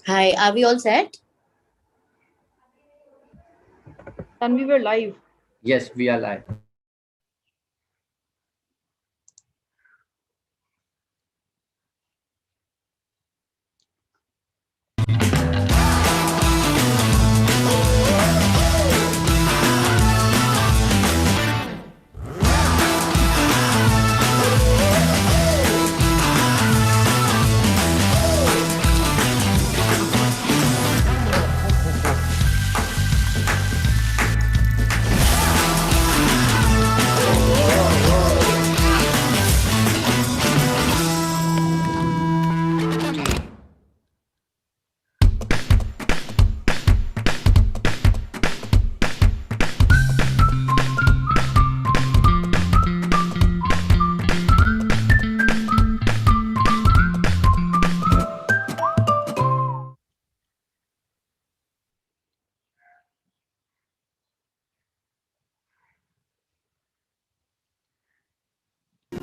Hi, are we all set? And we were live. Yes, we are live.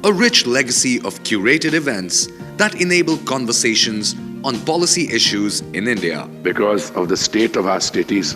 A rich legacy of curated events that enable conversations on policy issues in India. Because of the state of our cities,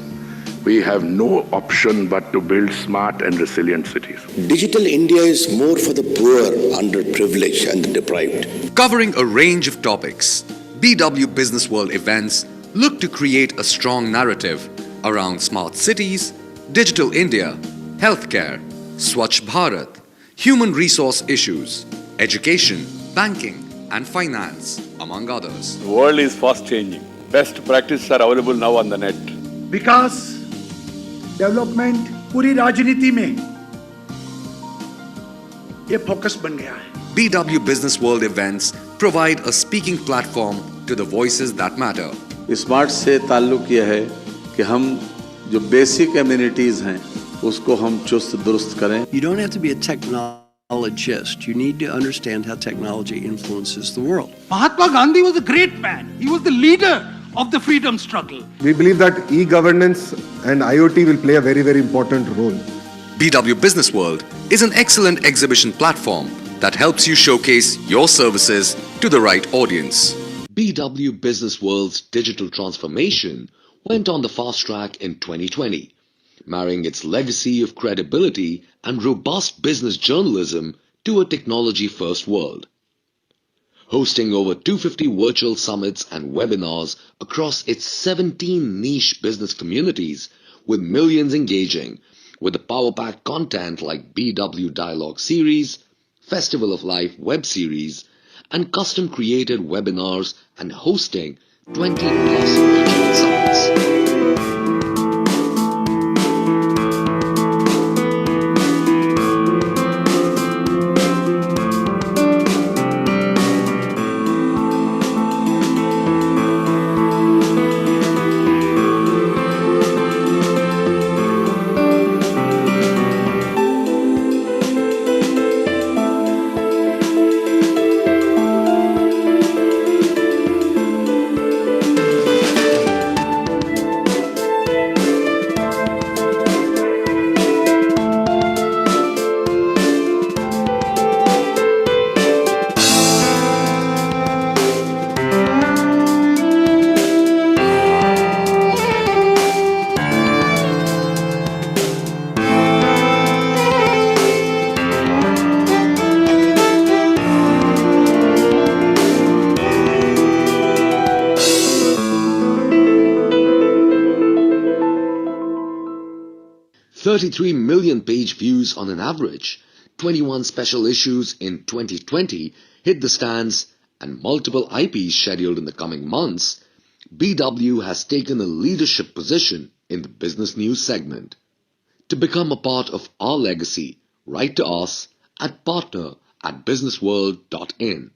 we have no option but to build smart and resilient cities. Digital India is more for the poor, underprivileged and the deprived. Covering a range of topics, BW Business World events look to create a strong narrative around smart cities, digital India, healthcare, Swachh Bharat, human resource issues, education, banking and finance, among others. The world is fast changing. Best practices are available now on the net. Vikas development पूरी राजनीति में ये focus बन गया है. BW Business World events provide a speaking platform to the voices that matter. Smart से ताल्लुक यह है कि हम जो बेसिक एमिनिटीज हैं उसको हम चुस्त दुरुस्त करें. You don't have to be a technologist. You need to understand how technology influences the world. Mahatma Gandhi was a great man. He was the leader of the freedom struggle. We believe that e-governance and IoT will play a very, very important role. BW Business World is an excellent exhibition platform that helps you showcase your services to the right audience. BW Business World's digital transformation went on the fast track in 2020. Marrying its legacy of credibility and robust business journalism to a technology-first world. Hosting over 250 virtual summits and webinars across its 17 niche business communities, with millions engaging with the power-packed content like BW Dialogue Series, Festival of Life web series, and custom-created webinars and hosting 20+ virtual summits. $33 million page views on an average, 21 special issues in 2020 hit the stands, and multiple IPs scheduled in the coming months, BW has taken a leadership position in the business news segment. To become a part of our legacy, write to us at partner@businessworld.in.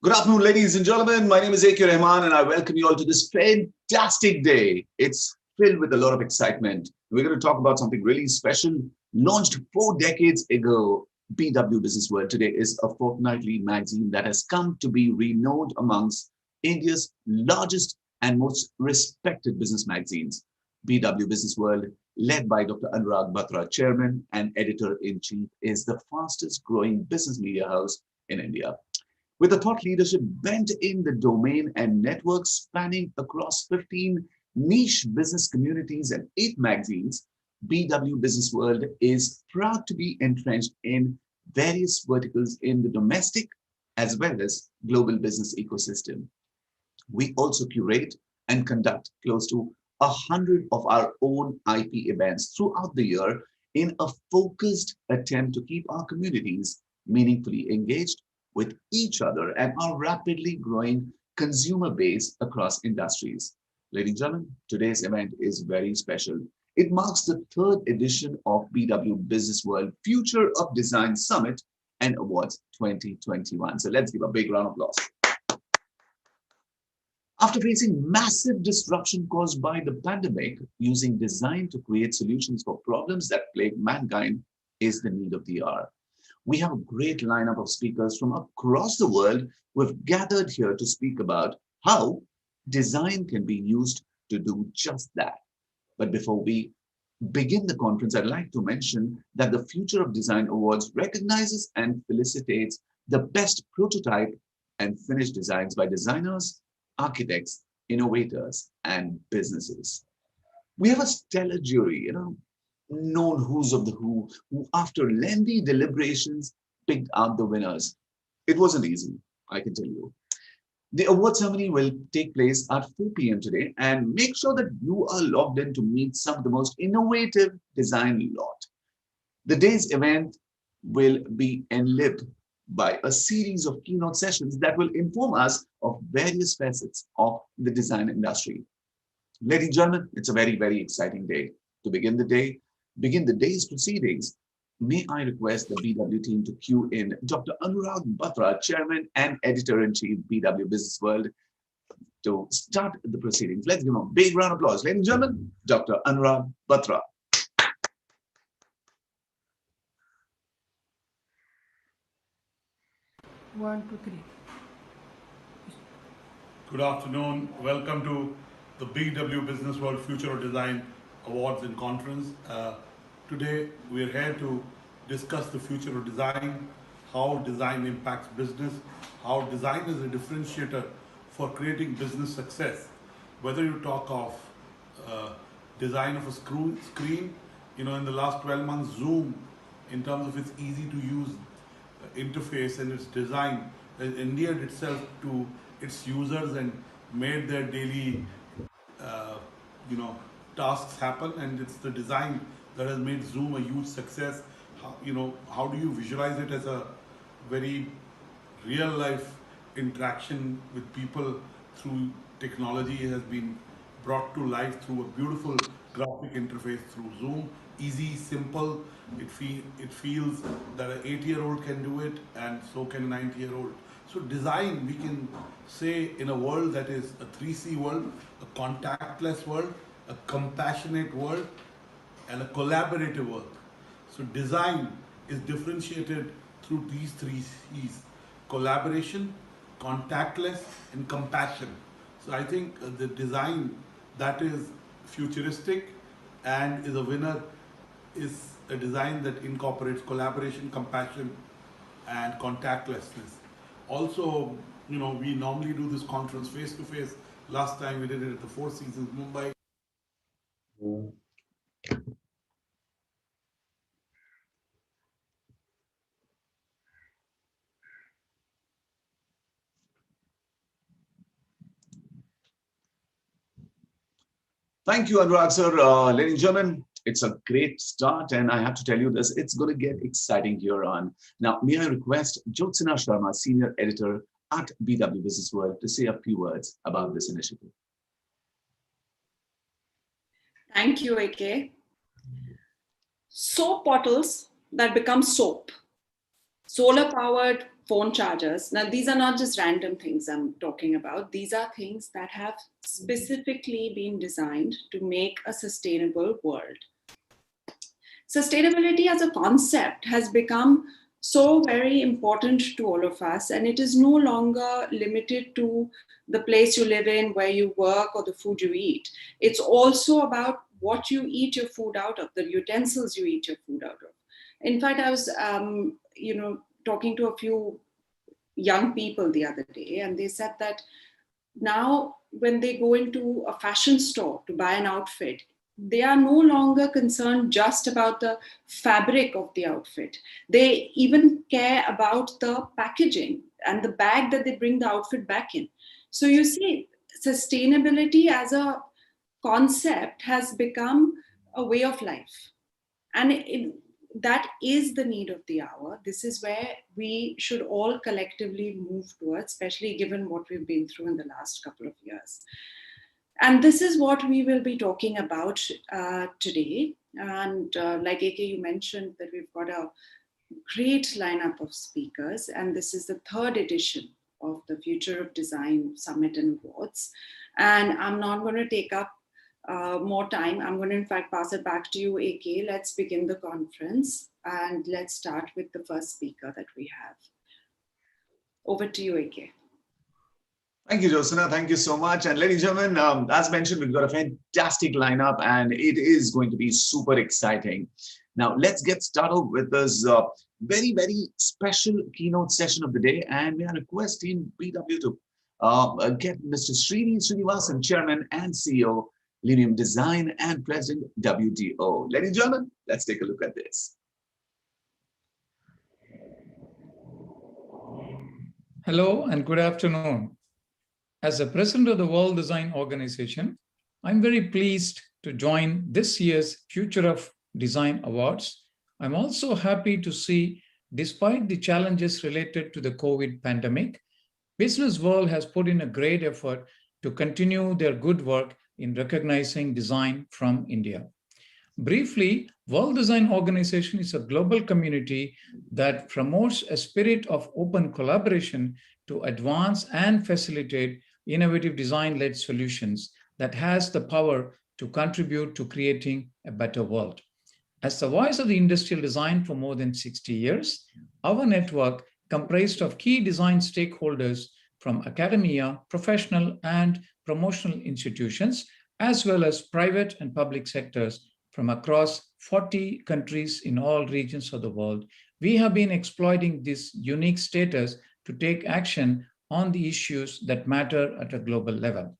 Good afternoon, ladies and gentlemen. My name is A.K. Rahman, and I welcome you all to this fantastic day. It's filled with a lot of excitement. We're going to talk about something really special. Launched 4 decades ago, BW Business World today is a fortnightly magazine that has come to be renowned amongst India's largest and most respected business magazines. BW Business World, led by Dr. Anurag Batra, Chairman and Editor-in-Chief, is the fastest growing business media house in India. With a thought leadership bent in the domain and networks spanning across 15 niche business communities and 8 magazines, BW Business World is proud to be entrenched in various verticals in the domestic as well as global business ecosystem. We also curate and conduct close to 100 of our own IP events throughout the year in a focused attempt to keep our communities meaningfully engaged with each other and our rapidly growing consumer base across industries. Ladies and gentlemen, today's event is very special. It marks the 3rd edition of BW Business World Future of Design Summit and Awards 2021. So let's give a big round of applause. After facing massive disruption caused by the pandemic, using design to create solutions for problems that plague mankind is the need of the hour. We have a great lineup of speakers from across the world who have gathered here to speak about how design can be used to do just that. But before we begin the conference, I'd like to mention that the Future of Design Awards recognizes and felicitates the best prototype and finished designs by designers, architects, innovators, and businesses. We have a stellar jury, known who's of the who after lengthy deliberations picked out the winners. It wasn't easy, I can tell you. The award ceremony will take place at 4 p.m. today, and make sure that you are logged in to meet some of the most innovative design lot. The day's event will be enlivened by a series of keynote sessions that will inform us of various facets of the design industry. Ladies and gentlemen, it's a very, very exciting day. To begin the day's proceedings, may I request the BW team to cue in Dr. Anurag Batra, Chairman and Editor-in-Chief, BW Business World, to start the proceedings. Let's give him a big round of applause. Ladies and gentlemen, Dr. Anurag Batra. One, two, three. Good afternoon. Welcome to the BW Business World Future of Design Awards and Conference. Today we are here to discuss the future of design, how design impacts business, how design is a differentiator for creating business success. Whether you talk of design of a screen, in the last 12 months, Zoom, in terms of its easy to use interface and its design, has endeared itself to its users and made their daily tasks happen, and it's the design that has made Zoom a huge success. How do you visualize it as a very real life interaction with people through technology has been brought to life through a beautiful graphic interface through Zoom. Easy, simple. It feels that an 8-year-old can do it, and so can a 90-year-old. So design, we can say, in a world that is a 3C world, a contactless world, a compassionate world, and a collaborative world. So design is differentiated through these 3 C's: collaboration, contactless, and compassion. So I think the design that is futuristic and is a winner is a design that incorporates collaboration, compassion, and contactlessness. Also, we normally do this conference face to face. Last time we did it at the Four Seasons Mumbai. Thank you, Anurag sir. Ladies and gentlemen, it's a great start, and I have to tell you this, it's going to get exciting here on. Now, may I request Jyotsna Sharma, Senior Editor at BW Business World, to say a few words about this initiative. Thank you, AK. Soap bottles that become soap. Solar-powered phone chargers. Now, these are not just random things I'm talking about. These are things that have specifically been designed to make a sustainable world. Sustainability as a concept has become so very important to all of us, and it is no longer limited to the place you live in, where you work, or the food you eat. It's also about what you eat your food out of, the utensils you eat your food out of. In fact, I was, talking to a few young people the other day, and they said that now when they go into a fashion store to buy an outfit, they are no longer concerned just about the fabric of the outfit. They even care about the packaging and the bag that they bring the outfit back in. So you see, sustainability as a concept has become a way of life. And that is the need of the hour. This is where we should all collectively move towards, especially given what we've been through in the last couple of years. And this is what we will be talking about today. And like AK, you mentioned that we've got a great lineup of speakers, and this is the third edition of the Future of Design Summit and Awards. And I'm not going to take up more time. I'm going to, in fact, pass it back to you, AK. Let's begin the conference, and let's start with the first speaker that we have. Over to you, AK. Thank you, Josina. Thank you so much. And ladies and gentlemen, as mentioned, we've got a fantastic lineup, and it is going to be super exciting. Now, let's get started with this very, very special keynote session of the day. And we are requesting BW to get Mr. Srinivasan, Chairman and CEO, Linium Design and President, WDO. Ladies and gentlemen, let's take a look at this. Hello and good afternoon. As the president of the World Design Organization, I'm very pleased to join this year's Future of Design Awards. I'm also happy to see, despite the challenges related to the COVID pandemic, business world has put in a great effort to continue their good work in recognizing design from India. Briefly, World Design Organization is a global community that promotes a spirit of open collaboration to advance and facilitate innovative design-led solutions that has the power to contribute to creating a better world. As the voice of the industrial design for more than 60 years, our network, comprised of key design stakeholders from academia, professional and promotional institutions, as well as private and public sectors from across 40 countries in all regions of the world, we have been exploiting this unique status to take action on the issues that matter at a global level.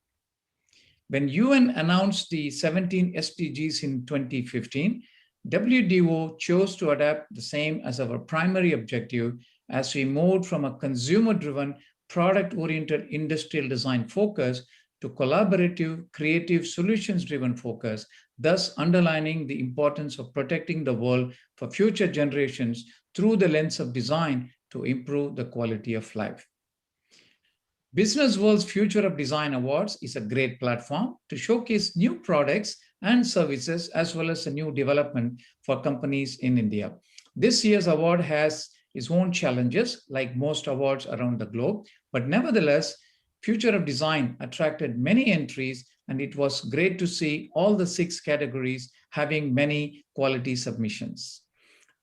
When UN announced the 17 SDGs in 2015, WDO chose to adapt the same as our primary objective as we moved from a consumer-driven, product-oriented industrial design focus to collaborative, creative, solutions-driven focus, thus underlining the importance of protecting the world for future generations through the lens of design to improve the quality of life. Business World's Future of Design Awards is a great platform to showcase new products and services, as well as a new development for companies in India. This year's award has its own challenges, like most awards around the globe, but nevertheless, Future of Design attracted many entries, and it was great to see all the 6 categories having many quality submissions.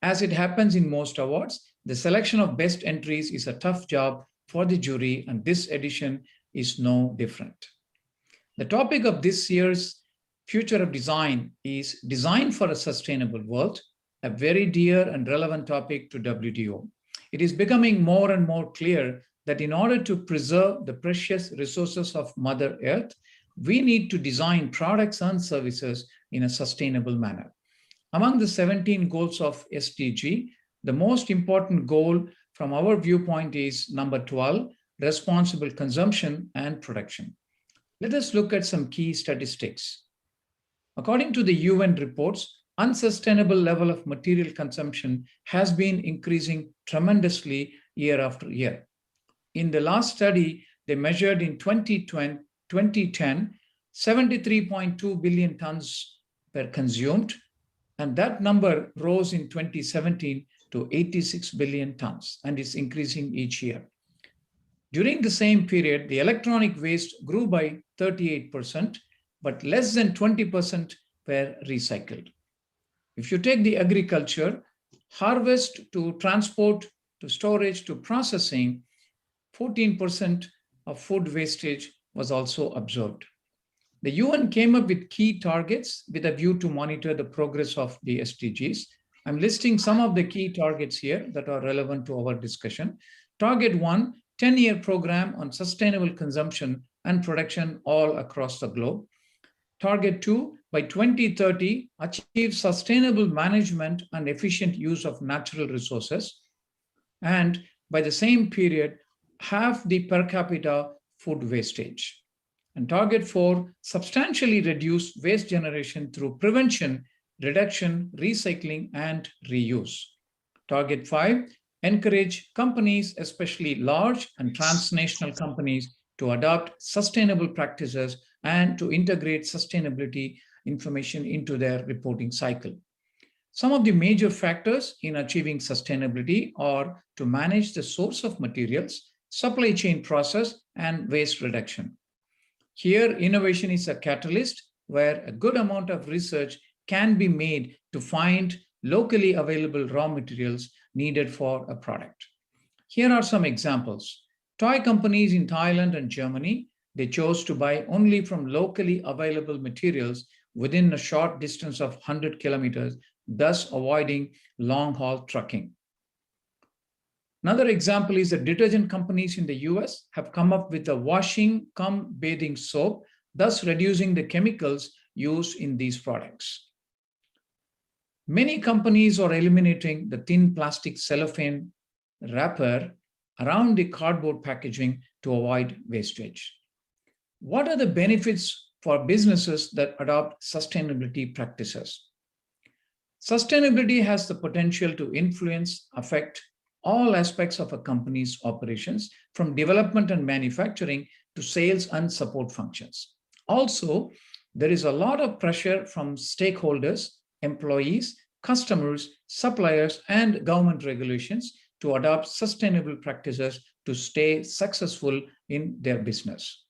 As it happens in most awards, the selection of best entries is a tough job for the jury, and this edition is no different. The topic of this year's Future of Design is Design for a Sustainable World, a very dear and relevant topic to WDO. It is becoming more and more clear that in order to preserve the precious resources of Mother Earth, we need to design products and services in a sustainable manner. Among the 17 goals of SDG, the most important goal from our viewpoint is number 12, responsible consumption and production. Let us look at some key statistics. According to the UN reports, unsustainable level of material consumption has been increasing tremendously year after year. In the last study, they measured in 2010, 73.2 billion tons were consumed, and that number rose in 2017 to 86 billion tons, and it's increasing each year. During the same period, the electronic waste grew by 38%, but less than 20% were recycled. If you take the agriculture, harvest to transport to storage to processing, 14% of food wastage was also observed. The UN came up with key targets with a view to monitor the progress of the SDGs. I'm listing some of the key targets here that are relevant to our discussion. Target 1, 10-year program on sustainable consumption and production all across the globe. Target 2, by 2030, achieve sustainable management and efficient use of natural resources. And by the same period, halve the per capita food wastage. And target 4, substantially reduce waste generation through prevention, reduction, recycling, and reuse. Target 5, encourage companies, especially large and transnational companies, to adopt sustainable practices and to integrate sustainability information into their reporting cycle. Some of the major factors in achieving sustainability are to manage the source of materials, supply chain process, and waste reduction. Here, innovation is a catalyst where a good amount of research can be made to find locally available raw materials needed for a product. Here are some examples. Toy companies in Thailand and Germany, they chose to buy only from locally available materials within a short distance of 100 kilometers, thus avoiding long-haul trucking. Another example is that detergent companies in the US have come up with a washing cum bathing soap, thus reducing the chemicals used in these products. Many companies are eliminating the thin plastic cellophane wrapper around the cardboard packaging to avoid wastage. What are the benefits for businesses that adopt sustainability practices? Sustainability has the potential to influence, affect all aspects of a company's operations, from development and manufacturing to sales and support functions. Also, there is a lot of pressure from stakeholders, employees, customers, suppliers, and government regulations to adopt sustainable practices to stay successful in their business.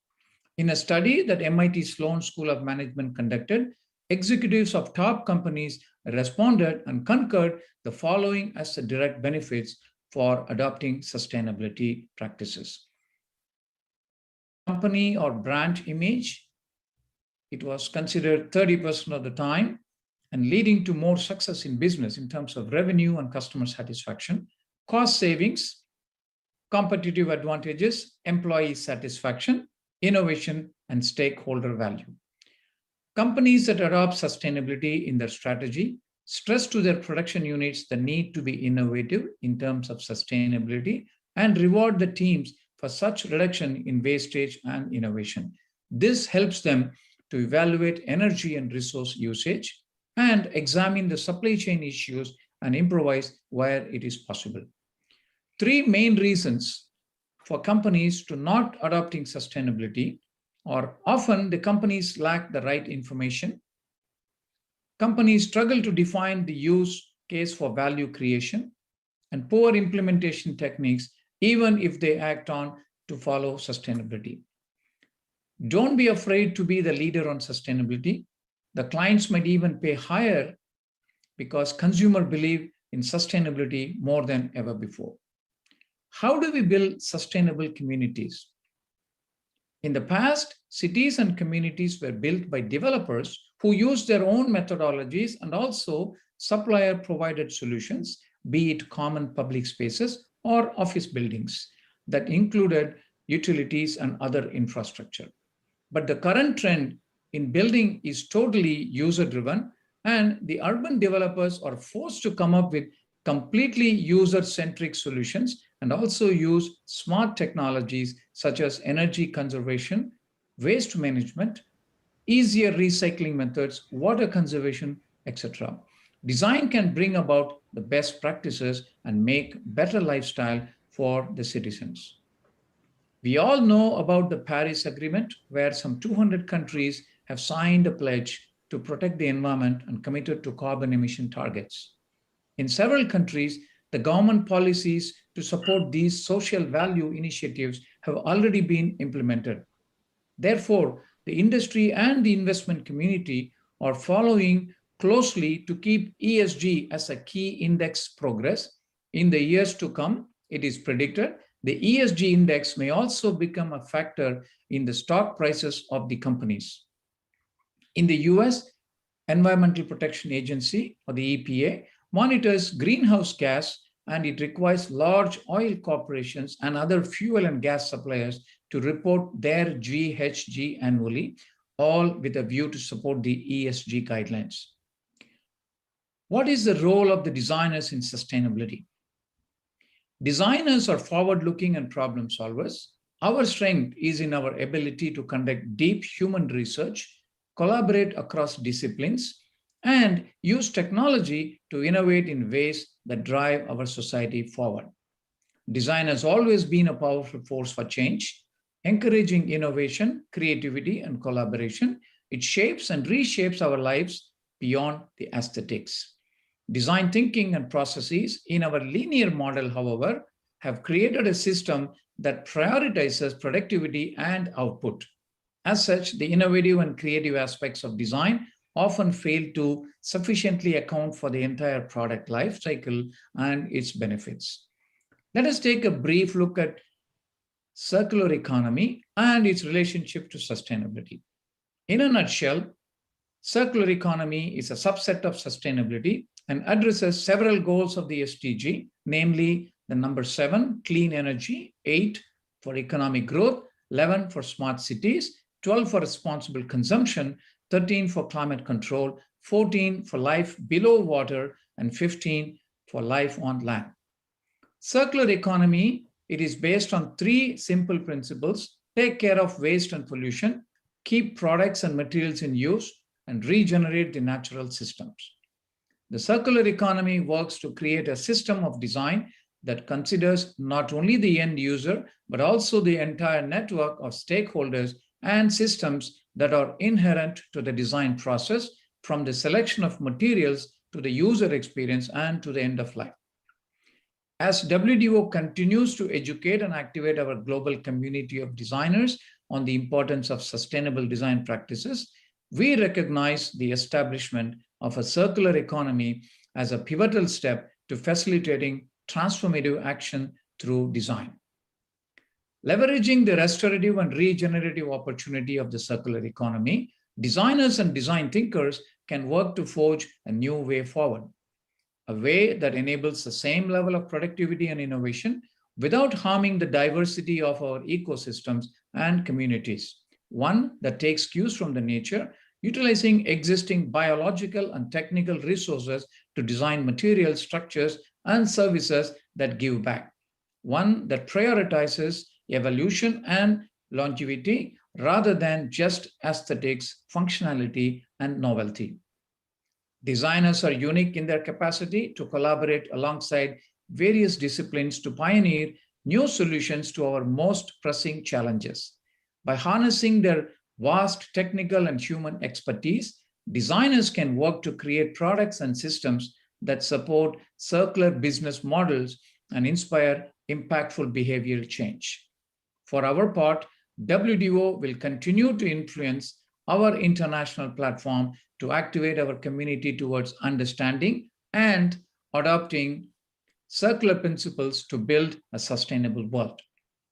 In a study that MIT Sloan School of Management conducted, executives of top companies responded and concurred the following as the direct benefits for adopting sustainability practices. Company or brand image, it was considered 30% of the time and leading to more success in business in terms of revenue and customer satisfaction. Cost savings, competitive advantages, employee satisfaction, innovation, and stakeholder value. Companies that adopt sustainability in their strategy stress to their production units the need to be innovative in terms of sustainability and reward the teams for such reduction in wastage and innovation. This helps them to evaluate energy and resource usage and examine the supply chain issues and improvise where it is possible. 3 main reasons for companies to not adopting sustainability are often the companies lack the right information. Companies struggle to define the use case for value creation, and poor implementation techniques, even if they act on to follow sustainability. Don't be afraid to be the leader on sustainability. The clients might even pay higher because consumers believe in sustainability more than ever before. How do we build sustainable communities? In the past, cities and communities were built by developers who used their own methodologies and also supplier-provided solutions, be it common public spaces or office buildings that included utilities and other infrastructure. But the current trend in building is totally user-driven, and the urban developers are forced to come up with completely user-centric solutions and also use smart technologies such as energy conservation, waste management, easier recycling methods, water conservation, etc. Design can bring about the best practices and make better lifestyle for the citizens. We all know about the Paris Agreement, where some 200 countries have signed a pledge to protect the environment and committed to carbon emission targets. In several countries, the government policies to support these social value initiatives have already been implemented. Therefore, the industry and the investment community are following closely to keep ESG as a key index progress. In the years to come, it is predicted the ESG index may also become a factor in the stock prices of the companies. In the US, Environmental Protection Agency, or the EPA, monitors greenhouse gas, and it requires large oil corporations and other fuel and gas suppliers to report their GHG annually, all with a view to support the ESG guidelines. What is the role of the designers in sustainability? Designers are forward-looking and problem solvers. Our strength is in our ability to conduct deep human research, collaborate across disciplines, and use technology to innovate in ways that drive our society forward. Design has always been a powerful force for change, encouraging innovation, creativity, and collaboration. It shapes and reshapes our lives beyond the aesthetics. Design thinking and processes in our linear model, however, have created a system that prioritizes productivity and output. As such, the innovative and creative aspects of design often fail to sufficiently account for the entire product life cycle and its benefits. Let us take a brief look at circular economy and its relationship to sustainability. In a nutshell, circular economy is a subset of sustainability and addresses several goals of the SDG, namely the number 7, clean energy, 8 for economic growth, 11 for smart cities, 12 for responsible consumption, 13 for climate control, 14 for life below water, and 15 for life on land. Circular economy, it is based on 3 simple principles: take care of waste and pollution, keep products and materials in use, and regenerate the natural systems. The circular economy works to create a system of design that considers not only the end user, but also the entire network of stakeholders and systems that are inherent to the design process, from the selection of materials to the user experience and to the end of life. As WDO continues to educate and activate our global community of designers on the importance of sustainable design practices, we recognize the establishment of a circular economy as a pivotal step to facilitating transformative action through design. Leveraging the restorative and regenerative opportunity of the circular economy, designers and design thinkers can work to forge a new way forward, a way that enables the same level of productivity and innovation without harming the diversity of our ecosystems and communities, one that takes cues from the nature, utilizing existing biological and technical resources to design materials, structures, and services that give back, one that prioritizes evolution and longevity rather than just aesthetics, functionality, and novelty. Designers are unique in their capacity to collaborate alongside various disciplines to pioneer new solutions to our most pressing challenges. By harnessing their vast technical and human expertise, designers can work to create products and systems that support circular business models and inspire impactful behavioral change. For our part, WDO will continue to influence our international platform to activate our community towards understanding and adopting circular principles to build a sustainable world.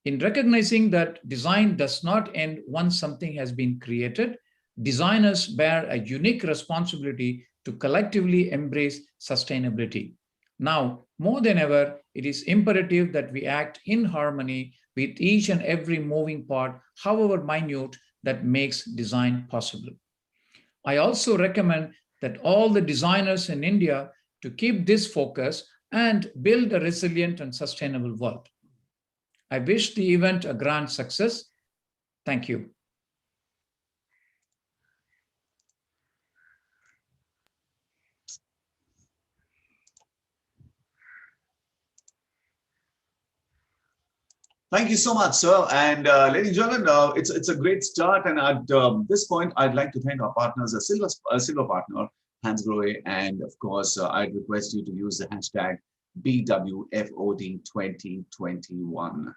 In recognizing that design does not end once something has been created, designers bear a unique responsibility to collectively embrace sustainability. Now, more than ever, it is imperative that we act in harmony with each and every moving part, however minute, that makes design possible. I also recommend that all the designers in India to keep this focus and build a resilient and sustainable world. I wish the event a grand success. Thank you. Thank you so much, sir. And ladies and gentlemen, it's a great start. And at this point, I'd like to thank our partners, a silver partner, Hans Grohe. And of course, I'd request you to use the hashtag BWFOD 2021.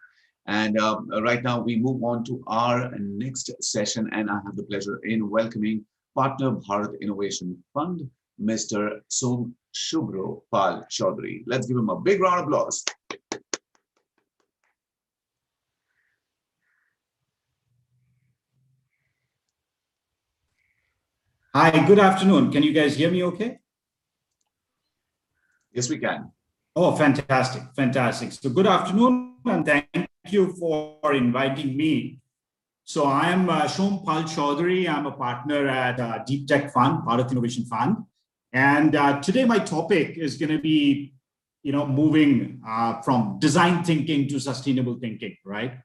And right now we move on to our next session, and I have the pleasure in welcoming Partner Bharat Innovation Fund, Mr. Shubhro Pal Chaudhary. Let's give him a big round of applause. Hi, good afternoon. Can you guys hear me okay? Yes, we can. Oh, fantastic, fantastic. So good afternoon, and thank you for inviting me. So I am Shom Pal Chaudhary. I'm a partner at Deep Tech Fund, Bharat Innovation Fund. And today my topic is going to be, moving from design thinking to sustainable thinking, right?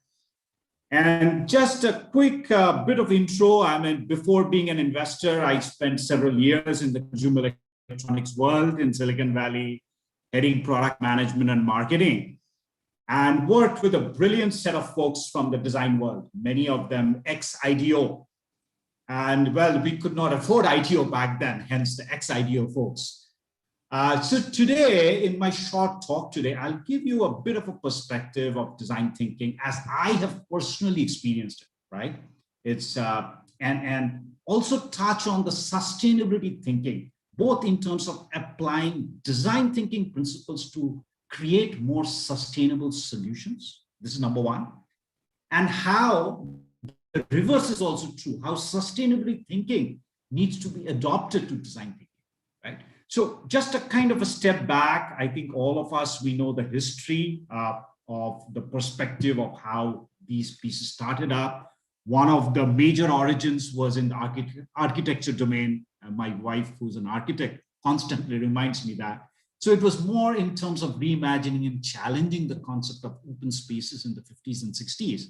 And just a quick bit of intro. I mean, before being an investor, I spent several years in the consumer electronics world in Silicon Valley, heading product management and marketing, and worked with a brilliant set of folks from the design world, many of them ex-IDEO. And well, we could not afford IDEO back then, hence the ex-IDEO folks. So today, in my short talk today, I'll give you a bit of a perspective of design thinking as I have personally experienced it, right? It's and also touch on the sustainability thinking, both in terms of applying design thinking principles to create more sustainable solutions. This is number one. And how the reverse is also true, how sustainability thinking needs to be adopted to design thinking, right? So just a kind of a step back, I think all of us, we know the history of the perspective of how these pieces started up. One of the major origins was in the architecture domain. My wife, who's an architect, constantly reminds me that. So it was more in terms of reimagining and challenging the concept of open spaces in the 50s and 60s.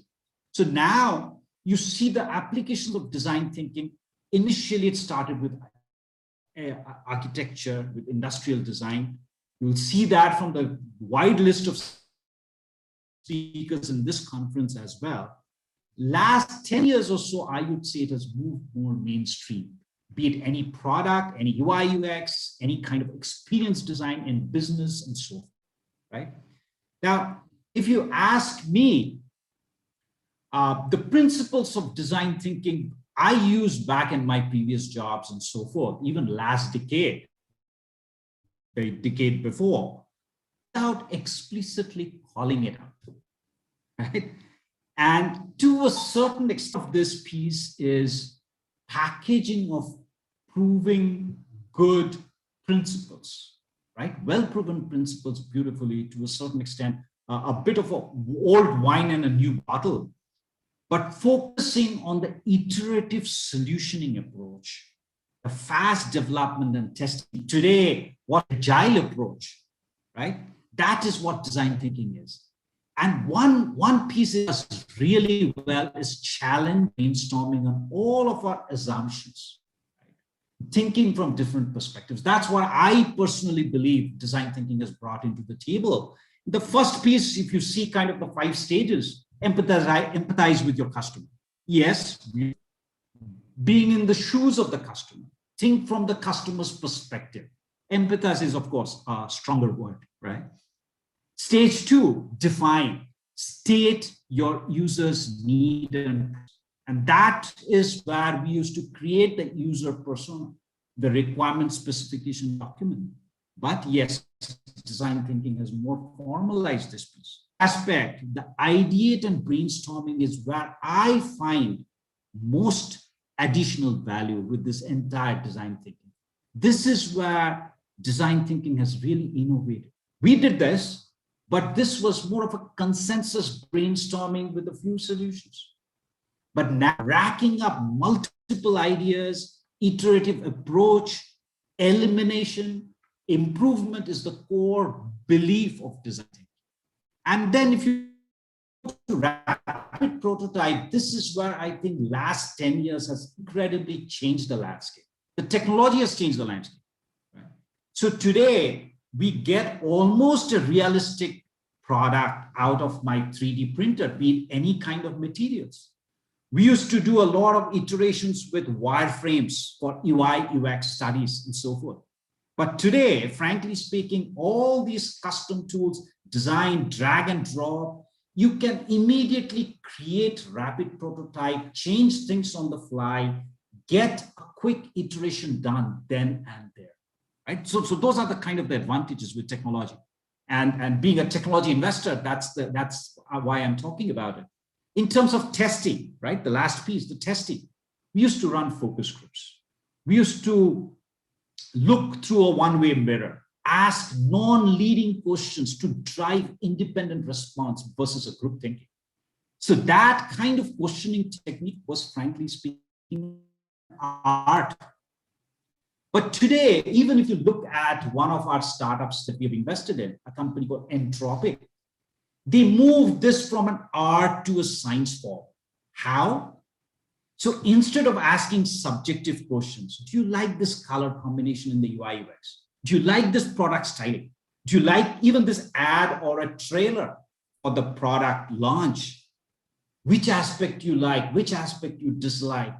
So now you see the applications of design thinking. Initially, it started with architecture, with industrial design. You'll see that from the wide list of speakers in this conference as well. Last 10 years or so, I would say it has moved more mainstream, be it any product, any UI, UX, any kind of experience design in business and so forth, right? Now, if you ask me, the principles of design thinking I used back in my previous jobs and so forth, even last decade, the decade before, without explicitly calling it out, right? And to a certain extent, this piece is packaging of proving good principles, right? Well-proven principles beautifully, to a certain extent, a bit of an old wine in a new bottle, but focusing on the iterative solutioning approach, the fast development and testing. Today, what agile approach, right? That is what design thinking is. And one piece is really well is challenge brainstorming on all of our assumptions, right? Thinking from different perspectives. That's what I personally believe design thinking has brought into the table. The first piece, if you see kind of the 5 stages, empathize with your customer. Yes, being in the shoes of the customer, think from the customer's perspective. Empathize is, of course, a stronger word, right? Stage 2, define, state your user's need, and that is where we used to create the user persona, the requirement specification document. But yes, design thinking has more formalized this piece. Aspect, the ideate and brainstorming is where I find most additional value with this entire design thinking. This is where design thinking has really innovated. We did this, but this was more of a consensus brainstorming with a few solutions. But now racking up multiple ideas, iterative approach, elimination, improvement is the core belief of design thinking. And then if you rapid prototype, this is where I think last 10 years has incredibly changed the landscape. The technology has changed the landscape. Right? So today we get almost a realistic product out of my 3D printer, be it any kind of materials. We used to do a lot of iterations with wireframes for UI, UX studies and so forth. But today, frankly speaking, all these custom tools, design, drag and drop, you can immediately create rapid prototype, change things on the fly, get a quick iteration done then and there, right? So those are the kind of the advantages with technology. And being a technology investor, that's why I'm talking about it. In terms of testing, right? The last piece, the testing. We used to run focus groups. We used to look through a one-way mirror, ask non-leading questions to drive independent response versus a group thinking. So that kind of questioning technique was, frankly speaking, art. But today, even if you look at one of our startups that we have invested in, a company called Entropic, they moved this from an art to a science form. How? So instead of asking subjective questions, do you like this color combination in the UI UX? Do you like this product styling? Do you like even this ad or a trailer for the product launch? Which aspect you like, which aspect you dislike?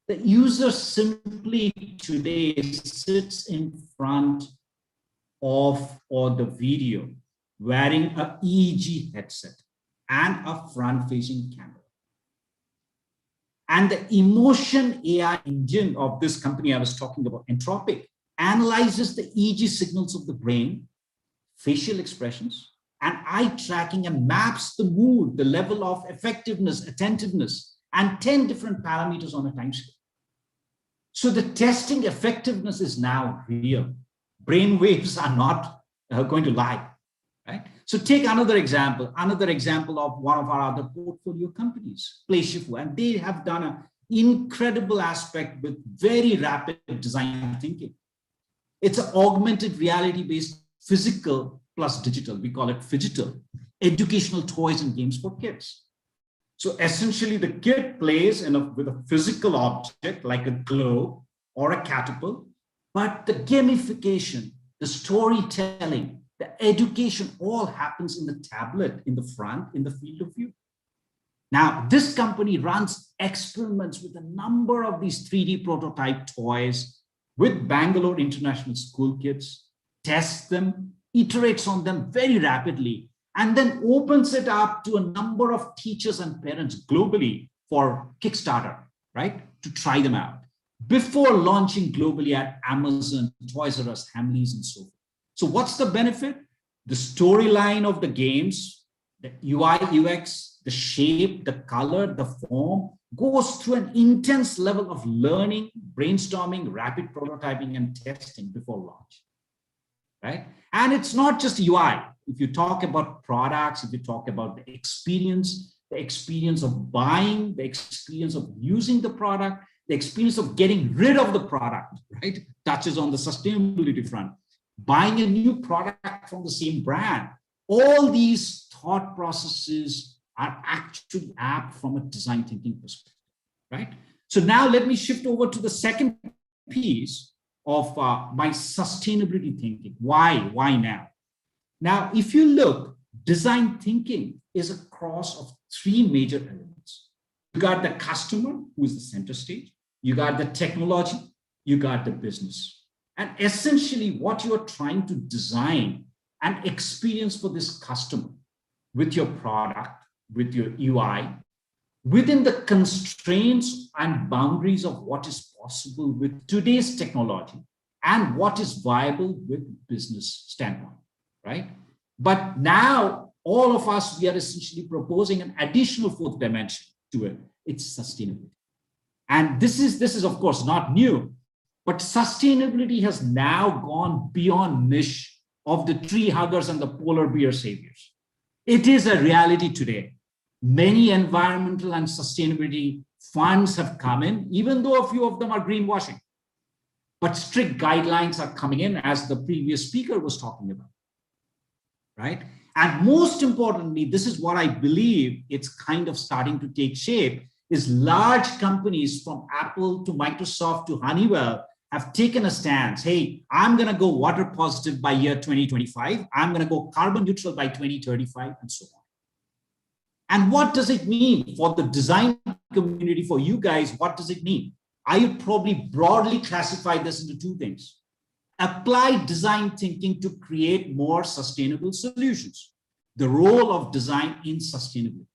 The user simply today sits in front of or the video wearing a EEG headset and a front-facing camera. And the emotion AI engine of this company I was talking about, Entropic, analyzes the EEG signals of the brain, facial expressions, and eye tracking, and maps the mood, the level of effectiveness, attentiveness, and 10 different parameters on a timescale. So the testing effectiveness is now real. Brain waves are not going to lie, right? So take another example of one of our other portfolio companies, PlayShifu, and they have done an incredible aspect with very rapid design thinking. It's an augmented reality-based physical plus digital, we call it phygital, educational toys and games for kids. So essentially the kid plays with a physical object like a globe or a catapult, but the gamification, the storytelling, the education all happens in the tablet, in the front, in the field of view. Now, this company runs experiments with a number of these 3D prototype toys with Bangalore International School kids, tests them, iterates on them very rapidly, and then opens it up to a number of teachers and parents globally for Kickstarter, right? To try them out before launching globally at Amazon, Toys R Us, Hamleys, and so forth. So what's the benefit? The storyline of the games, the UI, UX, the shape, the color, the form goes through an intense level of learning, brainstorming, rapid prototyping, and testing before launch, right? And it's not just UI. If you talk about products, if you talk about the experience of buying, the experience of using the product, the experience of getting rid of the product, right? Touches on the sustainability front. Buying a new product from the same brand. All these thought processes are actually apt from a design thinking perspective, right? So now let me shift over to the second piece of my sustainability thinking. Why now? Now, if you look, design thinking is a cross of three major elements. You got the customer, who is the center stage. You got the technology, you got the business. And essentially what you are trying to design an experience for this customer with your product, with your UI, within the constraints and boundaries of what is possible with today's technology and what is viable with business standpoint, right? But now all of us, we are essentially proposing an additional fourth dimension to it. It's sustainability. And this is of course not new, but sustainability has now gone beyond niche of the tree huggers and the polar bear saviors. It is a reality today. Many environmental and sustainability funds have come in, even though a few of them are greenwashing. But strict guidelines are coming in, as the previous speaker was talking about, right? And most importantly, this is what I believe it's kind of starting to take shape, is large companies from Apple to Microsoft to Honeywell have taken a stance. Hey, I'm going to go water positive by year 2025. I'm going to go carbon neutral by 2035 and so on. And what does it mean for the design community, for you guys? What does it mean? I would probably broadly classify this into two things. apply design thinking to create more sustainable solutions. The role of design in sustainability.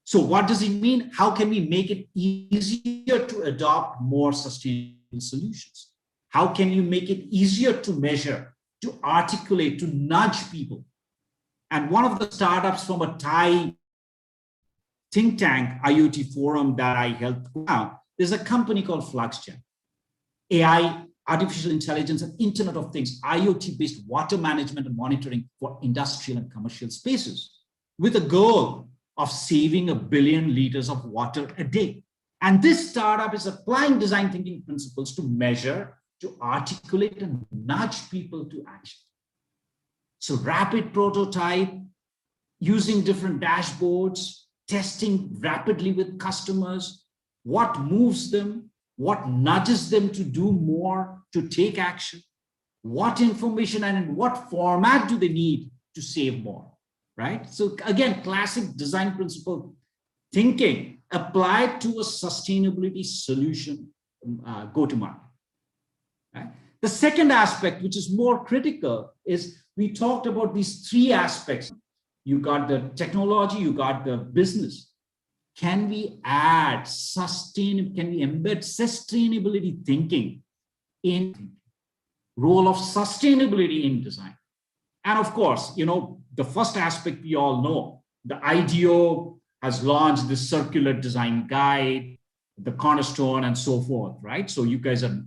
So what does it mean? How can we make it easier to adopt more sustainable solutions? How can you make it easier to measure, to articulate, to nudge people? And one of the startups from a Thai think tank IoT forum that I helped out, there's a company called FluxGen. AI, artificial intelligence, and Internet of Things, IoT-based water management and monitoring for industrial and commercial spaces, with a goal of saving 1 billion liters of water a day. And this startup is applying design thinking principles to measure, to articulate, and nudge people to action. So rapid prototype, using different dashboards, testing rapidly with customers, what moves them, what nudges them to do more, to take action, what information and in what format do they need to save more, right? So again, classic design principle thinking applied to a sustainability solution go-to-market. Right? The second aspect, which is more critical, is we talked about these 3 aspects. You got the technology, you got the business. Can we add can we embed sustainability thinking in role of sustainability in design? And of course, the first aspect we all know, the IDEO has launched the circular design guide, the cornerstone and so forth, right? So you guys are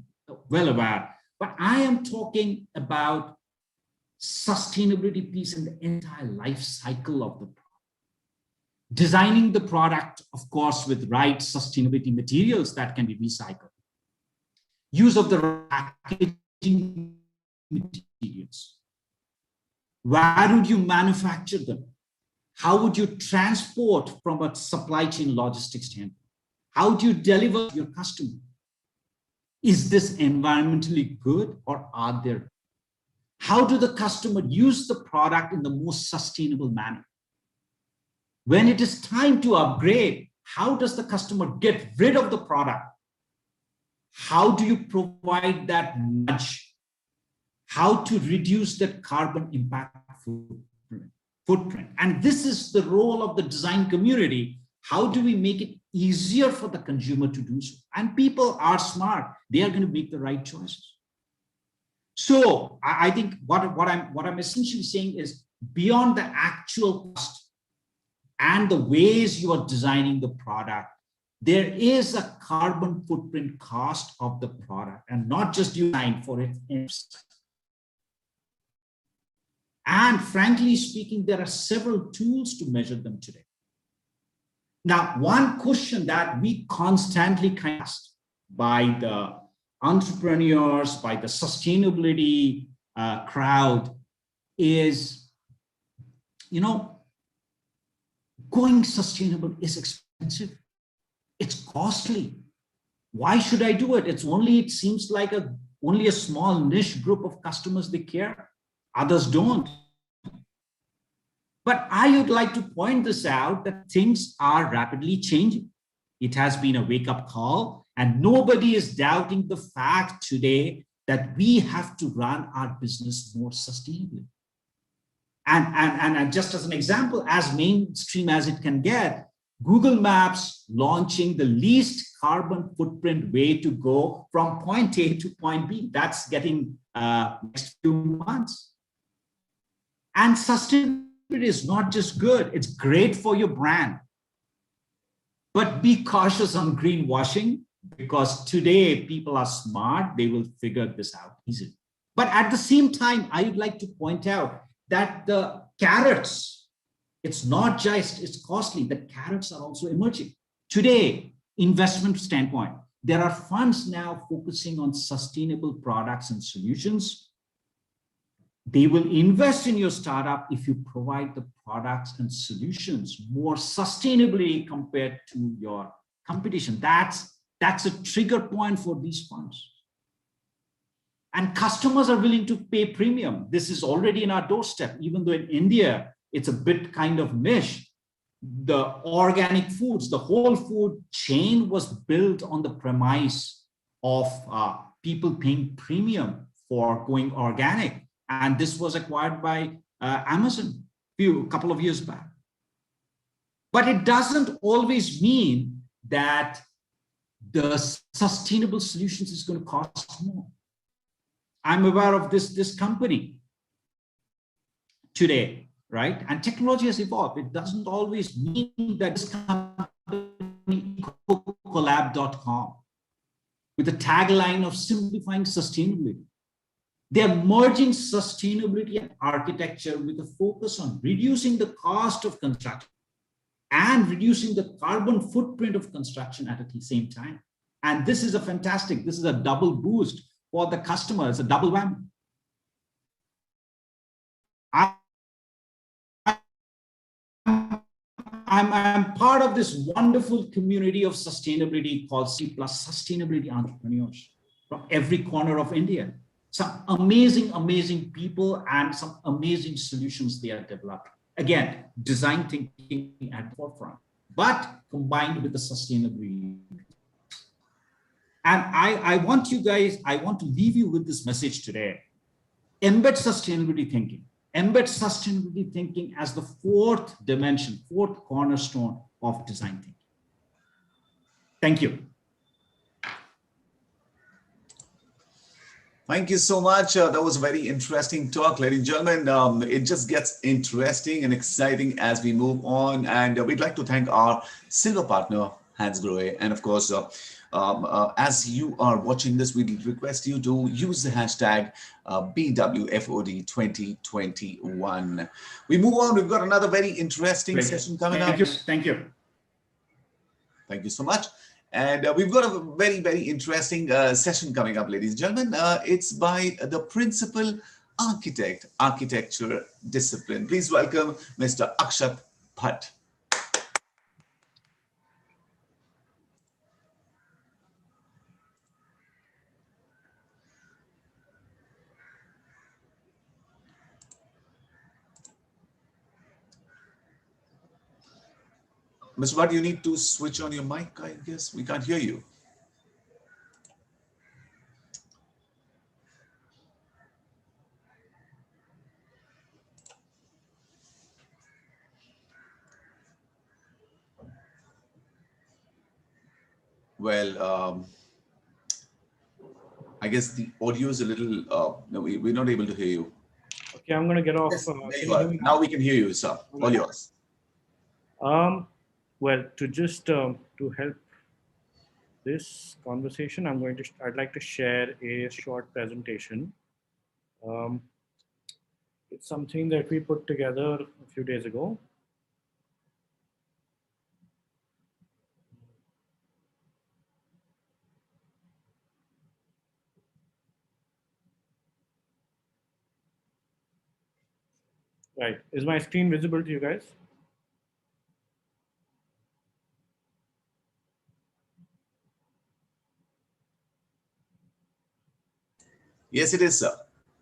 well aware, but I am talking about sustainability piece in the entire life cycle of the product. Designing the product, of course, with right sustainability materials that can be recycled. Use of the packaging materials. Where would you manufacture them? How would you transport from a supply chain logistics standpoint? How do you deliver to your customer? Is this environmentally good or are there? How do the customer use the product in the most sustainable manner? When it is time to upgrade, how does the customer get rid of the product? How do you provide that nudge? How to reduce that carbon impact footprint? And this is the role of the design community. How do we make it easier for the consumer to do so? And people are smart. They are going to make the right choices. So I think what I'm essentially saying is, beyond the actual cost and the ways you are designing the product, there is a carbon footprint cost of the product, and not just design for it. And frankly speaking, there are several tools to measure them today. Now, one question that we constantly asked by the entrepreneurs, by the sustainability crowd is, going sustainable is expensive. It's costly. Why should I do it? It seems like only a small niche group of customers, they care. Others don't. But I would like to point this out, that things are rapidly changing. It has been a wake-up call, and nobody is doubting the fact today that we have to run our business more sustainably. And just as an example, as mainstream as it can get, Google Maps launching the least carbon footprint way to go from point A to point B. That's getting next few months. And sustainability is not just good, it's great for your brand. But be cautious on greenwashing, because today people are smart, they will figure this out easily. But at the same time, I would like to point out that the carrots, it's not just, it's costly, the carrots are also emerging. Today, investment standpoint, there are funds now focusing on sustainable products and solutions. They will invest in your startup if you provide the products and solutions more sustainably compared to your competition. That's a trigger point for these funds. And customers are willing to pay premium. This is already in our doorstep, even though in India, it's a bit kind of niche. The organic foods, the whole food chain was built on the premise of people paying premium for going organic. And this was acquired by Amazon a couple of years back. But it doesn't always mean that the sustainable solutions is going to cost more. I'm aware of this company today, right? And technology has evolved. It doesn't always mean that this company, ecocollab.com, with a tagline of simplifying sustainability. They're merging sustainability and architecture with a focus on reducing the cost of construction and reducing the carbon footprint of construction at the same time. And this is this is a double boost for the customer. It's a double whammy. I'm part of this wonderful community of sustainability called C+ Sustainability Entrepreneurs from every corner of India. Some amazing, amazing people and some amazing solutions they are developing. Again, design thinking at the forefront, but combined with the sustainability. And I want to leave you with this message today. Embed sustainability thinking. Embed sustainability thinking as the fourth dimension, fourth cornerstone of design thinking. Thank you. Thank you so much. That was a very interesting talk, ladies and gentlemen. It just gets interesting and exciting as we move on. And we'd like to thank our silver partner, Hans Grohe. And of course, as you are watching this, we request you to use the hashtag BWFOD2021. We move on. We've got another very interesting session coming up. Thank you. Thank you so much. And we've got a very, very interesting session coming up, ladies and gentlemen. It's by the principal architect, architecture discipline. Please welcome Mr. Akshat Bhatt. Mr. Bhatt, you need to switch on your mic, I guess. We can't hear you. Well, I guess the audio is a little, no, we're not able to hear you. Okay, I'm going to get off. Yes, there you are. Now we can hear you, sir. All yours. Well, to help this conversation, I'd like to share a short presentation. It's something that we put together a few days ago. Right, is my screen visible to you guys? Yes, it is, sir.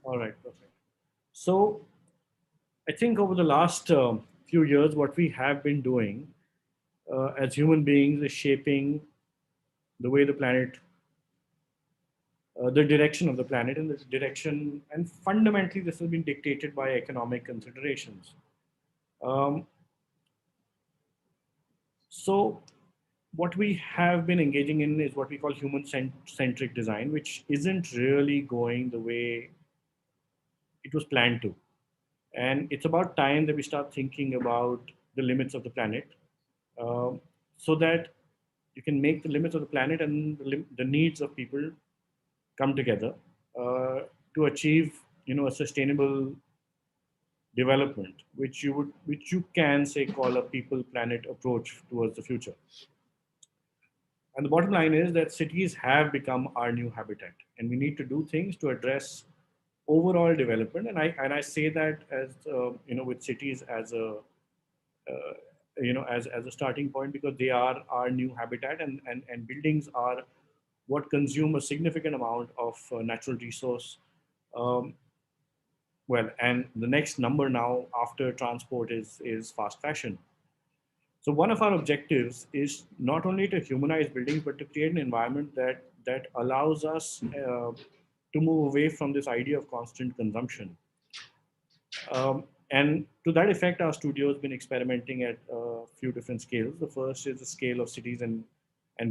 All right, perfect. So I think over the last few years, what we have been doing as human beings is shaping the way the planet, the direction of the planet, and this direction, and fundamentally this has been dictated by economic considerations. So what we have been engaging in is what we call human-centric design, which isn't really going the way it was planned to. And it's about time that we start thinking about the limits of the planet so that you can make the limits of the planet and the needs of people come together to achieve, a sustainable development, which you can say call a people-planet approach towards the future. And the bottom line is that cities have become our new habitat, and we need to do things to address overall development. And I say that as with cities as a as a starting point, because they are our new habitat, and buildings are what consume a significant amount of natural resource. Well, and the next number now after transport is fast fashion. So one of our objectives is not only to humanize buildings, but to create an environment that that allows us to move away from this idea of constant consumption. And to that effect, our studio has been experimenting at a few different scales. The first is the scale of cities and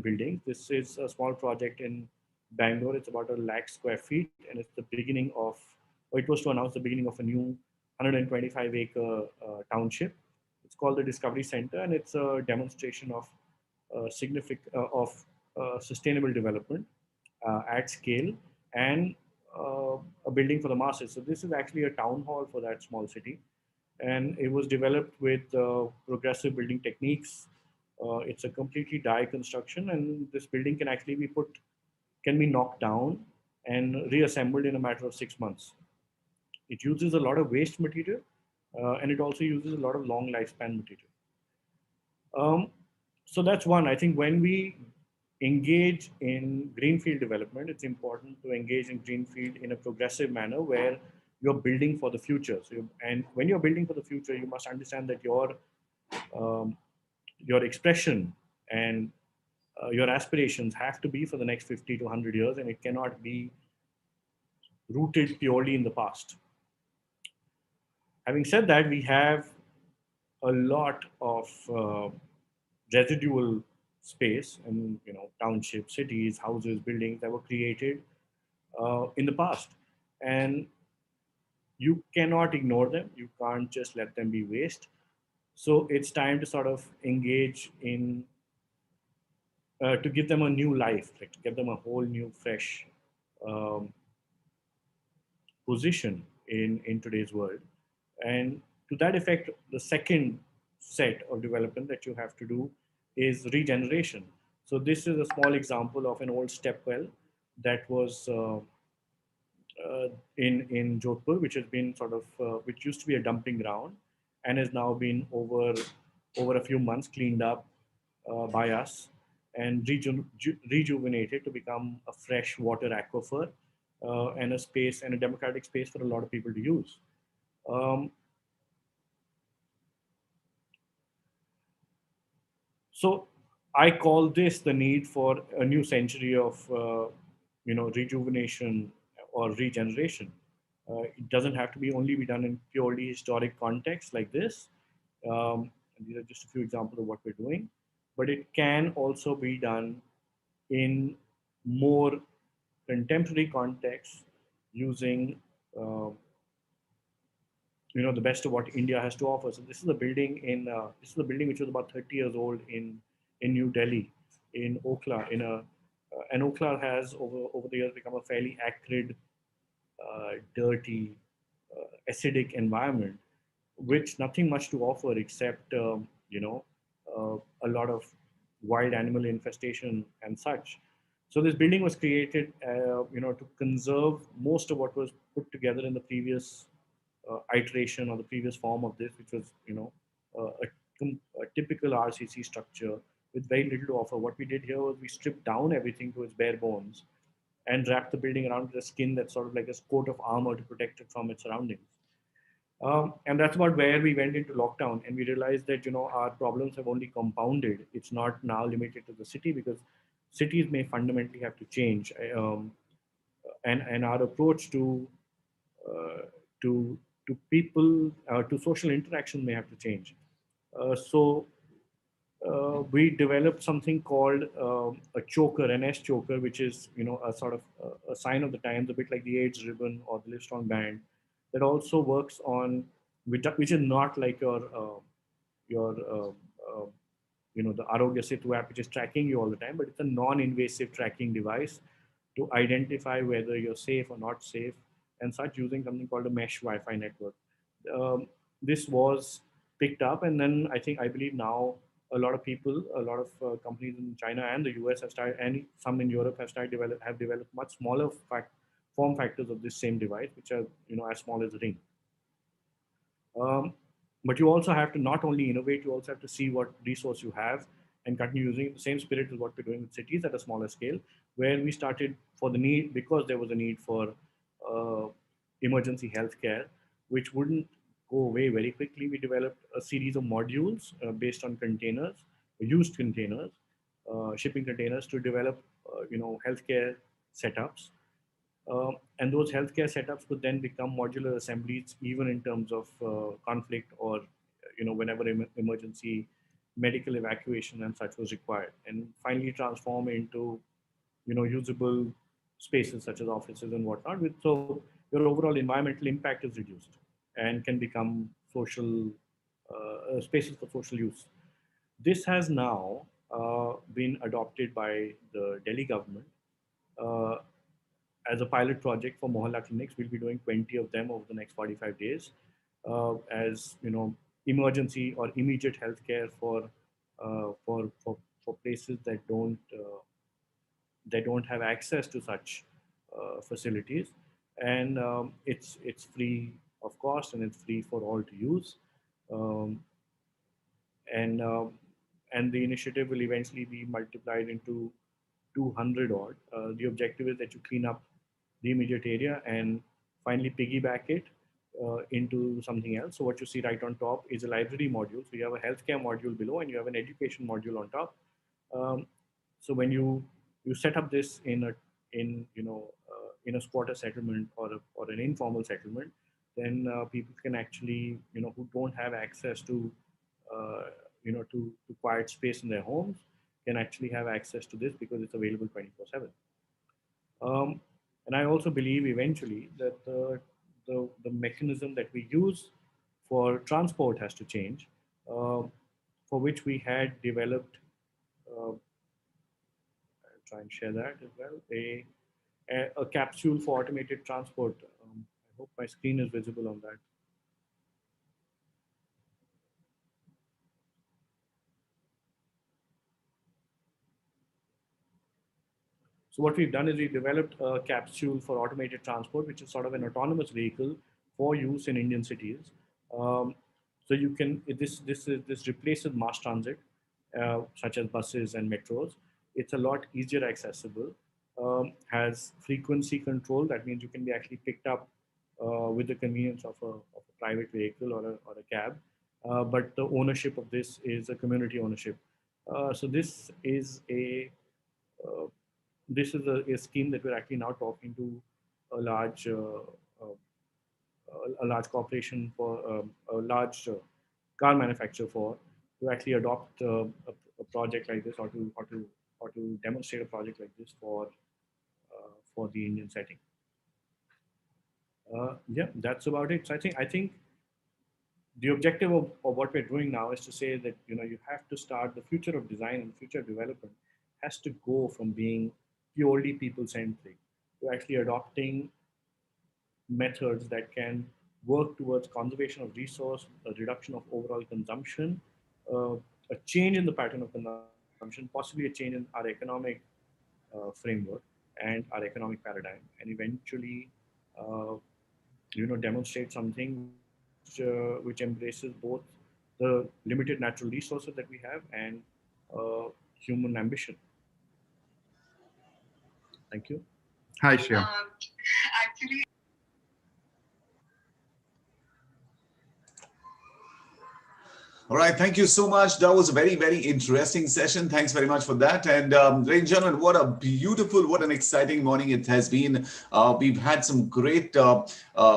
buildings. This is a small project in Bangalore. It's about 1 lakh square feet, and it's the beginning of, or it was to announce the beginning of a new 125-acre township. It's called the Discovery Center, and it's a demonstration of sustainable development at scale, and a building for the masses. So this is actually a town hall for that small city, and it was developed with progressive building techniques. It's a completely die construction, and this building can actually can be knocked down and reassembled in a matter of 6 months. It uses a lot of waste material, and it also uses a lot of long lifespan material. So that's one. I think when we engage in greenfield development, it's important to engage in greenfield in a progressive manner where you're building for the future. And when you're building for the future, you must understand that your expression and your aspirations have to be for the next 50 to 100 years, and it cannot be rooted purely in the past. Having said that, we have a lot of residual space and townships, cities, houses, buildings that were created in the past, and you cannot ignore them. You can't just let them be waste. So it's time to sort of engage in to give them a new life, like to give them a whole new fresh position in today's world. And to that effect, the second set of development that you have to do is regeneration. So this is a small example of an old stepwell that was in Jodhpur, which has been which used to be a dumping ground, and has now been over a few months cleaned up by us and rejuvenated to become a fresh water aquifer and a space and a democratic space for a lot of people to use. So I call this the need for a new century of rejuvenation or regeneration. It doesn't have to be only be done in purely historic context like this. And these are just a few examples of what we're doing, but it can also be done in more contemporary context using the best of what India has to offer. So this is a building which was about 30 years old in New Delhi, in Okhla. And Okhla has over the years become a fairly acrid, dirty, acidic environment, which nothing much to offer except a lot of wild animal infestation and such. So this building was created, to conserve most of what was put together in the previous iteration or the previous form of this, which was a typical RCC structure with very little to offer. What we did here was we stripped down everything to its bare bones and wrapped the building around with a skin that's sort of like a coat of armor to protect it from its surroundings. And that's about where we went into lockdown, and we realized that our problems have only compounded. It's not now limited to the city, because cities may fundamentally have to change, and our approach to people, to social interaction may have to change. So we developed something called a choker, an S choker, which is a sort of a sign of the times, a bit like the AIDS ribbon or the Livestrong band, that also works on which is not like your the Arogya Setu app, which is tracking you all the time, but it's a non-invasive tracking device to identify whether you're safe or not safe, and such, using something called a mesh Wi-Fi network. This was picked up, and then I believe now a lot of people, a lot of companies in China and the US have started, and some in Europe have developed much smaller form factors of this same device, which are as small as a ring. But you also have to not only innovate, you also have to see what resource you have and continue using the same spirit as what we're doing with cities at a smaller scale, where we started because there was a need for emergency healthcare, which wouldn't go away very quickly. We developed a series of modules based on containers, used containers, shipping containers, to develop healthcare setups. And those healthcare setups could then become modular assemblies, even in terms of conflict or, whenever emergency medical evacuation and such was required, and finally transform into, usable spaces such as offices and whatnot. So your overall environmental impact is reduced and can become social spaces for social use. This has now been adopted by the Delhi government uh, as a pilot project for Mohalla clinics. We'll be doing 20 of them over the next 45 days as emergency or immediate healthcare for places that don't have access to such facilities, and it's free of cost and it's free for all to use. Um, and and the initiative will eventually be multiplied into 200 odd. The objective is that you clean up the immediate area and finally piggyback it into something else. So what you see right on top is a library module. So you have a healthcare module below and you have an education module on top. So when you set up this in a squatter settlement or an informal settlement, then people can actually, who don't have access to to quiet space in their homes, can actually have access to this because it's available 24/7. And I also believe eventually that the mechanism that we use for transport has to change, for which we had developed, I'll try and share that as well, a capsule for automated transport. I hope my screen is visible on that. So what we've done is we've developed a capsule for automated transport, which is sort of an autonomous vehicle for use in Indian cities. So you can this replaces mass transit, such as buses and metros. It's a lot easier accessible. Has frequency control. That means you can be actually picked up with the convenience of a private vehicle or a cab. But the ownership of this is a community ownership. So uh, this is a scheme that we're actually now talking to a large corporation for a large car manufacturer for, to actually adopt a project like this, or to demonstrate a project like this for the Indian setting. Yeah, that's about it. So I think the objective of what we're doing now is to say that you have to start the future of design and future development has to go from being purely people-centric to actually adopting methods that can work towards conservation of resource, a reduction of overall consumption, a change in the pattern of consumption, possibly a change in our economic framework and our economic paradigm, and eventually, demonstrate something which embraces both the limited natural resources that we have and human ambition. Thank you. Hi, Shreya. All right, thank you so much. That was a very, very interesting session. Thanks very much for that. And ladies and gentlemen, what an exciting morning it has been. We've had some great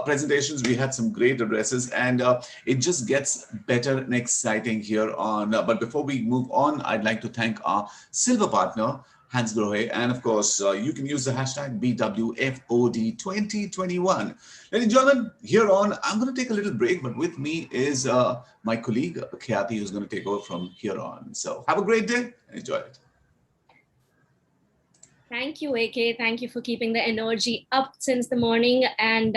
presentations. We had some great addresses, and it just gets better and exciting here on. But before we move on, I'd like to thank our silver partner, Hans Grohe, and of course, you can use the hashtag BWFOD2021. Ladies and gentlemen, here on, I'm going to take a little break, but with me is my colleague, Khyati, who's going to take over from here on. So have a great day and enjoy it. Thank you, AK. Thank you for keeping the energy up since the morning. And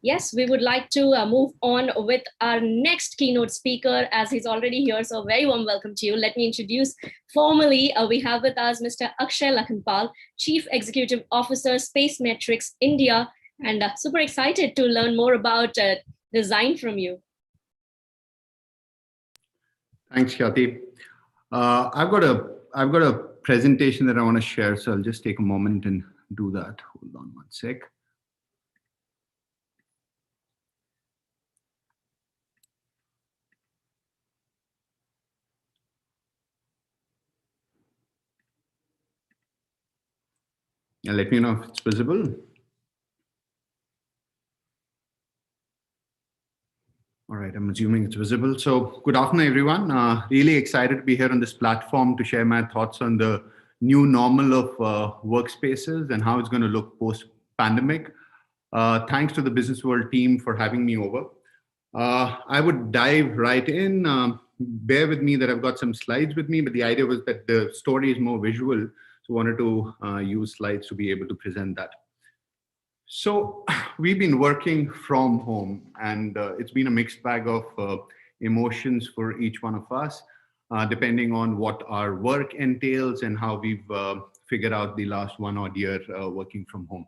yes, we would like to move on with our next keynote speaker, as he's already here. So very warm welcome to you. Let me introduce formally, we have with us Mr. Akshay Lakhanpal, Chief Executive Officer, Space Metrics India, and super excited to learn more about design from you. Thanks, Khyati. I've got a presentation that I want to share, so I'll just take a moment and do that. Hold on one sec. Let me know if it's visible. All right, I'm assuming it's visible. So good afternoon, everyone. Really excited to be here on this platform to share my thoughts on the new normal of workspaces and how it's going to look post-pandemic. Thanks to the Business World team for having me over. I would dive right in. Bear with me that I've got some slides with me, but the idea was that the story is more visual. So wanted to use slides to be able to present that. So we've been working from home, and it's been a mixed bag of emotions for each one of us, depending on what our work entails and how we've figured out the last 1 odd year working from home.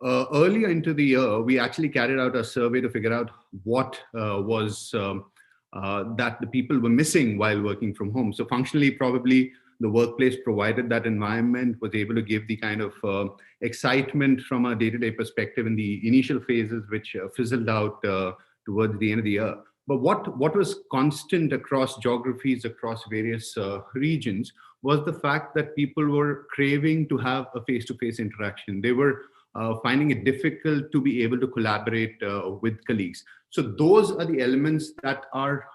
Earlier into the year, we actually carried out a survey to figure out what was that the people were missing while working from home. So functionally, probably the workplace provided that environment, was able to give the kind of excitement from a day-to-day perspective in the initial phases, which fizzled out towards the end of the year. But what was constant across geographies, across various regions, was the fact that people were craving to have a face-to-face interaction. They were finding it difficult to be able to collaborate with colleagues. So those are the elements that are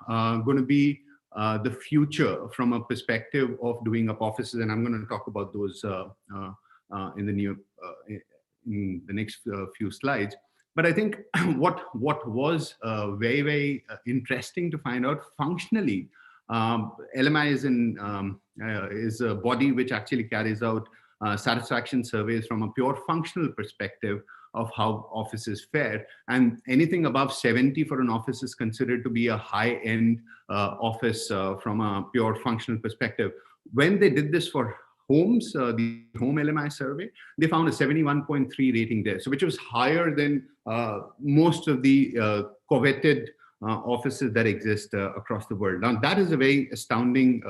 going to be the future from a perspective of doing up offices, and I'm going to talk about those in the next few slides. But I think what was very, very interesting to find out functionally, LMI is a body which actually carries out satisfaction surveys from a pure functional perspective of how offices fare, and anything above 70 for an office is considered to be a high-end office from a pure functional perspective. When they did this for homes, the home LMI survey, they found a 71.3 rating there, so which was higher than most of the coveted offices that exist across the world. Now that is a very astounding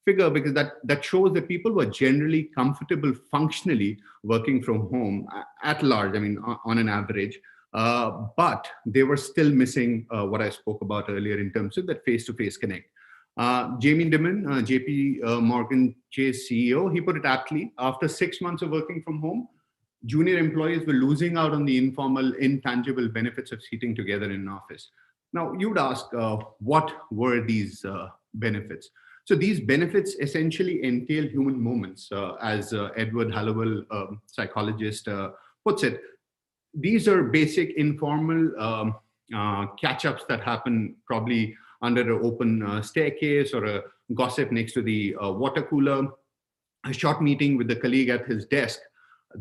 figure, because that shows that people were generally comfortable functionally working from home at large, I mean, on an average, but they were still missing what I spoke about earlier in terms of that face-to-face connect. Jamie Dimon, JP Morgan Chase CEO, he put it aptly: after 6 months of working from home, junior employees were losing out on the informal, intangible benefits of sitting together in an office. Now, you would ask, what were these benefits? So these benefits essentially entail human moments, as Edward Hallowell, psychologist, puts it. These are basic informal catch-ups that happen probably under an open staircase or a gossip next to the water cooler, a short meeting with the colleague at his desk.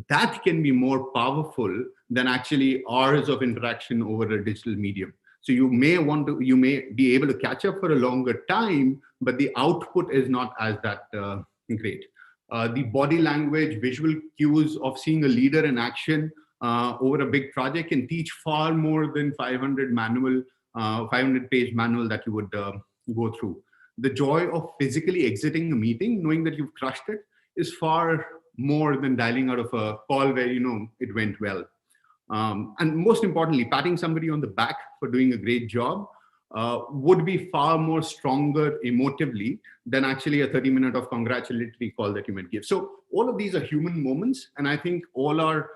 That can be more powerful than actually hours of interaction over a digital medium. So you may be able to catch up for a longer time, but the output is not as that great. The body language, visual cues of seeing a leader in action over a big project can teach far more than 500-page manual that you would go through. The joy of physically exiting a meeting, knowing that you've crushed it, is far more than dialing out of a call where you know it went well. And most importantly, patting somebody on the back for doing a great job would be far more stronger emotively than actually a 30-minute of congratulatory call that you might give. So all of these are human moments, and I think all our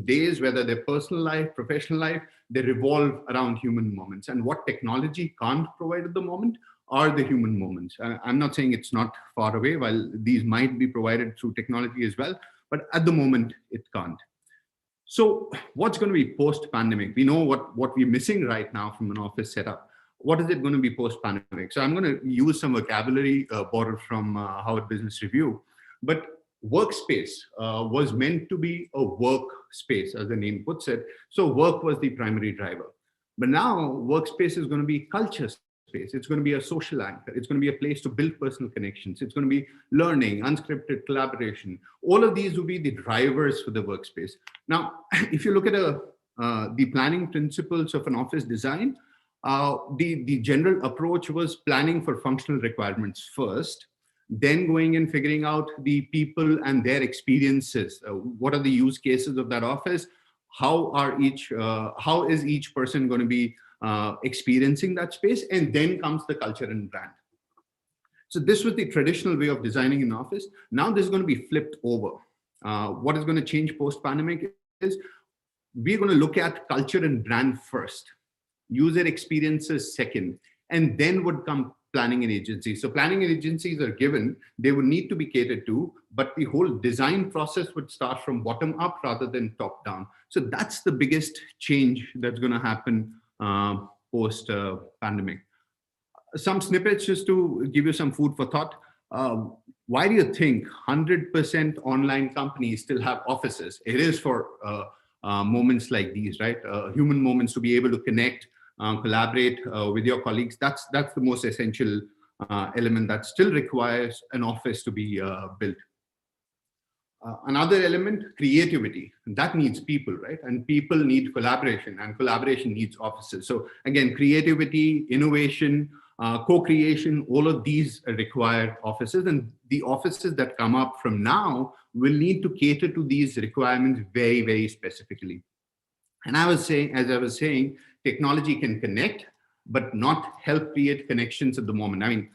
days, whether they're personal life, professional life, they revolve around human moments. And what technology can't provide at the moment are the human moments. I'm not saying it's not far away, while these might be provided through technology as well, but at the moment it can't. So what's going to be post-pandemic? We know what we're missing right now from an office setup. What is it going to be post-pandemic? So I'm going to use some vocabulary borrowed from Harvard Business Review. But workspace was meant to be a workspace, as the name puts it. So work was the primary driver. But now workspace is going to be culture space. It's going to be a social anchor. It's going to be a place to build personal connections. It's going to be learning, unscripted collaboration. All of these will be the drivers for the workspace. Now, if you look at the planning principles of an office design, the general approach was planning for functional requirements first, then going and figuring out the people and their experiences. What are the use cases of that office? How is each person going to be experiencing that space? And then comes the culture and brand. So this was the traditional way of designing an office. Now this is going to be flipped over. What is going to change post-pandemic is we're going to look at culture and brand first, user experiences second, and then would come planning and agencies. So planning and agencies are given, they would need to be catered to, but the whole design process would start from bottom up rather than top down. So that's the biggest change that's going to happen post pandemic. Some snippets just to give you some food for thought. Why do you think 100% online companies still have offices? It is for moments like these, right? Human moments, to be able to connect, collaborate with your colleagues. That's the most essential element that still requires an office to be built. Another element, creativity. That needs people, right? And people need collaboration, and collaboration needs offices. So again, creativity, innovation, co-creation, all of these require offices, and the offices that come up from now will need to cater to these requirements very, very specifically. And as I was saying, technology can connect, but not help create connections at the moment. I mean,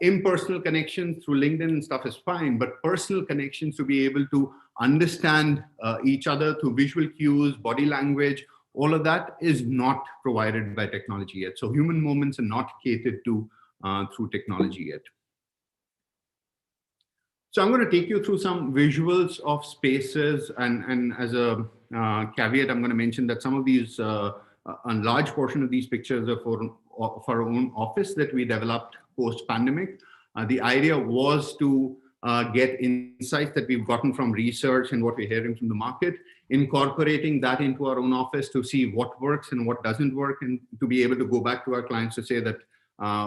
impersonal connections through LinkedIn and stuff is fine, but personal connections, to be able to understand each other through visual cues, body language, all of that is not provided by technology yet. So human moments are not catered to through technology yet. So I'm going to take you through some visuals of spaces, and as a caveat, I'm going to mention that some of these, a large portion of these pictures are for our own office that we developed post-pandemic. The idea was to get insights that we've gotten from research and what we're hearing from the market, incorporating that into our own office to see what works and what doesn't work, and to be able to go back to our clients to say that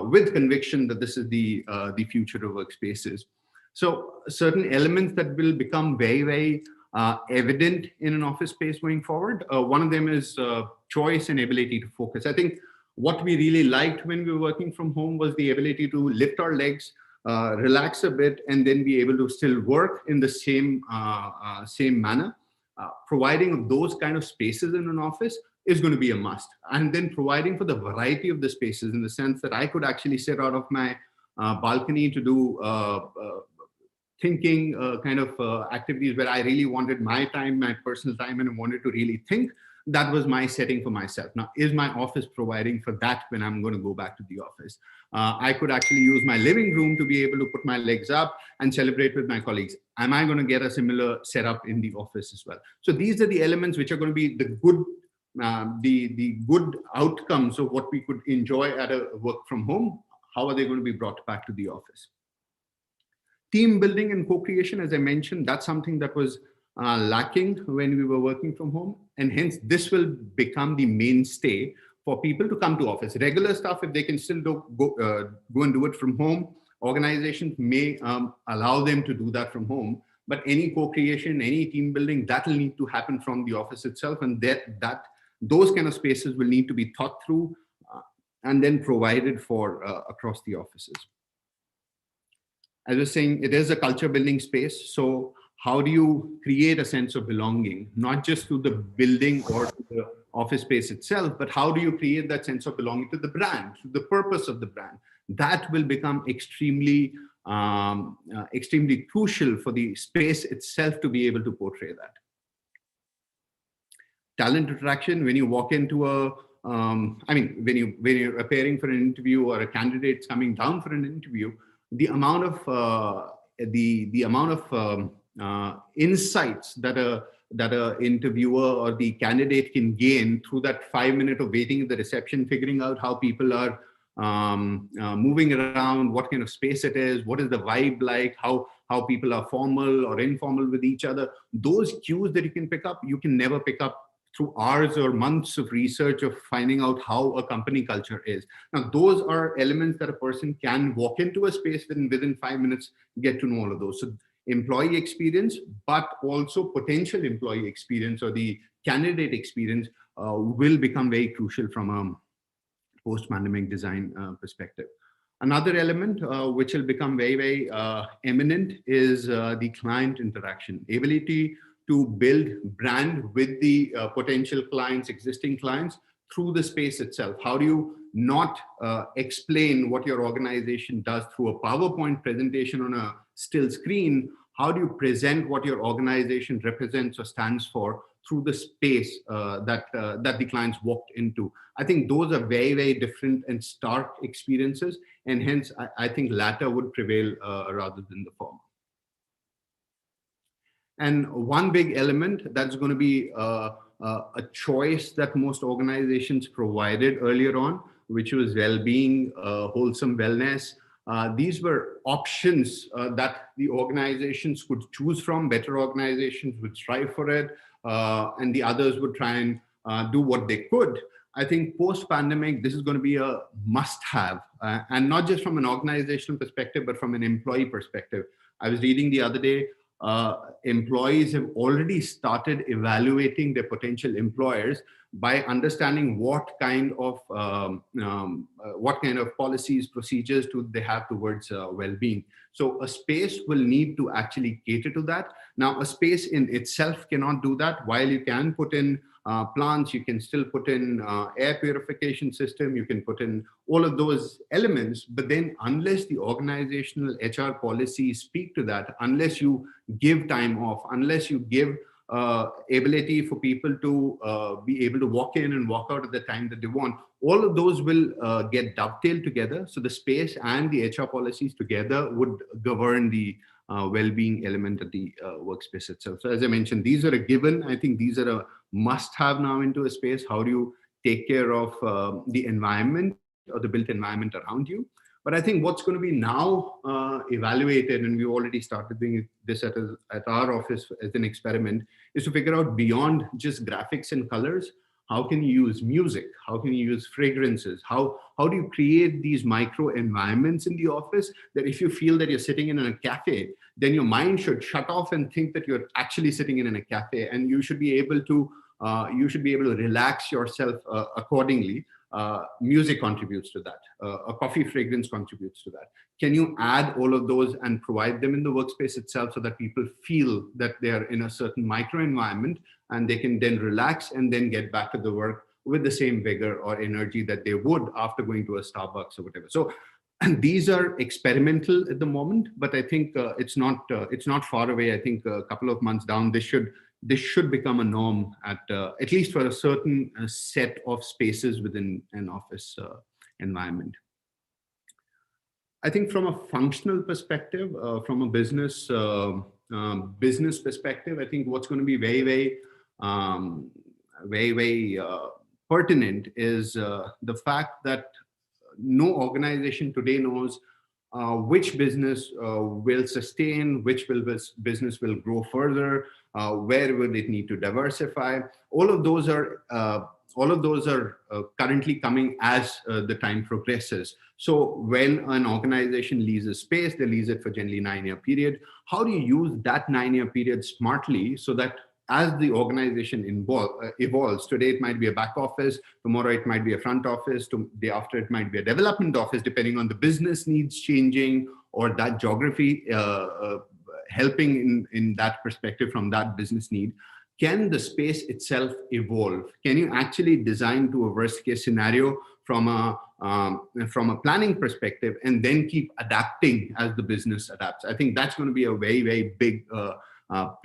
with conviction that this is the future of workspaces. So certain elements that will become very, very evident in an office space going forward. One of them is choice and ability to focus. I think what we really liked when we were working from home was the ability to lift our legs, relax a bit, and then be able to still work in the same manner. Providing those kind of spaces in an office is going to be a must. And then providing for the variety of the spaces, in the sense that I could actually sit out of my balcony to do thinking kind of activities where I really wanted my time, my personal time, and I wanted to really think. That was my setting for myself. Now, is my office providing for that when I'm going to go back to the office? I could actually use my living room to be able to put my legs up and celebrate with my colleagues. Am I going to get a similar setup in the office as well? So these are the elements which are going to be the good, the good outcomes of what we could enjoy at a work from home. How are they going to be brought back to the office? Team building and co-creation, as I mentioned, that's something that was lacking when we were working from home, and hence this will become the mainstay for people to come to office. Regular stuff, if they can still go and do it from home, organizations may allow them to do that from home, but any co-creation, any team building, that will need to happen from the office itself, and those kind of spaces will need to be thought through and then provided for across the offices. As I was saying, it is a culture building space. So how do you create a sense of belonging, not just to the building or to the office space itself, but how do you create that sense of belonging to the brand, to the purpose of the brand? That will become extremely, extremely crucial for the space itself to be able to portray that. Talent attraction, when you walk into a, I mean, when you're appearing for an interview or a candidate's coming down for an interview, the amount of insights that a interviewer or the candidate can gain through that 5 minutes of waiting at the reception, figuring out how people are moving around, what kind of space it is, what is the vibe like, how people are formal or informal with each other. Those cues that you can pick up, you can never pick up through hours or months of research of finding out how a company culture is. Now, those are elements that a person can walk into a space and within 5 minutes get to know all of those. So employee experience, but also potential employee experience or the candidate experience will become very crucial from a post-pandemic design perspective. Another element which will become very, very eminent is the client interaction, ability to build brand with the potential clients, existing clients, through the space itself. How do you not explain what your organization does through a PowerPoint presentation on a still screen? How do you present what your organization represents or stands for through the space that the clients walked into? I think those are very, very different and stark experiences, and hence I think latter would prevail rather than the former. And one big element that's going to be a choice that most organizations provided earlier on, which was well-being, wholesome wellness. These were options that the organizations could choose from. Better organizations would strive for it, and the others would try and do what they could. I think post-pandemic, this is going to be a must-have, and not just from an organizational perspective, but from an employee perspective. I was reading the other day, employees have already started evaluating their potential employers by understanding what kind of policies, procedures do they have towards well-being. So a space will need to actually cater to that. Now, a space in itself cannot do that. While you can put in plants, you can still put in air purification system, you can put in all of those elements, but then unless the organizational HR policies speak to that, unless you give time off, unless you give ability for people to be able to walk in and walk out at the time that they want, all of those will get dovetailed together. So the space and the HR policies together would govern the well-being element of the workspace itself. So as I mentioned, these are a given. I think these are a must-have now into a space. How do you take care of the environment or the built environment around you? But I think what's going to be now evaluated, and we already started doing this at our office as an experiment, is to figure out beyond just graphics and colors, how can you use music? How can you use fragrances? How do you create these micro environments in the office that if you feel that you're sitting in a cafe, then your mind should shut off and think that you're actually sitting in a cafe, and you should be able to relax yourself accordingly. Music contributes to that. A coffee fragrance contributes to that. Can you add all of those and provide them in the workspace itself so that people feel that they're in a certain micro environment and they can then relax and then get back to the work with the same vigor or energy that they would after going to a Starbucks or whatever. So these are experimental at the moment, but I think it's not far away. I think a couple of months down, this should become a norm at least for a certain set of spaces within an office environment. I think from a functional perspective, from a business perspective, I think what's going to be very pertinent is the fact that no organization today knows which business will sustain, which business will grow further, where will it need to diversify. All of those are currently coming as the time progresses. So when an organization leases space, they lease it for generally 9-year period. How do you use that 9-year period smartly so that as the organization evolves, today it might be a back office, tomorrow it might be a front office, the day after it might be a development office, depending on the business needs changing or that geography helping in that perspective from that business need. Can the space itself evolve? Can you actually design to a worst case scenario from a planning perspective and then keep adapting as the business adapts? I think that's going to be a very, very big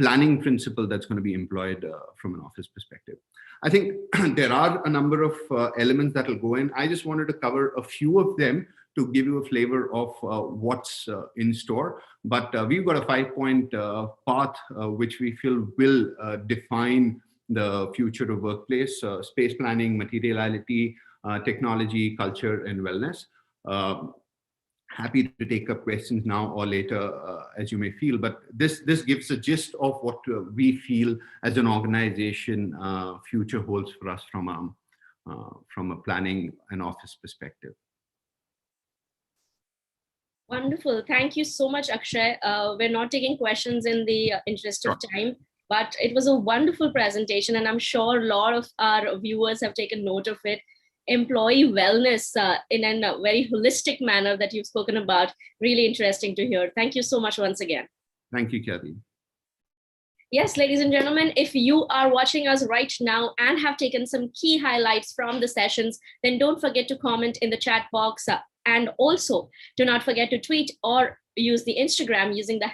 planning principle that's going to be employed from an office perspective. I think there are a number of elements that will go in. I just wanted to cover a few of them to give you a flavor of what's in store. But we've got a 5-point path which we feel will define the future of workplace: space planning, materiality, technology, culture, and wellness. Happy to take up questions now or later as you may feel, but this gives a gist of what we feel as an organization future holds for us from a planning and office perspective. Wonderful. Thank you so much, Akshay. We're not taking questions in the interest of time, but it was a wonderful presentation, and I'm sure a lot of our viewers have taken note of it. Employee wellness in a very holistic manner that you've spoken about. Really interesting to hear. Thank you so much once again. Thank you, Kathy. Yes, ladies and gentlemen, if you are watching us right now and have taken some key highlights from the sessions, then don't forget to comment in the chat box. And also do not forget to tweet or use the Instagram using the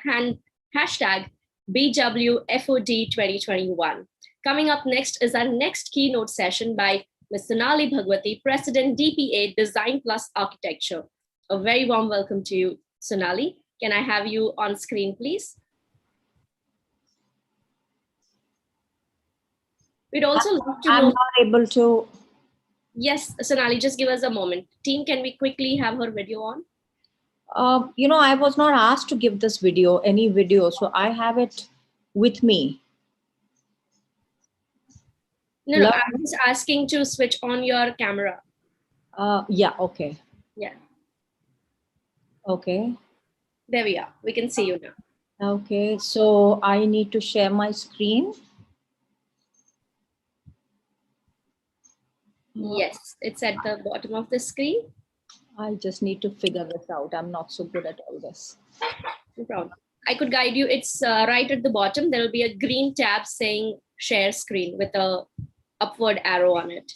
hashtag BWFOD 2021. Coming up next is our next keynote session by Ms. Sonali Bhagwati, President DPA Design Plus Architecture. A very warm welcome to you, Sonali. Can I have you on screen, please? We'd also love to know. I'm not able to. Yes, Sonali, just give us a moment. Team, can we quickly have her video on? I was not asked to give this video, any video, so I have it with me. No, I'm just asking to switch on your camera. Yeah, okay. Yeah. Okay. There we are. We can see you now. Okay, so I need to share my screen. Yes, it's at the bottom of the screen. I just need to figure this out. I'm not so good at all this. No problem. I could guide you. It's right at the bottom. There will be a green tab saying share screen with a upward arrow on it.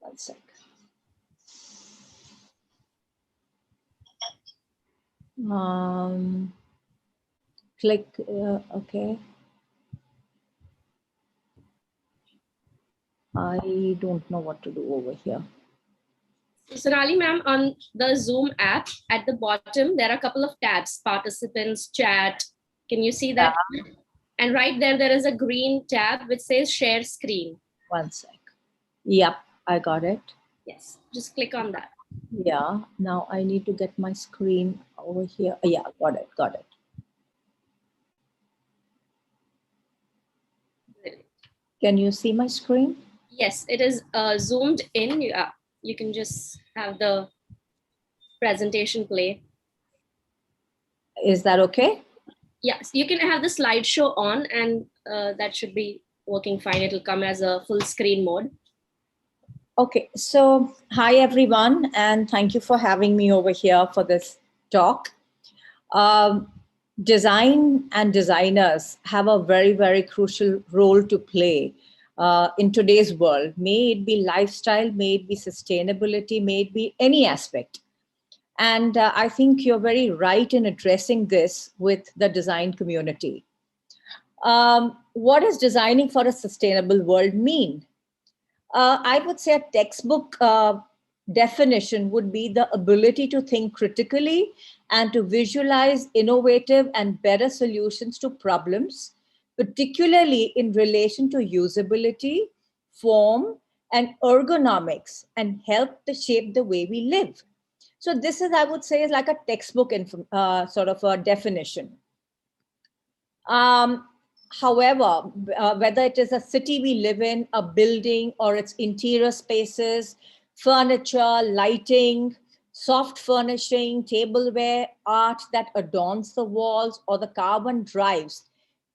One sec. Click, okay. I don't know what to do over here. Sonali ma'am, on the Zoom app at the bottom, there are a couple of tabs, participants, chat. Can you see that? Yeah. And right there is a green tab which says share screen. One sec. Yep, I got it. Yes, just click on that. Yeah, now I need to get my screen over here. Yeah, got it. Can you see my screen? Yes, it is zoomed in. Yeah, you can just have the presentation play. Is that okay? Yes, you can have the slideshow on and that should be working fine. It'll come as a full screen mode. Okay, so hi everyone, and thank you for having me over here for this talk. Design and designers have a very, very crucial role to play in today's world. May it be lifestyle, may it be sustainability, may it be any aspect. And I think you're very right in addressing this with the design community. What does designing for a sustainable world mean? I would say a textbook definition would be the ability to think critically and to visualize innovative and better solutions to problems, particularly in relation to usability, form, and ergonomics, and help to shape the way we live. So this is, I would say, is like a textbook sort of a definition. However, whether it is a city we live in, a building, or its interior spaces, furniture, lighting, soft furnishing, tableware, art that adorns the walls, or the carbon drives,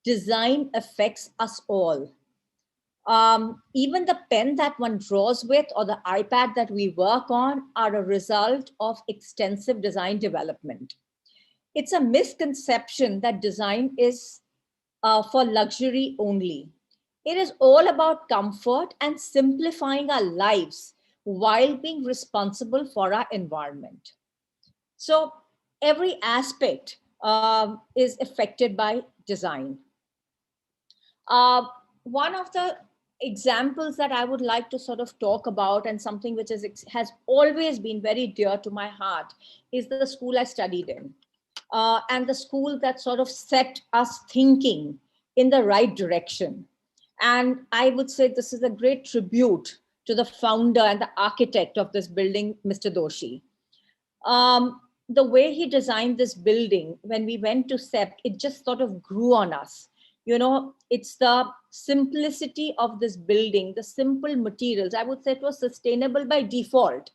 design affects us all. Even the pen that one draws with or the iPad that we work on are a result of extensive design development. It's a misconception that design is for luxury only. It is all about comfort and simplifying our lives while being responsible for our environment. So every aspect is affected by design. One of the examples that I would like to sort of talk about, and something which has always been very dear to my heart, is the school I studied in. And the school that sort of set us thinking in the right direction. And I would say this is a great tribute to the founder and the architect of this building, Mr. Doshi. The way he designed this building, when we went to SEPT, it just sort of grew on us. You know, it's the simplicity of this building, the simple materials. I would say it was sustainable by default.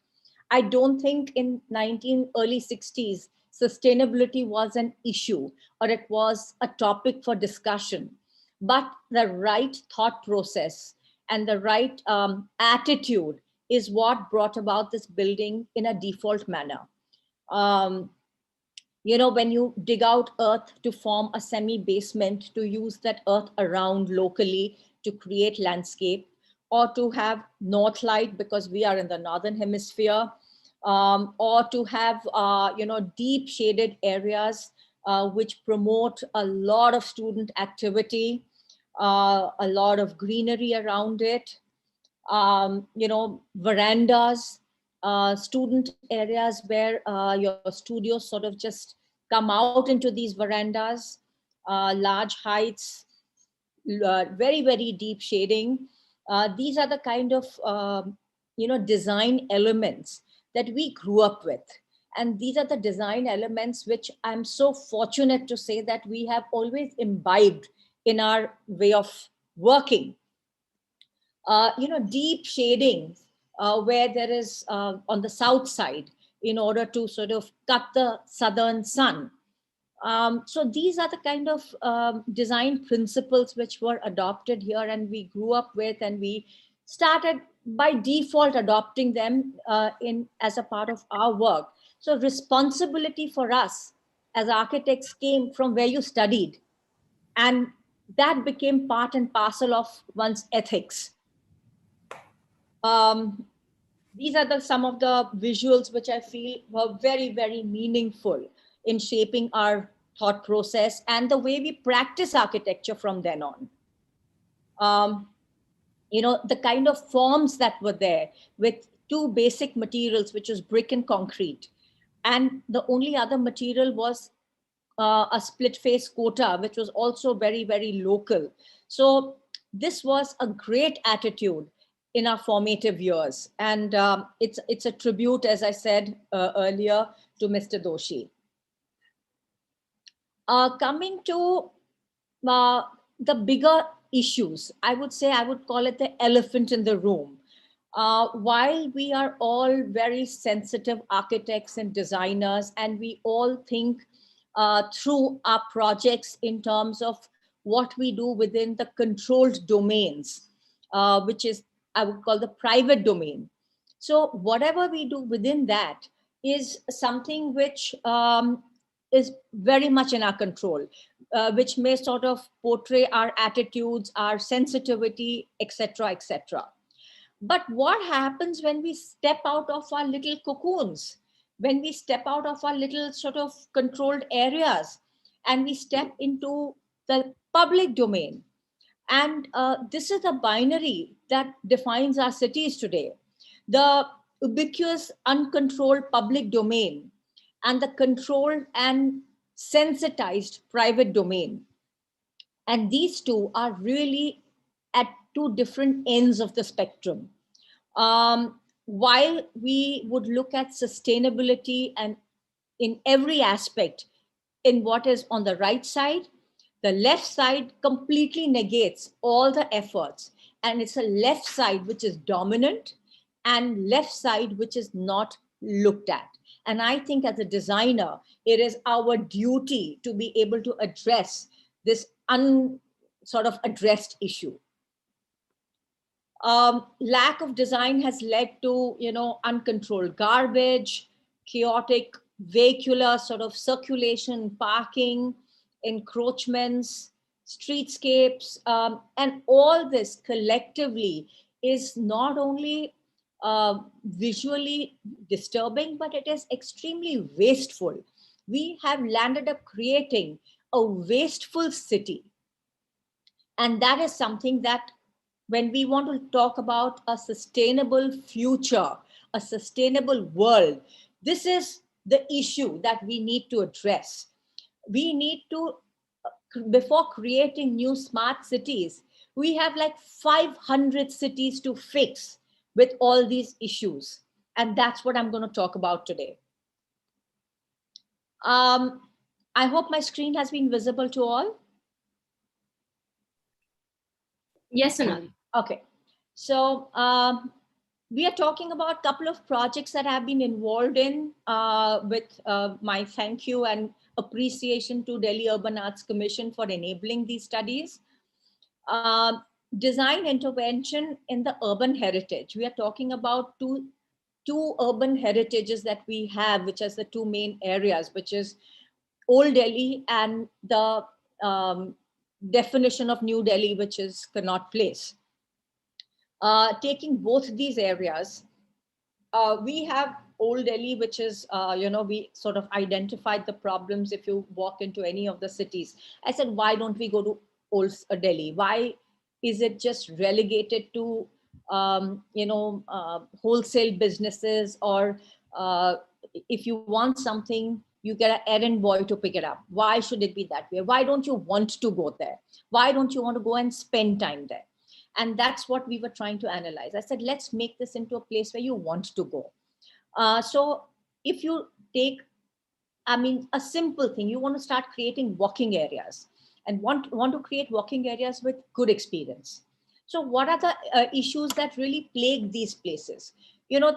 I don't think in early 60s, sustainability was an issue or it was a topic for discussion, but the right thought process and the right attitude is what brought about this building in a default manner. You know, when you dig out earth to form a semi-basement, to use that earth around locally to create landscape, or to have north light because we are in the northern hemisphere, or to have, deep shaded areas which promote a lot of student activity, a lot of greenery around it, verandas, student areas where your studios sort of just come out into these verandas, large heights, very, very deep shading. These are the kind of, design elements that we grew up with. And these are the design elements which I'm so fortunate to say that we have always imbibed in our way of working. Deep shading where there is on the south side in order to sort of cut the southern sun. So these are the kind of design principles which were adopted here and we grew up with, and we started by default adopting them as a part of our work. So responsibility for us as architects came from where you studied, and that became part and parcel of one's ethics. These are some of the visuals which I feel were very, very meaningful in shaping our thought process and the way we practice architecture from then on. The kind of forms that were there with two basic materials, which was brick and concrete. And the only other material was a split face quota, which was also very, very local. So this was a great attitude in our formative years. And it's a tribute, as I said earlier, to Mr. Doshi. Coming to the bigger issues, I would say I would call it the elephant in the room. While we are all very sensitive architects and designers, and we all think through our projects in terms of what we do within the controlled domains, which is, I would call the private domain. So whatever we do within that is something which is very much in our control, which may sort of portray our attitudes, our sensitivity, etc., etc. But what happens when we step out of our little cocoons, when we step out of our little sort of controlled areas and we step into the public domain? And this is the binary that defines our cities today. The ubiquitous, uncontrolled public domain and the controlled and sensitized private domain. And these two are really at two different ends of the spectrum. While we would look at sustainability and in every aspect in what is on the right side, the left side completely negates all the efforts. And it's a left side which is dominant and left side which is not looked at. And I think as a designer, it is our duty to be able to address this sort of addressed issue. Lack of design has led to, uncontrolled garbage, chaotic vehicular sort of circulation, parking, encroachments, streetscapes, and all this collectively is not only visually disturbing, but it is extremely wasteful. We have landed up creating a wasteful city. And that is something that when we want to talk about a sustainable future, a sustainable world, this is the issue that we need to address. We need to, before creating new smart cities, we have like 500 cities to fix with all these issues. And that's what I'm going to talk about today. I hope my screen has been visible to all. Yes, Sonali. Okay. So we are talking about a couple of projects that I've been involved in with my thank you and appreciation to Delhi Urban Arts Commission for enabling these studies. Design intervention in the urban heritage. We are talking about two urban heritages that we have, which is the two main areas, which is Old Delhi and the definition of New Delhi, which is Connaught Place. Taking both these areas, we have Old Delhi, which is, we sort of identified the problems if you walk into any of the cities. I said, why don't we go to Old Delhi? Why is it just relegated to, wholesale businesses, or if you want something, you get an errand boy to pick it up? Why should it be that way? Why don't you want to go there? Why don't you want to go and spend time there? And that's what we were trying to analyze. I said, let's make this into a place where you want to go. So if you take, a simple thing, you want to start creating walking areas and want to create walking areas with good experience. So what are the issues that really plague these places?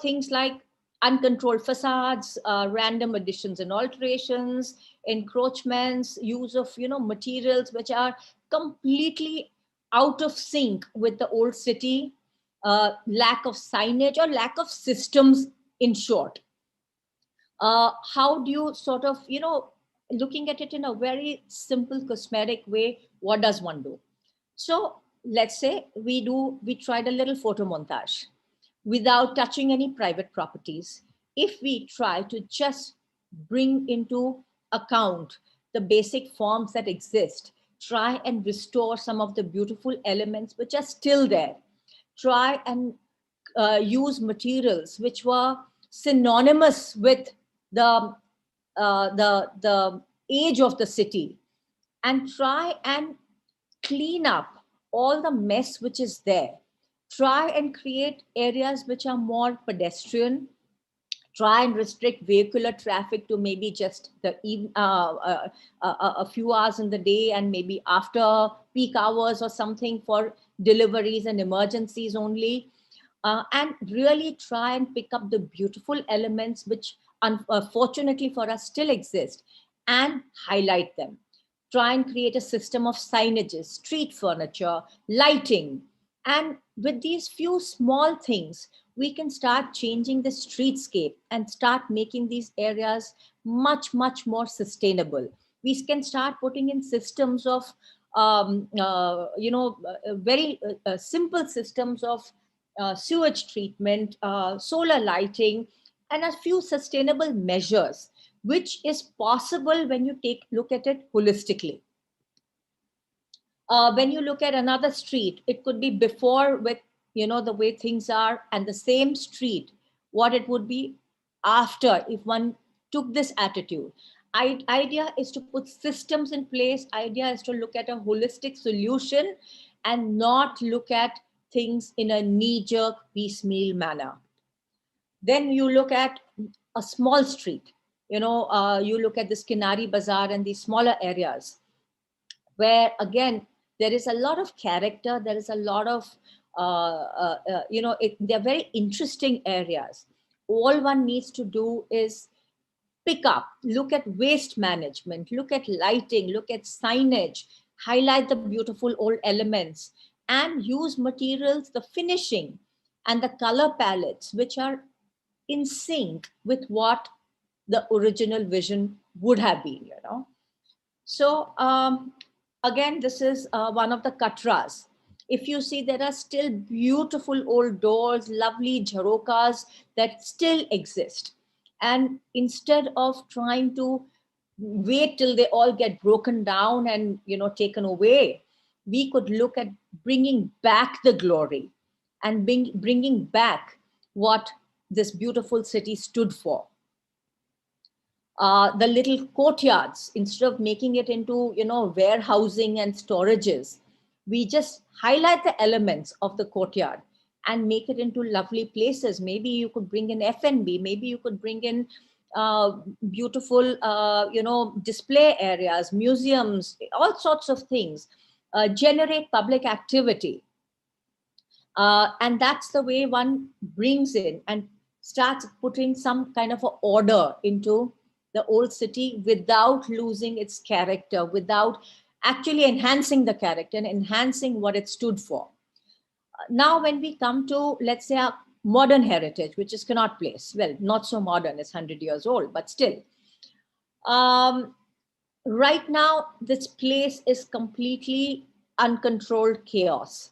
Things like uncontrolled facades, random additions and alterations, encroachments, use of, materials which are completely out of sync with the old city, lack of signage or lack of systems, in short. How do you sort of, looking at it in a very simple cosmetic way, what does one do? So let's say we tried a little photo montage without touching any private properties. If we try to just bring into account the basic forms that exist, try and restore some of the beautiful elements which are still there, try and use materials which were synonymous with the age of the city, and try and clean up all the mess which is there. Try and create areas which are more pedestrian. Try and restrict vehicular traffic to maybe just a few hours in the day, and maybe after peak hours or something for deliveries and emergencies only. And really try and pick up the beautiful elements which unfortunately for us still exist, and highlight them. Try and create a system of signages, street furniture, lighting. And with these few small things, we can start changing the streetscape and start making these areas much, much more sustainable. We can start putting in systems of, very simple systems of sewage treatment, solar lighting, and a few sustainable measures, which is possible when you look at it holistically. When you look at another street, it could be before with, the way things are, and the same street, what it would be after if one took this attitude. Idea is to put systems in place. Idea is to look at a holistic solution and not look at things in a knee-jerk, piecemeal manner. Then you look at a small street. You look at this Kinari Bazaar and these smaller areas, where again there is a lot of character. There is a lot of they're very interesting areas. All one needs to do is pick up, look at waste management, look at lighting, look at signage, highlight the beautiful old elements, and use materials, the finishing and the color palettes, which are in sync with what the original vision would have been, So again, this is one of the katras. If you see, there are still beautiful old doors, lovely jharokas that still exist. And instead of trying to wait till they all get broken down and, taken away, we could look at bringing back the glory and bringing back what this beautiful city stood for. The little courtyards, instead of making it into, warehousing and storages, we just highlight the elements of the courtyard and make it into lovely places. Maybe you could bring in F&B, maybe you could bring in beautiful, display areas, museums, all sorts of things, generate public activity. And that's the way one brings in and starts putting some kind of an order into the old city without losing its character, without actually enhancing the character and enhancing what it stood for. Now, when we come to, let's say, our modern heritage, which is Connaught Place, well, not so modern, it's 100 years old, but still. Right now, this place is completely uncontrolled chaos.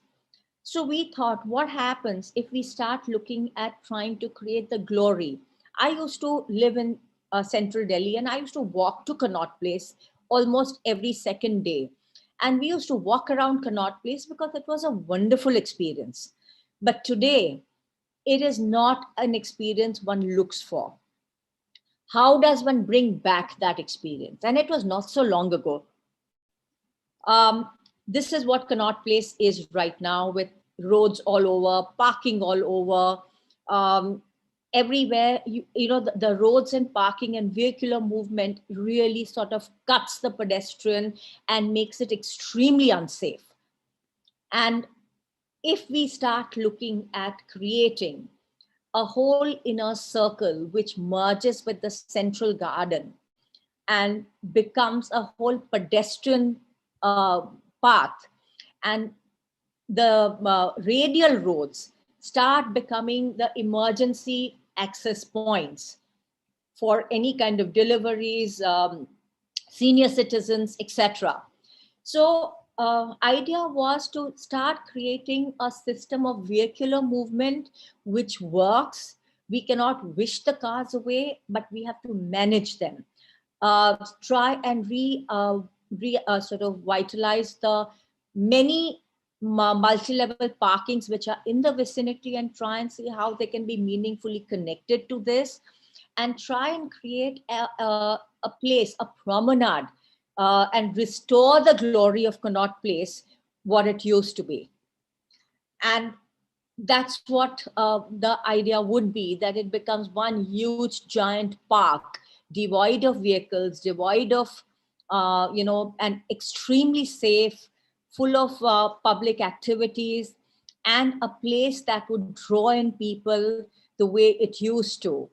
So we thought, what happens if we start looking at trying to create the glory I used to live in central Delhi, and I used to walk to Connaught Place almost every second day. And we used to walk around Connaught Place because it was a wonderful experience. But today, it is not an experience one looks for. How does one bring back that experience? And it was not so long ago. This is what Connaught Place is right now, with roads all over, parking all over, everywhere. The roads and parking and vehicular movement really sort of cuts the pedestrian and makes it extremely unsafe. And if we start looking at creating a whole inner circle which merges with the central garden and becomes a whole pedestrian path, and the radial roads start becoming the emergency access points for any kind of deliveries, senior citizens, etc. So idea was to start creating a system of vehicular movement which works. We cannot wish the cars away, but we have to manage them. Try and sort of vitalize the many multi-level parkings which are in the vicinity, and try and see how they can be meaningfully connected to this, and try and create a place, a promenade, and restore the glory of Connaught Place, what it used to be. And that's what the idea would be, that it becomes one huge giant park, devoid of vehicles, devoid of, and extremely safe, full of public activities, and a place that would draw in people the way it used to.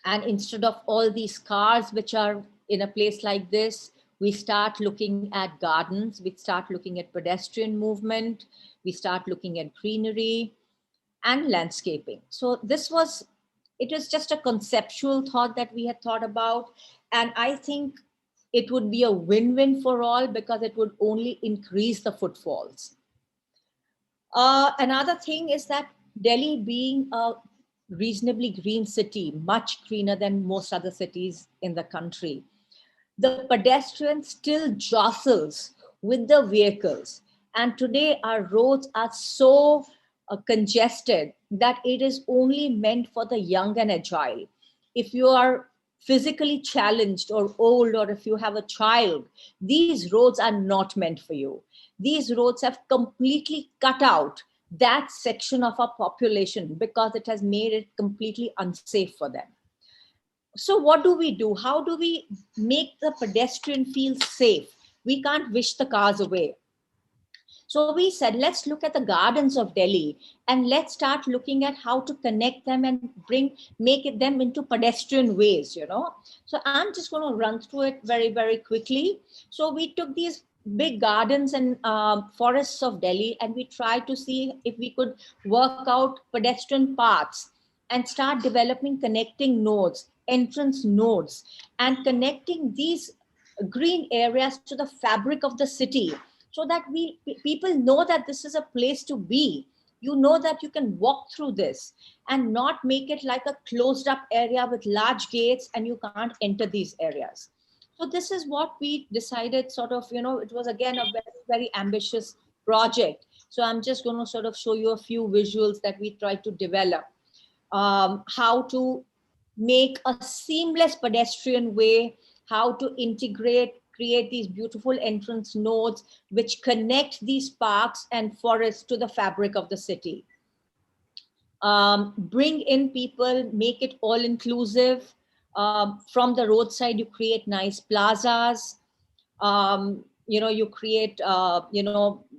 And instead of all these cars which are in a place like this, we start looking at gardens, we start looking at pedestrian movement, we start looking at greenery and landscaping. So it was just a conceptual thought that we had thought about. And I think it would be a win-win for all, because it would only increase the footfalls. Another thing is that Delhi, being a reasonably green city, much greener than most other cities in the country, the pedestrian still jostles with the vehicles. And today our roads are so congested that it is only meant for the young and agile. If you are physically challenged or old, or if you have a child, these roads are not meant for you. These roads have completely cut out that section of our population because it has made it completely unsafe for them. So what do we do? How do we make the pedestrian feel safe? We can't wish the cars away. So we said, let's look at the gardens of Delhi and let's start looking at how to connect them and make them into pedestrian ways, So I'm just going to run through it very, very quickly. So we took these big gardens and forests of Delhi, and we tried to see if we could work out pedestrian paths and start developing connecting nodes, entrance nodes, and connecting these green areas to the fabric of the city, so that people know that this is a place to be. You know that you can walk through this, and not make it like a closed up area with large gates and you can't enter these areas. So this is what we decided, sort of, it was again a very, very ambitious project. So I'm just going to sort of show you a few visuals that we tried to develop. How to make a seamless pedestrian way, how to create these beautiful entrance nodes which connect these parks and forests to the fabric of the city. Bring in people, make it all inclusive. From the roadside, you create nice plazas. You create,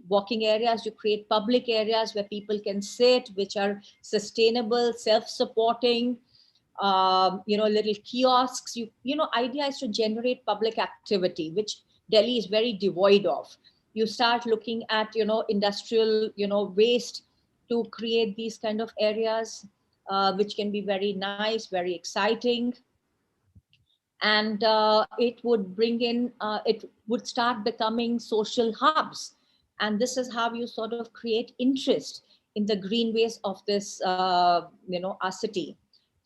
walking areas, you create public areas where people can sit, which are sustainable, self-supporting. Little kiosks. Idea is to generate public activity, which Delhi is very devoid of. You start looking at, industrial, waste to create these kind of areas, which can be very nice, very exciting. And it would bring in, it would start becoming social hubs. And this is how you sort of create interest in the greenways of this, our city.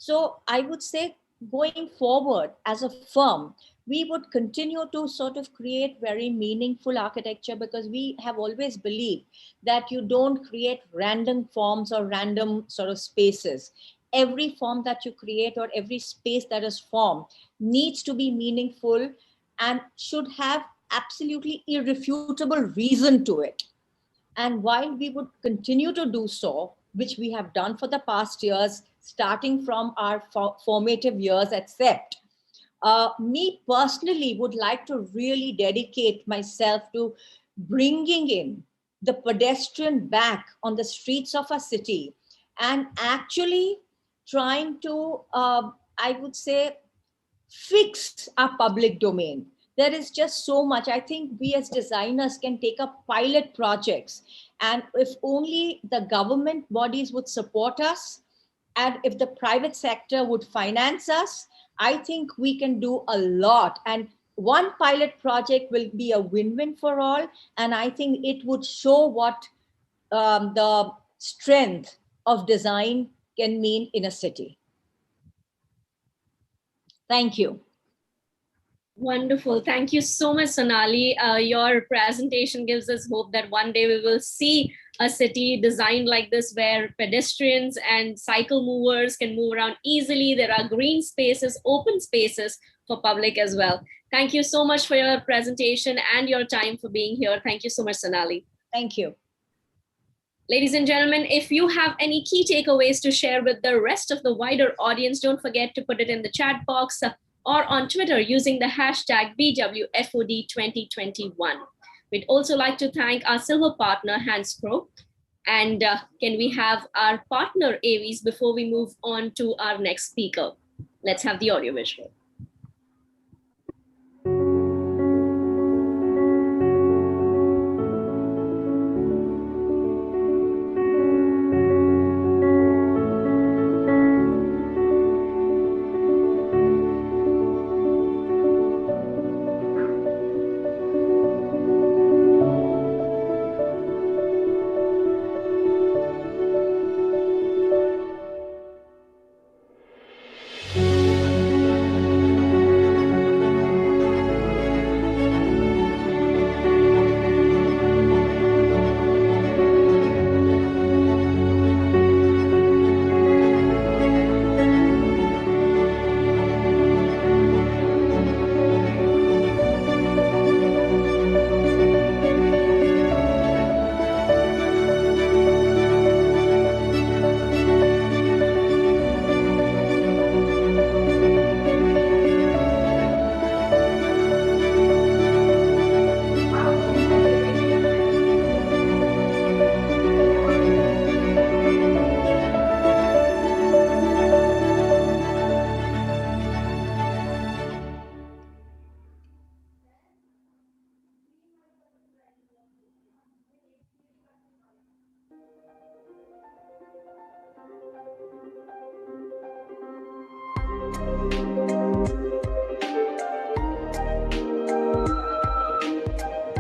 So I would say going forward as a firm, we would continue to sort of create very meaningful architecture, because we have always believed that you don't create random forms or random sort of spaces. Every form that you create or every space that is formed needs to be meaningful and should have absolutely irrefutable reason to it. And while we would continue to do so, which we have done for the past years, starting from our formative years at CEPT, me personally would like to really dedicate myself to bringing in the pedestrian back on the streets of a city and actually trying to, I would say, fix our public domain. There is just so much. I think we as designers can take up pilot projects, and if only the government bodies would support us, and if the private sector would finance us, I think we can do a lot. And one pilot project will be a win-win for all. And I think it would show what the strength of design can mean in a city. Thank you. Wonderful. Thank you so much, Sonali. Your presentation gives us hope that one day we will see a city designed like this, where pedestrians and cycle movers can move around easily. There are green spaces, open spaces for public as well. Thank you so much for your presentation and your time for being here. Thank you so much, Sonali. Thank you. Ladies and gentlemen, if you have any key takeaways to share with the rest of the wider audience, don't forget to put it in the chat box or on Twitter using the hashtag BWFOD2021. We'd also like to thank our silver partner, Hanspro. And can we have our partner AVs before we move on to our next speaker? Let's have the audio visual.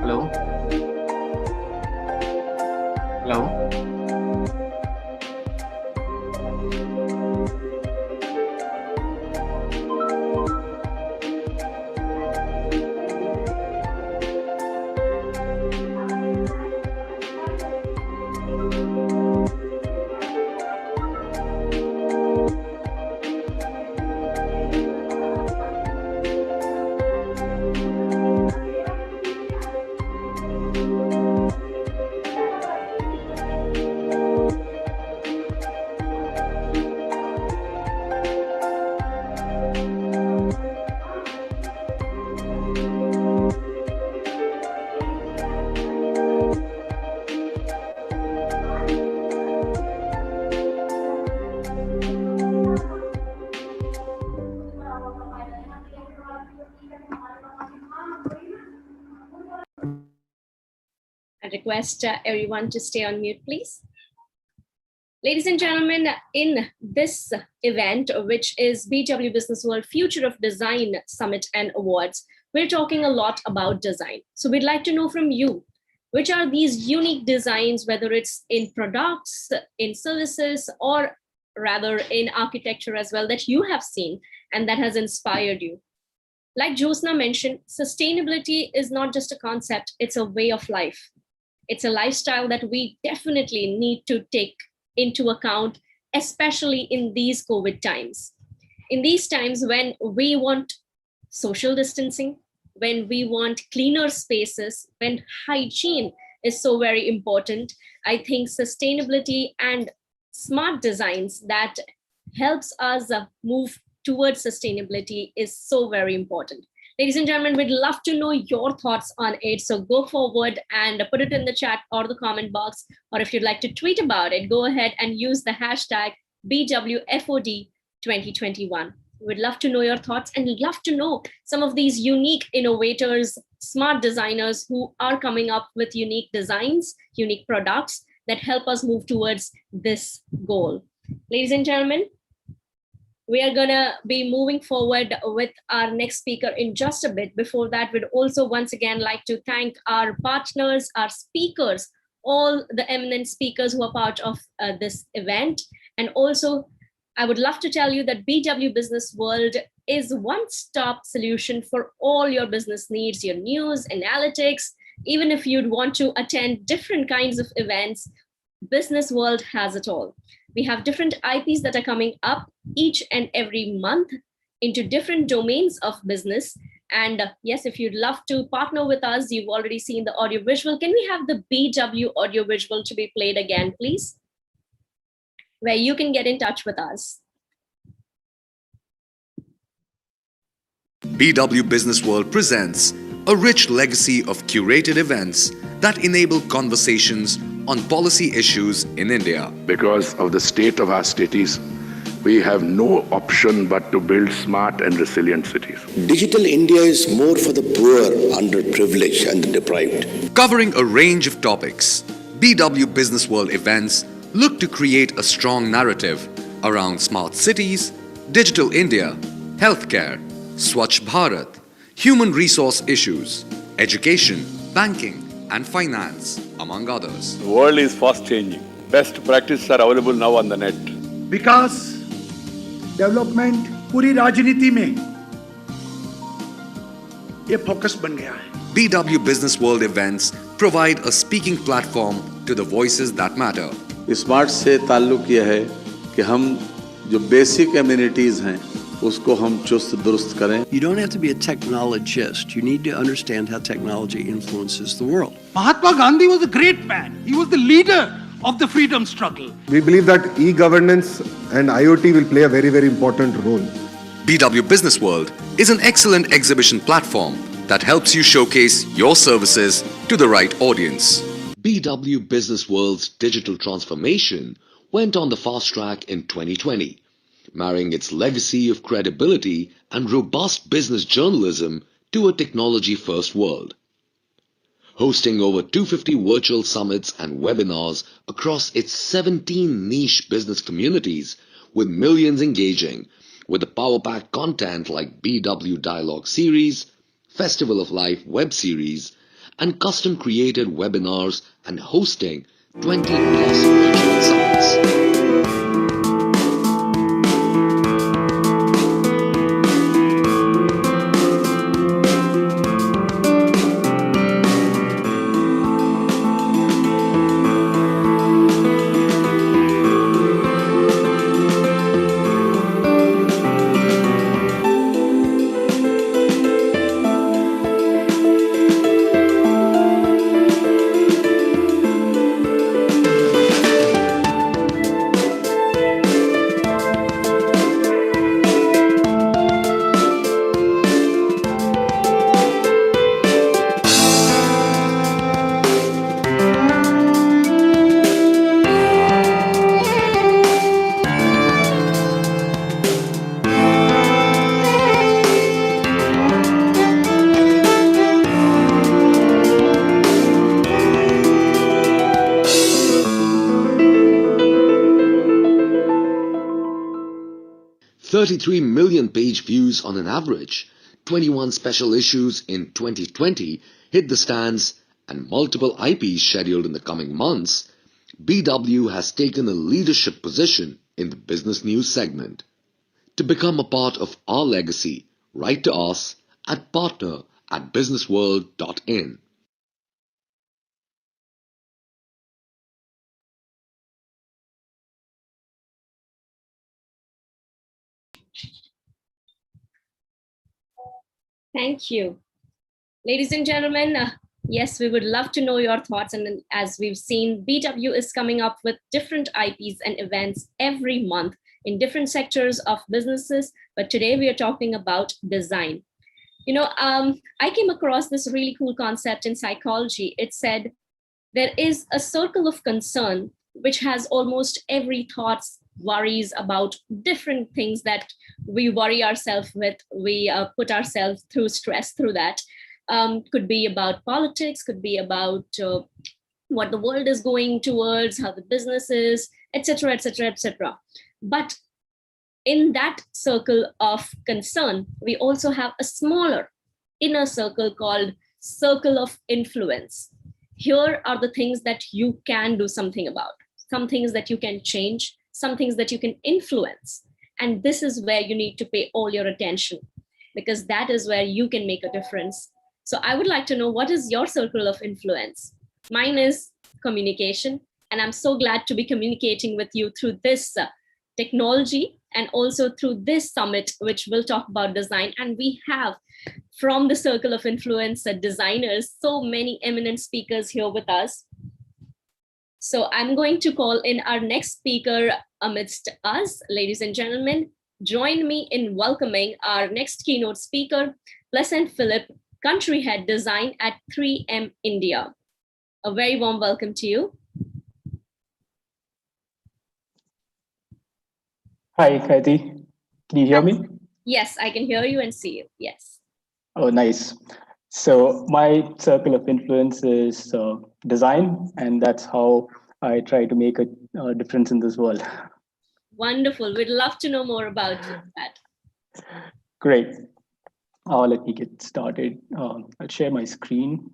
Hello? Hello? I request everyone to stay on mute, please. Ladies and gentlemen, in this event, which is BW Business World Future of Design Summit and Awards, we're talking a lot about design. So we'd like to know from you, which are these unique designs, whether it's in products, in services, or rather in architecture as well, that you have seen and that has inspired you? Like Josna mentioned, sustainability is not just a concept, it's a way of life. It's a lifestyle that we definitely need to take into account, especially in these COVID times. In these times when we want social distancing, when we want cleaner spaces, when hygiene is so very important, I think sustainability and smart designs that helps us move towards sustainability is so very important. Ladies and gentlemen, we'd love to know your thoughts on it. So go forward and put it in the chat or the comment box. Or if you'd like to tweet about it, go ahead and use the hashtag BWFOD2021. We'd love to know your thoughts and love to know some of these unique innovators, smart designers who are coming up with unique designs, unique products that help us move towards this goal. Ladies and gentlemen, we are going to be moving forward with our next speaker in just a bit. Before that, we'd also once again like to thank our partners, our speakers, all the eminent speakers who are part of this event. And also, I would love to tell you that BW Business World is one-stop solution for all your business needs, your news, analytics. Even if you'd want to attend different kinds of events, Business World has it all. We have different IPs that are coming up each and every month into different domains of business. And yes, if you'd love to partner with us, you've already seen the audio visual. Can we have the BW audio visual to be played again, please? Where you can get in touch with us. BW Business World presents a rich legacy of curated events that enable conversations on policy issues in India. Because of the state of our cities, we have no option but to build smart and resilient cities. Digital India is more for the poor, underprivileged and the deprived. Covering a range of topics, BW Business World events look to create a strong narrative around smart cities, digital India, healthcare, Swachh Bharat, human resource issues, education, banking, and finance, among others. The world is fast changing. Best practices are available now on the net. Vikas development पूरी राजनीति में ये focus बन गया है. BW Business World events provide a speaking platform to the voices that matter. Smart से ताल्लुक यह है कि हम जो बेसिक एमिनिटीज हैं उसको हम चुस्त दुरुस्त करें. You don't have to be a technologist. You need to understand how technology influences the world. Mahatma Gandhi was a great man. He was the leader of the freedom struggle. We believe that e-governance and IoT will play a very, very important role. BW Business World is an excellent exhibition platform that helps you showcase your services to the right audience. BW Business World's digital transformation went on the fast track in 2020. Marrying its legacy of credibility and robust business journalism to a technology-first world. Hosting over 250 virtual summits and webinars across its 17 niche business communities, with millions engaging with the power-packed content like BW Dialogue Series, Festival of Life web series, and custom-created webinars and hosting 20+ virtual summits. 33 million page views on an average, 21 special issues in 2020 hit the stands, and multiple IPs scheduled in the coming months, BW has taken a leadership position in the business news segment. To become a part of our legacy, write to us at partner@businessworld.in. Thank you. Ladies and gentlemen, yes, we would love to know your thoughts. And as we've seen, BW is coming up with different IPs and events every month in different sectors of businesses. But today we are talking about design. I came across this really cool concept in psychology. It said there is a circle of concern which has almost every thoughts, worries about different things that we worry ourselves with. We put ourselves through stress through that. Could be about politics, could be about what the world is going towards, how the business is, etc., etc., etc. But in that circle of concern, we also have a smaller inner circle called circle of influence. Here are the things that you can do something about, some things that you can change, some things that you can influence. And this is where you need to pay all your attention, because that is where you can make a difference. So I would like to know, what is your circle of influence? Mine is communication. And I'm so glad to be communicating with you through this technology and also through this summit, which will talk about design. And we have from the circle of influence designers, so many eminent speakers here with us. So I'm going to call in our next speaker amidst us. Ladies and gentlemen, join me in welcoming our next keynote speaker, Pleasant Philip, Country Head Design at 3M India. A very warm welcome to you. Hi, Kaiti. Can you hear me? Yes, I can hear you and see you. Yes. Oh, nice. So my circle of influence is design, and that's how I try to make a difference in this world. Wonderful. We'd love to know more about that. Great. Let me get started. I'll share my screen.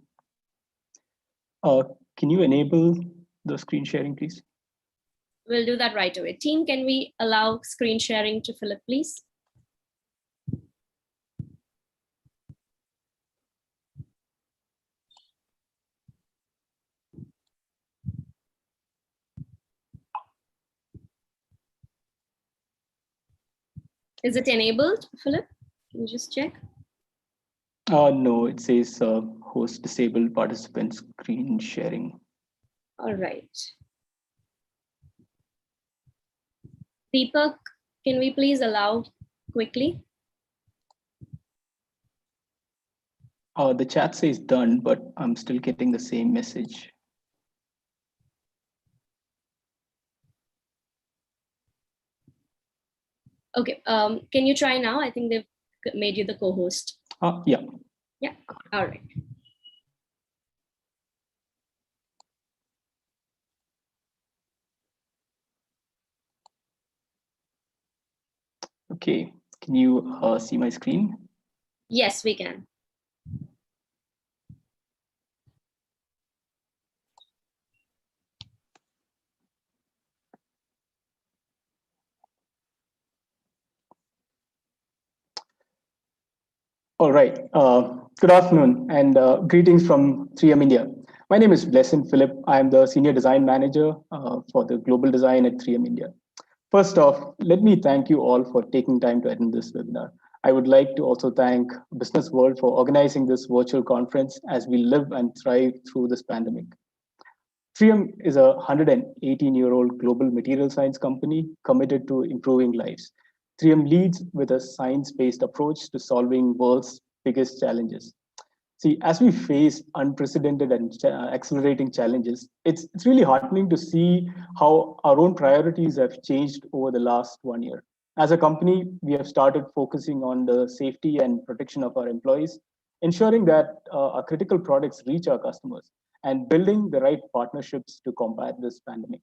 Can you enable the screen sharing, please? We'll do that right away. Team, can we allow screen sharing to Philip, please? Is it enabled, Philip? Can you just check? No, it says host disabled participant screen sharing. All right. Deepak, can we please allow quickly? The chat says done, but I'm still getting the same message. Okay, can you try now? I think they've made you the co-host. Yeah. Yeah, all right. Okay, can you see my screen? Yes, we can. All right. Good afternoon and greetings from 3M India. My name is Pleasant Philip. I am the Senior Design Manager for the Global Design at 3M India. First off, let me thank you all for taking time to attend this webinar. I would like to also thank Business World for organizing this virtual conference as we live and thrive through this pandemic. 3M is a 118-year-old global material science company committed to improving lives. 3M leads with a science-based approach to solving world's biggest challenges. See, as we face unprecedented and accelerating challenges, it's really heartening to see how our own priorities have changed over the last 1 year. As a company, we have started focusing on the safety and protection of our employees, ensuring that our critical products reach our customers, and building the right partnerships to combat this pandemic.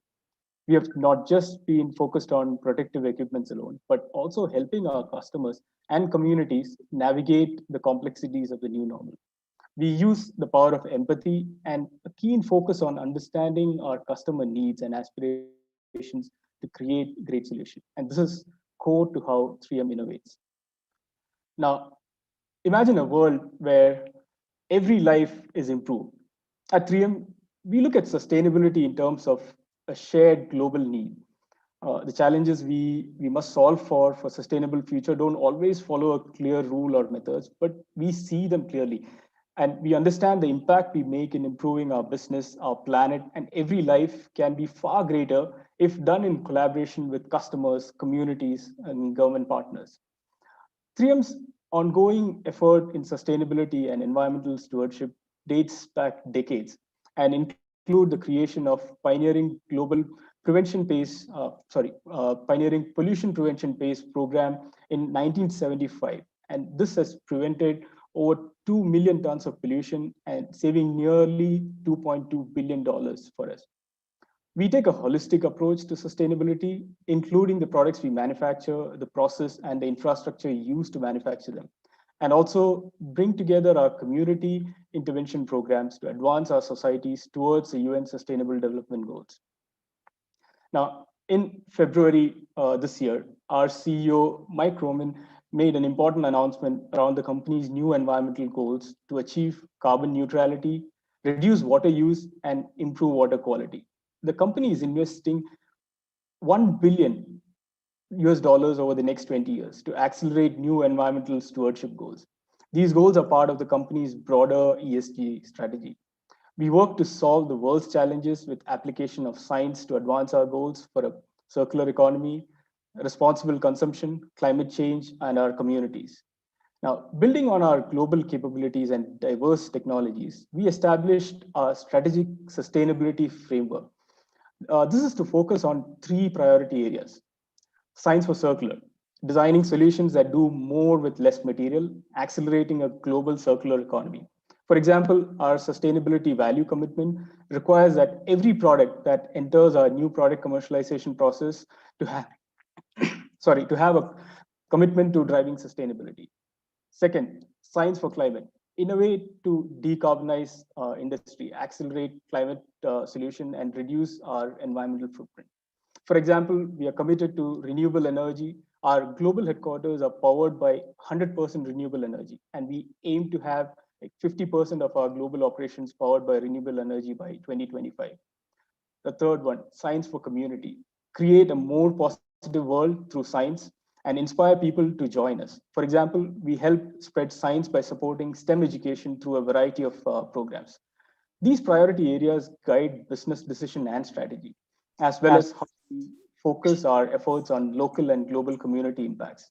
We have not just been focused on protective equipments alone, but also helping our customers and communities navigate the complexities of the new normal. We use the power of empathy and a keen focus on understanding our customer needs and aspirations to to create great solutions. And this is core to how 3M innovates. Now, imagine a world where every life is improved. At 3M, we look at sustainability in terms of a shared global need. The challenges we must solve for sustainable future don't always follow a clear rule or methods, but we see them clearly. And we understand the impact we make in improving our business, our planet, and every life can be far greater if done in collaboration with customers, communities, and government partners. 3M's ongoing effort in sustainability and environmental stewardship dates back decades and include the creation of pioneering pollution prevention PACE program in 1975. And this has prevented over 2 million tons of pollution and saving nearly $2.2 billion for us. We take a holistic approach to sustainability, including the products we manufacture, the process, and the infrastructure used to manufacture them, and also bring together our community intervention programs to advance our societies towards the UN Sustainable Development Goals. Now, in February this year, our CEO, Mike Roman, made an important announcement around the company's new environmental goals to achieve carbon neutrality, reduce water use, and improve water quality. The company is investing $1 billion over the next 20 years to accelerate new environmental stewardship goals. These goals are part of the company's broader ESG strategy. We work to solve the world's challenges with application of science to advance our goals for a circular economy, responsible consumption, climate change, and our communities. Now, building on our global capabilities and diverse technologies, we established a strategic sustainability framework. This is to focus on 3 priority areas. Science for circular, designing solutions that do more with less material, accelerating a global circular economy. For example, our sustainability value commitment requires that every product that enters our new product commercialization process to have a commitment to driving sustainability. Second, science for climate, innovate to decarbonize industry, accelerate climate solution, and reduce our environmental footprint. For example, we are committed to renewable energy. Our global headquarters are powered by 100% renewable energy, and we aim to have 50% of our global operations powered by renewable energy by 2025. The third one, science for community, create a more positive world through science and inspire people to join us. For example, we help spread science by supporting STEM education through a variety of programs. These priority areas guide business decision and strategy, as well as how we focus our efforts on local and global community impacts.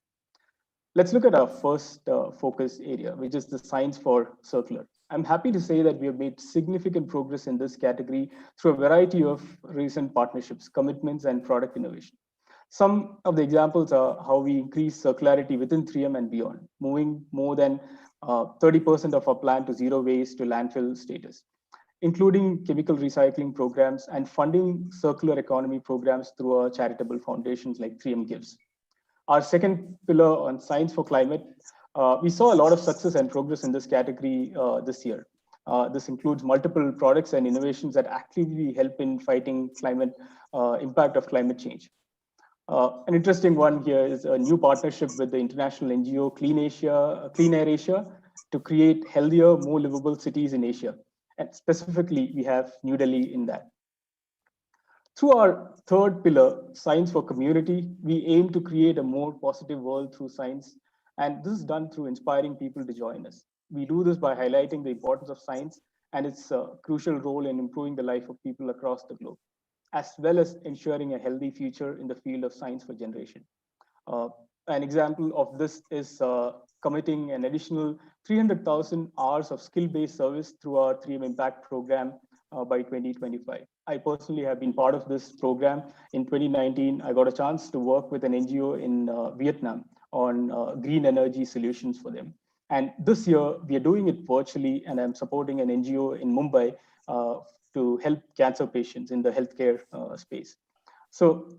Let's look at our first focus area, which is the science for circular. I'm happy to say that we have made significant progress in this category through a variety of recent partnerships, commitments, and product innovation. Some of the examples are how we increase circularity within 3M and beyond, moving more than 30% of our plant to zero waste to landfill status, including chemical recycling programs and funding circular economy programs through our charitable foundations like 3M Gives. Our second pillar on science for climate, we saw a lot of success and progress in this category this year. This includes multiple products and innovations that actively help in fighting climate impact of climate change. An interesting one here is a new partnership with the international NGO Clean Air Asia to create healthier, more livable cities in Asia. And specifically, we have New Delhi in that. Through our third pillar, science for community, we aim to create a more positive world through science. And this is done through inspiring people to join us. We do this by highlighting the importance of science and its crucial role in improving the life of people across the globe, as well as ensuring a healthy future in the field of science for generation. An example of this is committing an additional 300,000 hours of skill-based service through our 3M Impact program by 2025. I personally have been part of this program. In 2019, I got a chance to work with an NGO in Vietnam on green energy solutions for them. And this year, we are doing it virtually, and I'm supporting an NGO in Mumbai to help cancer patients in the healthcare space. So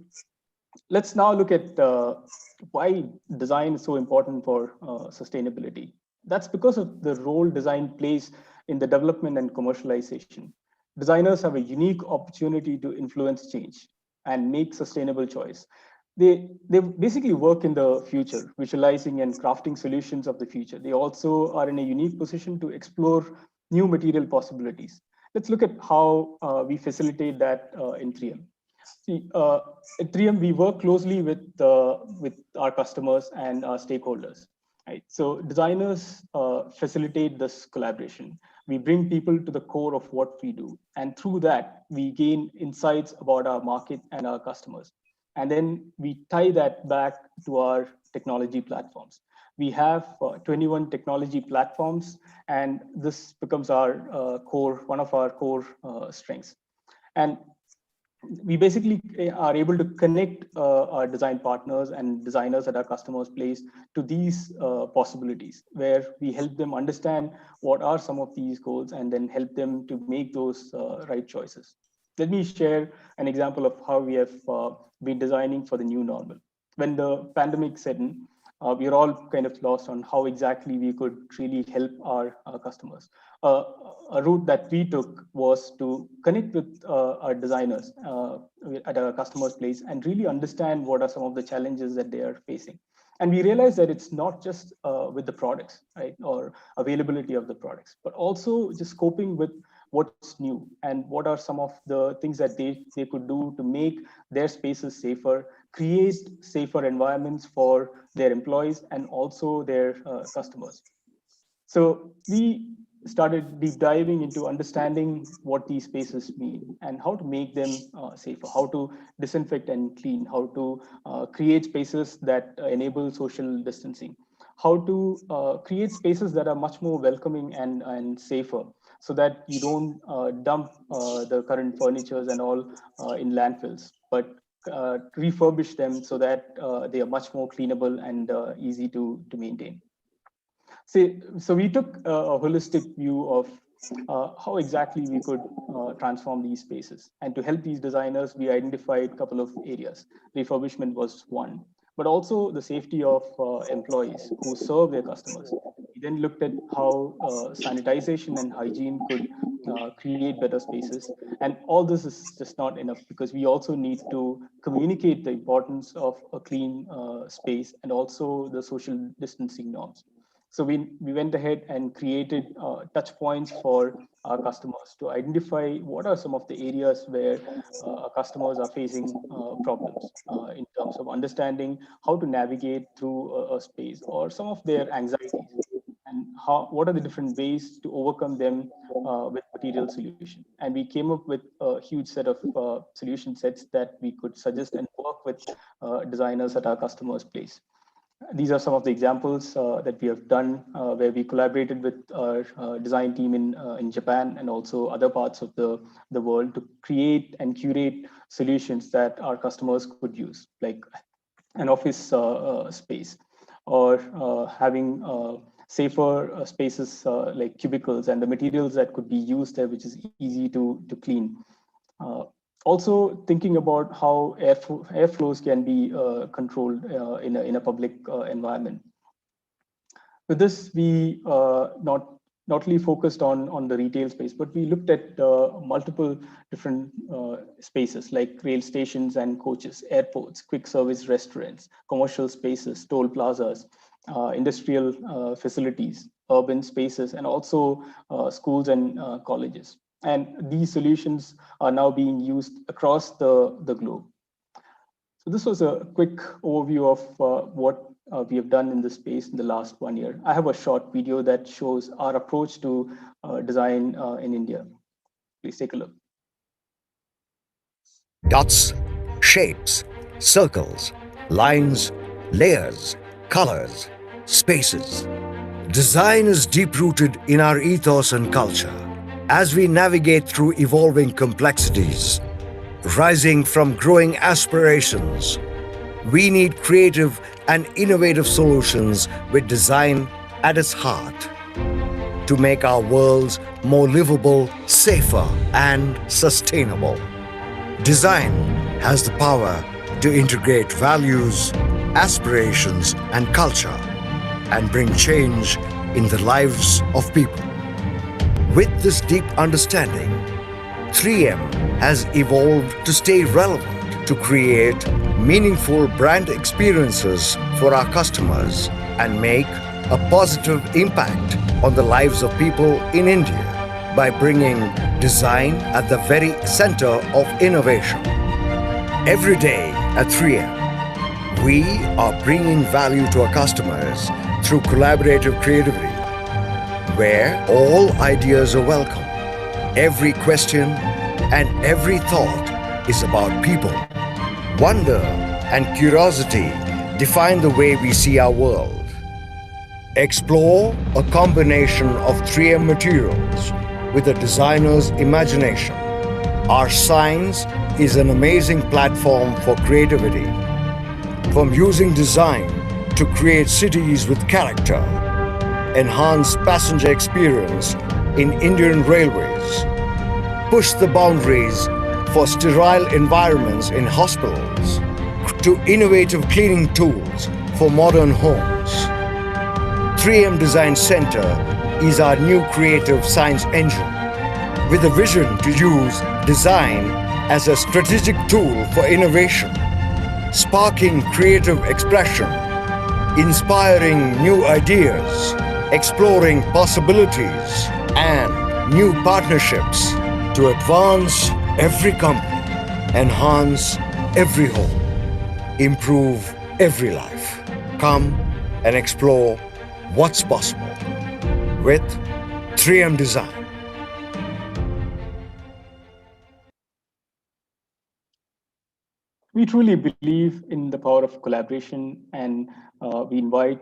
let's now look at why design is so important for sustainability. That's because of the role design plays in the development and commercialization. Designers have a unique opportunity to influence change. and make sustainable choice. They basically work in the future, visualizing and crafting solutions of the future. They also are in a unique position to explore new material possibilities. Let's look at how we facilitate that in 3M. See, at 3M, we work closely with our customers and our stakeholders. Right? So designers facilitate this collaboration. We bring people to the core of what we do. And through that, we gain insights about our market and our customers. And then we tie that back to our technology platforms. We have 21 technology platforms, and this becomes our one of our core strengths. And we basically are able to connect our design partners and designers at our customers' place to these possibilities, where we help them understand what are some of these goals and then help them to make those right choices. Let me share an example of how we have been designing for the new normal. When the pandemic set in, we are all kind of lost on how exactly we could really help our customers. A route that we took was to connect with our designers at our customer's place and really understand what are some of the challenges that they are facing. And we realized that it's not just with the products, right, or availability of the products, but also just coping with what's new and what are some of the things that they could do to make their spaces safer, create safer environments for their employees and also their customers. So we started deep diving into understanding what these spaces mean and how to make them safer, how to disinfect and clean, how to create spaces that enable social distancing, how to create spaces that are much more welcoming and safer, so that you don't dump the current furnitures and all in landfills, but refurbish them so that they are much more cleanable and easy to maintain. So we took a holistic view of how exactly we could transform these spaces. And to help these designers, we identified a couple of areas. Refurbishment was one, but also the safety of employees who serve their customers. We then looked at how sanitization and hygiene could create better spaces. And all this is just not enough, because we also need to communicate the importance of a clean space and also the social distancing norms. So we went ahead and created touch points for our customers to identify what are some of the areas where our customers are facing problems in terms of understanding how to navigate through a space, or some of their anxieties, and what are the different ways to overcome them with material solution. And we came up with a huge set of solution sets that we could suggest and work with designers at our customers' place. These are some of the examples that we have done where we collaborated with our design team in Japan and also other parts of the world to create and curate solutions that our customers could use, like an office space, or having safer spaces like cubicles and the materials that could be used there, which is easy to clean. Also thinking about how airflows can be controlled in a public environment. With this, we not only focused on the retail space, but we looked at multiple different spaces like rail stations and coaches, airports, quick service restaurants, commercial spaces, toll plazas, industrial facilities, urban spaces, and also schools and colleges. And these solutions are now being used across the globe. So this was a quick overview of what we have done in this space in the last 1 year. I have a short video that shows our approach to design in India. Please take a look. Dots, shapes, circles, lines, layers, colors, spaces. Design is deep-rooted in our ethos and culture. As we navigate through evolving complexities, rising from growing aspirations, we need creative and innovative solutions with design at its heart to make our worlds more livable, safer, and sustainable. Design has the power to integrate values, aspirations, and culture and bring change in the lives of people. With this deep understanding, 3M has evolved to stay relevant to create meaningful brand experiences for our customers and make a positive impact on the lives of people in India by bringing design at the very center of innovation. Every day at 3M, we are bringing value to our customers through collaborative creativity, where all ideas are welcome. Every question and every thought is about people. Wonder and curiosity define the way we see our world. Explore a combination of 3M materials with a designer's imagination. Our science is an amazing platform for creativity. From using design to create cities with character, enhance passenger experience in Indian Railways, push the boundaries for sterile environments in hospitals, to innovative cleaning tools for modern homes. 3M Design Center is our new creative science engine with a vision to use design as a strategic tool for innovation, sparking creative expression, inspiring new ideas, exploring possibilities, and new partnerships to advance every company, enhance every home, improve every life. Come and explore what's possible with 3M Design. We truly believe in the power of collaboration, and we invite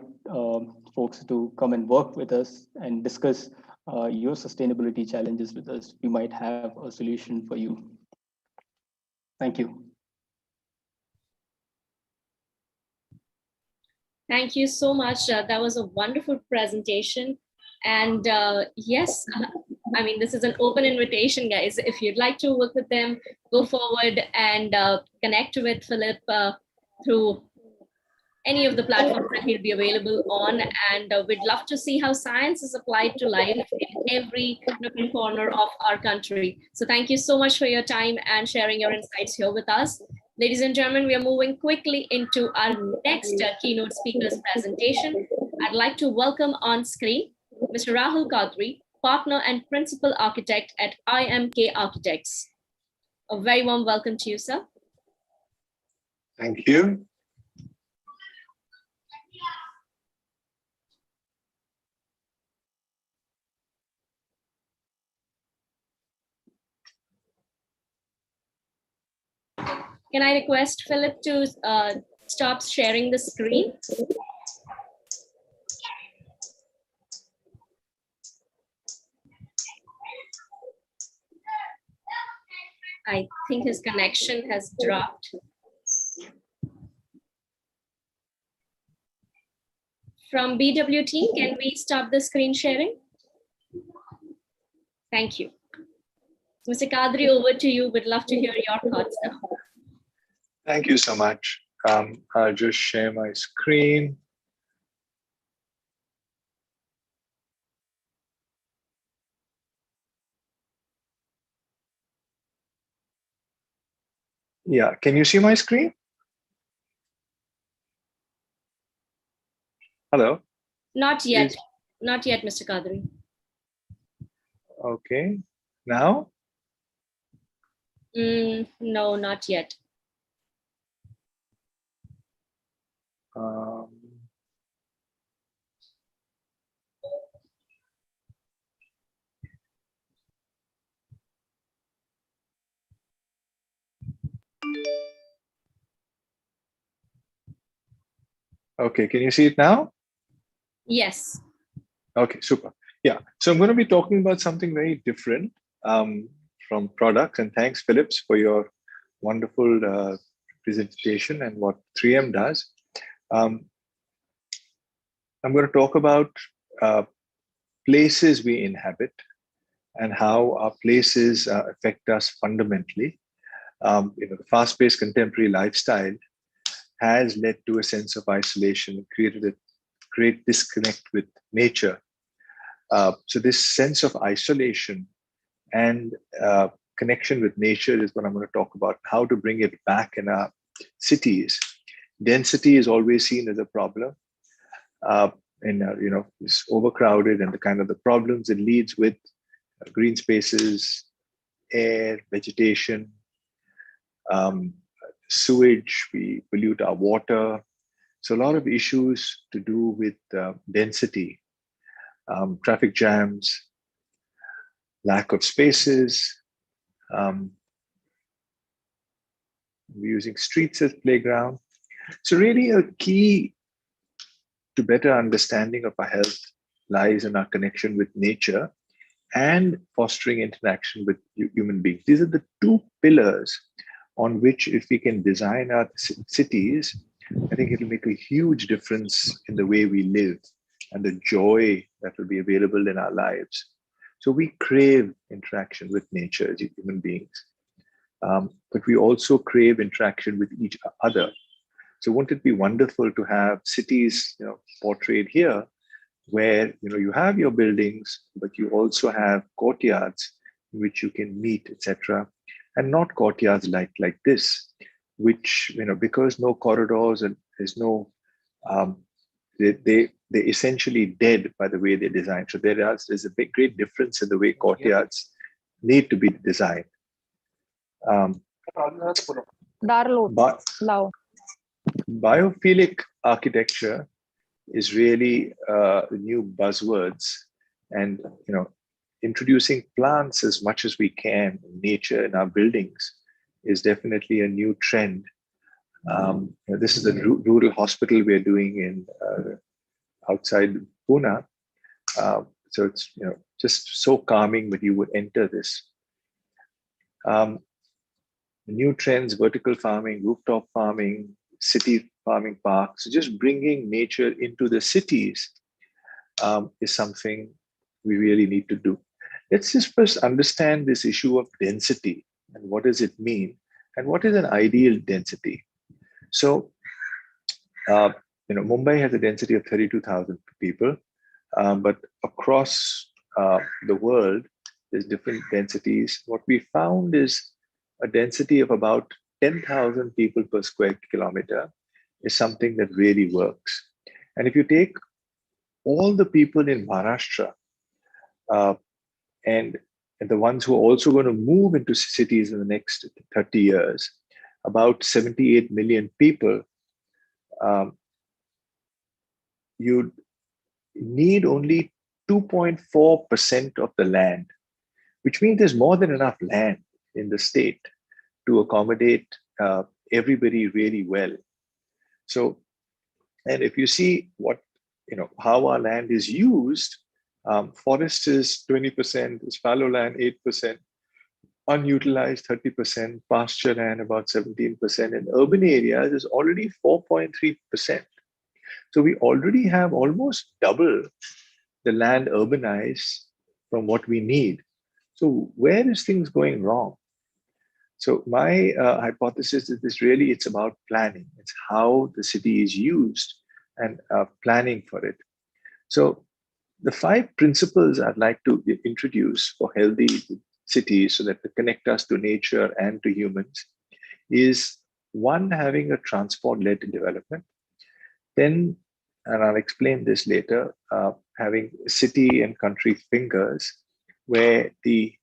folks to come and work with us and discuss your sustainability challenges with us. We might have a solution for you. Thank you. Thank you so much. That was a wonderful presentation. And yes, I mean, this is an open invitation, guys. If you'd like to work with them, go forward and connect with Philip through any of the platforms that he'll be available on. And we'd love to see how science is applied to life in every nook and corner of our country. So thank you so much for your time and sharing your insights here with us. Ladies and gentlemen, we are moving quickly into our next keynote speaker's presentation. I'd like to welcome on screen Mr. Rahul Kadri, partner and principal architect at IMK Architects. A very warm welcome to you, sir. Thank you. Can I request Philip to stop sharing the screen? I think his connection has dropped. From BWT, can we stop the screen sharing? Thank you. Mr. Kadri, over to you. Would love to hear your thoughts now. Thank you so much. I'll just share my screen. Yeah, can you see my screen? Hello? Not yet. Not yet, Mr. Kadri. Okay. Now? No, not yet. Okay, can you see it now? Yes. Okay, super. Yeah, so I'm going to be talking about something very different from products. And thanks, Philips, for your wonderful presentation and what 3M does. I'm going to talk about places we inhabit and how our places affect us fundamentally. The fast-paced contemporary lifestyle has led to a sense of isolation, created a great disconnect with nature. So this sense of isolation and connection with nature is what I'm going to talk about, how to bring it back in our cities. Density is always seen as a problem. It's overcrowded and the kind of the problems it leads with green spaces, air, vegetation, sewage, we pollute our water. So a lot of issues to do with density, traffic jams, lack of spaces. We're using streets as playground. So really a key to better understanding of our health lies in our connection with nature and fostering interaction with human beings. These are the two pillars on which, if we can design our cities, I think it'll make a huge difference in the way we live and the joy that will be available in our lives. So we crave interaction with nature as human beings, but we also crave interaction with each other. So wouldn't it be wonderful to have cities, portrayed here, where you have your buildings, but you also have courtyards in which you can meet, etc., and not courtyards like this, which because no corridors and there's no, they're essentially dead by the way they're designed. So there's a great difference in the way courtyards need to be designed. Biophilic architecture is really the new buzzwords, and introducing plants as much as we can in nature in our buildings is definitely a new trend. This is a rural hospital we're doing in outside Pune. So it's just so calming when you would enter this. New trends: vertical farming, rooftop farming, city farming parks. So just bringing nature into the cities is something we really need to do. Let's just first understand this issue of density and what does it mean and what is an ideal density. So, Mumbai has a density of 32,000 people, but across the world, there's different densities. What we found is a density of about 10,000 people per square kilometer is something that really works. And if you take all the people in Maharashtra and the ones who are also going to move into cities in the next 30 years, about 78 million people, you'd need only 2.4% of the land, which means there's more than enough land in the state to accommodate everybody really well. So, and if you see how our land is used, forest is 20%, fallow land 8%, unutilized 30%, pasture land about 17%, and urban areas is already 4.3%. So we already have almost double the land urbanized from what we need. So where is things going wrong? So my hypothesis is it's about planning. It's how the city is used and planning for it. So the 5 principles I'd like to introduce for healthy cities so that they connect us to nature and to humans is 1, having a transport-led development. Then, and I'll explain this later, having city and country fingers where the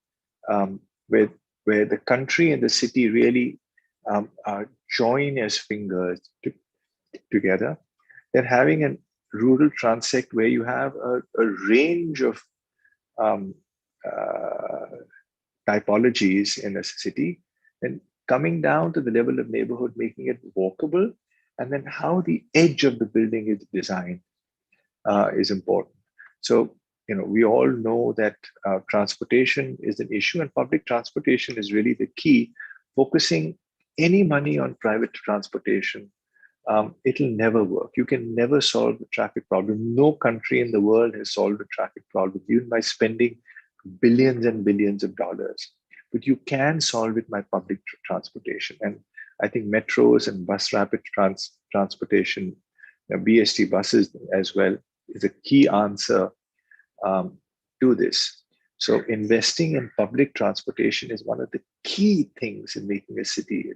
country and the city really join as fingers together. Then having a rural transect where you have a range of typologies in a city, and coming down to the level of neighborhood, making it walkable, and then how the edge of the building is designed is important. So, we all know that transportation is an issue, and public transportation is really the key. Focusing any money on private transportation, it'll never work. You can never solve the traffic problem. No country in the world has solved the traffic problem, even by spending billions and billions of dollars. But you can solve it by public transportation. And I think metros and bus rapid transportation, BST buses as well, is a key answer to this. So investing in public transportation is one of the key things in making a city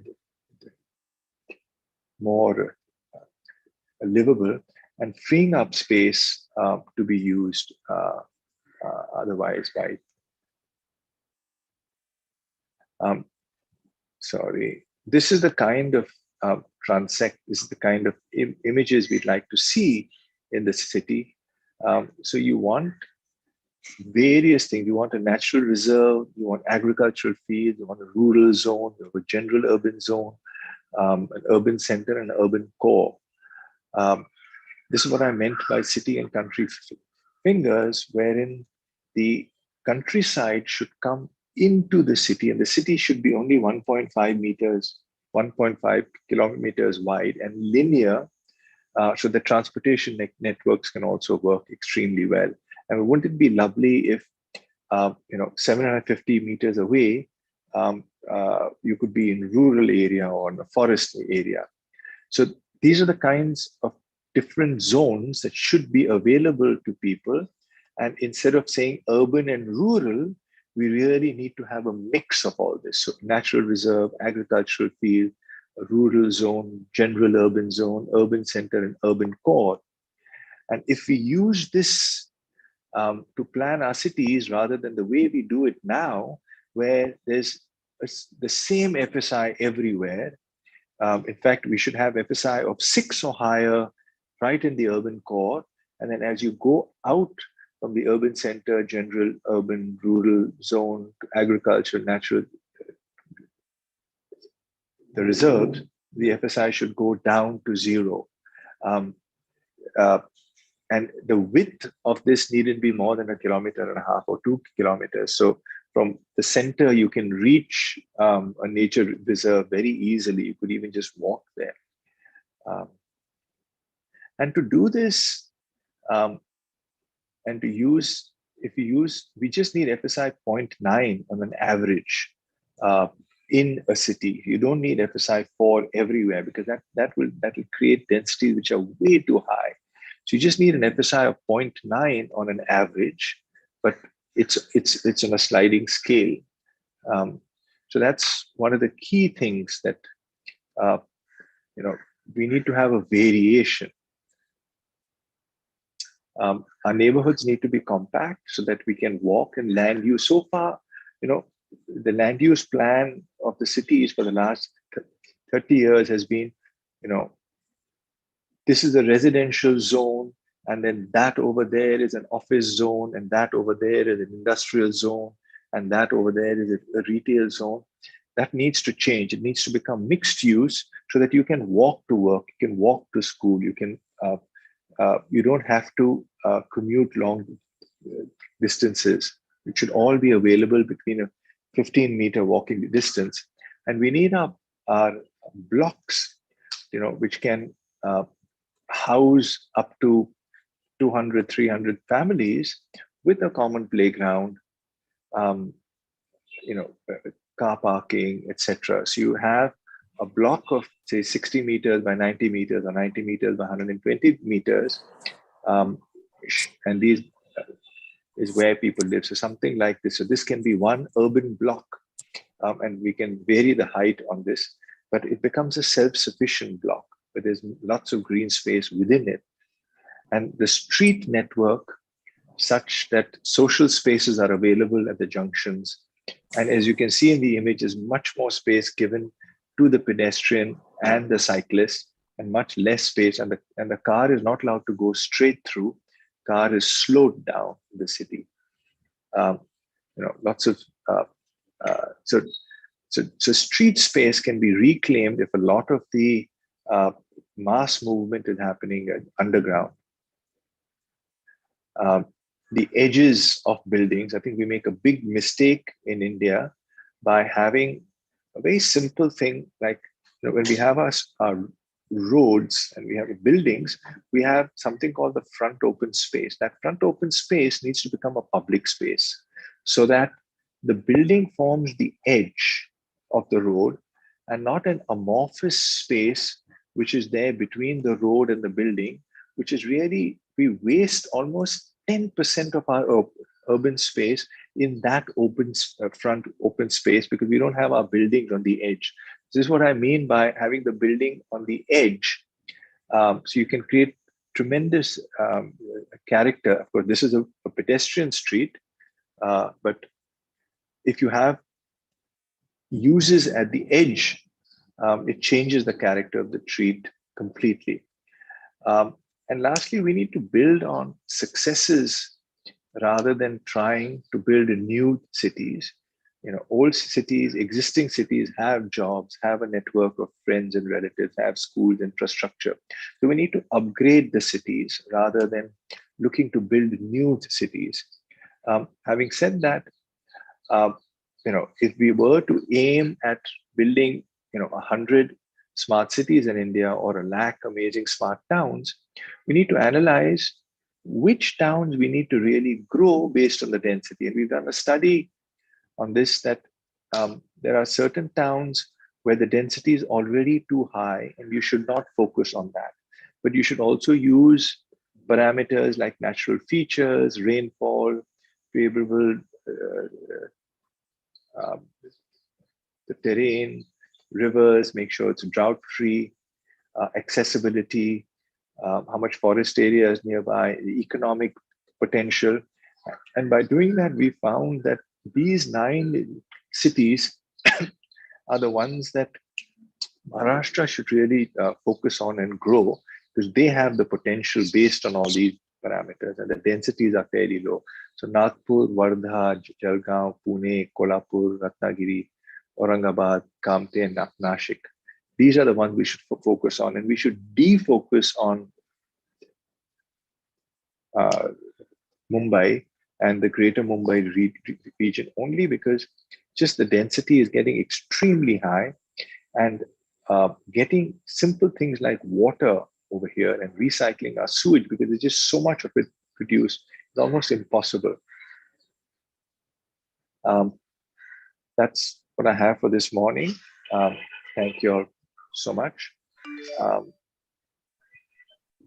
more livable and freeing up space to be used otherwise by sorry. This is the kind of this is the kind of images we'd like to see in the city. So you want various things. You want a natural reserve, you want agricultural fields, you want a rural zone, you have a general urban zone, an urban center, and an urban core. This is what I meant by city and country fingers, wherein the countryside should come into the city, and the city should be only 1.5 meters, 1.5 kilometers wide and linear, so the transportation networks can also work extremely well. And wouldn't it be lovely if, 750 meters away, you could be in rural area or in a forest area. So these are the kinds of different zones that should be available to people. And instead of saying urban and rural, we really need to have a mix of all this. So natural reserve, agricultural field, a rural zone, general urban zone, urban center, and urban core. And if we use this to plan our cities rather than the way we do it now, where there's the same FSI everywhere. In fact, we should have FSI of 6 or higher right in the urban core. And then as you go out from the urban center, general, urban, rural zone, to agriculture, natural, the reserves, the FSI should go down to 0. And the width of this needn't be more than 1.5 kilometers or 2 kilometers. So from the center, you can reach a nature reserve very easily. You could even just walk there. And to do this, and to use, we just need FSI 0.9 on an average in a city. You don't need FSI 4 everywhere, because that will create densities which are way too high. So you just need an FSI of 0.9 on an average, but it's on a sliding scale. So that's one of the key things that we need to have a variation. Our neighborhoods need to be compact so that we can walk and land use. So far, the land use plan of the cities for the last 30 years has been, this is a residential zone, and then that over there is an office zone, and that over there is an industrial zone, and that over there is a retail zone. That needs to change. It needs to become mixed use so that you can walk to work, you can walk to school, you can you don't have to commute long distances. It should all be available between a 15-meter walking distance. And we need our blocks, which can house up to 200, 300 families with a common playground, car parking, etc. So you have a block of, say, 60 meters by 90 meters or 90 meters by 120 meters. And these is where people live. So something like this. So this can be one urban block, and we can vary the height on this, but it becomes a self-sufficient block, but there's lots of green space within it. And the street network, such that social spaces are available at the junctions. And as you can see in the image, there's much more space given to the pedestrian and the cyclist, and much less space. And the car is not allowed to go straight through. Car is slowed down in the city. Lots of so street space can be reclaimed if a lot of the mass movement is happening underground. The edges of buildings, I think we make a big mistake in India by having a very simple thing like, when we have our roads and we have buildings, we have something called the front open space. That front open space needs to become a public space so that the building forms the edge of the road and not an amorphous space which is there between the road and the building, which is really, we waste almost 10% of our urban space in that front open space, because we don't have our buildings on the edge. This is what I mean by having the building on the edge. So you can create tremendous character. Of course, this is a pedestrian street, but if you have uses at the edge, it changes the character of the street completely. And lastly, we need to build on successes rather than trying to build new cities. Old cities, existing cities have jobs, have a network of friends and relatives, have schools, infrastructure. So we need to upgrade the cities rather than looking to build new cities. Having said that, if we were to aim at building, 100 smart cities in India or 1 lakh amazing smart towns, we need to analyze which towns we need to really grow based on the density. And we've done a study on this, that there are certain towns where the density is already too high and you should not focus on that. But you should also use parameters like natural features, rainfall, favorable the terrain, rivers, make sure it's drought free, accessibility, how much forest area is nearby, the economic potential. And by doing that, we found that these 9 cities are the ones that Maharashtra should really focus on and grow, because they have the potential based on all these parameters, and the densities are fairly low. So Nagpur, Wardha, Jalgaon, Pune, Kolhapur, Ratnagiri, Aurangabad, Kamte, and Nashik. These are the ones we should focus on, and we should defocus on Mumbai and the greater Mumbai region, only because just the density is getting extremely high, and getting simple things like water over here and recycling our sewage, because there's just so much of it produced, is almost impossible. That's what I have for this morning. Thank you all so much.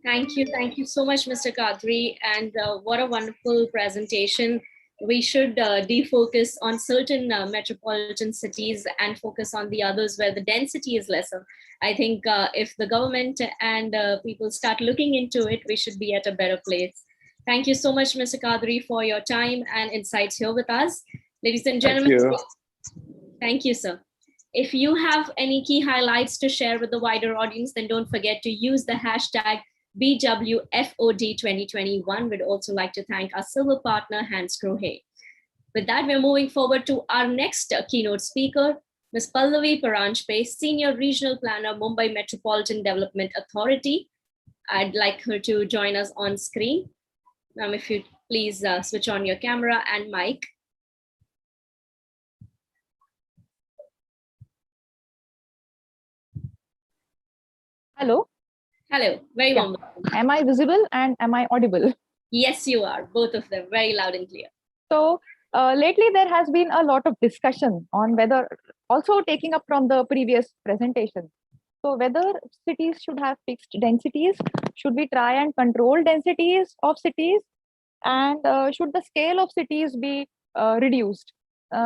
Thank you so much, Mr. Kadri, and what a wonderful presentation. We should defocus on certain metropolitan cities and focus on the others where the density is lesser. I think if the government and people start looking into it, we should be at a better place. Thank you so much, Mr. Kadri, for your time and insights here with us. Ladies and gentlemen, thank you, sir. If you have any key highlights to share with the wider audience, then don't forget to use the hashtag BWFOD2021. We'd also like to thank our silver partner, Hans Krohe. With that, we're moving forward to our next keynote speaker, Ms. Pallavi Paranjpe, Senior Regional Planner, Mumbai Metropolitan Development Authority. I'd like her to join us on screen. Ma'am, if you please switch on your camera and mic. Hello. Hello, very warm welcome. Am I visible and am I audible? Yes, you are, both of them, very loud and clear. So lately there has been a lot of discussion on whether, also taking up from the previous presentation, so whether cities should have fixed densities, should we try and control densities of cities, and should the scale of cities be reduced?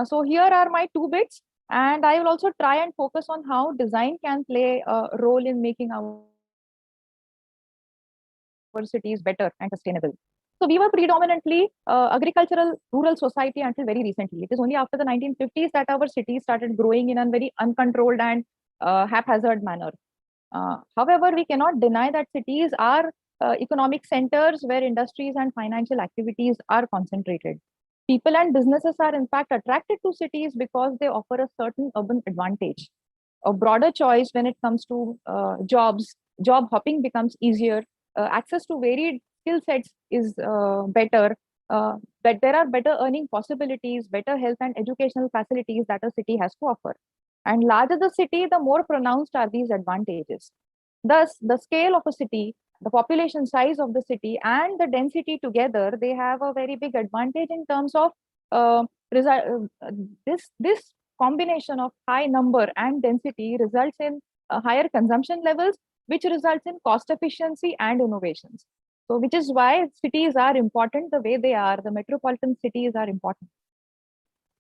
So here are my 2 bits, and I will also try and focus on how design can play a role in making our cities better and sustainable. So we were predominantly agricultural rural society until very recently. It is only after the 1950s that our cities started growing in a very uncontrolled and haphazard manner. However, we cannot deny that cities are economic centers where industries and financial activities are concentrated. People and businesses are in fact attracted to cities because they offer a certain urban advantage. A broader choice when it comes to jobs, job hopping becomes easier. Access to varied skill sets is better, but there are better earning possibilities, better health and educational facilities that a city has to offer. And larger the city, the more pronounced are these advantages. Thus, the scale of a city, the population size of the city, and the density together, they have a very big advantage in terms of this combination of high number and density results in higher consumption levels, which results in cost efficiency and innovations. So which is why cities are important the way they are, the metropolitan cities are important.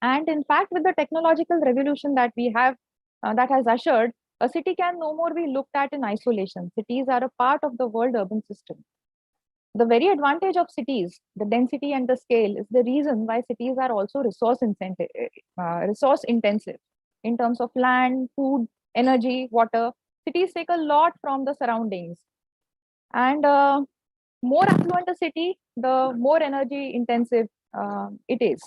And in fact, with the technological revolution that we have, that has ushered, a city can no more be looked at in isolation. Cities are a part of the world urban system. The very advantage of cities, the density and the scale, is the reason why cities are also resource intensive in terms of land, food, energy, water. Cities take a lot from the surroundings. And more affluent a city, the more energy intensive it is.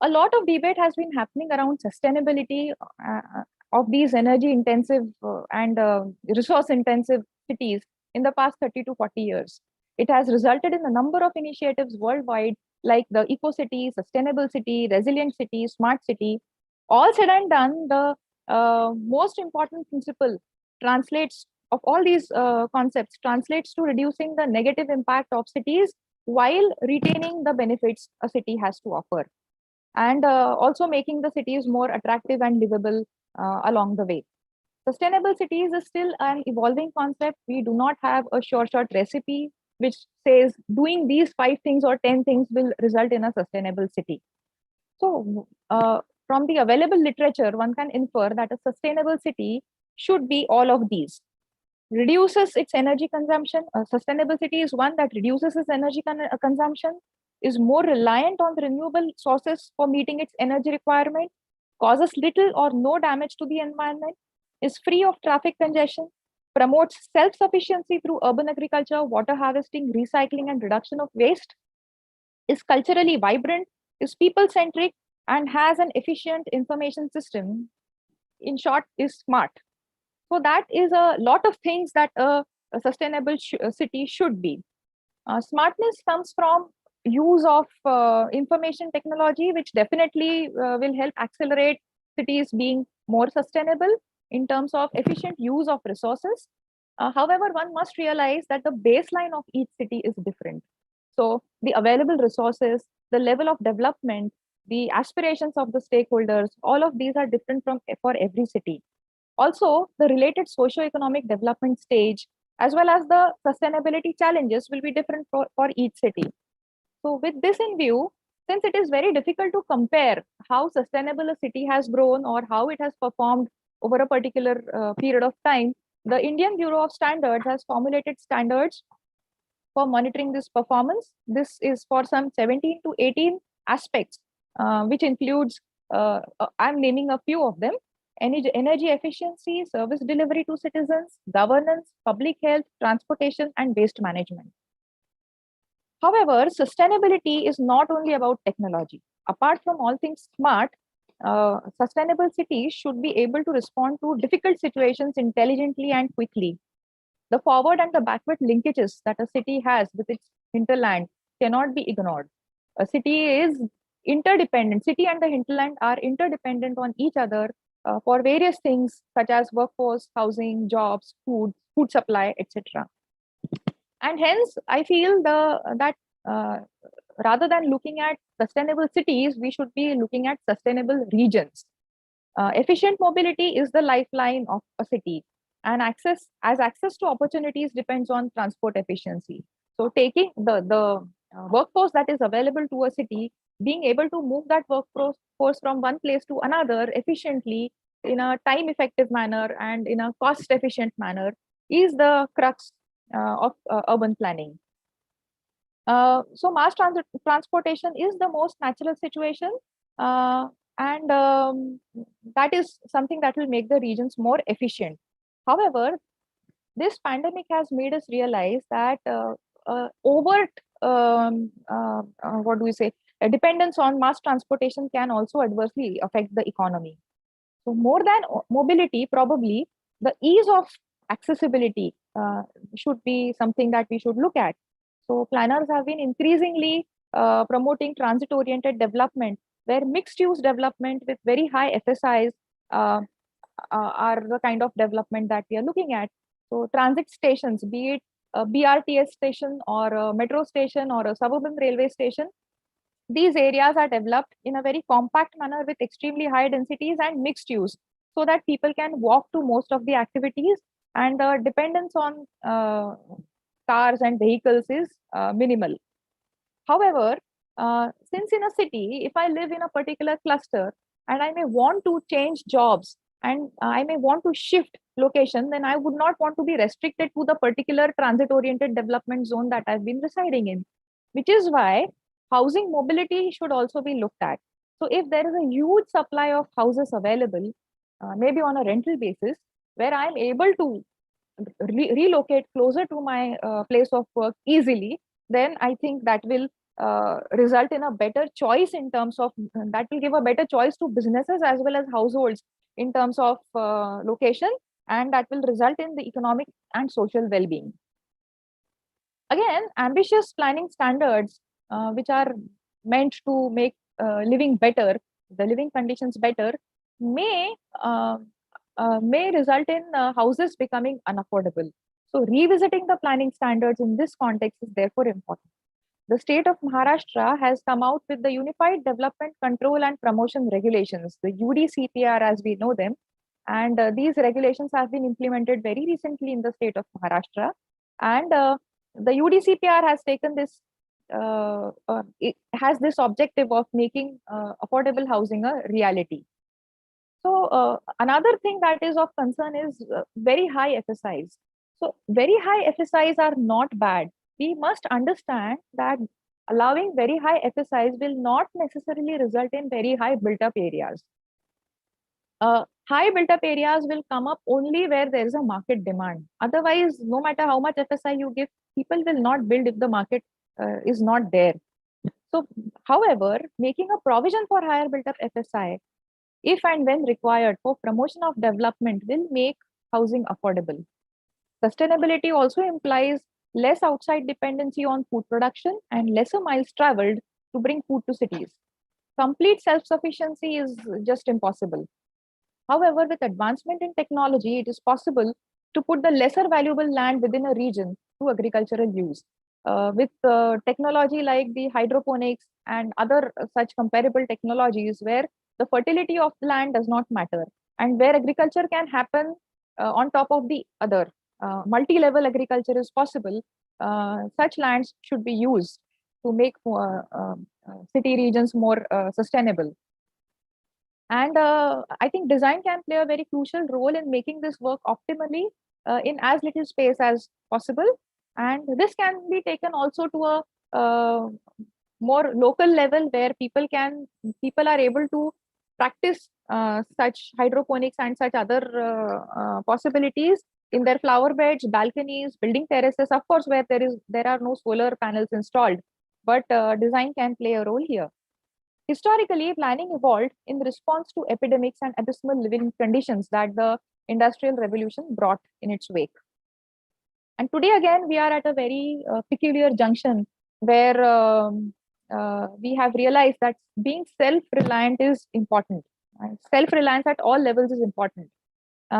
A lot of debate has been happening around sustainability of these energy intensive and resource intensive cities in the past 30 to 40 years. It has resulted in a number of initiatives worldwide, like the eco city, sustainable city, resilient city, smart city. All said and done, the most important principle translates of all these concepts translates to reducing the negative impact of cities while retaining the benefits a city has to offer, and also making the cities more attractive and livable along the way. Sustainable cities is still an evolving concept. We do not have a short recipe which says doing these 5 things or 10 things will result in a sustainable city. So from the available literature, one can infer that a sustainable city should be all of these. Reduces its energy consumption. A sustainable city is one that reduces its energy consumption, is more reliant on the renewable sources for meeting its energy requirement, causes little or no damage to the environment, is free of traffic congestion, promotes self-sufficiency through urban agriculture, water harvesting, recycling, and reduction of waste, is culturally vibrant, is people-centric, and has an efficient information system. In short, is smart. So that is a lot of things that a sustainable city should be. Smartness comes from use of information technology, which definitely will help accelerate cities being more sustainable in terms of efficient use of resources. However, one must realize that the baseline of each city is different. So the available resources, the level of development, the aspirations of the stakeholders, all of these are different for every city. Also, the related socio-economic development stage, as well as the sustainability challenges, will be different for each city. So with this in view, since it is very difficult to compare how sustainable a city has grown or how it has performed over a particular period of time, the Indian Bureau of Standards has formulated standards for monitoring this performance. This is for some 17 to 18 aspects, which includes, I'm naming a few of them: energy efficiency, service delivery to citizens, governance, public health, transportation, and waste management. However, sustainability is not only about technology. Apart from all things smart, sustainable cities should be able to respond to difficult situations intelligently and quickly. The forward and the backward linkages that a city has with its hinterland cannot be ignored. A city is interdependent. City and the hinterland are interdependent on each other for various things such as workforce, housing, jobs, food supply, etc. And hence, I feel that rather than looking at sustainable cities, we should be looking at sustainable regions. Efficient mobility is the lifeline of a city, and access to opportunities depends on transport efficiency. So taking the workforce that is available to a city, being able to move that workforce from one place to another efficiently in a time effective manner and in a cost efficient manner is the crux of urban planning. So mass transportation is the most natural situation, and that is something that will make the regions more efficient. However, this pandemic has made us realize that overt, what do we say, a dependence on mass transportation can also adversely affect the economy. So more than mobility, probably the ease of accessibility should be something that we should look at. So planners have been increasingly promoting transit-oriented development, where mixed-use development with very high FSIs are the kind of development that we are looking at. So transit stations, be it a BRTS station or a metro station or a suburban railway station, these areas are developed in a very compact manner with extremely high densities and mixed use, so that people can walk to most of the activities, and the dependence on cars and vehicles is minimal. However, Since in a city, if I live in a particular cluster and I may want to change jobs and I may want to shift location, then I would not want to be restricted to the particular transit-oriented development zone that I've been residing in, which is why housing mobility should also be looked at. So if there is a huge supply of houses available, maybe on a rental basis, where I'm able to relocate closer to my place of work easily, then I think that will result in a better choice in terms of, that will give a better choice to businesses as well as households in terms of location, and that will result in the economic and social well-being. Again, ambitious planning standards, which are meant to make living better, the living conditions better, may result in houses becoming unaffordable. So revisiting the planning standards in this context is therefore important. The state of Maharashtra has come out with the Unified Development Control and Promotion Regulations, the UDCPR as we know them. And these regulations have been implemented very recently in the state of Maharashtra. And the UDCPR has taken this, it has this objective of making affordable housing a reality. So another thing that is of concern is very high FSIs. So very high FSIs are not bad. We must understand that allowing very high FSIs will not necessarily result in very high built-up areas. High built-up areas will come up only where there is a market demand. Otherwise, no matter how much FSI you give, people will not build if the market is not there. So, however, making a provision for higher built-up FSI, if and when required for promotion of development, will make housing affordable. Sustainability also implies less outside dependency on food production and lesser miles traveled to bring food to cities. Complete self-sufficiency is just impossible. However, with advancement in technology, it is possible to put the lesser valuable land within a region to agricultural use. With technology like the hydroponics and other such comparable technologies where the fertility of the land does not matter and where agriculture can happen on top of the other. Multi-level agriculture is possible. Such lands should be used to make city regions more sustainable. And I think design can play a very crucial role in making this work optimally in as little space as possible. And this can be taken also to a more local level where people are able to practice such hydroponics and such other possibilities in their flower beds, balconies, building terraces, of course, where there are no solar panels installed, but design can play a role here. Historically, planning evolved in response to epidemics and abysmal living conditions that the Industrial Revolution brought in its wake. And today, again, we are at a very peculiar junction where we have realized that being self-reliant is important. Self-reliance at all levels is important.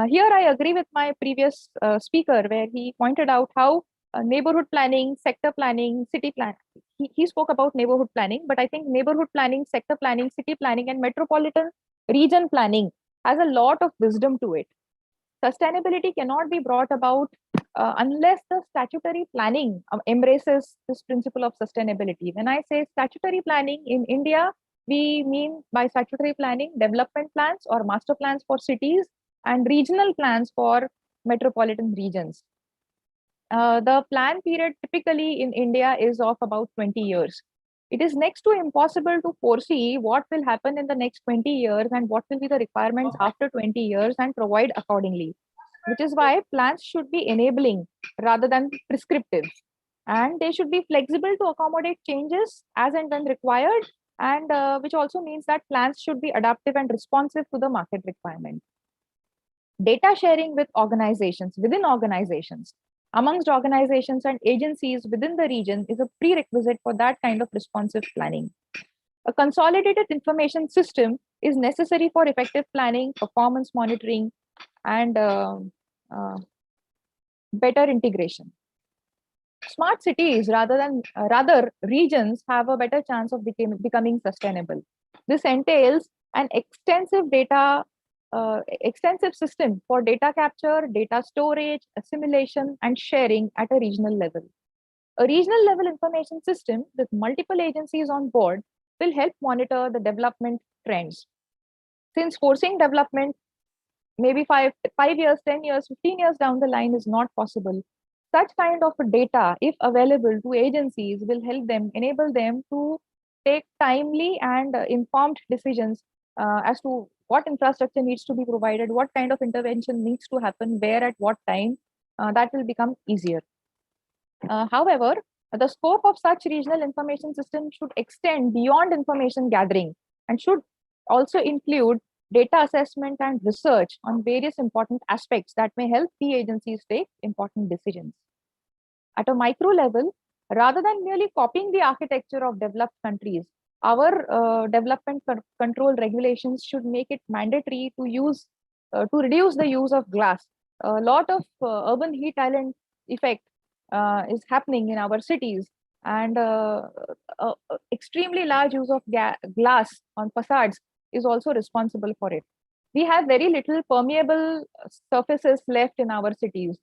Here, I agree with my previous speaker, where he pointed out how neighborhood planning, sector planning, city planning. He spoke about neighborhood planning, but I think neighborhood planning, sector planning, city planning, and metropolitan region planning has a lot of wisdom to it. Sustainability cannot be brought about unless the statutory planning embraces this principle of sustainability. When I say statutory planning in India, we mean by statutory planning development plans or master plans for cities and regional plans for metropolitan regions. The plan period typically in India is of about 20 years. It is next to impossible to foresee what will happen in the next 20 years and what will be the requirements after 20 years and provide accordingly, which is why plans should be enabling rather than prescriptive. And they should be flexible to accommodate changes as and when required, and which also means that plans should be adaptive and responsive to the market requirement. Data sharing with organizations, within organizations, amongst organizations and agencies within the region is a prerequisite for that kind of responsive planning. A consolidated information system is necessary for effective planning, performance monitoring, and better integration. Smart cities, rather regions, have a better chance of becoming sustainable. This entails an extensive system for data capture, data storage, assimilation, and sharing at a regional level. A regional level information system with multiple agencies on board will help monitor the development trends. Since forcing development maybe 5 years, 10 years, 15 years down the line is not possible, such kind of data, if available to agencies, will help them, enable them to take timely and informed decisions as to what infrastructure needs to be provided, what kind of intervention needs to happen, where at what time. That will become easier. However, the scope of such regional information systems should extend beyond information gathering and should also include data assessment and research on various important aspects that may help the agencies take important decisions. At a micro level, rather than merely copying the architecture of developed countries, our development control regulations should make it mandatory to use to reduce the use of glass. A lot of urban heat island effect is happening in our cities, and extremely large use of glass on facades is also responsible for it. We have very little permeable surfaces left in our cities.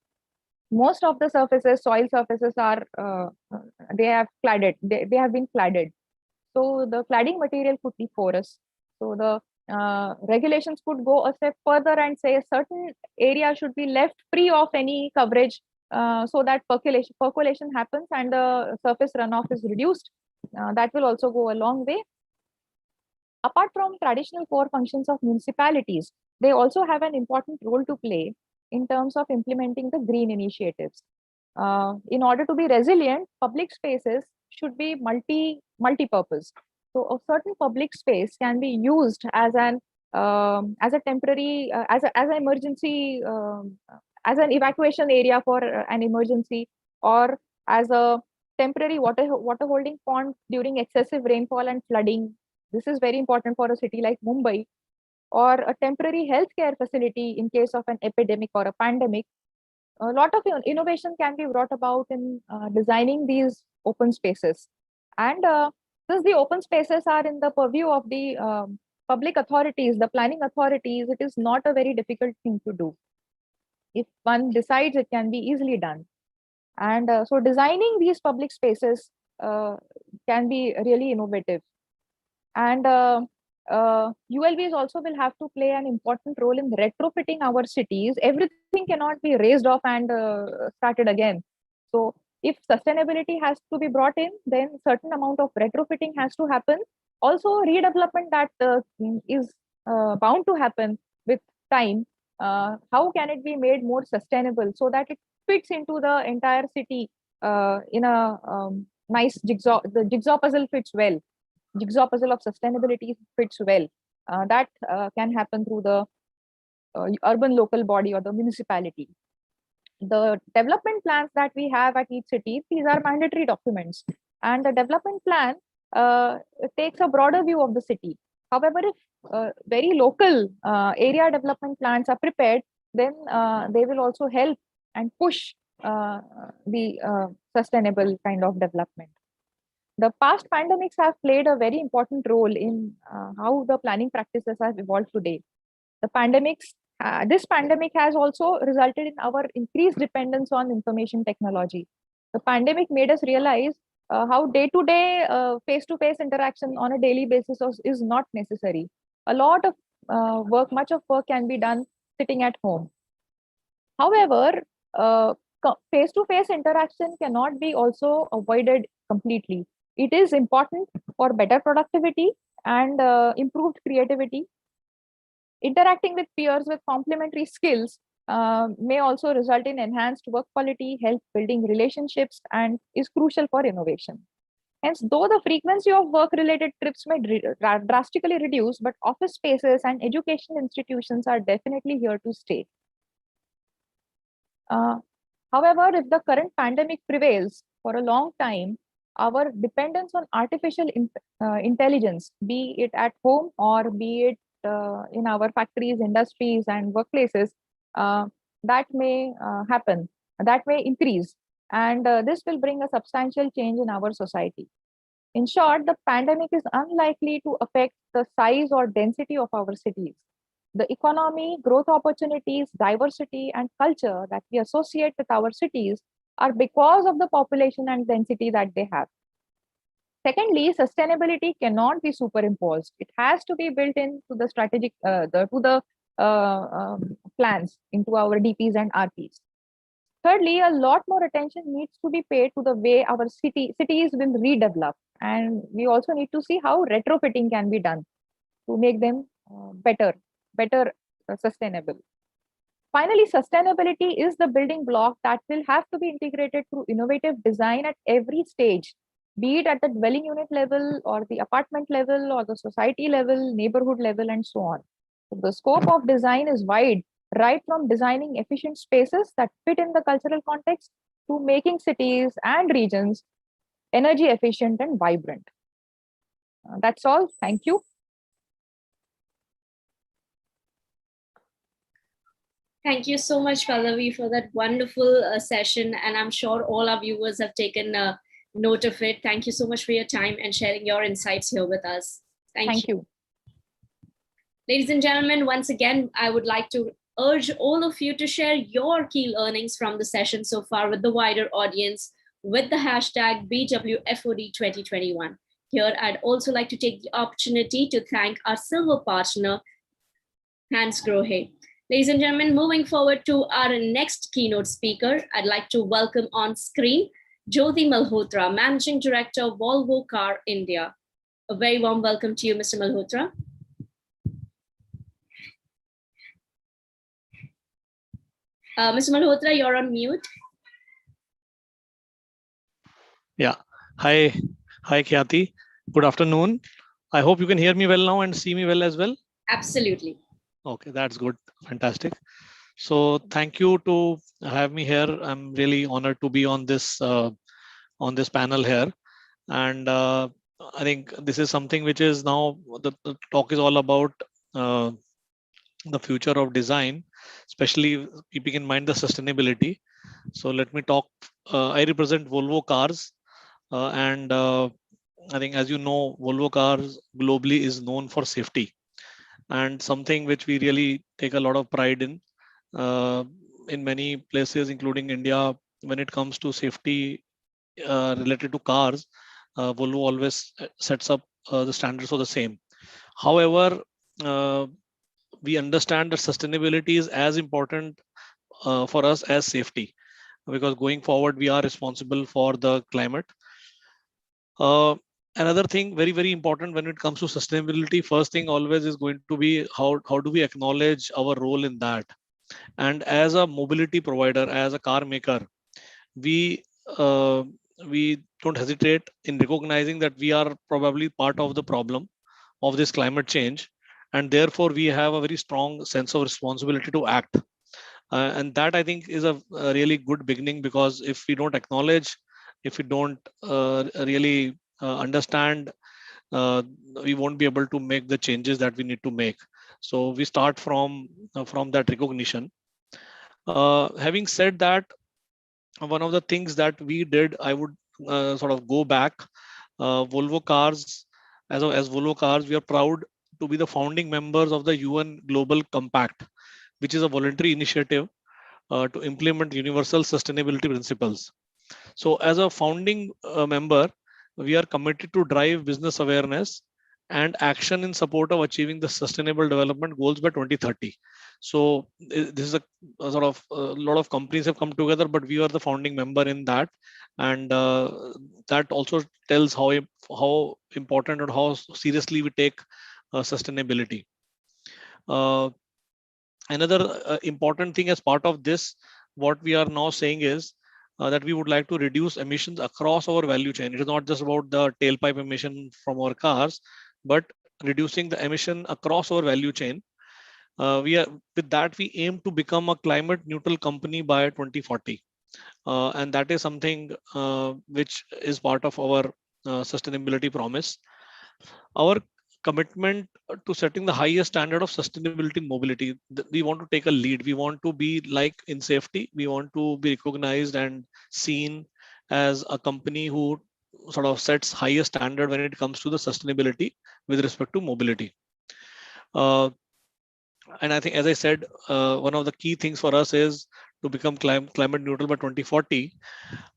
Most of the surfaces, soil surfaces, are they have cladded. They have been cladded. So the cladding material could be porous. So the regulations could go a step further and say a certain area should be left free of any coverage, so that percolation happens and the surface runoff is reduced. That will also go a long way. Apart from traditional core functions of municipalities, they also have an important role to play in terms of implementing the green initiatives. In order to be resilient, public spaces should be multi-purpose. So a certain public space can be used as an as a temporary as an emergency as an evacuation area for an emergency, or as a temporary water holding pond during excessive rainfall and flooding. This is very important for a city like Mumbai, or a temporary healthcare facility in case of an epidemic or a pandemic. A lot of innovation can be brought about in designing these open spaces. And since the open spaces are in the purview of the public authorities, the planning authorities, it is not a very difficult thing to do. If one decides, it can be easily done. And so designing these public spaces can be really innovative. And ULBs also will have to play an important role in retrofitting our cities. Everything cannot be raised off and started again. So if sustainability has to be brought in, then certain amount of retrofitting has to happen. Also redevelopment that is bound to happen with time. How can it be made more sustainable so that it fits into the entire city in a nice jigsaw? The jigsaw puzzle fits well. Jigsaw puzzle of sustainability fits well. That can happen through the urban local body or the municipality. The development plans that we have at each city, these are mandatory documents. And the development plan takes a broader view of the city. However, if very local area development plans are prepared, then they will also help and push the sustainable kind of development. The past pandemics have played a very important role in how the planning practices have evolved today. The pandemics, this pandemic has also resulted in our increased dependence on information technology. The pandemic made us realize how day-to-day, face-to-face interaction on a daily basis is not necessary. A lot of work, much of work can be done sitting at home. However, face-to-face interaction cannot be also avoided completely. It is important for better productivity and improved creativity. Interacting with peers with complementary skills may also result in enhanced work quality, help building relationships, and is crucial for innovation. Hence, though the frequency of work-related trips may drastically reduce, but office spaces and education institutions are definitely here to stay. However, if the current pandemic prevails for a long time, our dependence on artificial intelligence, be it at home or be it in our factories, industries, and workplaces, that may happen, that may increase. And this will bring a substantial change in our society. In short, the pandemic is unlikely to affect the size or density of our cities. The economy, growth opportunities, diversity, and culture that we associate with our cities are because of the population and density that they have. Secondly, sustainability cannot be superimposed. It has to be built into the strategic, plans, into our DPs and RPs. Thirdly, a lot more attention needs to be paid to the way our cities will redevelop. And we also need to see how retrofitting can be done to make them better sustainable. Finally, sustainability is the building block that will have to be integrated through innovative design at every stage, be it at the dwelling unit level or the apartment level or the society level, neighborhood level, and so on. So the scope of design is wide, right from designing efficient spaces that fit in the cultural context to making cities and regions energy efficient and vibrant. That's all. Thank you. Thank you so much, Pallavi, for that wonderful session. And I'm sure all our viewers have taken note of it. Thank you so much for your time and sharing your insights here with us. Thank you. Ladies and gentlemen, once again, I would like to urge all of you to share your key learnings from the session so far with the wider audience with the hashtag BWFOD2021. Here, I'd also like to take the opportunity to thank our silver partner, Hans Grohe. Ladies and gentlemen, moving forward to our next keynote speaker, I'd like to welcome on screen Jyoti Malhotra, Managing Director of Volvo Car India. A very warm welcome to you, Mr. Malhotra. Mr. Malhotra, you're on mute. Yeah. Hi, Khyati. Good afternoon. I hope you can hear me well now and see me well as well. Absolutely. Okay, that's good. Fantastic. So thank you to have me here. I'm really honored to be on this panel here. And I think this is something which is now the talk is all about the future of design, especially keeping in mind the sustainability. So let me talk. I represent Volvo Cars, and I think, as you know, Volvo Cars globally is known for safety, and something which we really take a lot of pride in many places, including India. When it comes to safety related to cars, Volvo always sets up the standards for the same. However, we understand that sustainability is as important for us as safety, because going forward, we are responsible for the climate. Another thing very, very important when it comes to sustainability, first thing always is going to be how do we acknowledge our role in that. And as a mobility provider, as a car maker, we don't hesitate in recognizing that we are probably part of the problem of this climate change, and therefore we have a very strong sense of responsibility to act. And that, I think, is a really good beginning, because if we don't acknowledge, if we don't really understand, we won't be able to make the changes that we need to make. So we start from that recognition. Having said that, one of the things that we did, I would sort of go back. Volvo Cars, as Volvo Cars, we are proud to be the founding members of the UN Global Compact, which is a voluntary initiative to implement universal sustainability principles. So as a founding member, we are committed to drive business awareness and action in support of achieving the sustainable development goals by 2030. So this is a sort of a lot of companies have come together, but we are the founding member in that. And that also tells how important and how seriously we take sustainability. Another important thing as part of this, what we are now saying is that we would like to reduce emissions across our value chain. It is not just about the tailpipe emission from our cars, but reducing the emission across our value chain. With that, we aim to become a climate neutral company by 2040. And that is something which is part of our sustainability promise. Our commitment to setting the highest standard of sustainability in mobility. We want to take a lead. We want to be like in safety. We want to be recognized and seen as a company who sort of sets highest standard when it comes to the sustainability with respect to mobility. And I think, as I said, one of the key things for us is to become climate neutral by 2040.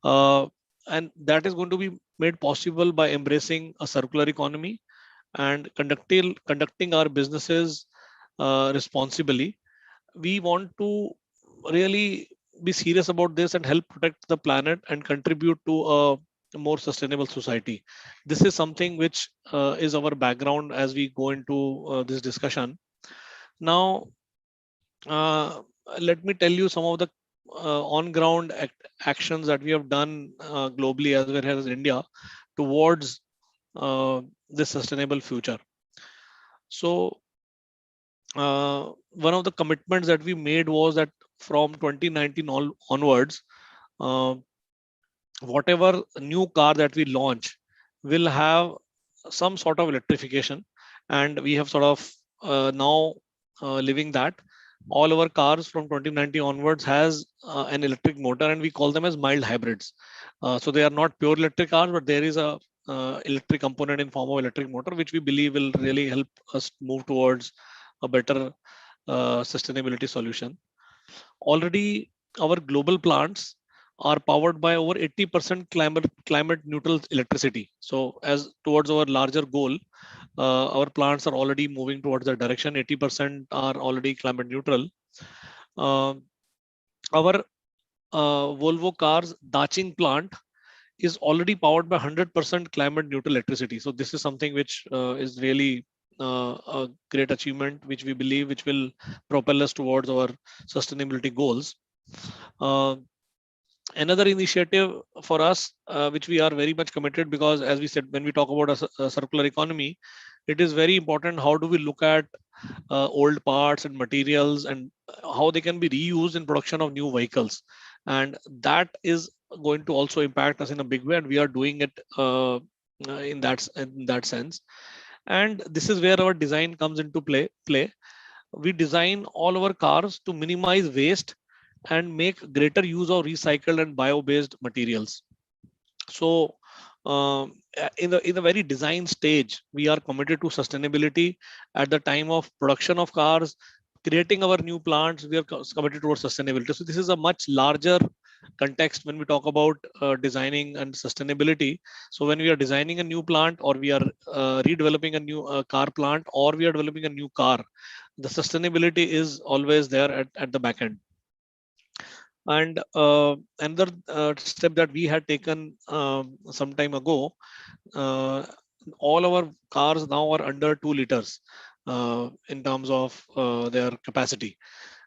And that is going to be made possible by embracing a circular economy and conducting our businesses responsibly. We want to really be serious about this and help protect the planet and contribute to a more sustainable society. This is something which is our background as we go into this discussion. Now, let me tell you some of the on-ground actions that we have done globally as well as India towards this sustainable future. So, one of the commitments that we made was that from 2019 onwards, whatever new car that we launch will have some sort of electrification, and we have sort of now living that. All our cars from 2019 onwards has an electric motor, and we call them as mild hybrids. So they are not pure electric cars, but there is a electric component in form of electric motor, which we believe will really help us move towards a better sustainability solution. Already, our global plants are powered by over 80% climate neutral electricity. So, as towards our larger goal, our plants are already moving towards that direction. 80% are already climate neutral. Our Volvo cars Daching plant is already powered by 100% climate neutral electricity. So this is something which is really a great achievement, which we believe which will propel us towards our sustainability goals. Another initiative for us, which we are very much committed, because as we said, when we talk about a circular economy, it is very important how do we look at old parts and materials and how they can be reused in production of new vehicles. And that is going to also impact us in a big way, and we are doing it in that sense. And this is where our design comes into play. We design all our cars to minimize waste and make greater use of recycled and bio-based materials. So in the very design stage, we are committed to sustainability. At the time of production of cars, creating our new plants, we are committed towards sustainability. So this is a much larger context when we talk about designing and sustainability. So when we are designing a new plant, or we are redeveloping a new car plant, or we are developing a new car, the sustainability is always there at the back end. And another step that we had taken some time ago, all our cars now are under 2 liters in terms of their capacity,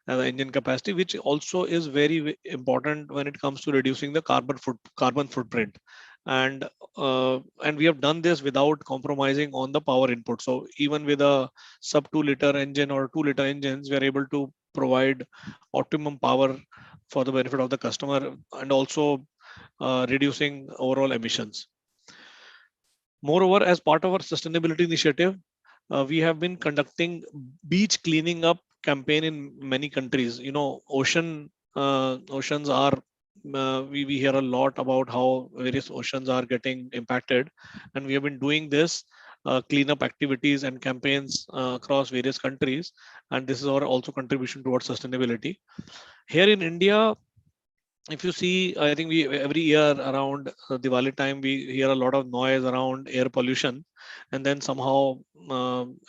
the engine capacity, which also is very important when it comes to reducing the carbon footprint. And we have done this without compromising on the power input. So even with a sub 2 liter engine or 2 liter engines, we are able to provide optimum power for the benefit of the customer, and also reducing overall emissions. Moreover, as part of our sustainability initiative, we have been conducting beach cleaning up campaign in many countries. You know, oceans are, we hear a lot about how various oceans are getting impacted, and we have been doing this cleanup activities and campaigns across various countries, and this is our also contribution towards sustainability. Here in India, if you see, I think we every year around Diwali time, we hear a lot of noise around air pollution, and then somehow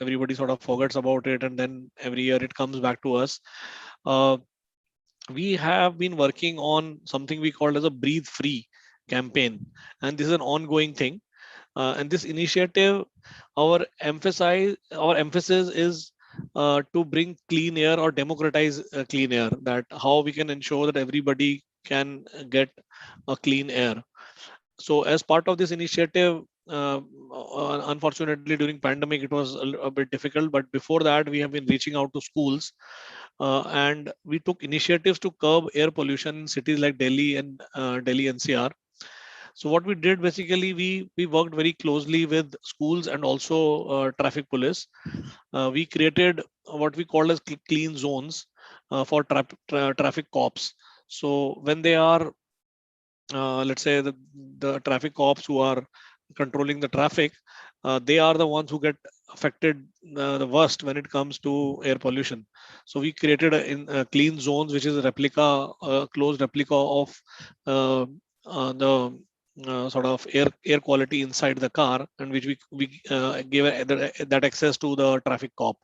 everybody sort of forgets about it, and then every year it comes back to us. We have been working on something we call as a Breathe Free campaign, and this is an ongoing thing. And this initiative, our emphasis is to bring clean air or democratize clean air. That how we can ensure that everybody can get a clean air. So as part of this initiative, unfortunately during pandemic it was a bit difficult, but before that we have been reaching out to schools, and we took initiatives to curb air pollution in cities like Delhi and Delhi NCR. So what we did basically, we worked very closely with schools and also traffic police. We created what we call as clean zones for traffic cops. So when they are, let's say the traffic cops who are controlling the traffic, they are the ones who get affected the worst when it comes to air pollution. So we created a clean zones, which is a replica, closed replica of the sort of air quality inside the car, and which we gave that access to the traffic cop.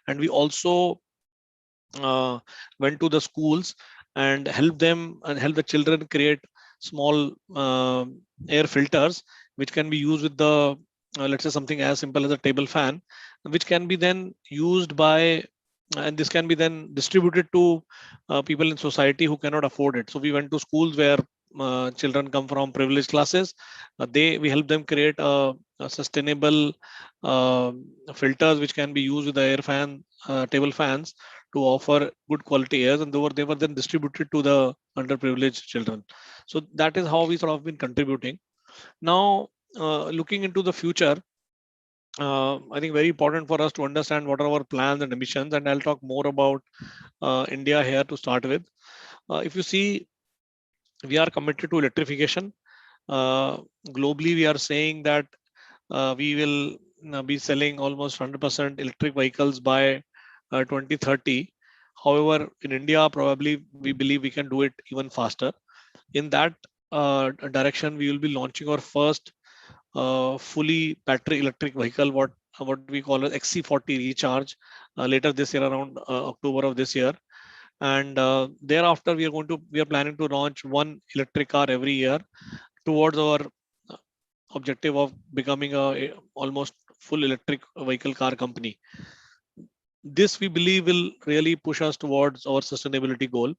And we also went to the schools and help them and help the children create small air filters, which can be used with the let's say something as simple as a table fan, which can be then used by and this can be then distributed to people in society who cannot afford it. So we went to schools where children come from privileged classes. We help them create a sustainable filters which can be used with the air fan table fans to offer good quality airs, and they were then distributed to the underprivileged children. So that is how we sort of been contributing. Now, looking into the future, I think very important for us to understand what are our plans and ambitions, and I'll talk more about India here to start with. If you see, we are committed to electrification. Globally, we are saying that we will be selling almost 100% electric vehicles by 2030. However, in India, probably we believe we can do it even faster. In that direction, we will be launching our first fully battery electric vehicle, what we call as XC40 Recharge, later this year, around October of this year. And thereafter, we are planning to launch one electric car every year towards our objective of becoming a almost full electric vehicle car company. This we believe will really push us towards our sustainability goal.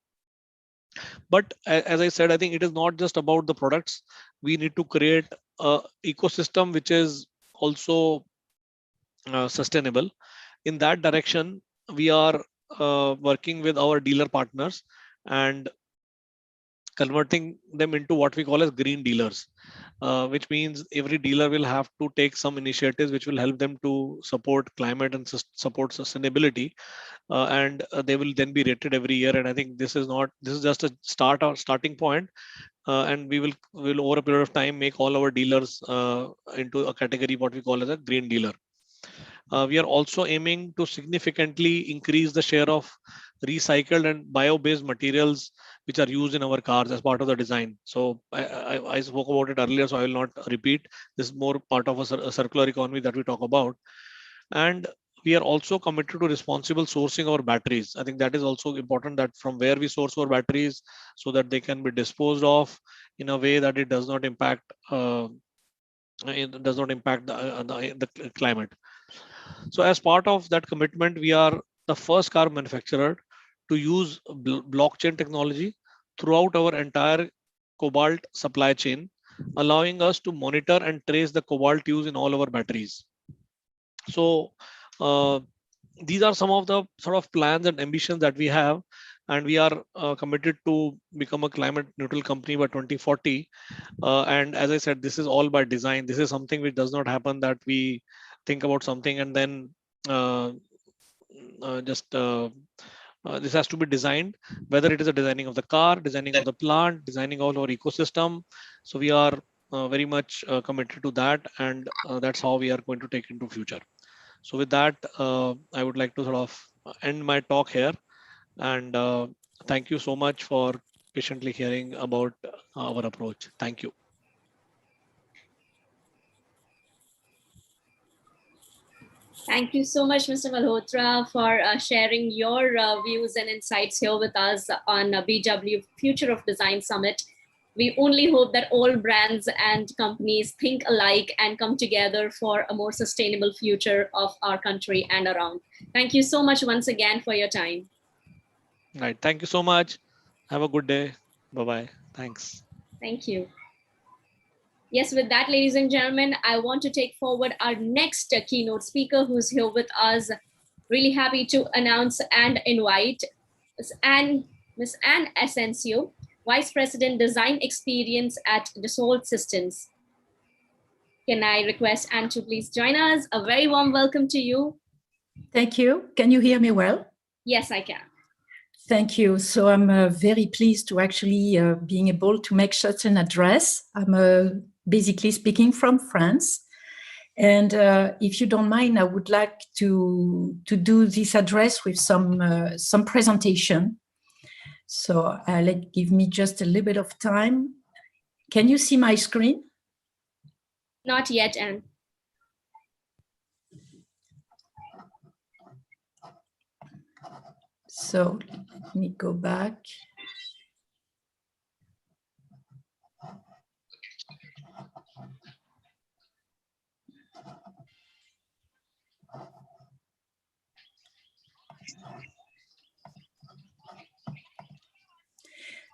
But as I said, I think it is not just about the products. We need to create an ecosystem which is also sustainable. In that direction, we are working with our dealer partners and converting them into what we call as green dealers, which means every dealer will have to take some initiatives which will help them to support climate and support sustainability, and they will then be rated every year. And I think this is just a starting point, and we will over a period of time make all our dealers into a category what we call as a green dealer. We are also aiming to significantly increase the share of recycled and bio-based materials which are used in our cars as part of the design. So I spoke about it earlier, so I will not repeat. This is more part of a circular economy that we talk about. And we are also committed to responsible sourcing our batteries. I think that is also important, that from where we source our batteries so that they can be disposed of in a way that it does not impact the climate. So as part of that commitment, we are the first car manufacturer to use blockchain technology throughout our entire cobalt supply chain, allowing us to monitor and trace the cobalt used in all our batteries. So these are some of the sort of plans and ambitions that we have, and we are committed to become a climate neutral company by 2040. And as I said, this is all by design. This is something which does not happen that we think about something and then this has to be designed, whether it is a designing of the car, designing of the plant, designing all our ecosystem. So we are very much committed to that, and that's how we are going to take into future. So with that, I would like to sort of end my talk here, and thank you so much for patiently hearing about our approach. Thank you. Thank you so much, Mr. Malhotra, for sharing your views and insights here with us on BW Future of Design Summit. We only hope that all brands and companies think alike and come together for a more sustainable future of our country and around. Thank you so much once again for your time. Right. Thank you so much. Have a good day. Bye-bye. Thanks. Thank you. Yes, with that, ladies and gentlemen, I want to take forward our next keynote speaker who's here with us. Really happy to announce and invite Ms. Anne Asensio, Vice President Design Experience at Dassault Systems. Can I request Anne to please join us? A very warm welcome to you. Thank you. Can you hear me well? Yes, I can. Thank you. So I'm very pleased to actually being able to make such an address. I'm basically speaking from France. And if you don't mind, I would like to do this address with some presentation. So give me just a little bit of time. Can you see my screen? Not yet, Anne. So let me go back.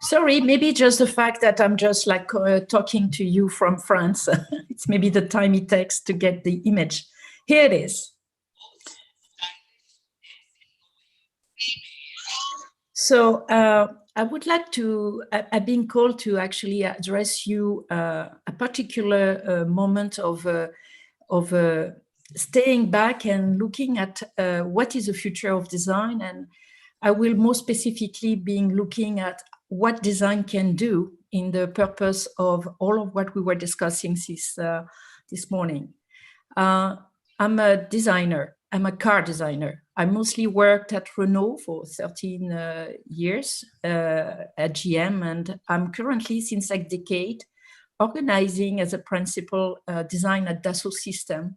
Sorry, maybe just the fact that I'm just like talking to you from France. It's maybe the time it takes to get the image. Here it is. So I would like to, I've been called to actually address you a particular moment of staying back and looking at what is the future of design. And I will more specifically be looking at what design can do in the purpose of all of what we were discussing this morning. I'm a designer. I'm a car designer. I mostly worked at Renault for 13 years at GM, and I'm currently, since a decade, organizing as a principal design at Dassault Systèmes.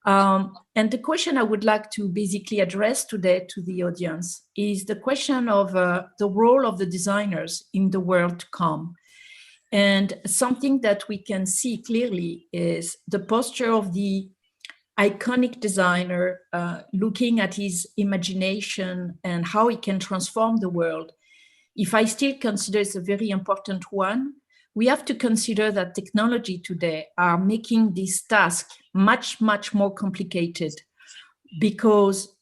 And the question I would like to basically address today to the audience is the question of the role of the designers in the world to come. And something that we can see clearly is the posture of the iconic designer looking at his imagination and how he can transform the world. If I still consider it's a very important one, we have to consider that technology today are making this task much, much more complicated because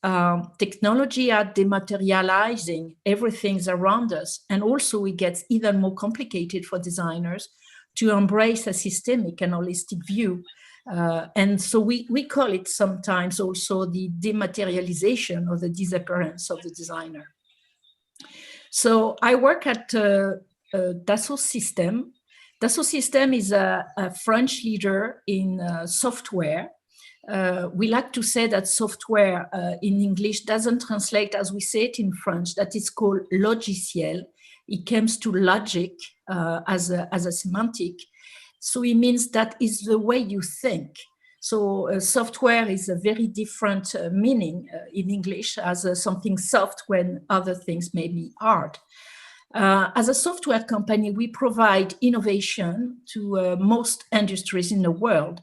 technology are dematerializing everything around us. And also it gets even more complicated for designers to embrace a systemic and holistic view. And so we call it sometimes also the dematerialization or the disappearance of the designer. So I work at Dassault Systèmes. Dassault Systèmes is a French leader in software. We like to say that software in English doesn't translate as we say it in French, that is called logiciel. It comes to logic as a semantic. So it means that is the way you think. So software is a very different meaning in English as something soft when other things may be hard. As a software company, we provide innovation to most industries in the world.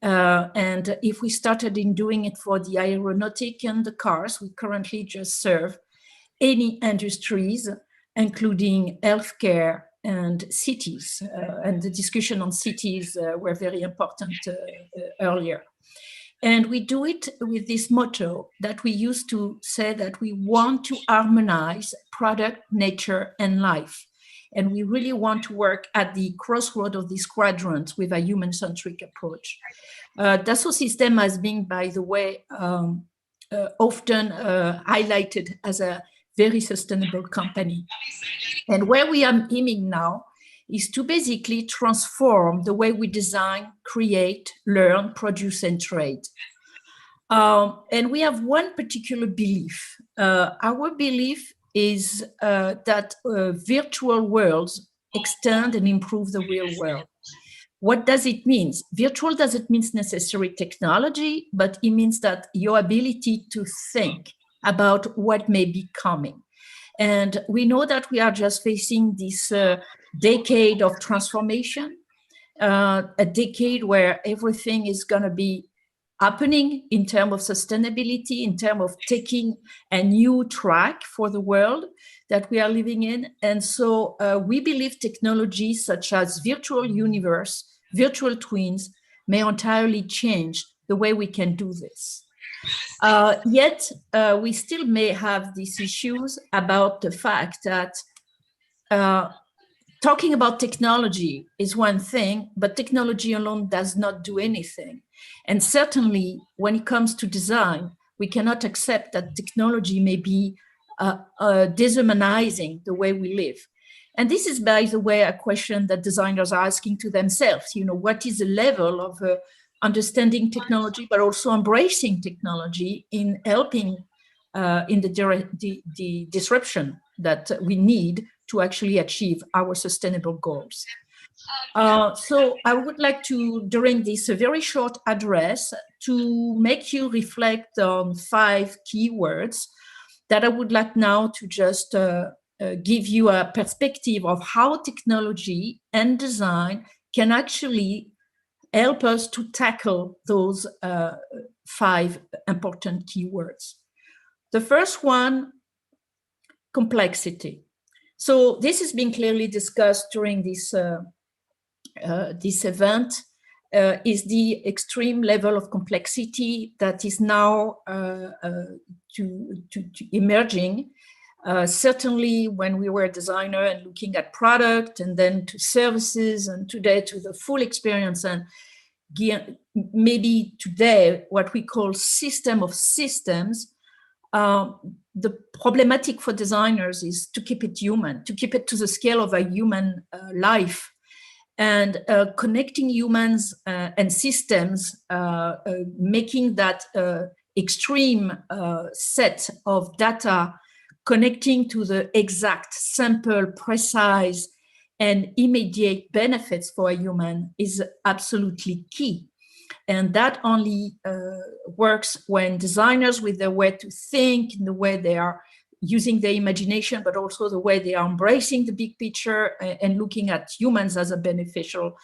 And if we started in doing it for the aeronautic and the cars, we currently just serve any industries, including healthcare and cities. And the discussion on cities were very important earlier. And we do it with this motto that we used to say that we want to harmonize product, nature, and life. And we really want to work at the crossroad of these quadrants with a human-centric approach. Dassault Systèmes has been, by the way, often highlighted as a very sustainable company. And where we are aiming now is to basically transform the way we design, create, learn, produce, and trade. And we have one particular belief. Our belief is that virtual worlds extend and improve the real world. What does it mean? Virtual doesn't mean necessary technology, but it means that your ability to think about what may be coming. And we know that we are just facing this decade of transformation, a decade where everything is going to be happening in terms of sustainability, in terms of taking a new track for the world that we are living in. And so we believe technologies such as virtual universe, virtual twins may entirely change the way we can do this. Yet we still may have these issues about the fact that talking about technology is one thing, but technology alone does not do anything. And certainly when it comes to design, we cannot accept that technology may be dehumanizing the way we live. And this is, by the way, a question that designers are asking to themselves. You know, what is the level of understanding technology, but also embracing technology in helping in the disruption that we need to actually achieve our sustainable goals. So I would like to, during this very short address, to make you reflect on 5 keywords that I would like now to just give you a perspective of how technology and design can actually help us to tackle those 5 important keywords. The first one, complexity. So this has been clearly discussed during this this event, is the extreme level of complexity that is now emerging. Certainly when we were a designer and looking at product, and then to services, and today to the full experience, and maybe today what we call system of systems. The problematic for designers is to keep it human, to keep it to the scale of a human life, and connecting humans and systems, making that extreme set of data connecting to the exact, simple, precise, and immediate benefits for a human is absolutely key. And that only works when designers, with their way to think, in the way they are using their imagination, but also the way they are embracing the big picture and looking at humans as a beneficial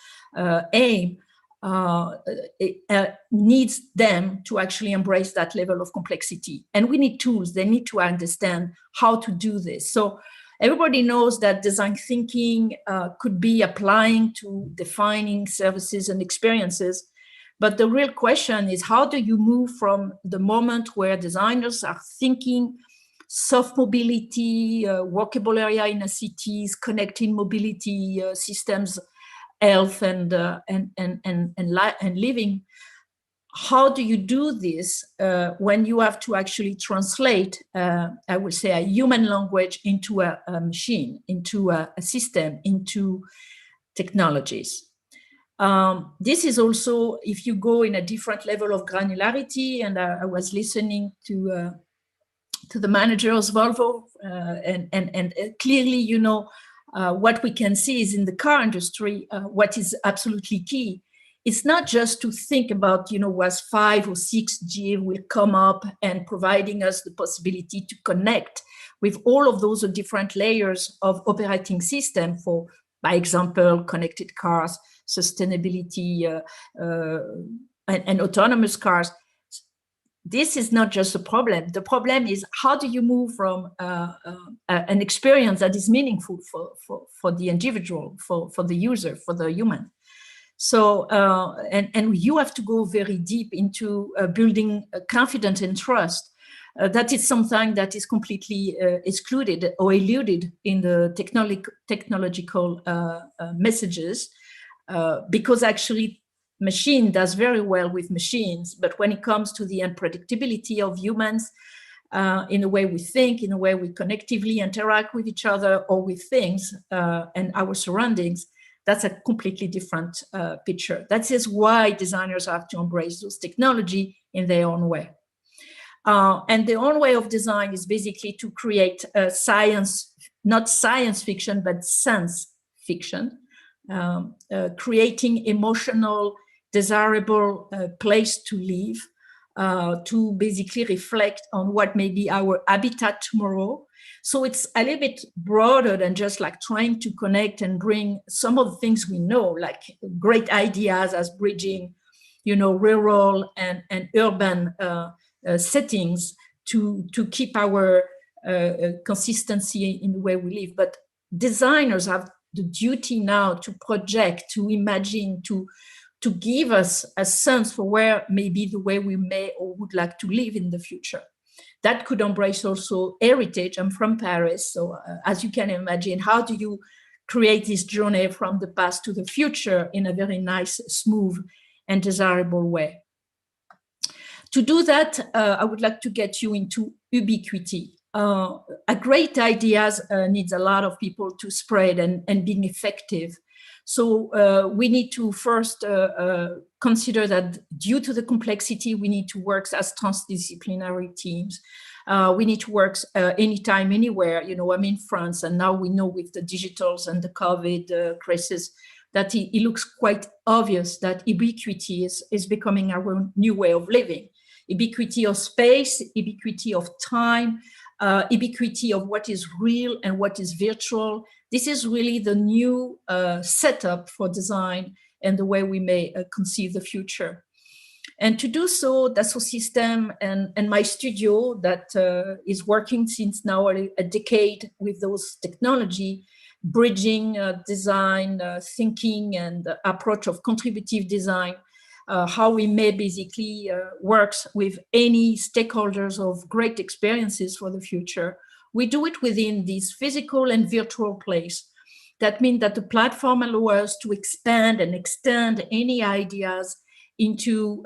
aim, needs them to actually embrace that level of complexity. And we need tools. They need to understand how to do this. So everybody knows that design thinking could be applying to defining services and experiences. But the real question is, how do you move from the moment where designers are thinking soft mobility, walkable area in a cities, connecting mobility systems, health and living? How do you do this when you have to actually translate, I would say, a human language into a machine, into a system, into technologies? This is also, if you go in a different level of granularity, and I was listening to the managers Volvo, and clearly, you know, what we can see is in the car industry, what is absolutely key. It's not just to think about, you know, was 5 or 6G will come up and providing us the possibility to connect with all of those different layers of operating system for, by example, connected cars, sustainability, and autonomous cars. This is not just a problem. The problem is, how do you move from an experience that is meaningful for the individual, for the user, for the human? So, and you have to go very deep into building confidence and trust. That is something that is completely excluded or eluded in the technological messages, because actually machine does very well with machines, but when it comes to the unpredictability of humans, in the way we think, in the way we connectively interact with each other or with things and our surroundings, that's a completely different picture. That is why designers have to embrace those technology in their own way. And their own way of design is basically to create science, not science fiction, but sense fiction, creating emotional, desirable place to live, to basically reflect on what may be our habitat tomorrow. So it's a little bit broader than just like trying to connect and bring some of the things we know, like great ideas as bridging, you know, rural and urban settings to keep our consistency in the way we live. But designers have the duty now to project, to imagine, to give us a sense for where maybe the way we may or would like to live in the future. That could embrace also heritage. I'm from Paris, so as you can imagine, how do you create this journey from the past to the future in a very nice, smooth, and desirable way? To do that, I would like to get you into ubiquity. A great idea needs a lot of people to spread and being effective. So we need to first consider that due to the complexity, we need to work as transdisciplinary teams. We need to work anytime, anywhere. You know, I'm in France, and now we know with the digitals and the COVID crisis that it looks quite obvious that ubiquity is becoming our new way of living. Ubiquity of space, ubiquity of time, ubiquity of what is real and what is virtual. This is really the new setup for design and the way we may conceive the future. And to do so, Dassault Systèmes and my studio that is working since now a decade with those technology, bridging design thinking and approach of contributive design, how we may basically work with any stakeholders of great experiences for the future. We do it within this physical and virtual place. That means that the platform allows us to expand and extend any ideas into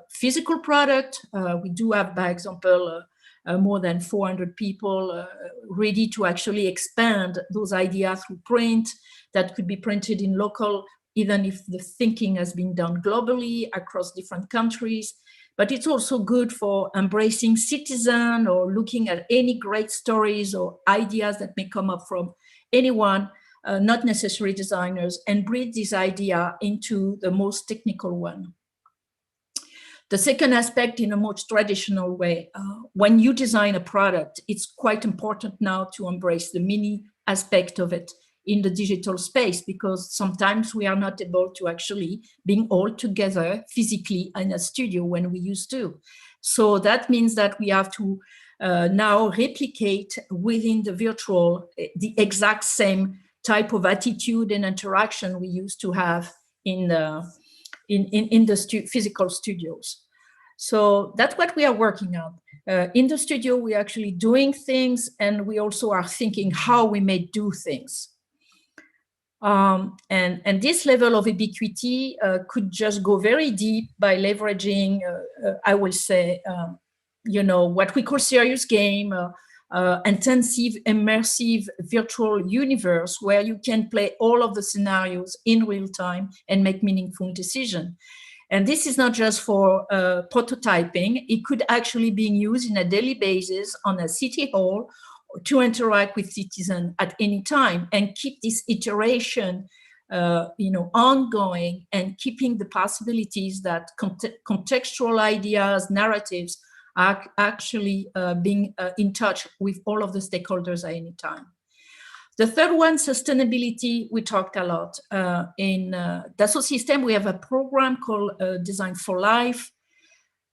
physical product. We do have, by example, more than 400 people ready to actually expand those ideas through print that could be printed in local, even if the thinking has been done globally across different countries. But it's also good for embracing citizen or looking at any great stories or ideas that may come up from anyone, not necessarily designers, and breed this idea into the most technical one. The second aspect, in a more traditional way, when you design a product, it's quite important now to embrace the mini aspect of it in the digital space, because sometimes we are not able to actually being all together physically in a studio when we used to. So that means that we have to now replicate within the virtual the exact same type of attitude and interaction we used to have in the physical studios. So that's what we are working on. In the studio, we're actually doing things, and we also are thinking how we may do things. And this level of ubiquity could just go very deep by leveraging, I will say, you know, what we call serious game, intensive, immersive virtual universe where you can play all of the scenarios in real time and make meaningful decisions. And this is not just for prototyping. It could actually be used in a daily basis on a city hall to interact with citizens at any time and keep this iteration you know, ongoing, and keeping the possibilities that contextual ideas, narratives are actually being in touch with all of the stakeholders at any time. The third one, sustainability, we talked a lot. In Dassault Systèmes, we have a program called Design for Life.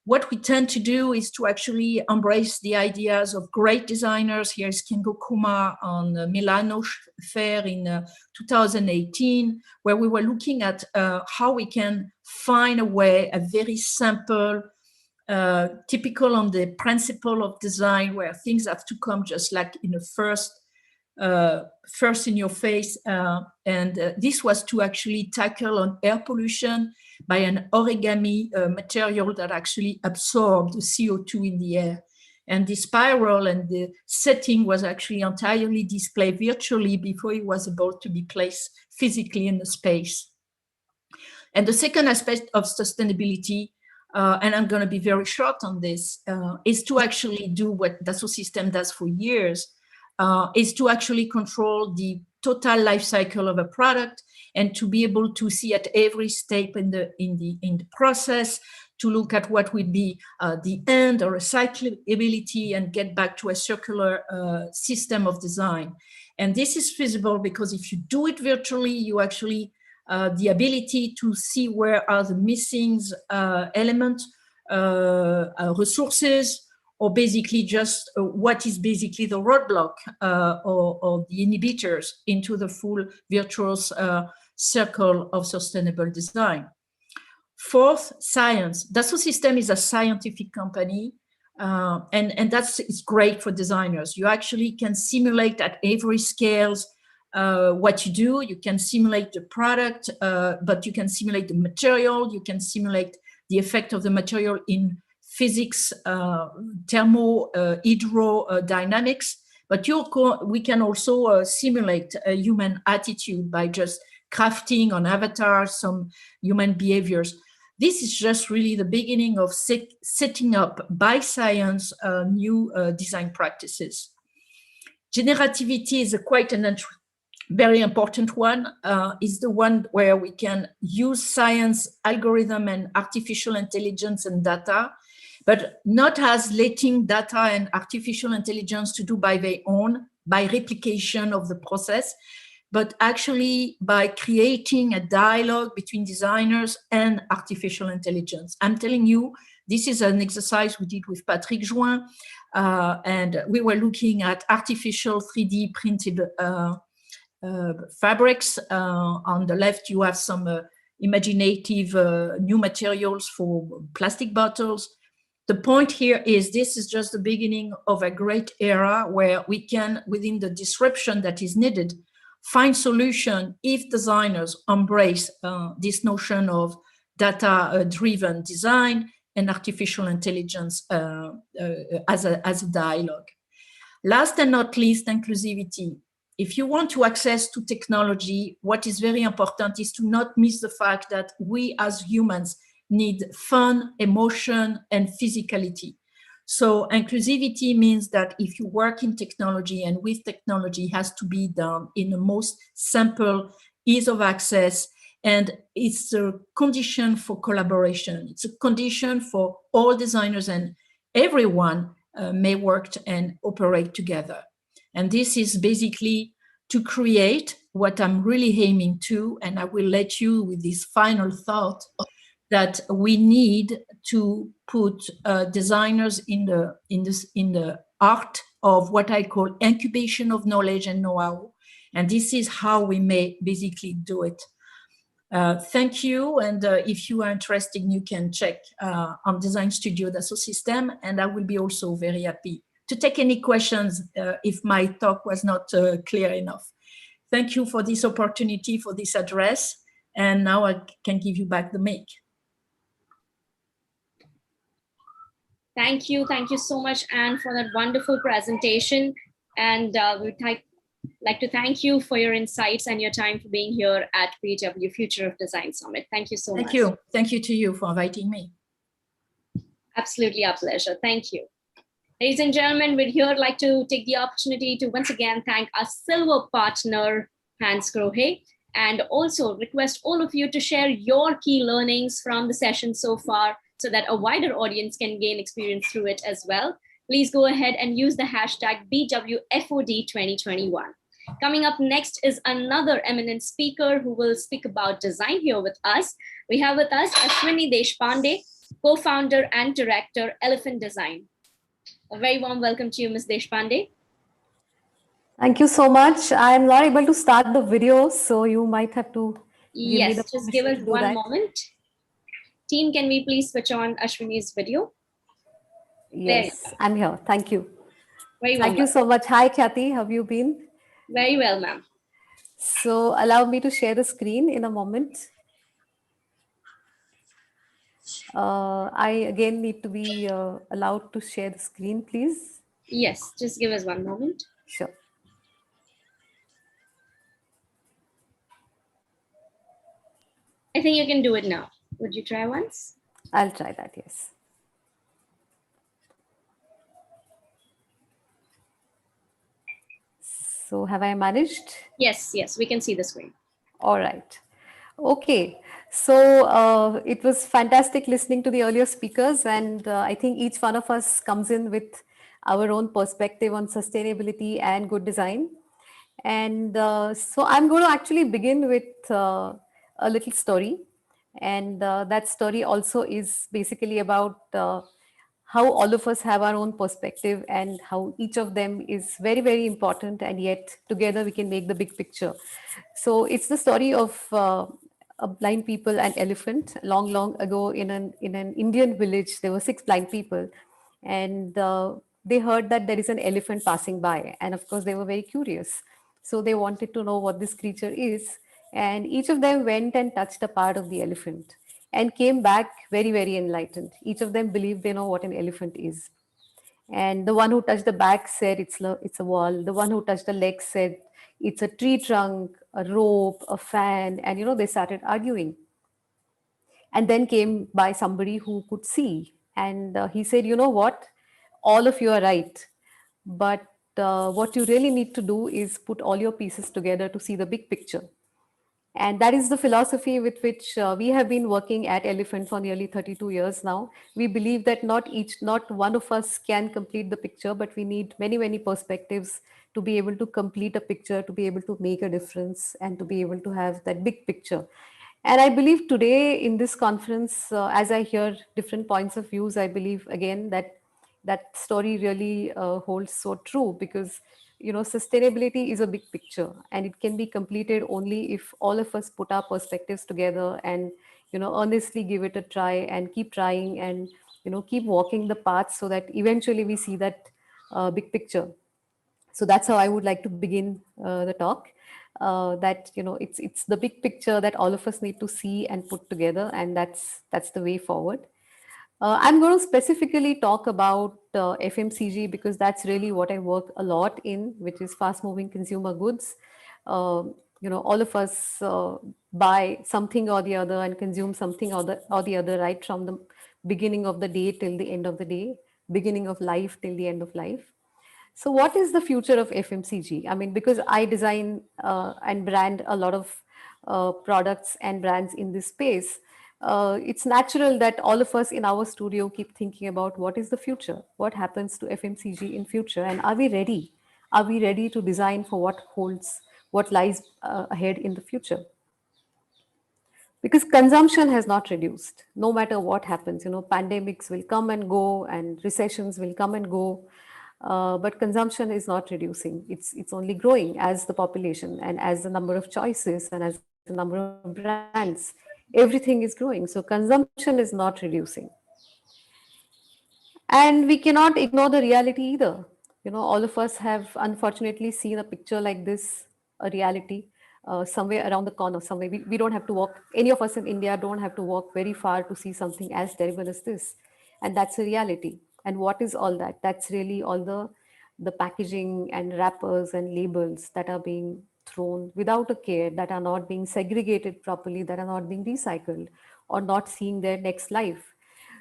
What we tend to do is to actually embrace the ideas of great designers. Here's Kengo Kuma on the Milano Fair in 2018, where we were looking at how we can find a way, a very simple, typical on the principle of design, where things have to come just like in the first in your face. And this was to actually tackle on air pollution by an origami material that actually absorbed the CO2 in the air. And the spiral and the setting was actually entirely displayed virtually before it was about to be placed physically in the space. And the second aspect of sustainability, and I'm going to be very short on this, is to actually do what Dassault Systèmes does for years, is to actually control the total life cycle of a product and to be able to see at every step in the process, to look at what would be the end or recyclability and get back to a circular system of design. And this is feasible because if you do it virtually, you actually the ability to see where are the missing elements, resources, or basically just what is basically the roadblock or the inhibitors into the full virtuous circle of sustainable design. Fourth, science. Dassault Systèmes is a scientific company, and it's great for designers. You actually can simulate at every scales what you do. You can simulate the product, but you can simulate the material. You can simulate the effect of the material in physics, hydrodynamics, but we can also simulate a human attitude by just crafting on avatars, some human behaviors. This is just really the beginning of setting up by science new design practices. Generativity is quite an very important one, is the one where we can use science, algorithm, and artificial intelligence and data, but not as letting data and artificial intelligence to do by their own, by replication of the process, but actually by creating a dialogue between designers and artificial intelligence. I'm telling you, this is an exercise we did with Patrick Join, and we were looking at artificial 3D printed fabrics. On the left, you have some imaginative new materials for plastic bottles. The point here is this is just the beginning of a great era where we can, within the disruption that is needed, find solution if designers embrace this notion of data-driven design and artificial intelligence as a dialogue. Last and not least, inclusivity. If you want to access to technology, what is very important is to not miss the fact that we as humans need fun, emotion, and physicality. So inclusivity means that if you work in technology and with technology, it has to be done in the most simple, ease of access, and it's a condition for collaboration. It's a condition for all designers and everyone may work and operate together. And this is basically to create what I'm really aiming to, and I will let you with this final thought, that we need to put designers in the art of what I call incubation of knowledge and know-how. And this is how we may basically do it. Thank you. And if you are interested, you can check on Design Studio Dassault System, and I will be also very happy to take any questions if my talk was not clear enough. Thank you for this opportunity, for this address. And now I can give you back the mic. Thank you so much, Anne, for that wonderful presentation. And we'd like to thank you for your insights and your time for being here at PW Future of Design Summit. Thank you so much. Thank you to you for inviting me. Absolutely our pleasure. Thank you. Ladies and gentlemen, we'd here like to take the opportunity to once again thank our silver partner, Hans Grohe, and also request all of you to share your key learnings from the session so far so that a wider audience can gain experience through it as well. Please go ahead and use the hashtag BWFOD2021. Coming up next is another eminent speaker who will speak about design here with us. We have with us Ashwini Deshpande, co-founder and director, Elephant Design. A very warm welcome to you, Ms. Deshpande. Thank you so much. I'm not able to start the video, so you might have to give me the just give us one moment. Team, can we please switch on Ashwini's video? Yes, I'm here. Thank you. Thank you so much. Hi, Khyati. How have you been? Very well, ma'am. So allow me to share the screen in a moment. I again need to be allowed to share the screen, please. Yes, just give us one moment. Sure. I think you can do it now. Would you try once? I'll try that, yes. So have I managed? Yes, we can see the screen. All right. Okay. So it was fantastic listening to the earlier speakers, and I think each one of us comes in with our own perspective on sustainability and good design. And so I'm going to actually begin with a little story. And that story also is basically about how all of us have our own perspective and how each of them is very, very important. And yet together we can make the big picture. So it's the story of a blind people and elephant. Long ago in an Indian village, there were 6 blind people. And they heard that there is an elephant passing by. And of course, they were very curious. So they wanted to know what this creature is. And each of them went and touched a part of the elephant and came back very, very enlightened. Each of them believed they know what an elephant is. And the one who touched the back said it's a wall. The one who touched the legs said It's a tree trunk, a rope, a fan, and they started arguing. And then came by somebody who could see, and he said, you know what, all of you are right, but what you really need to do is put all your pieces together to see the big picture. And that is the philosophy with which we have been working at Elephant for nearly 32 years now. We believe that not one of us can complete the picture, but we need many, many perspectives to be able to complete a picture, to be able to make a difference, and to be able to have that big picture. And I believe today in this conference, as I hear different points of views, I believe again that that story really holds so true, because sustainability is a big picture, and it can be completed only if all of us put our perspectives together and earnestly give it a try, and keep trying, and keep walking the path, so that eventually we see that big picture. So that's how I would like to begin the talk. That it's the big picture that all of us need to see and put together, and that's the way forward. I'm going to specifically talk about FMCG, because that's really what I work a lot in, which is fast moving consumer goods. All of us buy something or the other and consume something or the other, right from the beginning of the day till the end of the day, beginning of life till the end of life. So what is the future of FMCG? I mean, because I design and brand a lot of products and brands in this space, it's natural that all of us in our studio keep thinking about what is the future, what happens to FMCG in future, and are we ready? Are we ready to design for what lies ahead in the future? Because consumption has not reduced, no matter what happens. Pandemics will come and go, and recessions will come and go, but consumption is not reducing. It's only growing as the population and as the number of choices and as the number of brands. Everything is growing, so consumption is not reducing. And we cannot ignore the reality either. All of us have unfortunately seen a picture like this, a reality, somewhere around the corner, somewhere. We don't have to walk, any of us in India don't have to walk very far to see something as terrible as this. And that's a reality. And what is all that? That's really all the packaging and wrappers and labels that are being thrown without a care, that are not being segregated properly, that are not being recycled, or not seeing their next life.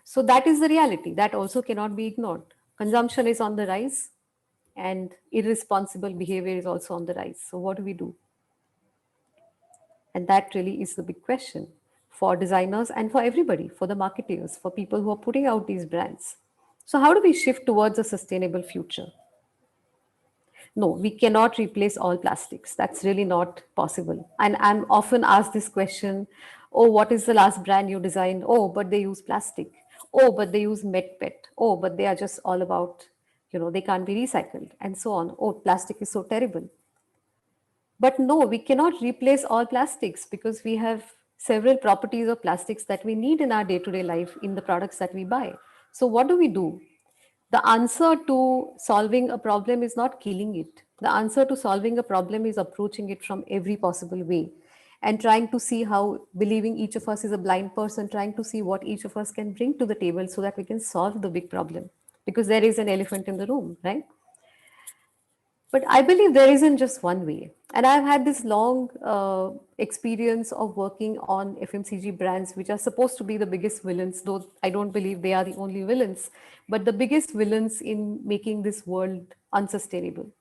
So that is the reality that also cannot be ignored. Consumption is on the rise, and irresponsible behavior is also on the rise. So what do we do? And that really is the big question for designers and for everybody, for the marketeers, for people who are putting out these brands. So how do we shift towards a sustainable future? No, we cannot replace all plastics. That's really not possible. And I'm often asked this question, oh, what is the last brand you designed? Oh, but they use plastic. Oh, but they use MedPet. Oh, but they are just all about, they can't be recycled, and so on. Oh, plastic is so terrible. But no, we cannot replace all plastics, because we have several properties of plastics that we need in our day-to-day life in the products that we buy. So what do we do? The answer to solving a problem is not killing it. The answer to solving a problem is approaching it from every possible way, and trying to see how, believing each of us is a blind person, trying to see what each of us can bring to the table so that we can solve the big problem, because there is an elephant in the room, right? But I believe there isn't just one way. And I've had this long experience of working on FMCG brands, which are supposed to be the biggest villains, though I don't believe they are the only villains, but the biggest villains in making this world unsustainable.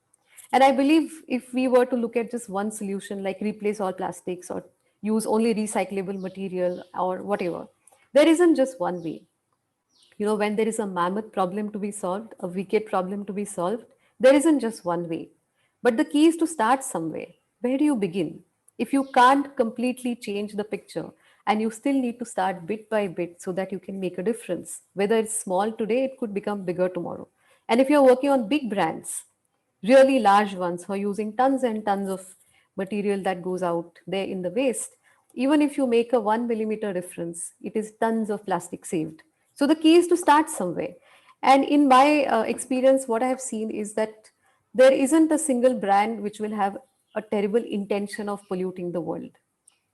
And I believe if we were to look at just one solution, like replace all plastics or use only recyclable material or whatever, there isn't just one way. When there is a mammoth problem to be solved, a wicked problem to be solved, there isn't just one way. But the key is to start somewhere. Where do you begin? If you can't completely change the picture, and you still need to start bit by bit so that you can make a difference, whether it's small today, it could become bigger tomorrow. And if you're working on big brands, really large ones who are using tons and tons of material that goes out there in the waste, even if you make a 1 millimeter difference, it is tons of plastic saved. So the key is to start somewhere. And in my experience, what I have seen is that there isn't a single brand which will have a terrible intention of polluting the world.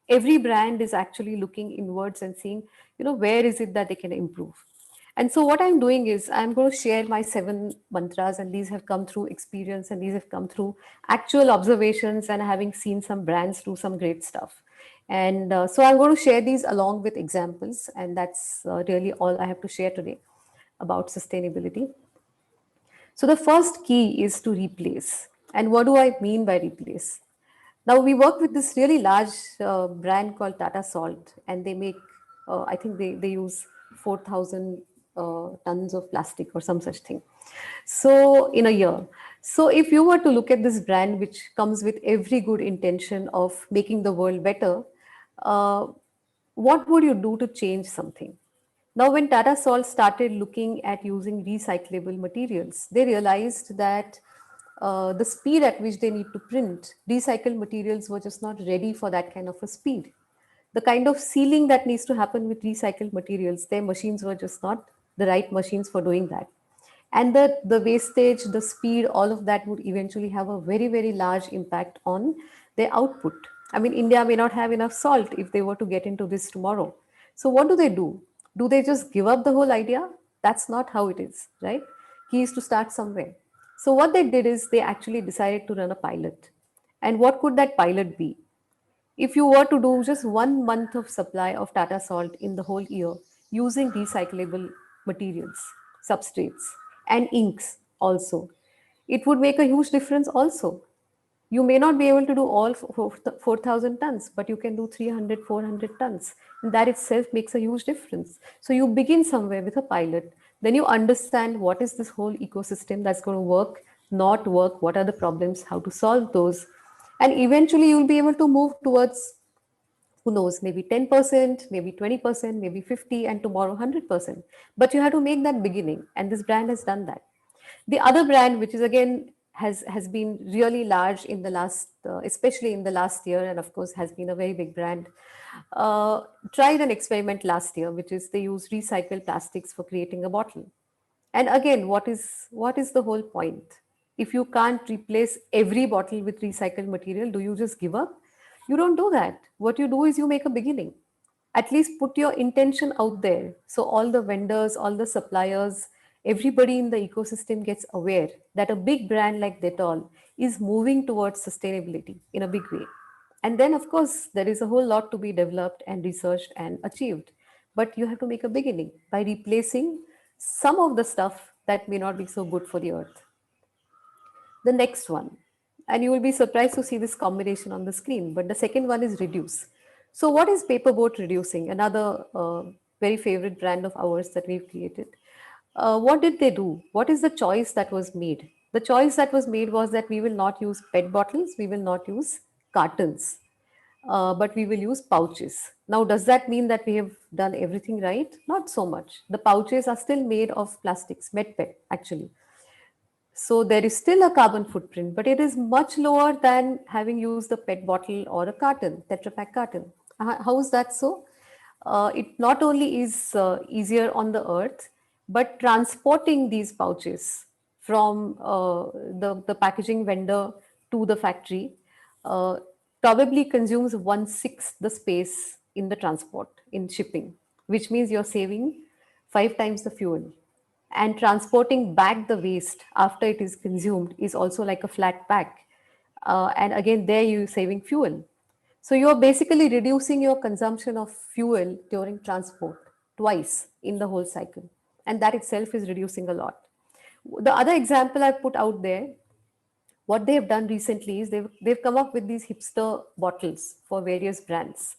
Every brand is actually looking inwards and seeing, where is it that they can improve. And so what I'm doing is I'm going to share my 7 mantras, and these have come through experience, and these have come through actual observations and having seen some brands do some great stuff. And so I'm going to share these along with examples, and that's really all I have to share today about sustainability. So the first key is to replace. And what do I mean by replace? Now we work with this really large brand called Tata Salt, and they make, I think they use 4,000 tons of plastic or some such thing. So in a year. So if you were to look at this brand, which comes with every good intention of making the world better, uh, what would you do to change something? Now, when Tata Salt started looking at using recyclable materials, they realized that the speed at which they need to print, recycled materials were just not ready for that kind of a speed. The kind of sealing that needs to happen with recycled materials, their machines were just not the right machines for doing that. And the wastage, the speed, all of that would eventually have a very, very large impact on their output. I mean, India may not have enough salt if they were to get into this tomorrow. So what do? Do they just give up the whole idea? That's not how it is, right? He is to start somewhere. So what they did is they actually decided to run a pilot. And what could that pilot be? If you were to do just 1 month of supply of Tata Salt in the whole year using recyclable materials, substrates, and inks also, it would make a huge difference also. You may not be able to do all 4,000 tons, but you can do 300, 400 tons. And that itself makes a huge difference. So you begin somewhere with a pilot, then you understand what is this whole ecosystem that's going to work, not work, what are the problems, how to solve those. And eventually you'll be able to move towards, who knows, maybe 10%, maybe 20%, maybe 50, and tomorrow 100%. But you have to make that beginning. And this brand has done that. The other brand, which is again has been really large in the last, especially in the last year, and of course has been a very big brand, tried an experiment last year, which is they use recycled plastics for creating a bottle. And again, what is the whole point? If you can't replace every bottle with recycled material, do you just give up? You don't do that. What you do is you make a beginning. At least put your intention out there. So all the vendors, all the suppliers, everybody in the ecosystem gets aware that a big brand like Dettol is moving towards sustainability in a big way. And then, of course, there is a whole lot to be developed and researched and achieved. But you have to make a beginning by replacing some of the stuff that may not be so good for the earth. The next one, and you will be surprised to see this combination on the screen, but the second one is reduce. So what is Paperboat Reducing? Another very favorite brand of ours that we've created. What did they do? What is the choice that was made? The choice that was made was that we will not use PET bottles, we will not use cartons, but we will use pouches. Now, does that mean that we have done everything right? Not so much. The pouches are still made of plastics, MedPet actually. So there is still a carbon footprint, but it is much lower than having used a PET bottle or a carton, Tetra Pak carton. How is that so? It not only is easier on the earth, but transporting these pouches from the packaging vendor to the factory uh, probably consumes 1/6 the space in the transport, in shipping, which means you're saving 5 times the fuel. And transporting back the waste after it is consumed is also like a flat pack. And again, there you're saving fuel. So you're basically reducing your consumption of fuel during transport twice in the whole cycle. And that itself is reducing a lot. The other example I put out there, what they have done recently is they've come up with these hipster bottles for various brands.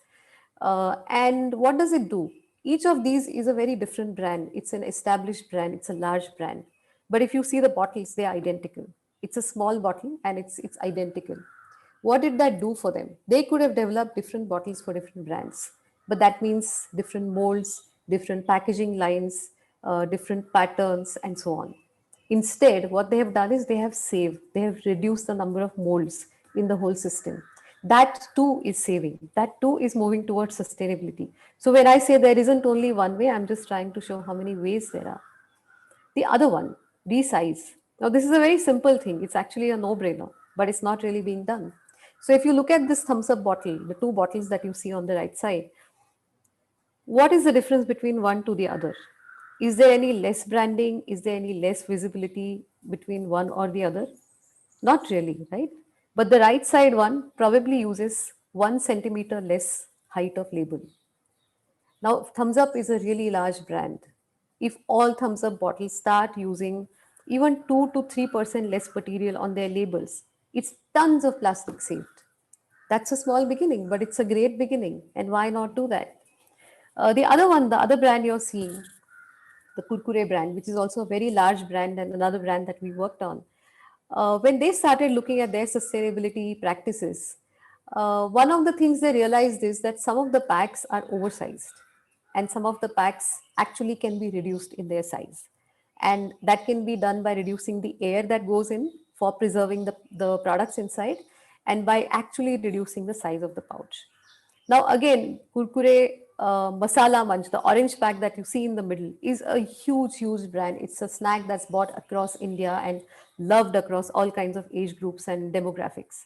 And what does it do? Each of these is a very different brand. It's an established brand. It's a large brand. But if you see the bottles, they are identical. It's a small bottle and it's identical. What did that do for them? They could have developed different bottles for different brands, but that means different molds, different packaging lines, different patterns, and so on. Instead, what they have done is they have reduced the number of molds in the whole system. That too is saving. That too is moving towards sustainability. So when I say there isn't only one way, I'm just trying to show how many ways there are. The other one, resize. Now, this is a very simple thing. It's actually a no-brainer, but it's not really being done. So if you look at this thumbs up bottle, the two bottles that you see on the right side, what is the difference between one to the other? Is there any less branding? Is there any less visibility between one or the other? Not really, right? But the right side one probably uses 1 centimeter less height of label. Now, Thumbs Up is a really large brand. If all Thumbs Up bottles start using even 2 to 3% less material on their labels, it's tons of plastic saved. That's a small beginning, but it's a great beginning. And why not do that? The other one, the other brand you're seeing, the Kurkure brand, which is also a very large brand and another brand that we worked on. When they started looking at their sustainability practices, one of the things they realized is that some of the packs are oversized and some of the packs actually can be reduced in their size. And that can be done by reducing the air that goes in for preserving the products inside and by actually reducing the size of the pouch. Now again, Kurkure Masala Munch, the orange pack that you see in the middle, is a huge, huge brand. It's a snack that's bought across India and loved across all kinds of age groups and demographics.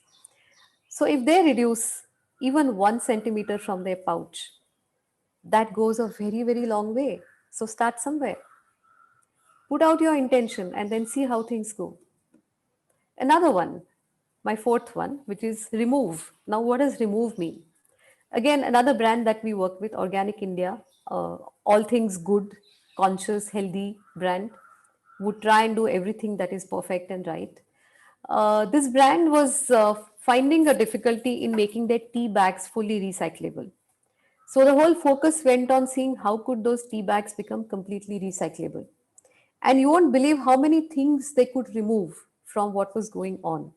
So if they reduce even 1 centimeter from their pouch, that goes a very, very long way. So start somewhere. Put out your intention and then see how things go. Another one, my fourth one, which is Remove. Now, what does Remove mean? Again, another brand that we work with, Organic India, all things good, conscious, healthy brand, would try and do everything that is perfect and right. This brand was finding a difficulty in making their tea bags fully recyclable. So the whole focus went on seeing how could those tea bags become completely recyclable. And you won't believe how many things they could remove from what was going on.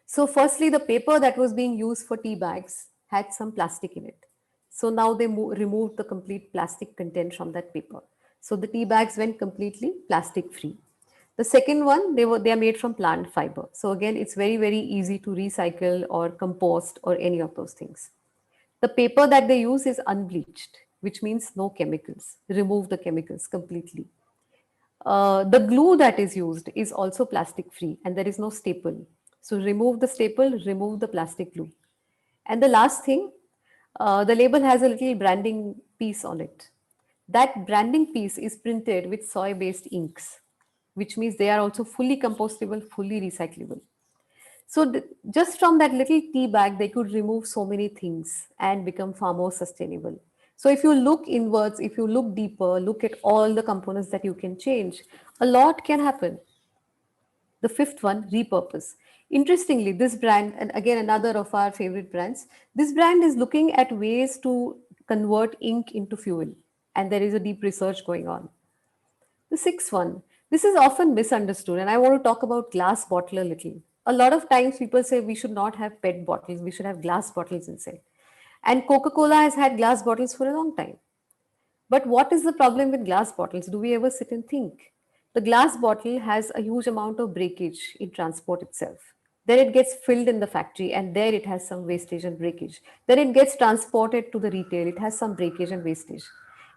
So firstly, the paper that was being used for tea bags had some plastic in it. So now they removed the complete plastic content from that paper. So the tea bags went completely plastic free. The second one, they are made from plant fiber. So again, it's very, very easy to recycle or compost or any of those things. The paper that they use is unbleached, which means no chemicals. Remove the chemicals completely. The glue that is used is also plastic free and there is no staple. So remove the staple, remove the plastic glue. And the last thing, the label has a little branding piece on it. That branding piece is printed with soy-based inks, which means they are also fully compostable, fully recyclable. So just from that little tea bag, they could remove so many things and become far more sustainable. So if you look inwards, if you look deeper, look at all the components that you can change, a lot can happen. The fifth one, repurpose. Interestingly, this brand, and again another of our favorite brands, this brand is looking at ways to convert ink into fuel. And there is a deep research going on. The sixth one, this is often misunderstood, and I want to talk about glass bottle a little. A lot of times people say we should not have PET bottles, we should have glass bottles instead. And Coca-Cola has had glass bottles for a long time. But what is the problem with glass bottles? Do we ever sit and think? The glass bottle has a huge amount of breakage in transport itself. Then it gets filled in the factory and there it has some wastage and breakage. Then it gets transported to the retail, it has some breakage and wastage.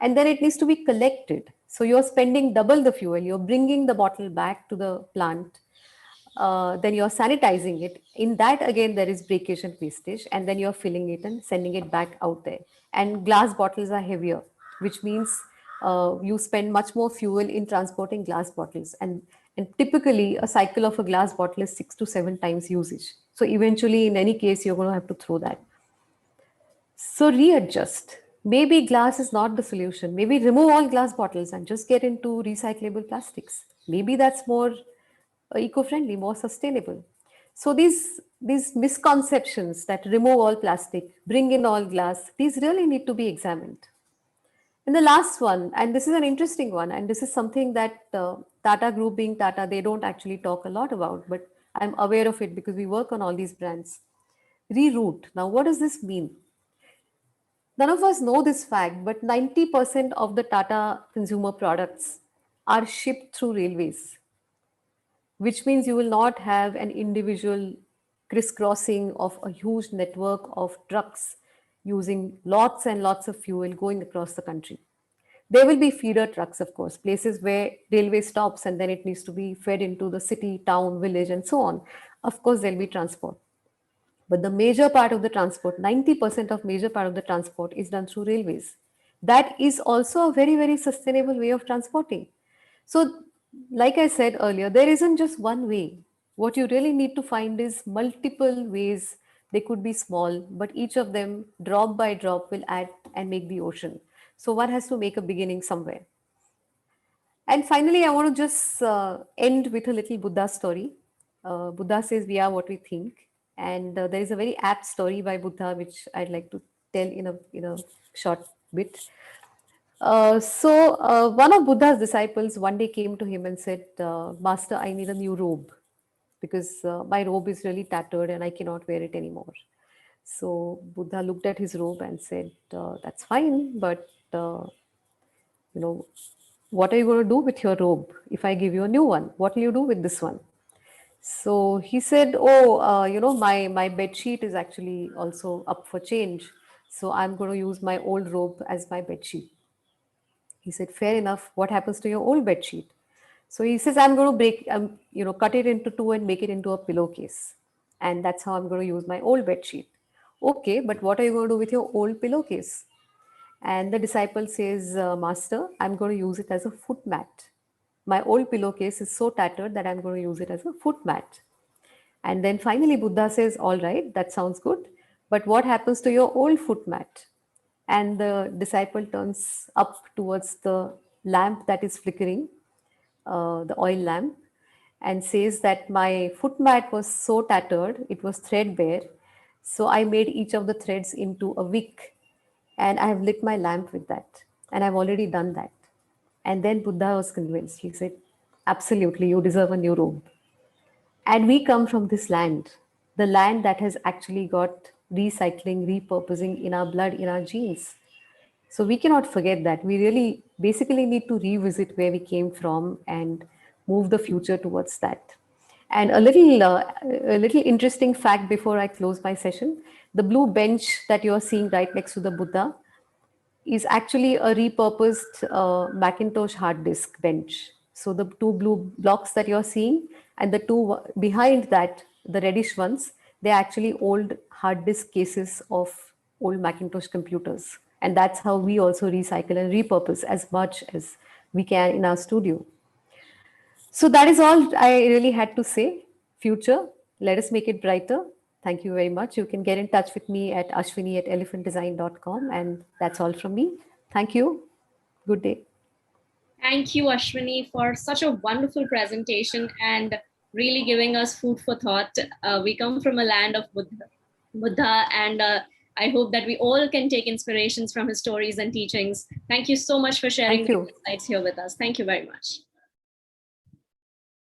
And then it needs to be collected. So you're spending double the fuel, you're bringing the bottle back to the plant, then you're sanitizing it. In that, again, there is breakage and wastage, and then you're filling it and sending it back out there. And glass bottles are heavier, which means you spend much more fuel in transporting glass bottles. And typically, a cycle of a glass bottle is 6 to 7 times usage. So eventually, in any case, you're going to have to throw that. So readjust. Maybe glass is not the solution. Maybe remove all glass bottles and just get into recyclable plastics. Maybe that's more eco-friendly, more sustainable. So these misconceptions that remove all plastic, bring in all glass, these really need to be examined. And the last one, and this is an interesting one, and this is something that Tata Group being Tata, they don't actually talk a lot about, but I'm aware of it because we work on all these brands. Reroute. Now, what does this mean? None of us know this fact, but 90% of the Tata consumer products are shipped through railways, which means you will not have an individual crisscrossing of a huge network of trucks using lots and lots of fuel going across the country. There will be feeder trucks, of course, places where railway stops and then it needs to be fed into the city, town, village, and so on. Of course, there'll be transport. But the major part of the transport, 90% of major part of the transport is done through railways. that is also a very, very sustainable way of transporting. So, like I said earlier, there isn't just one way. What you really need to find is multiple ways. They could be small, but each of them, drop by drop, will add and make the ocean. So, one has to make a beginning somewhere. And finally, I want to just end with a little Buddha story. Buddha says, "We are what we think." And there is a very apt story by Buddha, which I'd like to tell in a short bit. One of Buddha's disciples one day came to him and said, "Master, I need a new robe because my robe is really tattered and I cannot wear it anymore." So Buddha looked at his robe and said, "That's fine, but you know, what are you going to do with your robe? If I give you a new one, what will you do with this one?" So he said, "Oh, my bed sheet is actually also up for change. So I'm going to use my old robe as my bed sheet." He said, "Fair enough. What happens to your old bed sheet?" So he says, "I'm going to cut it into two and make it into a pillowcase. And that's how I'm going to use my old bed sheet." "Okay, but what are you going to do with your old pillowcase?" And the disciple says, "Master, I'm going to use it as a foot mat. My old pillowcase is so tattered that I'm going to use it as a foot mat." And then finally, Buddha says, "All right, that sounds good. But what happens to your old foot mat?" And the disciple turns up towards the lamp that is flickering, the oil lamp, and says that my foot mat was so tattered, it was threadbare. So I made each of the threads into a wick and I have lit my lamp with that. And I've already done that. And then Buddha was convinced. He said, "Absolutely, you deserve a new robe." And we come from this land, the land that has actually got recycling, repurposing in our blood, in our genes. So we cannot forget that. We really basically need to revisit where we came from and move the future towards that. And a little interesting fact before I close my session: the blue bench that you are seeing right next to the Buddha is actually a repurposed Macintosh hard disk bench. So the two blue blocks that you're seeing and the two behind that, the reddish ones, they're actually old hard disk cases of old Macintosh computers. And that's how we also recycle and repurpose as much as we can in our studio. So that is all I really had to say. Future, let us make it brighter. Thank you very much. You can get in touch with me at ashwini@elephantdesign.com. And that's all from me. Thank you. Good day. Thank you, Ashwini, for such a wonderful presentation and really giving us food for thought. We come from a land of Buddha, and I hope that we all can take inspirations from his stories and teachings. Thank you so much for sharing the insights here with us. Thank you very much.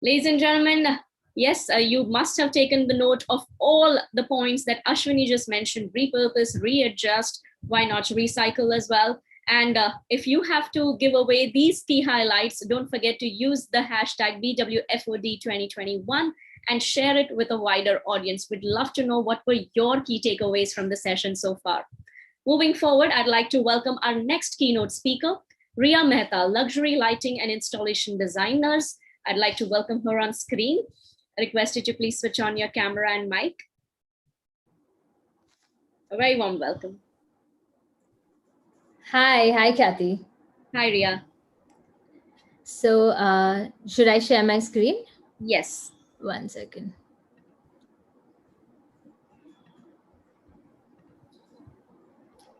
Ladies and gentlemen, yes, you must have taken the note of all the points that Ashwini just mentioned: repurpose, readjust, why not recycle as well? And if you have to give away these key highlights, don't forget to use the hashtag BWFOD2021 and share it with a wider audience. We'd love to know what were your key takeaways from the session so far. Moving forward, I'd like to welcome our next keynote speaker, Riya Mehta, luxury lighting and installation designers. I'd like to welcome her on screen. I request you to please switch on your camera and mic. A very warm welcome. Hi, Kathy. Hi, Riya. So, should I share my screen? Yes. 1 second.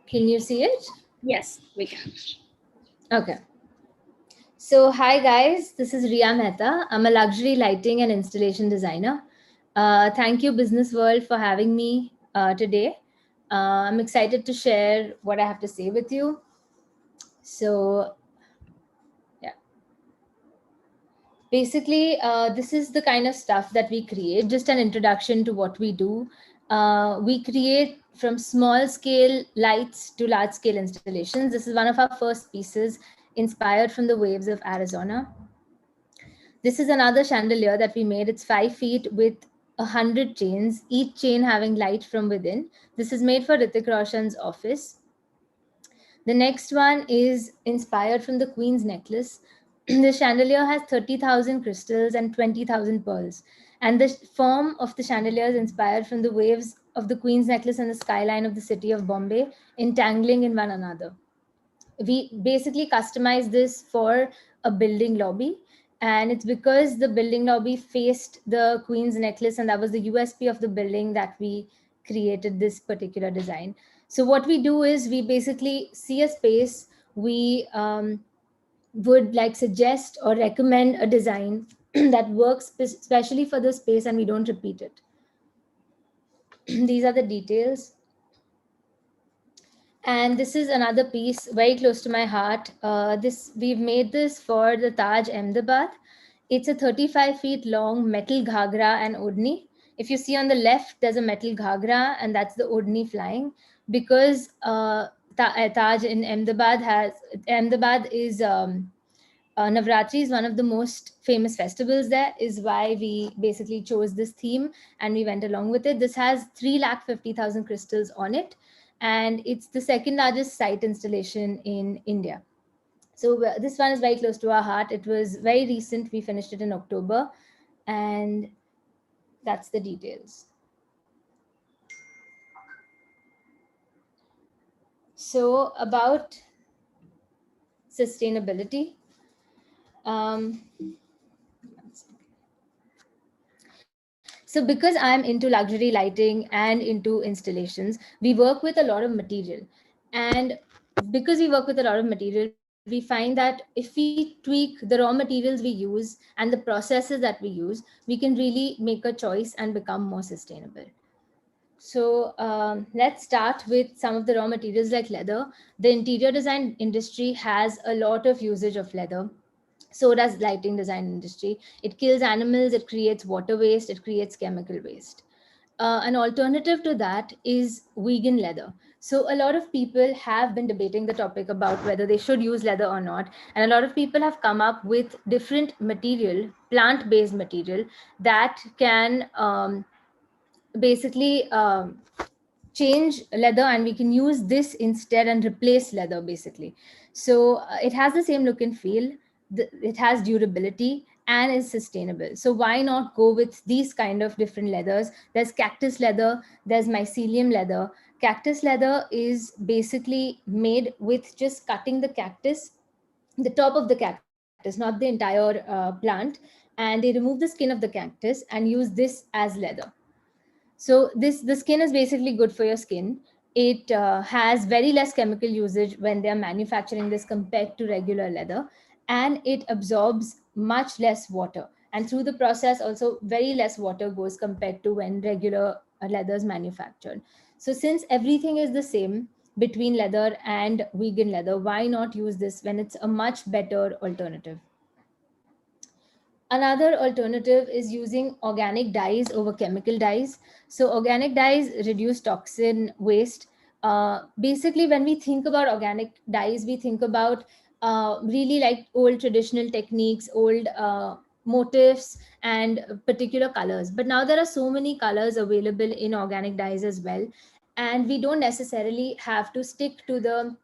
Can you see it? Yes, we can. Okay. So, hi guys, this is Riya Mehta. I'm a luxury lighting and installation designer. Thank you, Business World, for having me today. I'm excited to share what I have to say with you. So, yeah. Basically, this is the kind of stuff that we create. Just an introduction to what we do. We create from small scale lights to large scale installations. This is one of our first pieces inspired from the waves of Arizona. This is another chandelier that we made. It's 5 feet with 100 chains, each chain having light from within. This is made for Hrithik Roshan's office. The next one is inspired from the Queen's necklace. The chandelier has 30,000 crystals and 20,000 pearls. And the form of the chandelier is inspired from the waves of the Queen's necklace and the skyline of the city of Bombay, entangling in one another. we basically customized this for a building lobby. And it's because the building lobby faced the Queen's Necklace, and that was the USP of the building, that we created this particular design. So what we do is we basically see a space, we would like suggest or recommend a design that works especially for the space, and we don't repeat it. These are the details. And this is another piece very close to my heart. We've made this for the Taj Ahmedabad. It's a 35 feet long metal ghagra and odni. If you see on the left, there's a metal ghagra, and that's the odni flying. Because Taj in Ahmedabad is Navratri is one of the most famous festivals there, is why we basically chose this theme and we went along with it. This has 350,000 crystals on it, and it's the second largest site installation in India. So this one is very close to our heart. It was very recent. We finished it in October, and that's the details. So about sustainability. So because I'm into luxury lighting and into installations, we work with a lot of material. And because we work with a lot of material, we find that if we tweak the raw materials we use and the processes that we use, we can really make a choice and become more sustainable. So let's start with some of the raw materials like leather. The interior design industry has a lot of usage of leather. So does lighting design industry. It kills animals, it creates water waste, it creates chemical waste. An alternative to that is vegan leather. So a lot of people have been debating the topic about whether they should use leather or not. And a lot of people have come up with different material, plant-based material, that can basically change leather, and we can use this instead and replace leather basically. So it has the same look and feel, it has durability and is sustainable. So why not go with these kind of different leathers? There's cactus leather, there's mycelium leather. Cactus leather is basically made with just cutting the cactus, the top of the cactus, not the entire plant, and they remove the skin of the cactus and use this as leather. So the skin is basically good for your skin. It has very less chemical usage when they are manufacturing this compared to regular leather, and it absorbs much less water. And through the process, also very less water goes compared to when regular leather is manufactured. So since everything is the same between leather and vegan leather, why not use this when it's a much better alternative? Another alternative is using organic dyes over chemical dyes. So organic dyes reduce toxin waste. Basically, when we think about organic dyes, we think about really like old traditional techniques, old motifs and particular colors. But now there are so many colors available in organic dyes as well. And we don't necessarily have to stick to the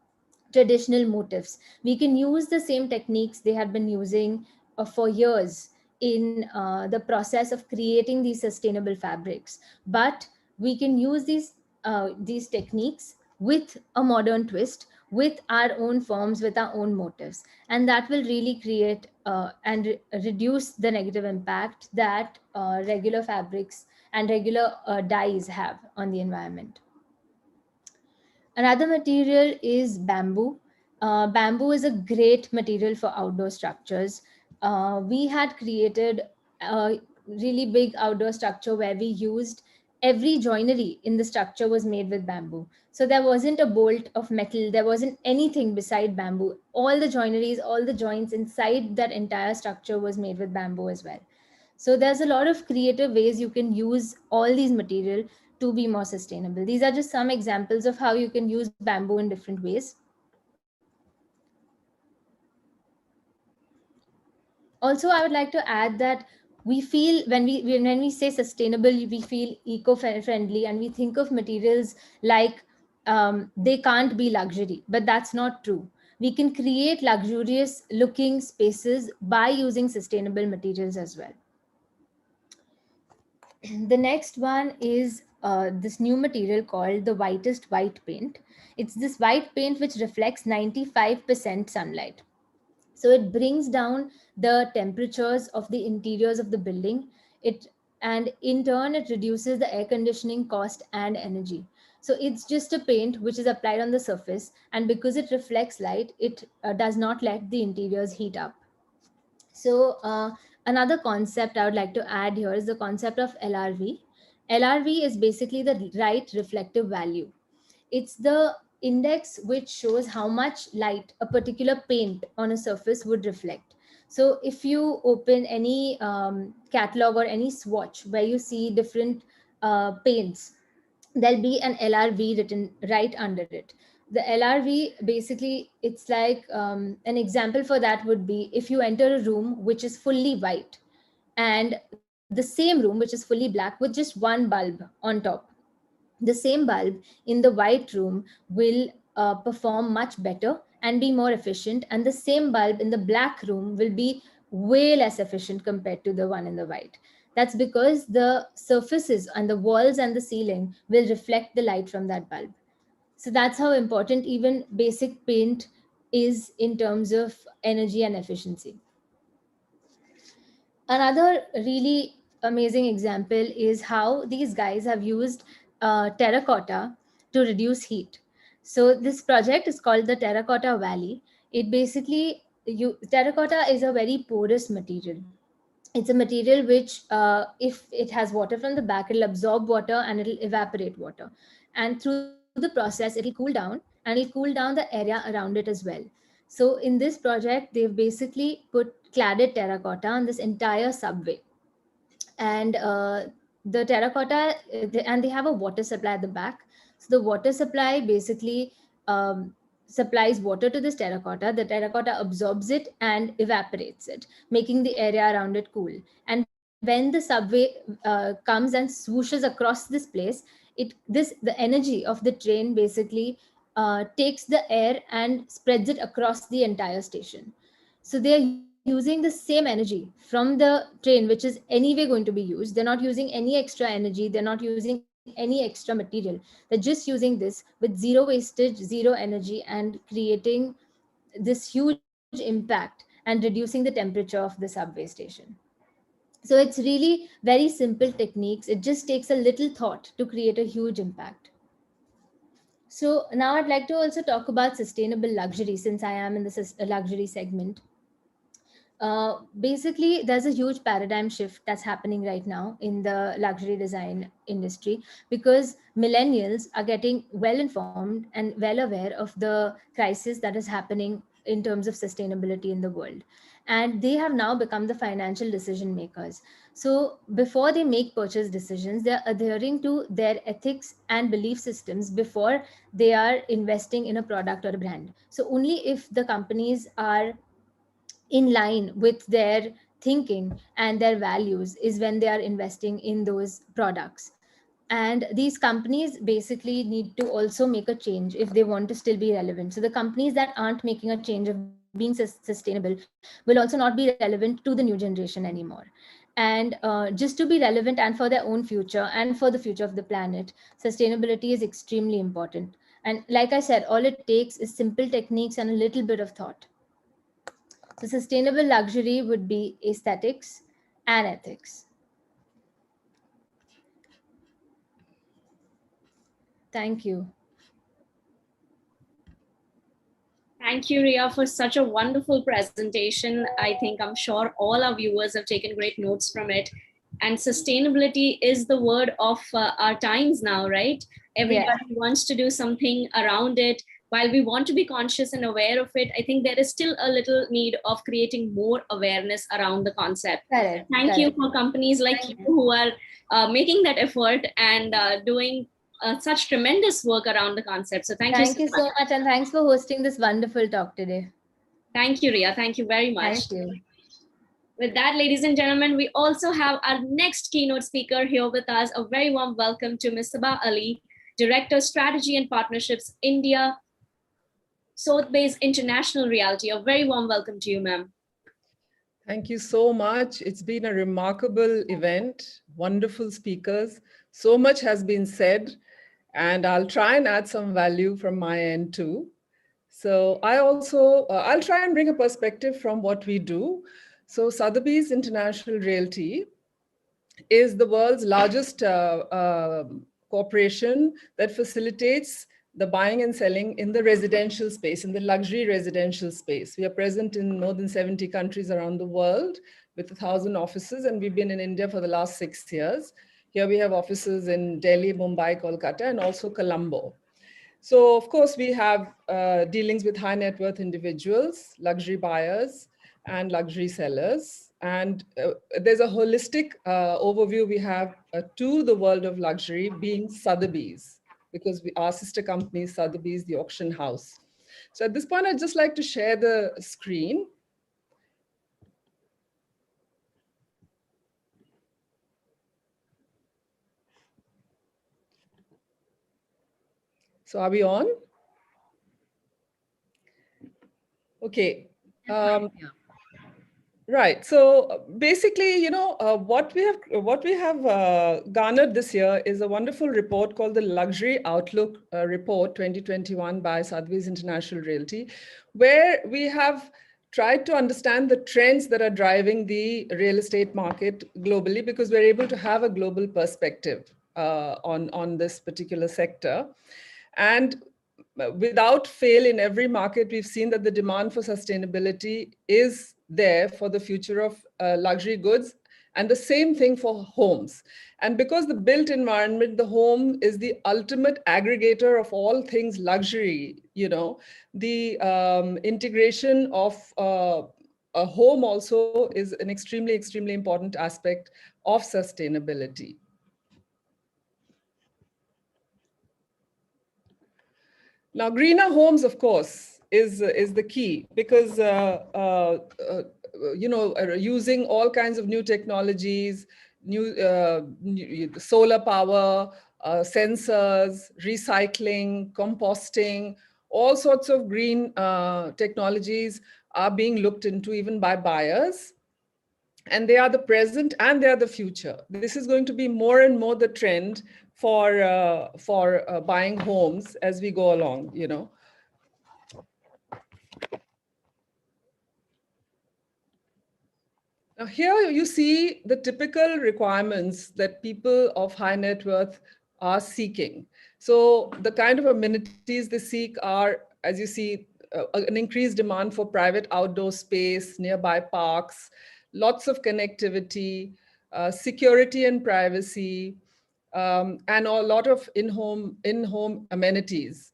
traditional motifs. We can use the same techniques they have been using for years in the process of creating these sustainable fabrics. But we can use these techniques with a modern twist, with our own forms, with our own motifs. And that will really create and reduce the negative impact that regular fabrics and regular dyes have on the environment. Another material is bamboo. Bamboo is a great material for outdoor structures. We had created a really big outdoor structure where we used every joinery in the structure was made with bamboo. So there wasn't a bolt of metal, there wasn't anything beside bamboo. All the joineries, all the joints inside that entire structure was made with bamboo as well. So there's a lot of creative ways you can use all these material to be more sustainable. These are just some examples of how you can use bamboo in different ways. Also, I would like to add that we feel when we say sustainable, we feel eco-friendly, and we think of materials like they can't be luxury, but that's not true. We can create luxurious looking spaces by using sustainable materials as well. The next one is this new material called the whitest white paint. It's this white paint which reflects 95% sunlight. So it brings down the temperatures of the interiors of the building. And in turn, it reduces the air conditioning cost and energy. So it's just a paint which is applied on the surface, and because it reflects light, it does not let the interiors heat up. So another concept I would like to add here is the concept of LRV. LRV is basically the right reflective value. It's the index which shows how much light a particular paint on a surface would reflect. So if you open any catalog or any swatch where you see different paints, there'll be an LRV written right under it. The LRV, basically, it's like an example for that would be if you enter a room which is fully white, and the same room which is fully black with just one bulb on top. The same bulb in the white room will perform much better and be more efficient, and the same bulb in the black room will be way less efficient compared to the one in the white. That's because the surfaces and the walls and the ceiling will reflect the light from that bulb. So that's how important even basic paint is in terms of energy and efficiency. Another really amazing example is how these guys have used terracotta to reduce heat. So this project is called the Terracotta Valley. It basically, terracotta is a very porous material. It's a material which, if it has water from the back, it'll absorb water and it'll evaporate water. And through the process, it'll cool down, and it'll cool down the area around it as well. So in this project, they've basically put cladded terracotta on this entire subway. And the terracotta, and they have a water supply at the back. So the water supply basically supplies water to this terracotta. The terracotta absorbs it and evaporates it, making the area around it cool. And when the subway comes and swooshes across this place, the energy of the train basically takes the air and spreads it across the entire station. So they're using the same energy from the train, which is anyway going to be used. They're not using any extra energy. They're not using any extra material. They're just using this with zero wastage, zero energy, and creating this huge impact and reducing the temperature of the subway station. So it's really very simple techniques. It just takes a little thought to create a huge impact. So now I'd like to also talk about sustainable luxury, since I am in the luxury segment. Basically, there's a huge paradigm shift that's happening right now in the luxury design industry, because millennials are getting well informed and well aware of the crisis that is happening in terms of sustainability in the world. And they have now become the financial decision makers. So before they make purchase decisions, they're adhering to their ethics and belief systems before they are investing in a product or a brand. So only if the companies are in line with their thinking and their values is when they are investing in those products. And these companies basically need to also make a change if they want to still be relevant. So the companies that aren't making a change of being sustainable will also not be relevant to the new generation anymore. And just to be relevant and for their own future and for the future of the planet, sustainability is extremely important. And like I said, all it takes is simple techniques and a little bit of thought. So sustainable luxury would be aesthetics and ethics. Thank you. Thank you, Ria, for such a wonderful presentation. I'm sure all our viewers have taken great notes from it. And sustainability is the word of our times now, right? Everybody wants to do something around it. While we want to be conscious and aware of it, I think there is still a little need of creating more awareness around the concept. Thank you for companies like you who are making that effort and doing such tremendous work around the concept. So thank you so much. And thanks for hosting this wonderful talk today. Thank you, Ria. Thank you very much. Thank you. With that, ladies and gentlemen, we also have our next keynote speaker here with us. A very warm welcome to Ms. Sabah Ali, Director, Strategy and Partnerships, India, Sotheby's International Realty. A very warm welcome to you, ma'am. Thank you so much. It's been a remarkable event, wonderful speakers. So much has been said, and I'll try and add some value from my end too. So I'll try and bring a perspective from what we do. So Sotheby's International Realty is the world's largest corporation that facilitates the buying and selling in the residential space, in the luxury residential space. We are present in more than 70 countries around the world with 1,000 offices, and we've been in India for the last 6 years. Here we have offices in Delhi, Mumbai, Kolkata, and also Colombo. So of course we have dealings with high net worth individuals, luxury buyers, and luxury sellers. And there's a holistic overview we have to the world of luxury being Sotheby's, because our sister company is Sotheby's, the auction house. So at this point, I'd just like to share the screen. So are we on? Okay. Right. So basically, what we have garnered this year is a wonderful report called the Luxury Outlook Report 2021 by Sotheby's International Realty, where we have tried to understand the trends that are driving the real estate market globally, because we're able to have a global perspective on this particular sector. And without fail, in every market, we've seen that the demand for sustainability is there for the future of luxury goods, and the same thing for homes. And because the built environment, the home is the ultimate aggregator of all things luxury, the integration of a home also is an extremely, extremely important aspect of sustainability. Now, greener homes, of course, is the key, because using all kinds of new technologies, new solar power, sensors, recycling, composting, all sorts of green technologies are being looked into even by buyers. And they are the present and they are the future. This is going to be more and more the trend for buying homes as we go along, Now here you see the typical requirements that people of high net worth are seeking. So the kind of amenities they seek are, as you see, an increased demand for private outdoor space, nearby parks, lots of connectivity, security and privacy, and a lot of in-home amenities.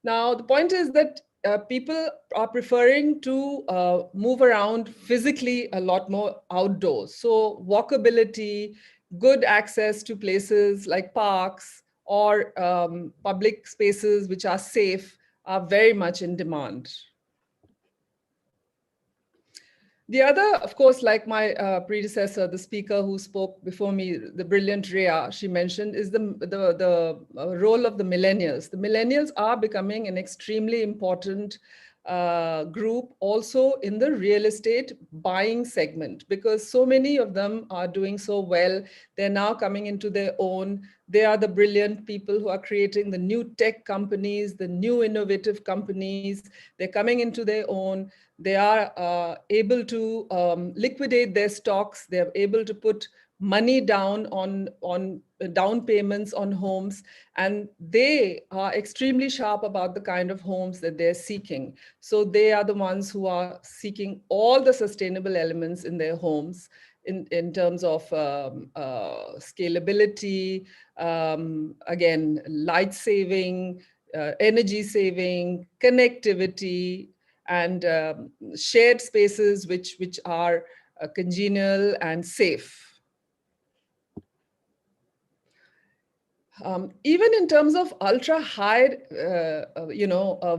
Now, the point is that people are preferring to move around physically a lot more outdoors. So walkability, good access to places like parks or public spaces which are safe are very much in demand. The other, of course, like my predecessor, the speaker who spoke before me, the brilliant Rhea, she mentioned, is the role of the millennials. The millennials are becoming an extremely important group also in the real estate buying segment, because so many of them are doing so well. They're now coming into their own. They are the brilliant people who are creating the new tech companies, the new innovative companies. They're coming into their own. They are able to liquidate their stocks. They're able to put money down on down payments on homes, and they are extremely sharp about the kind of homes that they're seeking. So they are the ones who are seeking all the sustainable elements in their homes in terms of scalability, again, light saving, energy saving, connectivity, and shared spaces which are congenial and safe. Even in terms of ultra high,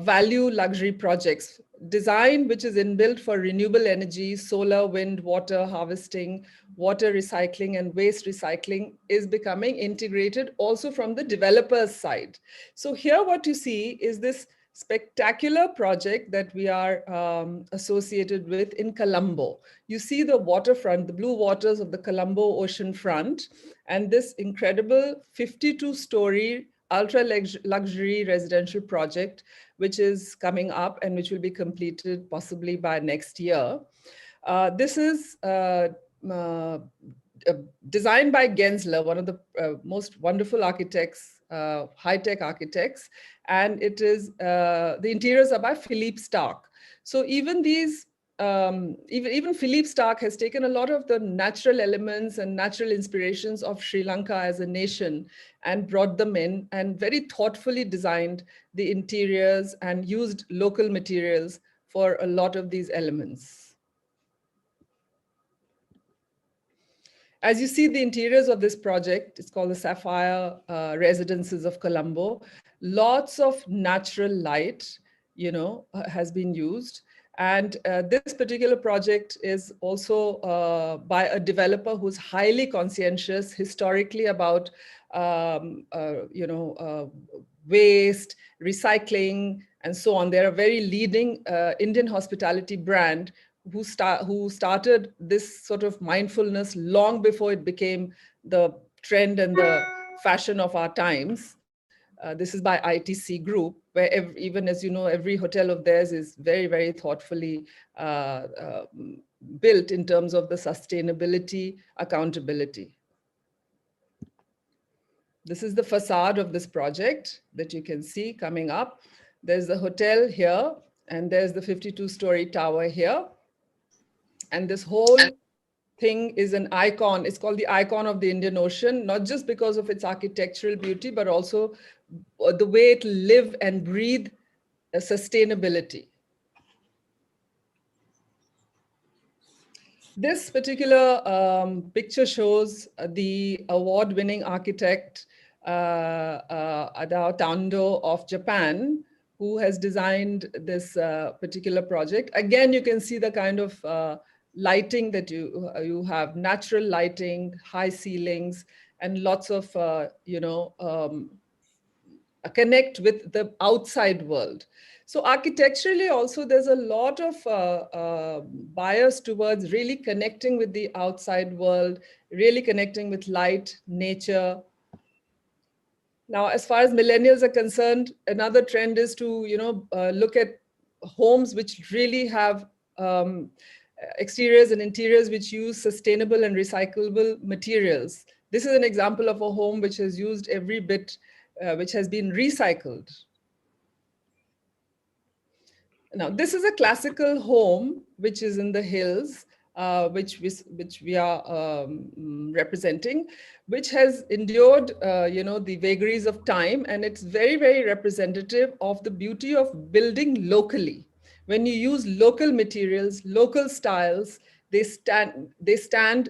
value luxury projects, design which is inbuilt for renewable energy, solar, wind, water harvesting, water recycling, and waste recycling is becoming integrated also from the developer's side. So here what you see is this spectacular project that we are associated with in Colombo. You see the waterfront, the blue waters of the Colombo ocean front, and this incredible 52-story ultra luxury residential project, which is coming up and which will be completed possibly by next year. This is designed by Gensler, one of the most wonderful architects, high-tech architects, and it is the interiors are by Philippe Starck. So even these, even Philippe Starck has taken a lot of the natural elements and natural inspirations of Sri Lanka as a nation and brought them in and very thoughtfully designed the interiors and used local materials for a lot of these elements. As you see the interiors of this project, it's called the Sapphire Residences of Colombo. Lots of natural light, has been used. And this particular project is also by a developer who's highly conscientious historically about, waste, recycling, and so on. They're a very leading Indian hospitality brand who started this sort of mindfulness long before it became the trend and the fashion of our times. This is by ITC Group, where even as you know, every hotel of theirs is very, very thoughtfully built in terms of the sustainability, accountability. This is the facade of this project that you can see coming up. There's the hotel here, and there's the 52-story tower here. And this whole thing is an icon. It's called the icon of the Indian Ocean, not just because of its architectural beauty, but also the way it live and breathe sustainability. This particular picture shows the award-winning architect Adao Tando of Japan, who has designed this particular project. Again, you can see the kind of lighting that you have, natural lighting, high ceilings, and lots of, connect with the outside world. So architecturally also, there's a lot of bias towards really connecting with the outside world, really connecting with light, nature. Now, as far as millennials are concerned, another trend is to, look at homes which really have exteriors and interiors which use sustainable and recyclable materials. This is an example of a home which has used every bit, which has been recycled. Now, this is a classical home which is in the hills, which we are representing, which has endured, the vagaries of time, and it's very, very representative of the beauty of building locally. When you use local materials, local styles, they stand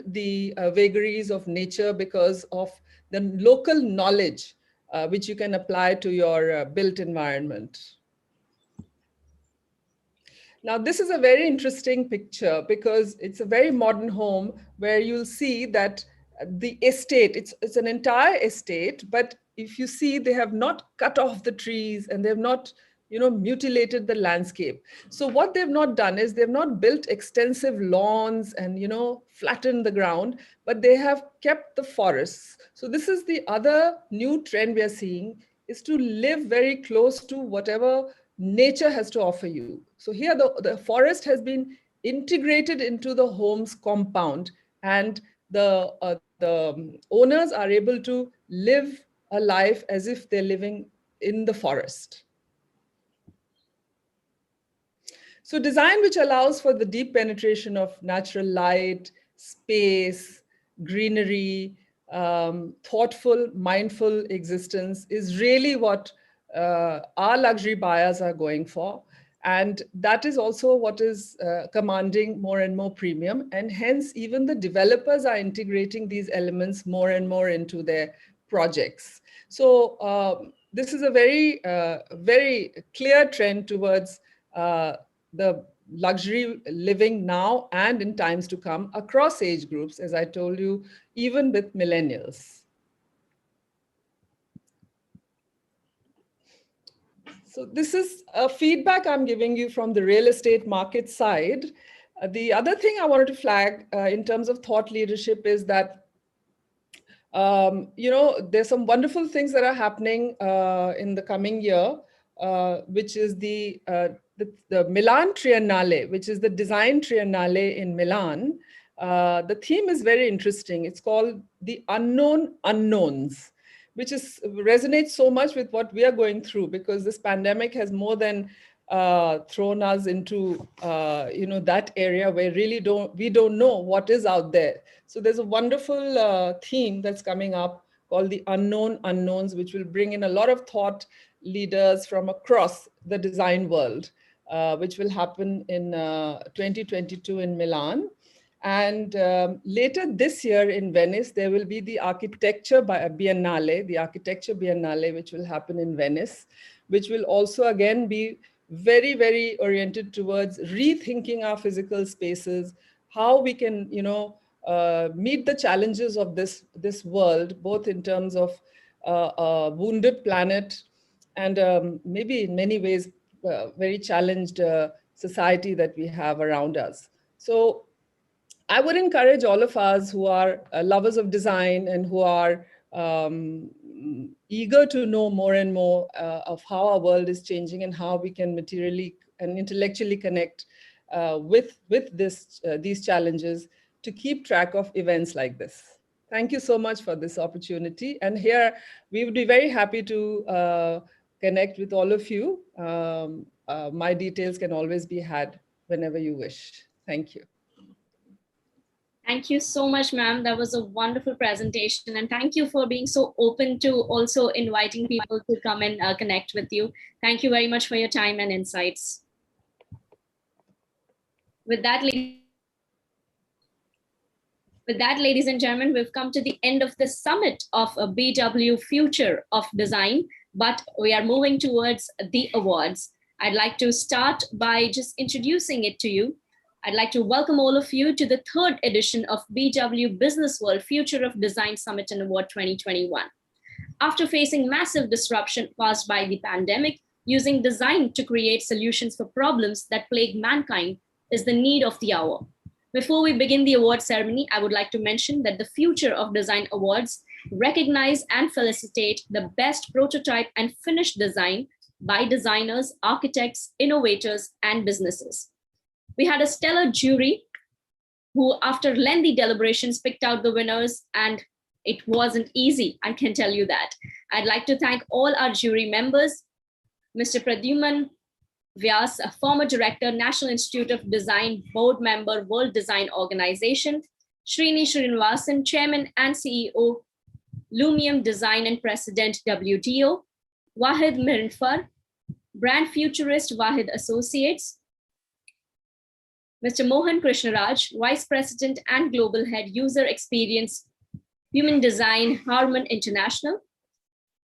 the vagaries of nature because of the local knowledge which you can apply to your built environment. Now, this is a very interesting picture because it's a very modern home where you'll see that the estate, it's an entire estate, but if you see, they have not cut off the trees and they've not, mutilated the landscape. So what they've not done is they've not built extensive lawns and, flattened the ground, but they have kept the forests. So this is the other new trend we are seeing, is to live very close to whatever nature has to offer you. So here the forest has been integrated into the home's compound, and the owners are able to live a life as if they're living in the forest. So design which allows for the deep penetration of natural light, space, greenery, thoughtful, mindful existence is really what our luxury buyers are going for. And that is also what is commanding more and more premium. And hence, even the developers are integrating these elements more and more into their projects. So this is a very, very clear trend towards the luxury living now and in times to come across age groups, as I told you, even with millennials. So this is a feedback I'm giving you from the real estate market side. The other thing I wanted to flag in terms of thought leadership is that, there's some wonderful things that are happening in the coming year, which is the Milan Triennale, which is the design triennale in Milan. The theme is very interesting. It's called The Unknown Unknowns, which resonates so much with what we are going through, because this pandemic has more than thrown us into that area where we don't know what is out there. So there's a wonderful theme that's coming up called The Unknown Unknowns, which will bring in a lot of thought leaders from across the design world, which will happen in 2022 in Milan. And later this year in Venice, there will be the Architecture Biennale, which will happen in Venice, which will also again be very, very oriented towards rethinking our physical spaces, how we can, meet the challenges of this world, both in terms of a wounded planet and maybe in many ways, very challenged society that we have around us. So I would encourage all of us who are lovers of design and who are eager to know more and more of how our world is changing and how we can materially and intellectually connect with these challenges, to keep track of events like this. Thank you so much for this opportunity. And here we would be very happy to connect with all of you. My details can always be had whenever you wish. Thank you. Thank you so much, ma'am. That was a wonderful presentation. And thank you for being so open to also inviting people to come and connect with you. Thank you very much for your time and insights. With that, ladies and gentlemen, we've come to the end of the summit of BW Future of Design, but we are moving towards the awards. I'd like to start by just introducing it to you. I'd like to welcome all of you to the third edition of BW Business World Future of Design Summit and Award 2021. After facing massive disruption caused by the pandemic, using design to create solutions for problems that plague mankind is the need of the hour. Before we begin the award ceremony, I would like to mention that the Future of Design Awards recognize and felicitate the best prototype and finished design by designers, architects, innovators, and businesses. We had a stellar jury who, after lengthy deliberations, picked out the winners, and it wasn't easy, I can tell you that. I'd like to thank all our jury members, Mr. Pradyuman Vyas, a former director, National Institute of Design, board member, World Design Organization, Srini Srinivasan, chairman and CEO, Lumium Design and president, WTO, Wahid Mirinfar, brand futurist, Wahid Associates, Mr. Mohan Krishnaraj, Vice President and Global Head User Experience, Human Design, Harman International,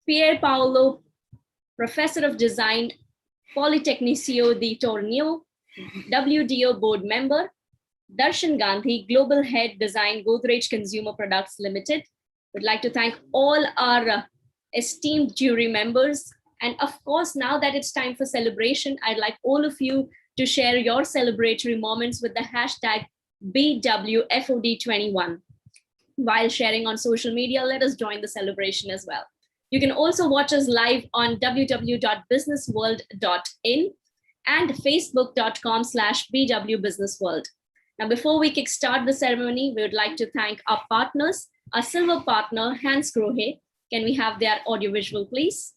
Pier Paolo, Professor of Design, Politecnico di Tornio, WDO Board Member, Darshan Gandhi, Global Head Design, Godrej Consumer Products Limited. We'd like to thank all our esteemed jury members. And of course, now that it's time for celebration, I'd like all of you to share your celebratory moments with the hashtag BWFOD21. While sharing on social media, let us join the celebration as well. You can also watch us live on www.businessworld.in and facebook.com/BWBusinessWorld. Now, before we kickstart the ceremony, we would like to thank our partners, our silver partner, Hans Grohe. Can we have their audiovisual, please?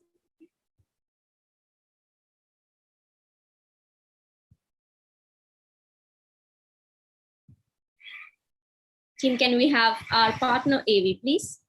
Team, can we have our partner AV, please?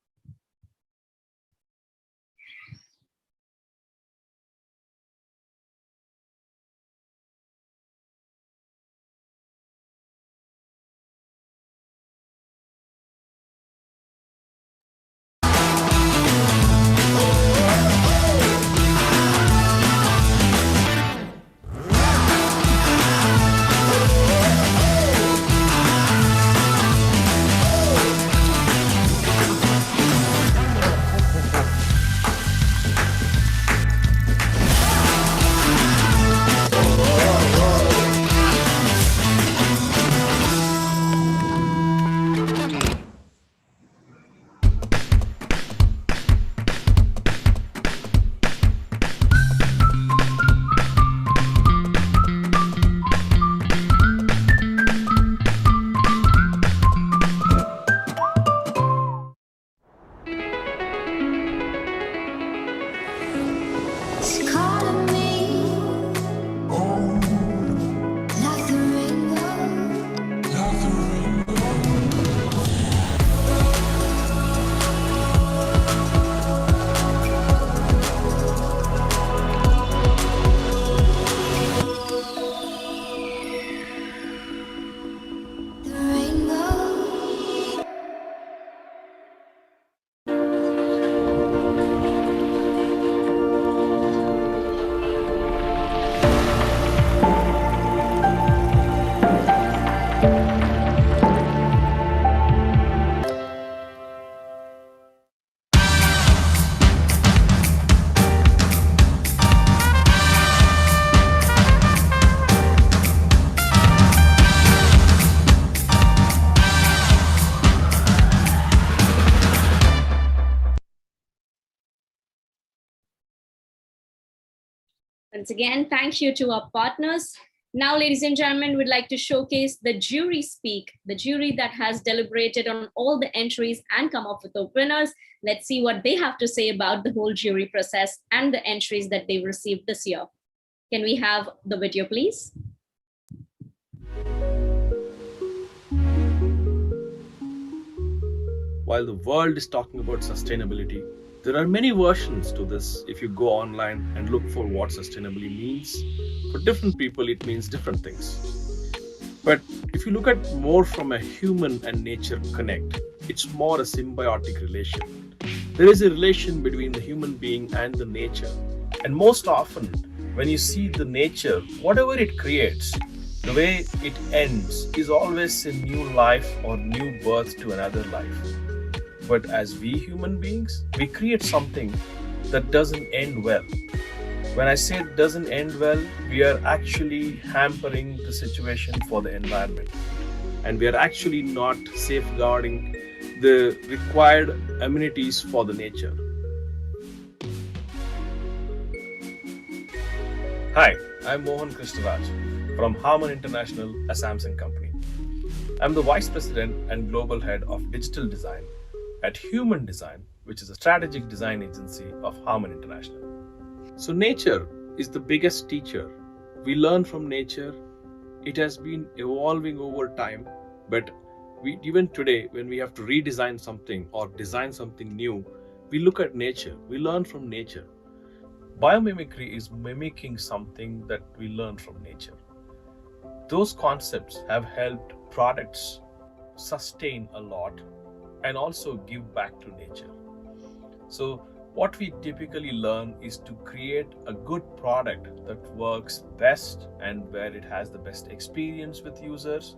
Once again, thank you to our partners. Now, ladies and gentlemen, we'd like to showcase the jury speak, the jury that has deliberated on all the entries and come up with the winners. Let's see what they have to say about the whole jury process and the entries that they've received this year. Can we have the video, please? While the world is talking about sustainability, there are many versions to this. If you go online and look for what sustainability means, for different people, it means different things. But if you look at more from a human and nature connect, it's more a symbiotic relation. There is a relation between the human being and the nature. And most often, when you see the nature, whatever it creates, the way it ends is always a new life or new birth to another life. But as we human beings, we create something that doesn't end well. When I say it doesn't end well, we are actually hampering the situation for the environment. And we are actually not safeguarding the required amenities for the nature. Hi, I'm Mohan Krishnaraj from Harman International, a Samsung company. I'm the Vice President and Global Head of Digital Design at Human Design, which is a strategic design agency of Harman International. So nature is the biggest teacher. We learn from nature. It has been evolving over time, but even today, when we have to redesign something or design something new, we look at nature, we learn from nature. Biomimicry is mimicking something that we learn from nature. Those concepts have helped products sustain a lot and also give back to nature. So what we typically learn is to create a good product that works best and where it has the best experience with users.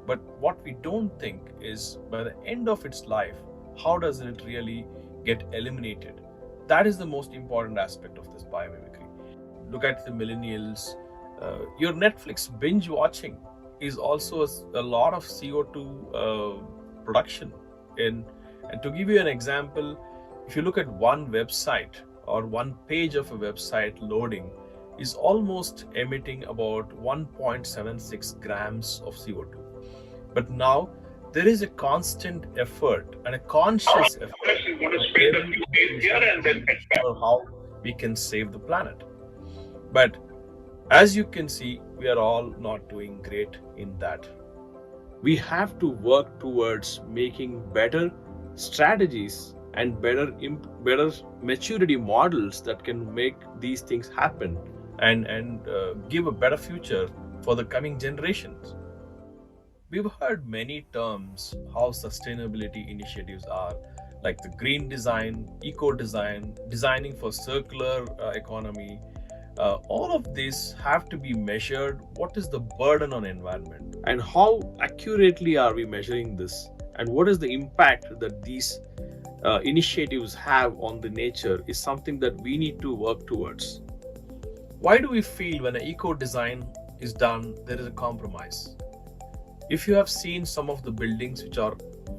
But what we don't think is by the end of its life, how does it really get eliminated? That is the most important aspect of this biomimicry. Look at the millennials. Your Netflix binge watching is also a lot of CO2 production. And to give you an example, if you look at one website or one page of a website loading is almost emitting about 1.76 grams of CO2. But now there is a constant effort and a conscious effort for how we can save the planet. But as you can see, we are all not doing great in that. We have to work towards making better strategies and better maturity models that can make these things happen and give a better future for the coming generations. We've heard many terms how sustainability initiatives are, like the green design, eco design, designing for circular economy. All of these have to be measured. What is the burden on environment and how accurately are we measuring this, and what is the impact that these initiatives have on the nature is something that we need to work towards. Why do we feel when an eco design is done, there is a compromise? If you have seen some of the buildings which are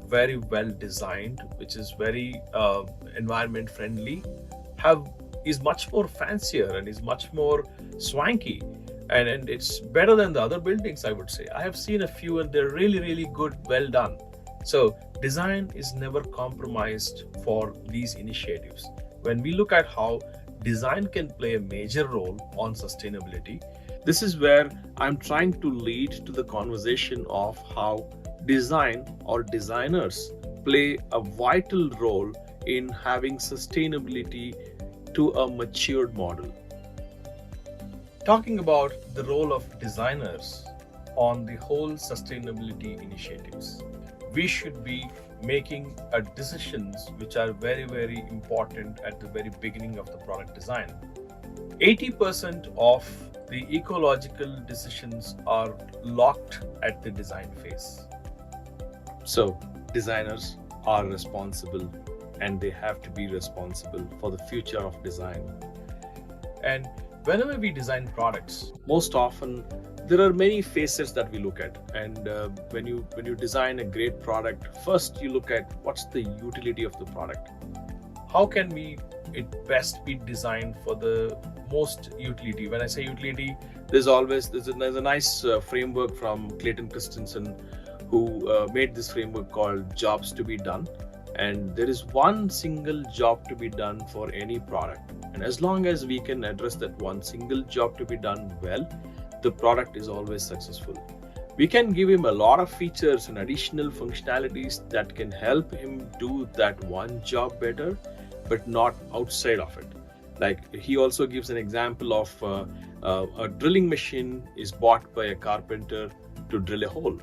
very well designed, which is very environment friendly, is much more fancier and is much more swanky, and it's better than the other buildings, I would say. I have seen a few and they're really, really good, well done. So design is never compromised for these initiatives. When we look at how design can play a major role on sustainability, this is where I'm trying to lead to the conversation of how design or designers play a vital role in having sustainability to a matured model. Talking about the role of designers on the whole sustainability initiatives, we should be making decisions which are very, very important at the very beginning of the product design. 80% of the ecological decisions are locked at the design phase. So designers are responsible and they have to be responsible for the future of design. And whenever we design products, most often there are many facets that we look at. And when you design a great product, first you look at what's the utility of the product. how can it best be designed for the most utility? When I say utility, there's a nice framework from Clayton Christensen, who made this framework called jobs to be done. And there is one single job to be done for any product. And as long as we can address that one single job to be done well, the product is always successful. We can give him a lot of features and additional functionalities that can help him do that one job better, but not outside of it. Like, he also gives an example of a drilling machine is bought by a carpenter to drill a hole.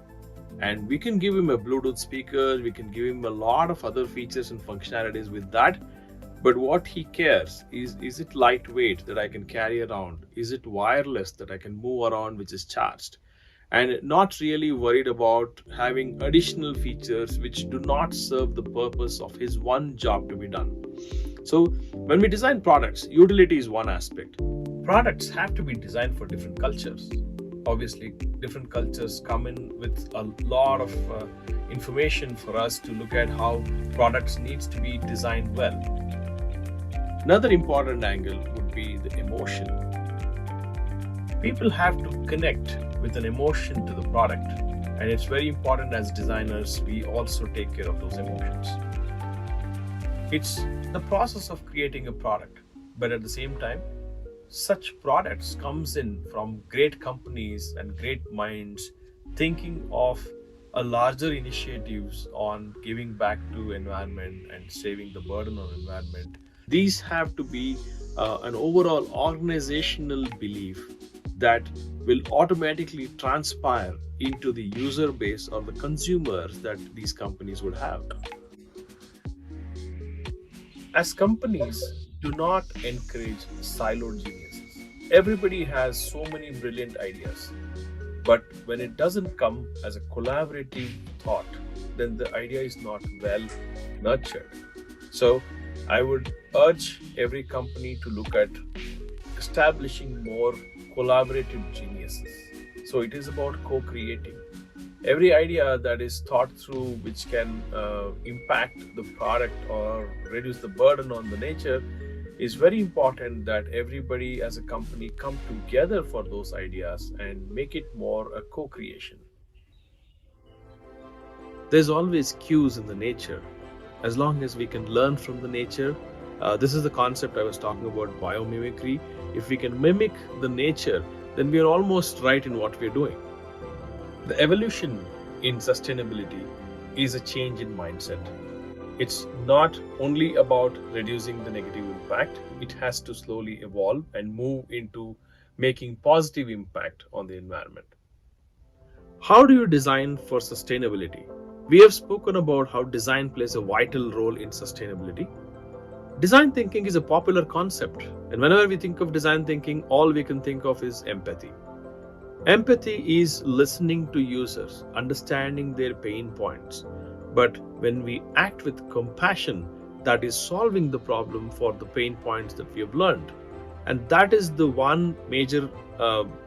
And we can give him a Bluetooth speaker, we can give him a lot of other features and functionalities with that. But what he cares is it lightweight that I can carry around? Is it wireless that I can move around which is charged? And not really worried about having additional features which do not serve the purpose of his one job to be done. So when we design products, utility is one aspect. Products have to be designed for different cultures. Obviously, different cultures come in with a lot of information for us to look at how products needs to be designed well. Another important angle would be the emotion. People have to connect with an emotion to the product, and it's very important as designers we also take care of those emotions. It's the process of creating a product, but at the same time, such products comes in from great companies and great minds thinking of a larger initiatives on giving back to environment and saving the burden on environment. These have to be an overall organizational belief that will automatically transpire into the user base or the consumers that these companies would have. As companies, do not encourage siloed geniuses. Everybody has so many brilliant ideas, but when it doesn't come as a collaborative thought, then the idea is not well nurtured. So I would urge every company to look at establishing more collaborative geniuses. So it is about co-creating. Every idea that is thought through which can impact the product or reduce the burden on the nature is very important, that everybody as a company come together for those ideas and make it more a co-creation. There's always cues in the nature. As long as we can learn from the nature, this is the concept I was talking about, biomimicry. If we can mimic the nature, then we are almost right in what we're doing. The evolution in sustainability is a change in mindset. It's not only about reducing the negative impact, it has to slowly evolve and move into making positive impact on the environment. How do you design for sustainability? We have spoken about how design plays a vital role in sustainability. Design thinking is a popular concept, and whenever we think of design thinking, all we can think of is empathy. Empathy is listening to users, understanding their pain points. But when we act with compassion, that is solving the problem for the pain points that we have learned. And that is the one major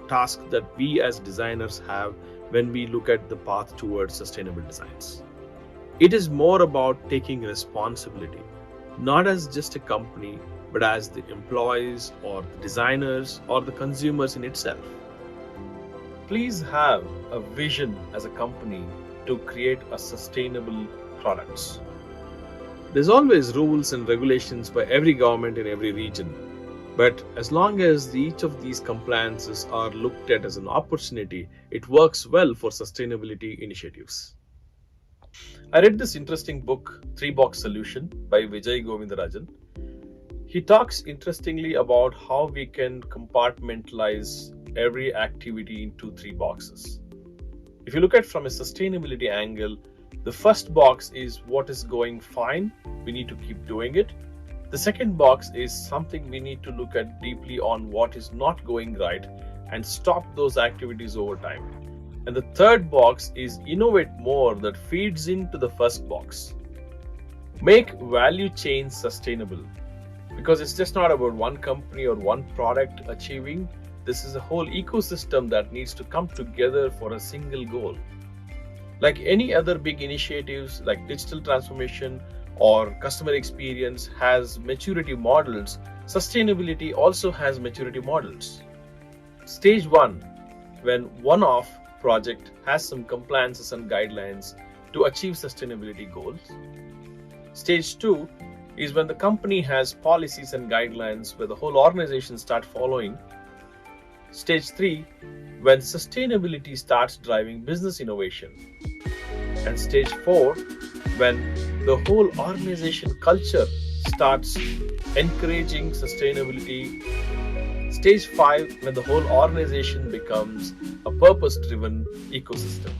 task that we as designers have when we look at the path towards sustainable designs. It is more about taking responsibility, not as just a company, but as the employees or the designers or the consumers in itself. Please have a vision as a company to create a sustainable products. There's always rules and regulations by every government in every region, but as long as each of these compliances are looked at as an opportunity, it works well for sustainability initiatives. I read this interesting book, 3-Box Solution by Vijay Govindarajan. He talks interestingly about how we can compartmentalize every activity into 3 boxes. If you look at from a sustainability angle, the first box is what is going fine, we need to keep doing it. The second box is something we need to look at deeply on what is not going right and stop those activities over time. And the third box is innovate more, that feeds into the first box. Make value chains sustainable, because it's just not about one company or one product achieving. This is a whole ecosystem that needs to come together for a single goal. Like any other big initiatives like digital transformation or customer experience has maturity models, sustainability also has maturity models. Stage 1, when one-off project has some compliances and guidelines to achieve sustainability goals. Stage 2 is when the company has policies and guidelines where the whole organization start following. Stage 3, when sustainability starts driving business innovation. And stage 4, when the whole organization culture starts encouraging sustainability. Stage 5, when the whole organization becomes a purpose-driven ecosystem.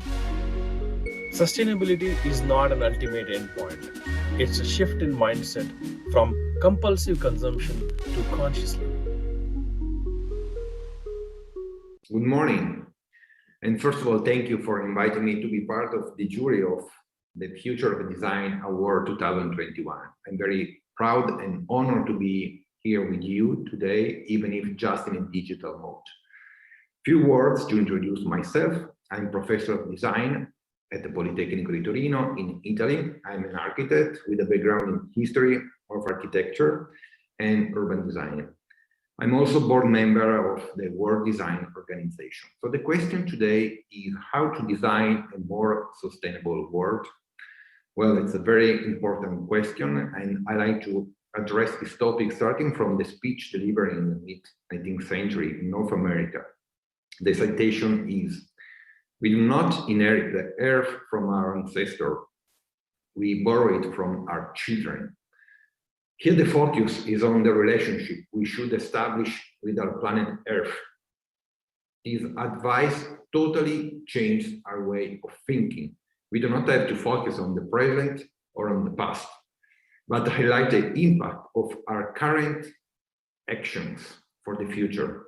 Sustainability is not an ultimate endpoint. It's a shift in mindset from compulsive consumption to conscious living. Good morning. And first of all, thank you for inviting me to be part of the jury of the Future of Design Award 2021. I'm very proud and honored to be here with you today, even if just in a digital mode. Few words to introduce myself. I'm professor of design at the Politecnico di Torino in Italy. I'm an architect with a background in history of architecture and urban design. I'm also board member of the World Design Organization. So the question today is how to design a more sustainable world. Well, it's a very important question, and I like to address this topic starting from the speech delivered in the mid-19th century in North America. The citation is, "We do not inherit the earth from our ancestors, we borrow it from our children." Here the focus is on the relationship we should establish with our planet Earth. This advice totally changed our way of thinking. We do not have to focus on the present or on the past, but highlight the impact of our current actions for the future.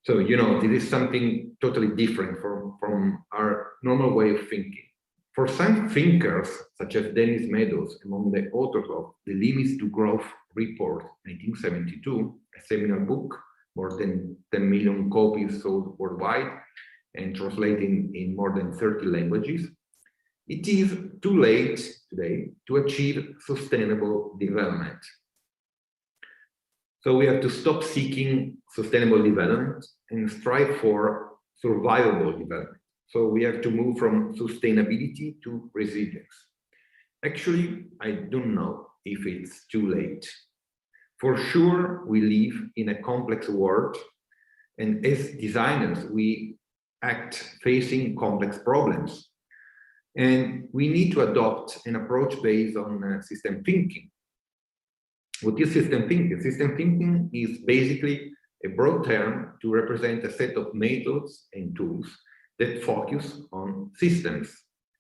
So, this is something totally different from our normal way of thinking. For some thinkers, such as Dennis Meadows, among the authors of The Limits to Growth Report, 1972, a seminal book, more than 10 million copies sold worldwide and translated in more than 30 languages, it is too late today to achieve sustainable development. So we have to stop seeking sustainable development and strive for survivable development. So we have to move from sustainability to resilience. Actually, I don't know if it's too late. For sure, we live in a complex world, and as designers, we act facing complex problems. And we need to adopt an approach based on system thinking. What is system thinking? System thinking is basically a broad term to represent a set of methods and tools that focus on systems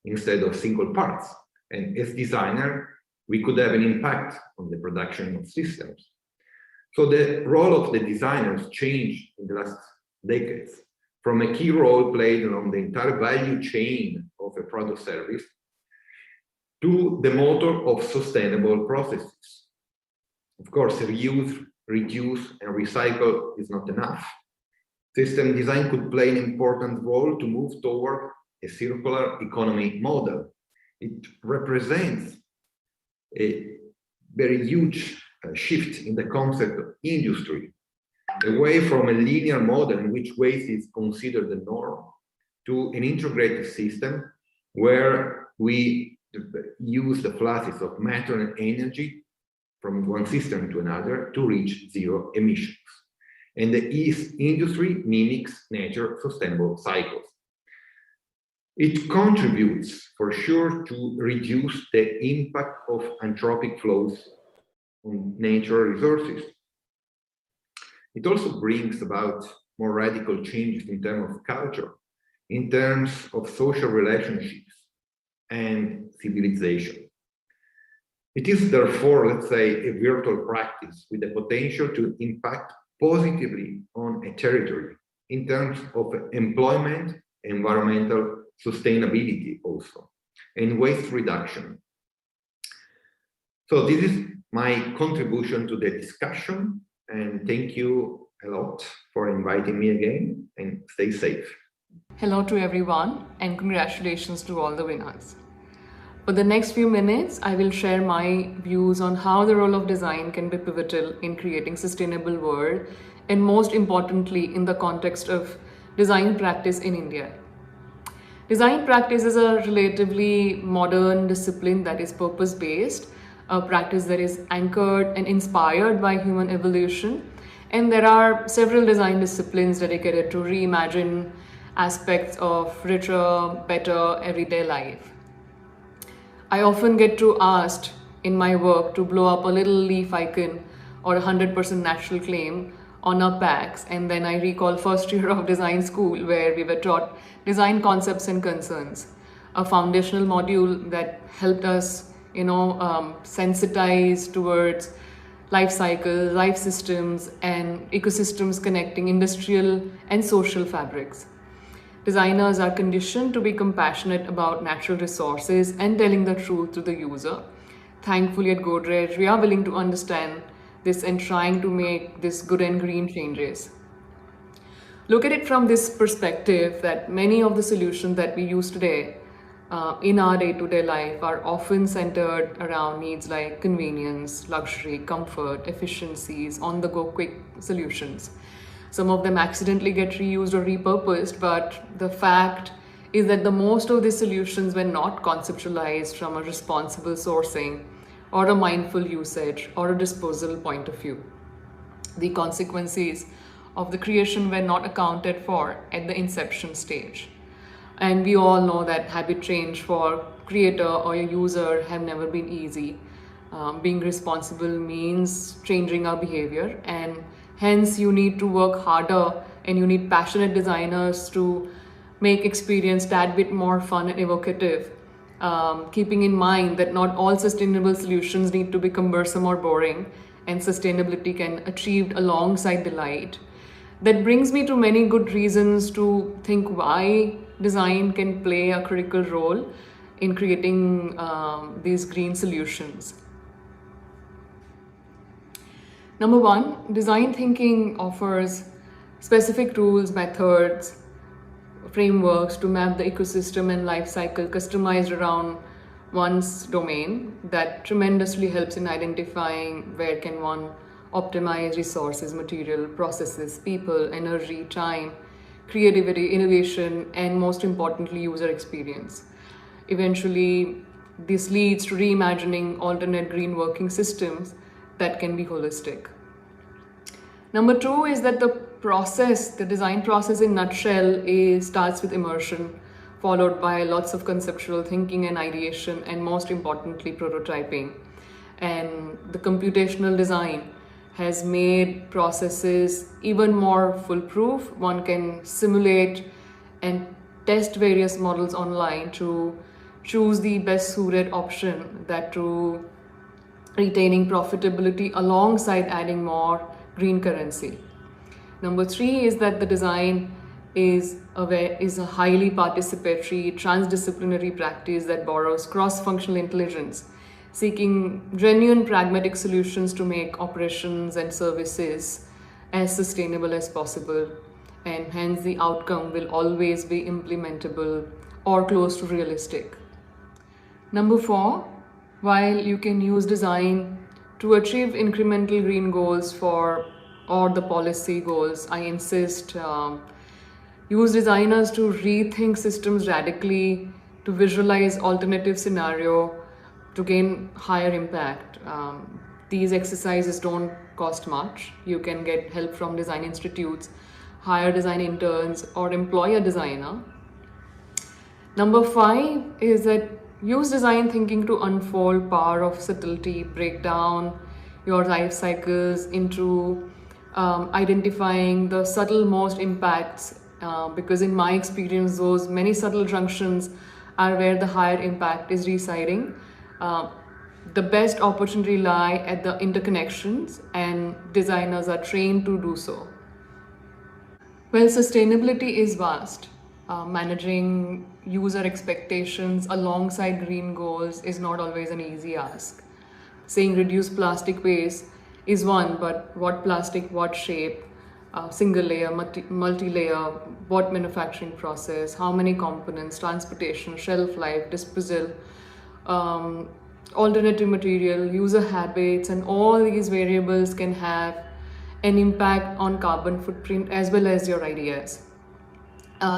instead of single parts. And as designer, we could have an impact on the production of systems. So the role of the designers changed in the last decades, from a key role played along the entire value chain of a product service to the motor of sustainable processes. Of course, reuse, reduce, and recycle is not enough. System design could play an important role to move toward a circular economy model. It represents a very huge shift in the concept of industry, away from a linear model in which waste is considered the norm to an integrated system where we use the flashes of matter and energy from one system to another to reach zero emissions. And the industry mimics nature's sustainable cycles. It contributes for sure to reduce the impact of anthropic flows on natural resources. It also brings about more radical changes in terms of culture, in terms of social relationships and civilization. It is therefore, let's say, a virtual practice with the potential to impact positively on a territory in terms of employment, environmental sustainability also, and waste reduction. So this is my contribution to the discussion, and thank you a lot for inviting me again, and stay safe. Hello to everyone, and congratulations to all the winners. For the next few minutes, I will share my views on how the role of design can be pivotal in creating sustainable world, and most importantly, in the context of design practice in India. Design practice is a relatively modern discipline that is purpose-based, a practice that is anchored and inspired by human evolution. And there are several design disciplines dedicated to reimagine aspects of richer, better everyday life. I often get asked in my work to blow up a little leaf icon or a 100% natural claim on our packs, and then I recall first year of design school where we were taught design concepts and concerns, a foundational module that helped us, sensitize towards life cycle, life systems, and ecosystems connecting industrial and social fabrics. Designers are conditioned to be compassionate about natural resources and telling the truth to the user. Thankfully, at Godrej, we are willing to understand this and trying to make this good and green changes. Look at it from this perspective that many of the solutions that we use today in our day-to-day life are often centered around needs like convenience, luxury, comfort, efficiencies, on-the-go quick solutions. Some of them accidentally get reused or repurposed, but the fact is that the most of these solutions were not conceptualized from a responsible sourcing or a mindful usage or a disposal point of view. The consequences of the creation were not accounted for at the inception stage. And we all know that habit change for creator or a user have never been easy. Being responsible means changing our behavior, and hence you need to work harder and you need passionate designers to make experience that bit more fun and evocative, keeping in mind that not all sustainable solutions need to be cumbersome or boring, and sustainability can be achieved alongside delight. That brings me to many good reasons to think why design can play a critical role in creating these green solutions. Number one, design thinking offers specific tools, methods, frameworks to map the ecosystem and life cycle customized around one's domain. That tremendously helps in identifying where can one optimize resources, material, processes, people, energy, time, creativity, innovation, and most importantly, user experience. Eventually, this leads to reimagining alternate green working systems that can be holistic. Number two is that the design process in nutshell starts with immersion, followed by lots of conceptual thinking and ideation, and most importantly, prototyping. And the computational design has made processes even more foolproof. One can simulate and test various models online to choose the best suited option that to retaining profitability alongside adding more green currency. Number three is that the design is a highly participatory, transdisciplinary practice that borrows cross-functional intelligence, seeking genuine pragmatic solutions to make operations and services as sustainable as possible, and hence the outcome will always be implementable or close to realistic. Number four, while you can use design to achieve incremental green goals or the policy goals, I insist use designers to rethink systems radically, to visualize alternative scenario, to gain higher impact. These exercises don't cost much. You can get help from design institutes, hire design interns, or employ a designer. Number five is that use design thinking to unfold power of subtlety, break down your life cycles into identifying the subtle most impacts, because in my experience, those many subtle junctions are where the higher impact is residing. The best opportunity lie at the interconnections, and designers are trained to do so. Well, sustainability is vast. Managing user expectations alongside green goals is not always an easy ask. Saying reduce plastic waste is one, but what plastic, what shape, single layer, multi-layer, what manufacturing process, how many components, transportation, shelf life, disposal, alternative material, user habits, and all these variables can have an impact on carbon footprint as well as your ideas.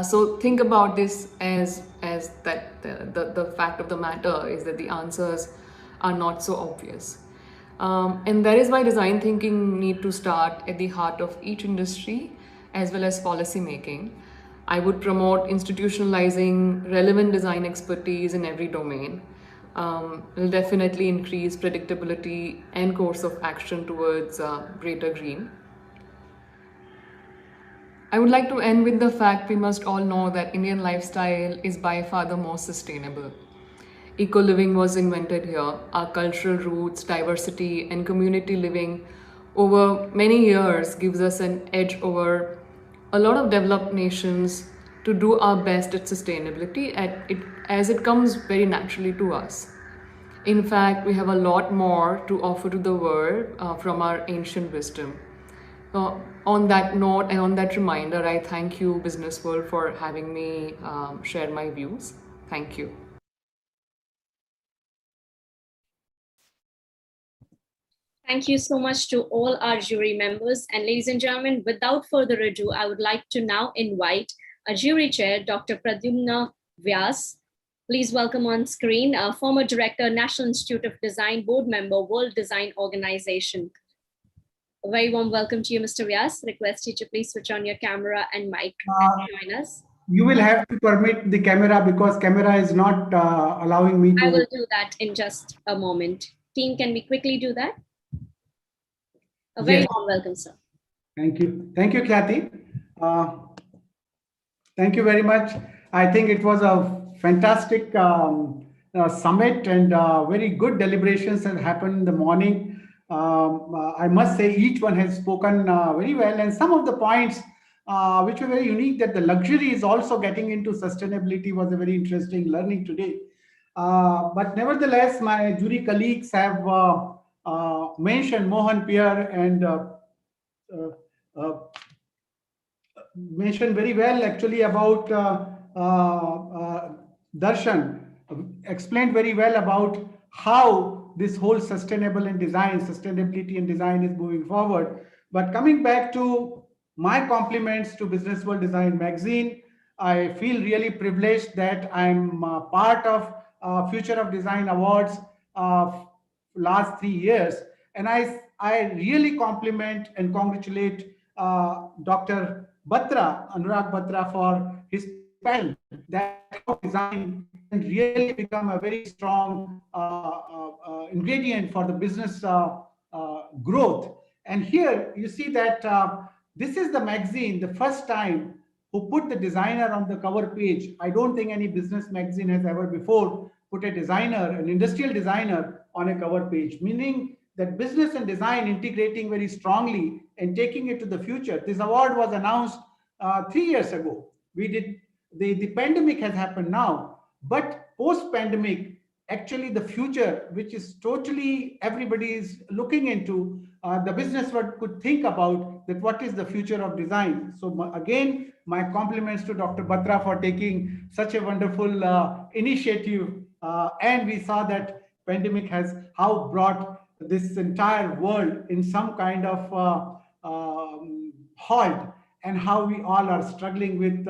So think about this as that the fact of the matter is that the answers are not so obvious. And that is why design thinking need to start at the heart of each industry as well as policy making. I would promote institutionalizing relevant design expertise in every domain. Will definitely increase predictability and course of action towards greater green. I would like to end with the fact we must all know that Indian lifestyle is by far the most sustainable. Eco living was invented here. Our cultural roots, diversity, and community living over many years gives us an edge over a lot of developed nations to do our best at sustainability as it comes very naturally to us. In fact, we have a lot more to offer to the world from our ancient wisdom. So on that note and on that reminder, I thank you, Business World, for having me share my views. Thank you. Thank you so much to all our jury members. And ladies and gentlemen, without further ado, I would like to now invite our jury chair, Dr. Pradyumna Vyas. Please welcome on screen, former director, National Institute of Design, board member, World Design Organization. A very warm welcome to you, Mr. Vyas. Request you to please switch on your camera and mic and join us. You will have to permit the camera because camera is not allowing me to. I will do that in just a moment. Team, can we quickly do that? A very warm welcome, sir. Thank you. Thank you, Khyati. Thank you very much. I think it was a fantastic summit and very good deliberations that happened in the morning. I must say each one has spoken very well, and some of the points which were very unique, that the luxury is also getting into sustainability, was a very interesting learning today. But nevertheless, my jury colleagues have mentioned, Mohan, Pierre, and mentioned very well actually about Darshan, explained very well about how this whole sustainability and design is moving forward. But coming back to my compliments to Business World Design Magazine, I feel really privileged that I'm part of Future of Design Awards last 3 years. And I really compliment and congratulate Dr. Anurag Batra, for his passion that how design can really become a very strong ingredient for the business growth. And here you see that this is the magazine, the first time who put the designer on the cover page. I don't think any business magazine has ever before put a designer, an industrial designer, on a cover page, meaning that business and design integrating very strongly and taking it to the future. This award was announced 3 years ago. We did the pandemic has happened now, but post-pandemic, actually the future, which is totally everybody is looking into, the business world could think about that what is the future of design. So again, my compliments to Dr. Batra for taking such a wonderful initiative. And we saw that pandemic has how brought this entire world in some kind of halt, and how we all are struggling with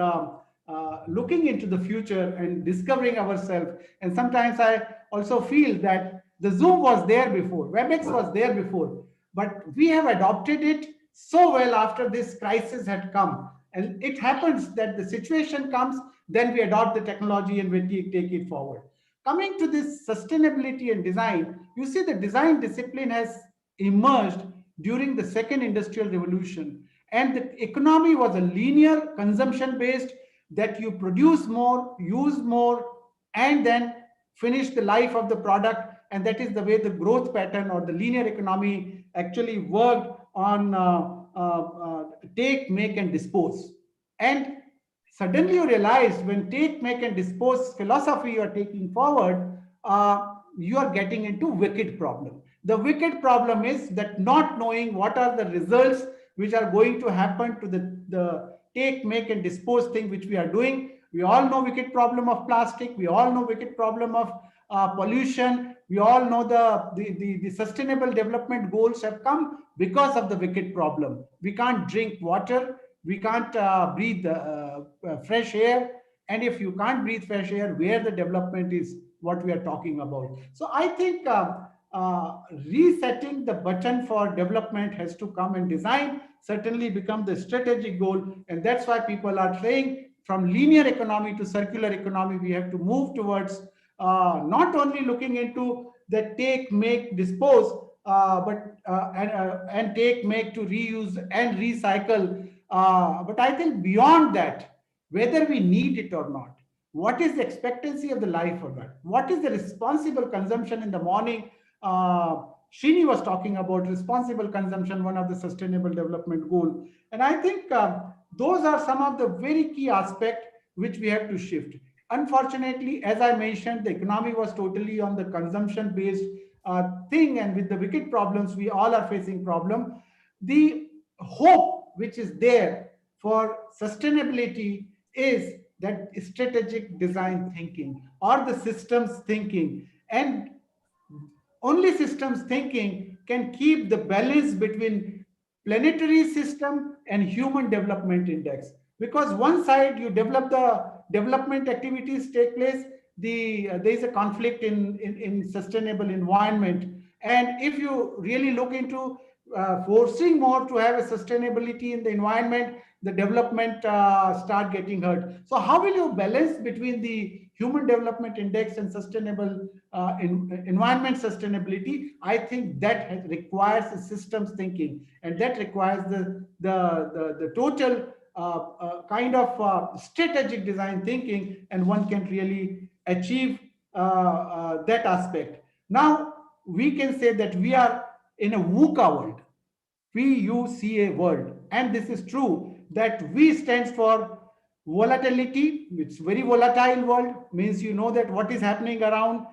looking into the future and discovering ourselves. And sometimes I also feel that the Zoom was there before, WebEx was there before, but we have adopted it so well after this crisis had come. And it happens that the situation comes, then we adopt the technology and we take it forward. Coming to this sustainability and design, you see the design discipline has emerged during the second industrial revolution. And the economy was a linear consumption based, that you produce more, use more, and then finish the life of the product. And that is the way the growth pattern or the linear economy actually worked on take, make, and dispose. And suddenly you realize when take, make, and dispose philosophy you are taking forward, you are getting into wicked problem. The wicked problem is that not knowing what are the results which are going to happen to the take, make, and dispose thing which we are doing. We all know wicked problem of plastic. We all know wicked problem of pollution. We all know the sustainable development goals have come because of the wicked problem. We can't drink water. We can't breathe fresh air. And if you can't breathe fresh air, where the development is what we are talking about. So I think resetting the button for development has to come, and design certainly become the strategic goal. And that's why people are saying from linear economy to circular economy, we have to move towards not only looking into the take, make, dispose, and take, make to reuse and recycle. But I think beyond that, whether we need it or not, what is the expectancy of the life or not? What is the responsible consumption in the morning? Srini was talking about responsible consumption, one of the sustainable development goal. And I think those are some of the very key aspects which we have to shift. Unfortunately, as I mentioned, the economy was totally on the consumption-based thing, and with the wicked problems, we all are facing problem. The hope which is there for sustainability is that strategic design thinking or the systems thinking, and only systems thinking can keep the balance between planetary system and human development index. Because one side you develop the development activities take place, there is a conflict in sustainable environment. And if you really look into forcing more to have a sustainability in the environment, the development start getting hurt. So how will you balance between the human development index and sustainable environment sustainability? I think that requires a systems thinking, and that requires the total kind of strategic design thinking, and one can really achieve that aspect. Now we can say that we are in a VUCA world, VUCA world, and this is true that V stands for volatility. It's very volatile world, means you know that what is happening around.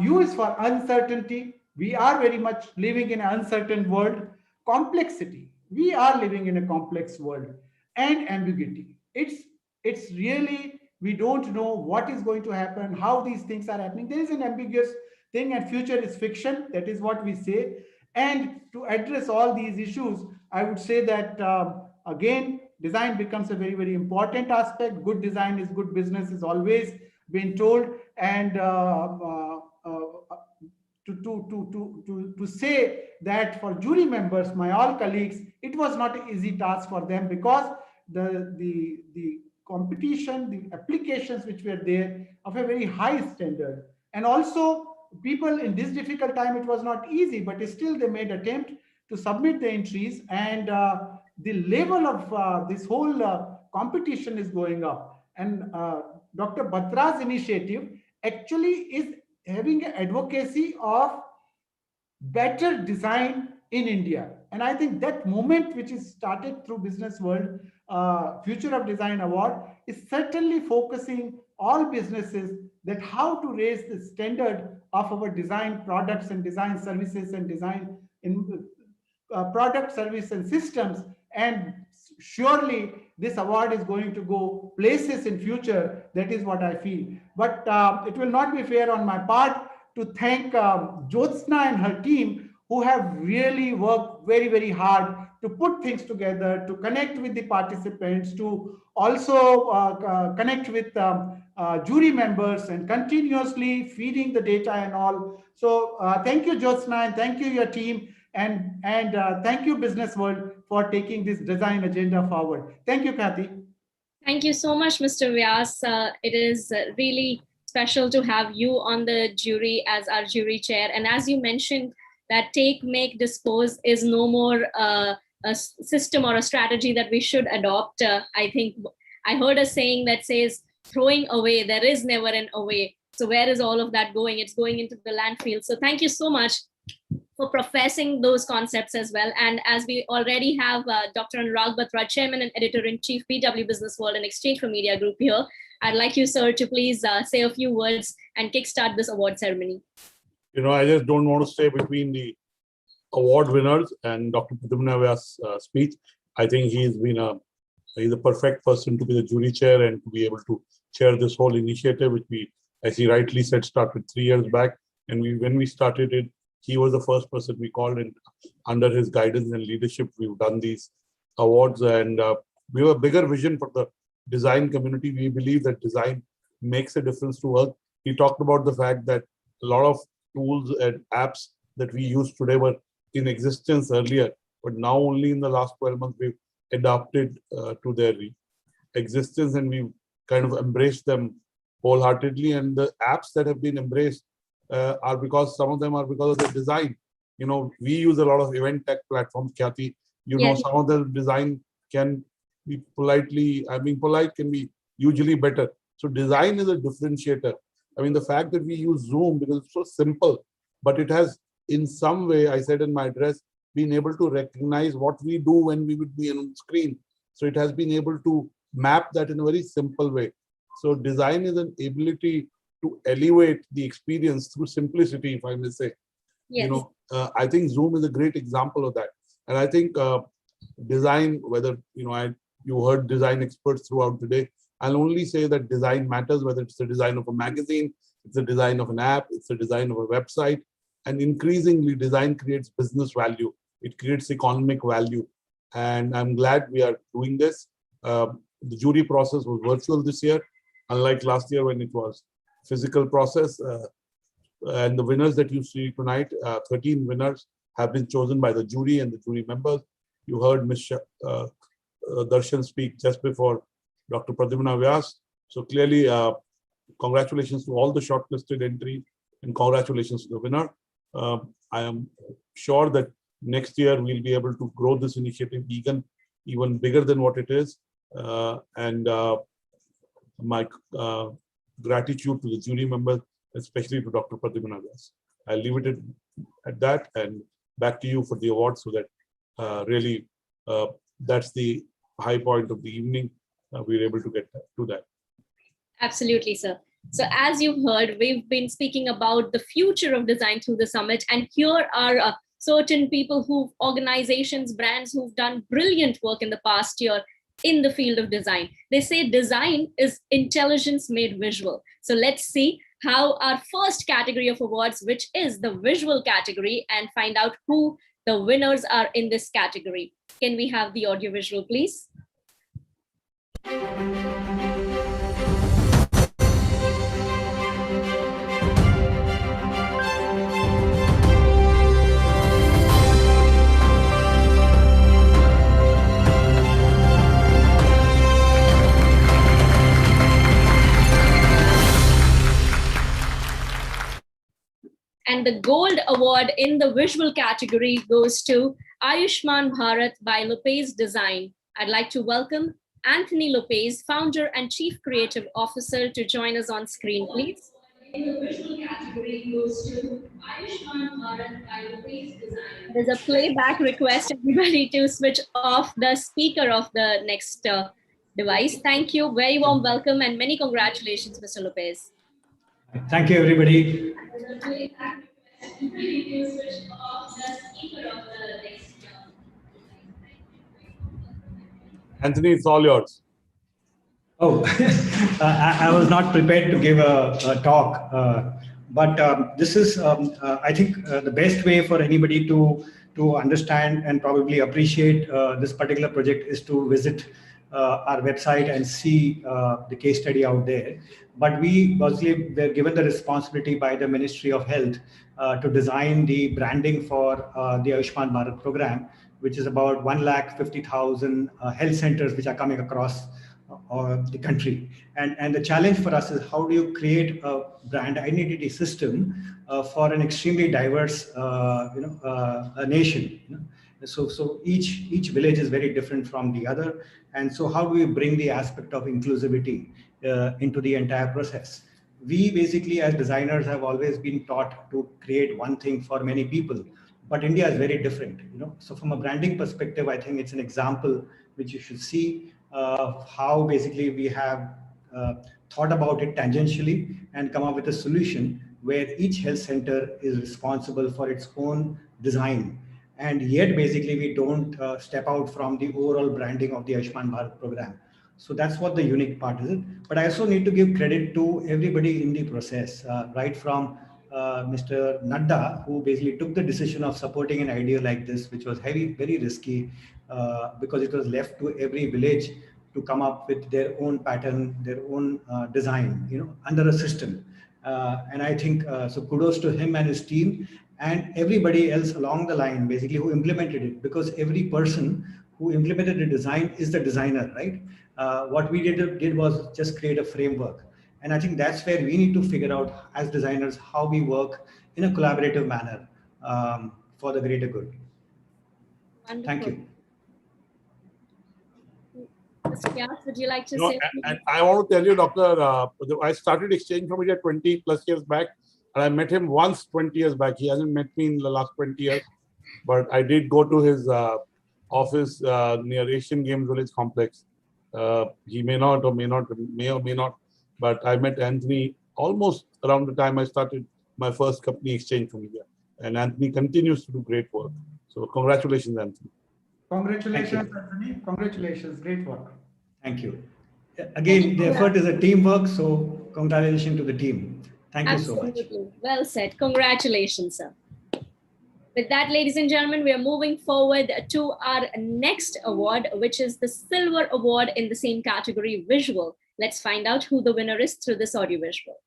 U is for uncertainty. We are very much living in an uncertain world. Complexity, we are living in a complex world. And ambiguity, it's really, we don't know what is going to happen, how these things are happening. There is an ambiguous thing, and future is fiction, that is what we say. And to address all these issues, I would say that again, design becomes a very, very important aspect. Good design is good business, is always been told. And to say that for jury members, my all colleagues, it was not an easy task for them, because the competition, the applications which were there of a very high standard. And also people in this difficult time, it was not easy, but still they made attempt to submit the entries, and the level of this whole competition is going up. And Dr. Batra's initiative actually is having an advocacy of better design in India. And I think that movement, which is started through Business World Future of Design Award, is certainly focusing all businesses that how to raise the standard of our design products and design services and design in product, service and systems. And surely this award is going to go places in future. That is what I feel. But it will not be fair on my part to thank Jyotsna and her team, who have really worked very, very hard to put things together, to connect with the participants, to also connect with jury members, and continuously feeding the data and all. So thank you, Jyotsna, and thank you, your team, and thank you, Business World, for taking this design agenda forward. Thank you, Kathy. Thank you so much, Mr. Vyas. It is really special to have you on the jury as our jury chair. And as you mentioned, that take, make, dispose is no more a system or a strategy that we should adopt. I think I heard a saying that says, throwing away, there is never an away. So where is all of that going? It's going into the landfill. So thank you so much for professing those concepts as well. And as we already have Dr. Anurag Batra, Chairman and Editor-in-Chief, BW Business World and Exchange for Media Group here, I'd like you, sir, to please say a few words and kickstart this award ceremony. You know, I just don't want to stay between the award winners and Dr. Pradyumna Vyas' speech. I think he's been a he's the perfect person to be the jury chair and to be able to chair this whole initiative, which we, as he rightly said, started 3 years back. And when we started it, he was the first person we called, and under his guidance and leadership, we've done these awards. And we have a bigger vision for the design community. We believe that design makes a difference to work. He talked about the fact that a lot of tools and apps that we use today were in existence earlier, but now only in the last 12 months we've adapted to their existence, and we've kind of embraced them wholeheartedly. And the apps that have been embraced are because some of them are because of the design. You know, we use a lot of event tech platforms, Khyati. You know, some of the design can be politely, I mean, polite can be usually better. So design is a differentiator. I mean, the fact that we use Zoom because it's so simple, but it has in some way, I said in my address, been able to recognize what we do when we would be on screen. So it has been able to map that in a very simple way. So design is an ability to elevate the experience through simplicity, if I may say. Yes. You know, I think Zoom is a great example of that. And I think design, whether, you know, you heard design experts throughout the day, I'll only say that design matters, whether it's the design of a magazine, it's the design of an app, it's the design of a website. And increasingly, design creates business value. It creates economic value. And I'm glad we are doing this. The jury process was virtual this year, unlike last year when it was physical process. And the winners that you see tonight, 13 winners, have been chosen by the jury and the jury members. You heard Ms. Darshan speak just before Dr. Pradyumna Vyas. So clearly, congratulations to all the shortlisted entries and congratulations to the winner. I am sure that next year we'll be able to grow this initiative even bigger than what it is. And my gratitude to the jury members, especially to Dr. Pradyumna Vyas. I'll leave it at that, and back to you for the award, so that really that's the high point of the evening. We're able to get to that. Absolutely, sir. So as you've heard, we've been speaking about the future of design through the summit. And here are certain people organizations, brands who've done brilliant work in the past year in the field of design. They say design is intelligence made visual. So let's see how our first category of awards, which is the visual category, and find out who the winners are in this category. Can we have the audio visual, please? And the gold award in the visual category goes to Ayushman Bharat by Lopez Design. I'd like to welcome Anthony Lopez, founder and chief creative officer, to join us on screen, please. In the visual category goes to Ayushman Bharat by Lopez Design. There's a playback request, everybody, to switch off the speaker of the next device. Thank you. Very warm welcome and many congratulations, Mr. Lopez. Thank you, everybody. Anthony, it's all yours. Oh, I was not prepared to give a talk, but this is, I think, the best way for anybody to understand and probably appreciate this particular project is to visit our website and see the case study out there. But we basically were given the responsibility by the Ministry of Health to design the branding for the Ayushman Bharat program, which is about 150,000 health centers which are coming across the country. And the challenge for us is how do you create a brand identity system for an extremely diverse a nation. So each village is very different from the other. And so how do we bring the aspect of inclusivity into the entire process? We basically, as designers, have always been taught to create one thing for many people, but India is very different. So from a branding perspective, I think it's an example which you should see how basically we have thought about it tangentially and come up with a solution where each health center is responsible for its own design. and yet basically we don't step out from the overall branding of the Ayushman Bharat program. So that's what the unique part is. But I also need to give credit to everybody in the process, right from Mr. Nadda, who basically took the decision of supporting an idea like this, which was very risky, because it was left to every village to come up with their own pattern, their own design, under a system. And I think, so kudos to him and his team and everybody else along the line, basically, who implemented it, because every person who implemented the design is the designer, right? What we did was just create a framework. And I think that's where we need to figure out as designers how we work in a collaborative manner for the greater good. Wonderful. Thank you. Mr. Vyas, would you like to No, say? and I want to tell you, Doctor, I started Exchange from India 20 plus years back, and I met him once 20 years back. He hasn't met me in the last 20 years, but I did go to his office near Asian Games Village Complex. He may not or may not, but I met Anthony almost around the time I started my first company, Exchange from India. And Anthony continues to do great work. So congratulations, Anthony. Congratulations, Anthony. Congratulations. Great work. Thank you. Again, the effort is a teamwork, so congratulations to the team. Thank you so much. Absolutely. Well said. Congratulations, sir. With that, ladies and gentlemen, we are moving forward to our next award, which is the Silver Award in the same category, Visual. Let's find out who the winner is through this audiovisual.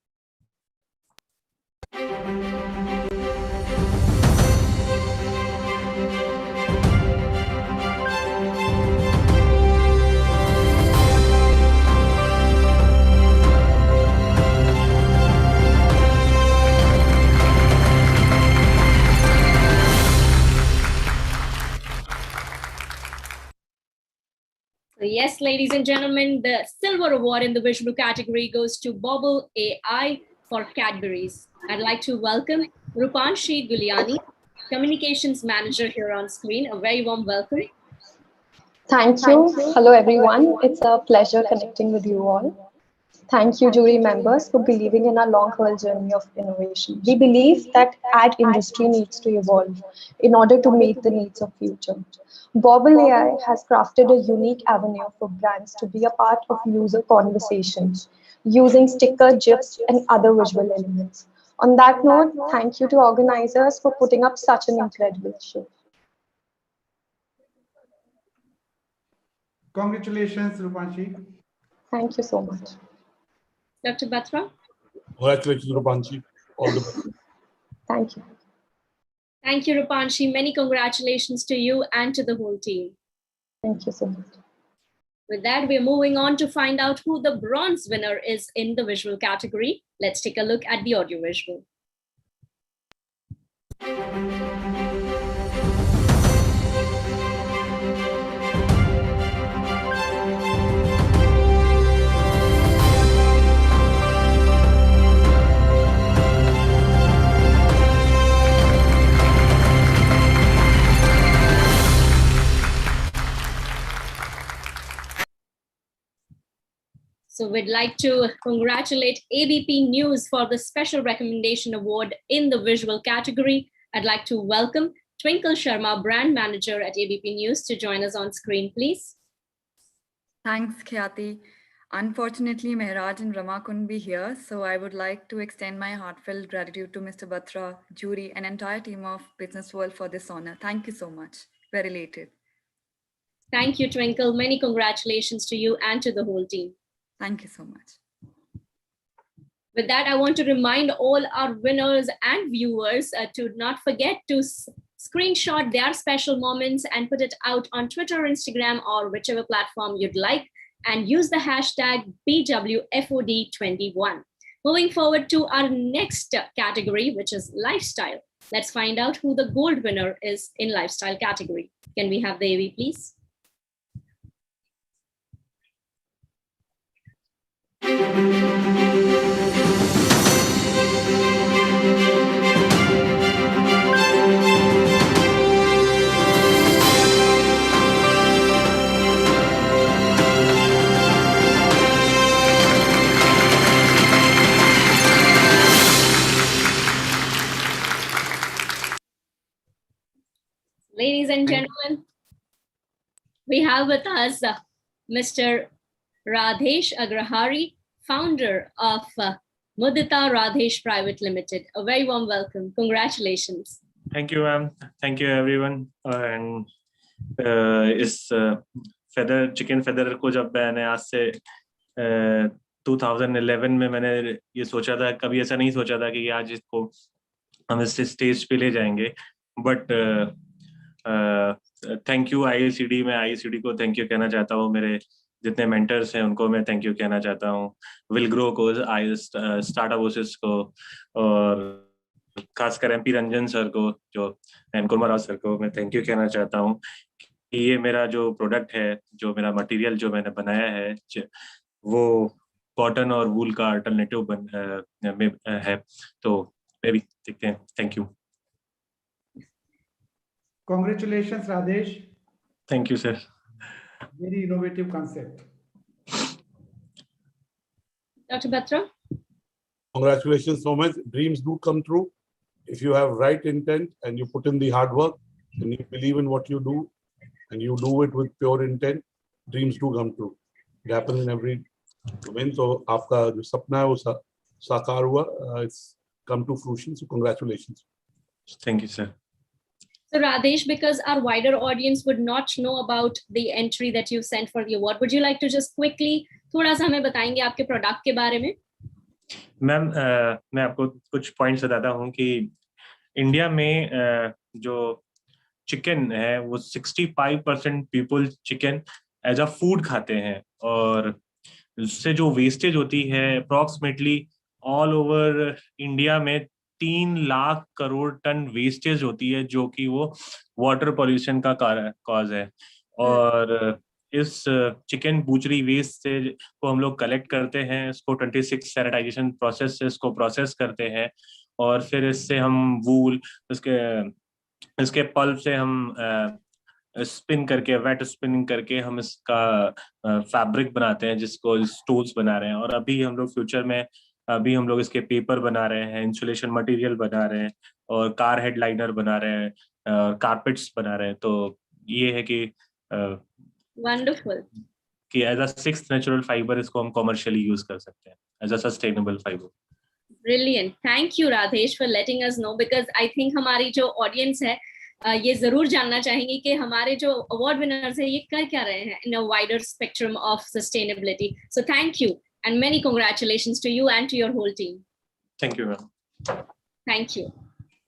So yes, ladies and gentlemen, the Silver Award in the visual category goes to Bobble AI for categories. I'd like to welcome Rupanshi Guliani, Communications Manager here on screen. A very warm welcome. Thank you. Hello, everyone. It's a pleasure connecting with you all. Thank you, jury members, for believing in our long-haul journey of innovation. We believe that ad industry needs to evolve in order to meet the needs of future. Bobble AI has crafted a unique avenue for brands to be a part of user conversations using sticker, GIFs, and other visual elements. On that note, thank you to organizers for putting up such an incredible show. Congratulations, Rupanshi. Thank you so much. Dr. Batra? Congratulations, Rupanshi. All the best. Thank you. Thank you, Rupanshi. Many congratulations to you and to the whole team. Thank you so much. With that, we're moving on to find out who the bronze winner is in the visual category. Let's take a look at the audiovisual. So we'd like to congratulate ABP News for the Special Recommendation Award in the visual category. I'd like to welcome Twinkle Sharma, Brand Manager at ABP News, to join us on screen, please. Thanks, Khyati. Unfortunately, Mehraj and Rama couldn't be here, so I would like to extend my heartfelt gratitude to Mr. Batra, jury, and entire team of Business World for this honor. Thank you so much. Very elated. Thank you, Twinkle. Many congratulations to you and to the whole team. Thank you so much. With that, I want to remind all our winners and viewers to not forget to screenshot their special moments and put it out on Twitter, Instagram, or whichever platform you'd like, and use the hashtag BWFOD21. Moving forward to our next category, which is lifestyle. Let's find out who the gold winner is in lifestyle category. Can we have the AV, please? Ladies and gentlemen, we have with us Mr. Radhesh Agrahari, founder of Mudita Radhesh Private Limited. A very warm welcome. Congratulations. Thank you, ma'am. Thank you, everyone. And इस chicken feather को जब मैंने आज से 2011 में मैंने ये सोचा था, कभी ऐसा नहीं सोचा था कि आज इसको हम इस स्टेज पे ले जाएंगे, बट थैंक यू IICD। मैं IICD को थैंक यू कहना चाहता हूँ, मेरे जितने मेंटर्स हैं उनको मैं थैंक यू कहना चाहता हूँ, विल ग्रो को, स्टार्टअप ओसिस को, और खासकर MP रंजन सर को, जो कुमार सर को मैं थैंक यू कहना चाहता हूँ कि ये मेरा जो प्रोडक्ट है, जो मेरा मटेरियल जो मैंने बनाया है, वो कॉटन और वूल का अल्टरनेटिव है। तो बेबी देखते हैं। Thank you. Congratulations, Radesh. Thank you, sir. Very innovative concept. Dr. Batra? Congratulations so much. Dreams do come true. If you have right intent and you put in the hard work and you believe in what you do and you do it with pure intent, dreams do come true. It happens in every domain. So आपका जो सपना है वो साकार हुआ, it's come to fruition. So congratulations. Thank you, sir. So Radhesh, because our wider audience would not know about the entry that you sent for the award, would you like to just quickly थोड़ा सा हमें बताएंगे आपके product के बारे में? Ma'am, मैं आपको कुछ पॉइंट्स बताता हूँ कि इंडिया में जो चिकन है वो 65% people chicken as a food खाते हैं, और उससे जो वेस्टेज होती है अप्रोक्सीमेटली ऑल ओवर इंडिया में 3 लाख करोड़ टन वेस्टेज होती है, जो कि वो वाटर पॉल्यूशन का कॉज है। और इस चिकन बूचरी वेस्ट से को हम लोग कलेक्ट करते हैं, इसको 26 सैनिटाइजेशन प्रोसेस से इसको प्रोसेस करते हैं, और फिर इससे हम वूल, इसके पल्प से हम स्पिन करके, वेट स्पिनिंग करके हम इसका फैब्रिक बनाते हैं, जिसको स्टूल्स बना रहे हैं। और अभी हम लोग फ्यूचर में हम लोग इसके पेपर बना रहे हैं, इंसुलेशन मटेरियल बना रहे हैं, और कार हेडलाइनर बना रहे हैं, कारपेट्स बना रहे हैं। तो ये है कि वंडरफुल कि as a 6th natural fibre इसको हम कमर्शियली यूज कर सकते हैं as a sustainable fibre. Brilliant. Thank you, Radhesh, for letting us know, because I think हमारी जो ऑडियंस है ये जरूर जानना चाहेंगे कि हमारे जो अवार्ड विनर्स हैं ये कर क्या रहे हैं in a wider spectrum of sustainability. So thank you and many congratulations to you and to your whole team. Thank you, ma'am. Thank you.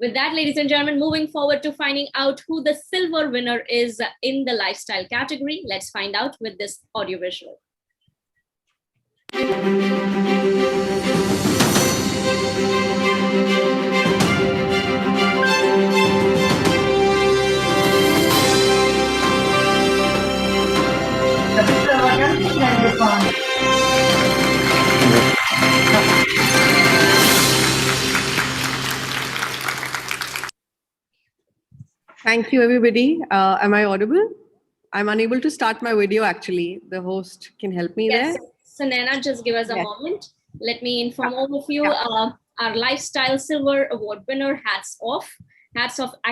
With that, ladies and gentlemen, moving forward to finding out who the silver winner is in the lifestyle category. Let's find out with this audiovisual. Thank you, everybody. Am I audible? I'm unable to start my video, actually. The host can help me there. So Naina, just give us a moment. Let me inform all of you. Our Lifestyle Silver Award winner, Hats Off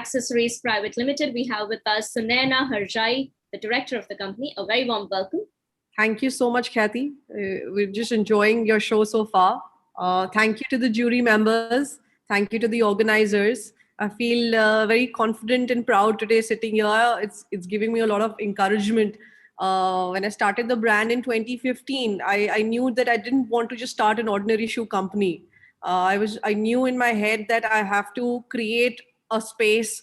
Accessories Private Limited. We have with us Sunaina Harjai, the director of the company. A very warm welcome. Thank you so much, Kathy. We're just enjoying your show so far. Thank you to the jury members. Thank you to the organizers. I feel very confident and proud today sitting here. It's giving me a lot of encouragement. When I started the brand in 2015, I knew that I didn't want to just start an ordinary shoe company. I knew in my head that I have to create a space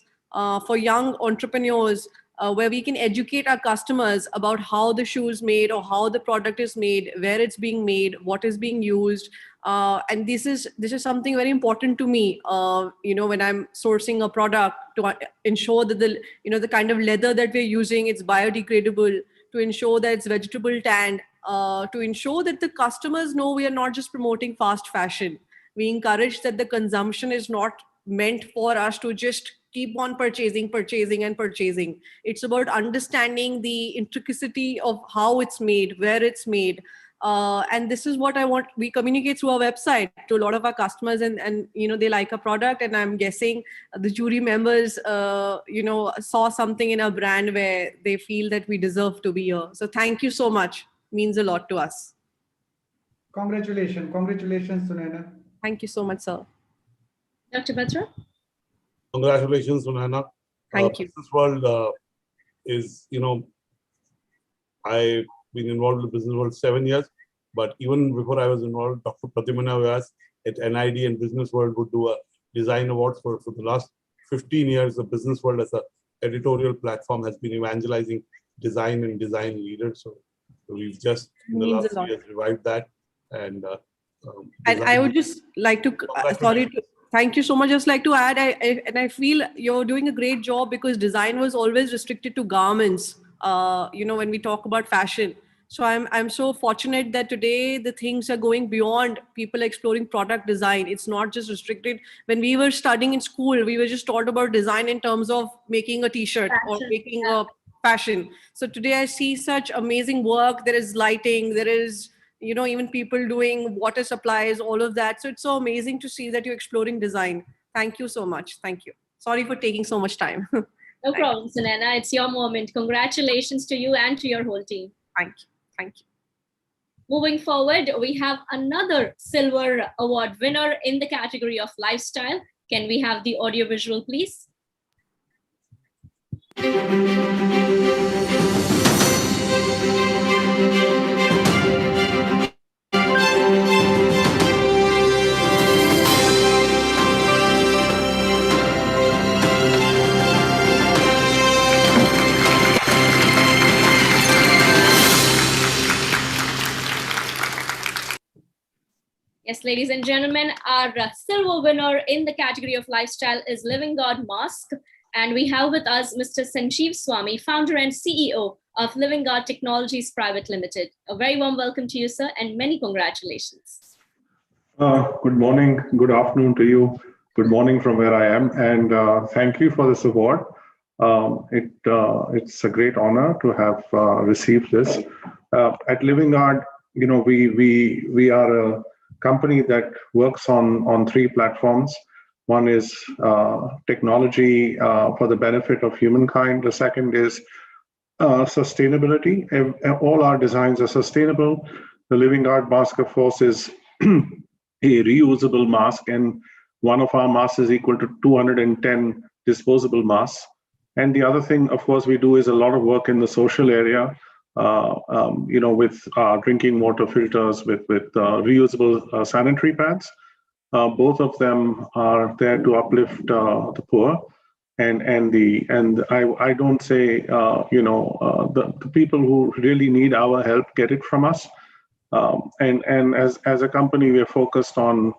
for young entrepreneurs where we can educate our customers about how the shoe is made or how the product is made, where it's being made, what is being used. And this is something very important to me. When I'm sourcing a product, to ensure that the kind of leather that we're using, it's biodegradable, to ensure that it's vegetable tanned, to ensure that the customers know we are not just promoting fast fashion. We encourage that the consumption is not meant for us to just keep on purchasing. It's about understanding the intricacy of how it's made, where it's made, And this is what I want. We communicate through our website to a lot of our customers, and they like a product, and I'm guessing the jury members saw something in our brand where they feel that we deserve to be here. So thank you so much. Means a lot to us. Congratulations, Sunaina. Thank you so much, sir. Dr. Batra? Congratulations, Sunaina. Thank you. Business world is, I've been involved in the business world 7 years, but even before I was involved, Dr. Pratimana Vyas at NID and Business World would do a design awards for the last 15 years. The business world as an editorial platform has been evangelizing design and design leaders. So we've just in the last 3 years revived that. And I would just like to, thank you so much. Just like to add, I feel you're doing a great job, because design was always restricted to garments, when we talk about fashion. So I'm so fortunate that today the things are going beyond people exploring product design. It's not just restricted. When we were studying in school, we were just taught about design in terms of making a t-shirt or making a fashion. So today I see such amazing work. There is lighting, there is even people doing water supplies, all of that. So it's so amazing to see that you're exploring design. Thank you so much. Thank you. Sorry for taking so much time. No problem, Sunaina. It's your moment. Congratulations to you and to your whole team. Thank you. Thank you. Moving forward, we have another silver award winner in the category of lifestyle. Can we have the audio visual, please? Yes, ladies and gentlemen, our silver winner in the category of lifestyle is Living God Mask. And we have with us Mr. Sanjeev Swami, founder and CEO of Living God Technologies Private Limited. A very warm welcome to you, sir, and many congratulations. Good morning, good afternoon to you. Good morning from where I am. And thank you for this award. It's a great honor to have received this. At Living God, we are a company that works on 3 platforms. One is technology for the benefit of humankind. The second is sustainability. All our designs are sustainable. The Living God mask, of course, is a reusable mask, and one of our masks is equal to 210 disposable masks. And the other thing, of course, we do is a lot of work in the social area, with drinking water filters, with reusable sanitary pads. Both of them are there to uplift the poor, and I don't say the people who really need our help get it from us. And as a company, we are focused on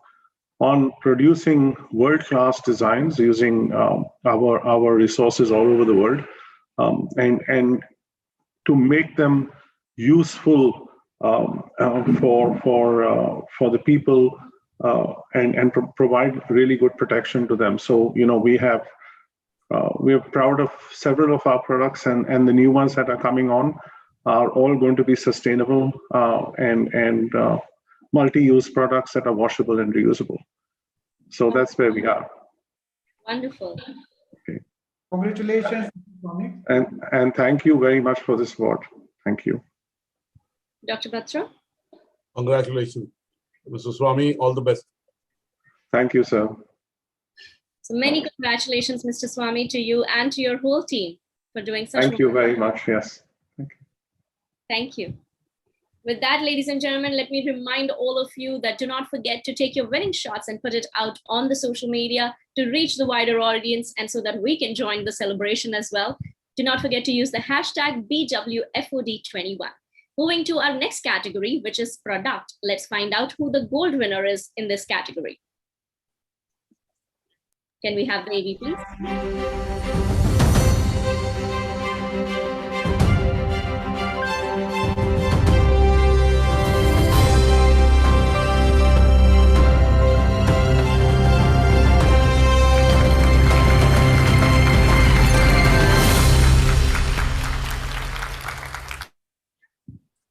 producing world-class designs using our resources all over the world, and to make them useful for the people. And provide really good protection to them. So we're proud of several of our products, and the new ones that are coming on are all going to be sustainable and multi-use products that are washable and reusable. So that's where we are. Wonderful. Okay. Congratulations. And thank you very much for this award. Thank you. Dr. Batra? Congratulations, Mr. Swami. All the best. Thank you, sir. So many congratulations, Mr. Swami, to you and to your whole team for doing such. Thank you very much. Yes. Thank you. With that, ladies and gentlemen, let me remind all of you that do not forget to take your winning shots and put it out on the social media to reach the wider audience, and so that we can join the celebration as well. Do not forget to use the hashtag BWFOD21. Moving to our next category, which is product. Let's find out who the gold winner is in this category. Can we have the AV, please?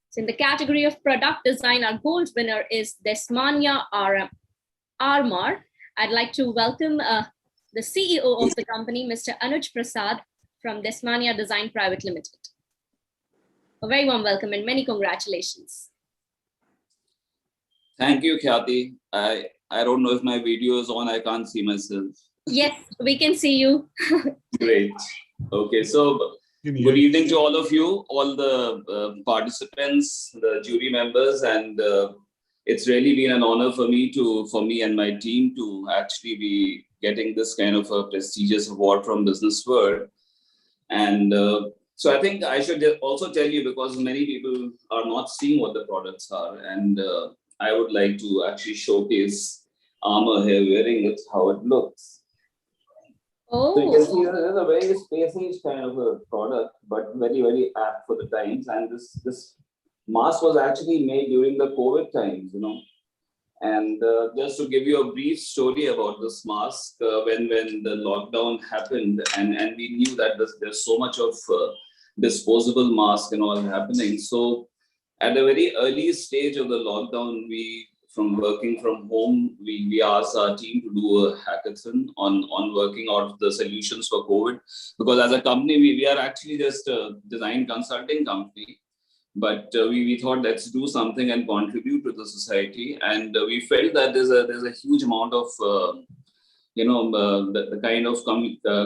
So in the The category of product design, our gold winner is Desmania Armar. I'd like to welcome the CEO of the company, Mr. Anuj Prasad from Desmania Design Private Limited. A very warm welcome and many congratulations. Thank you, Khyati. I don't know if my video is on. I can't see myself. Yes, we can see you. Great. Okay, so good evening to all of you, all the participants, the jury members, and it's really been an honor for me and my team to actually be getting this kind of a prestigious award from Business World. And so I think I should also tell you, because many people are not seeing what the products are, and I would like to actually showcase Armor here wearing it, how it looks. Oh. So you can see there's a very space-age kind of a product, but very, very apt for the times. And this mask was actually made during the COVID times, you know. And just to give you a brief story about this mask, when the lockdown happened, and we knew that there's so much of disposable mask and all happening. So at a very early stage of the lockdown, from working from home, we asked our team to do a hackathon on working out the solutions for COVID. Because as a company, we are actually just a design consulting company. But we thought, let's do something and contribute to the society. And we felt that there's a huge amount of, the kind of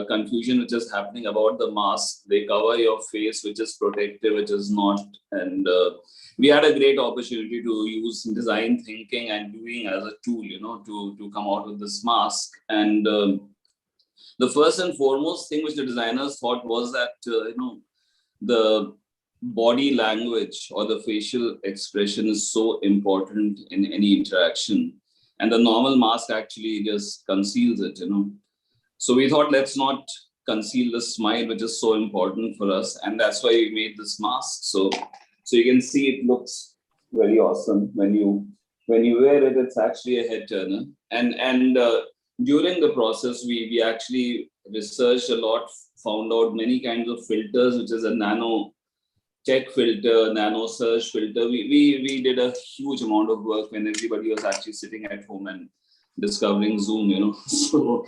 confusion which is happening about the mask. They cover your face, which is protective, which is not. And we had a great opportunity to use design thinking and doing as a tool, to come out with this mask. And the first and foremost thing which the designers thought was that, the body language or the facial expression is so important in any interaction. And the normal mask actually just conceals it, So we thought, let's not conceal the smile, which is so important for us. And that's why we made this mask. So you can see it looks very awesome. When you wear it, it's actually a head turner. And during the process, we actually researched a lot, found out many kinds of filters, which is a nano tech filter, nano search filter. We did a huge amount of work when everybody was actually sitting at home and discovering Zoom, So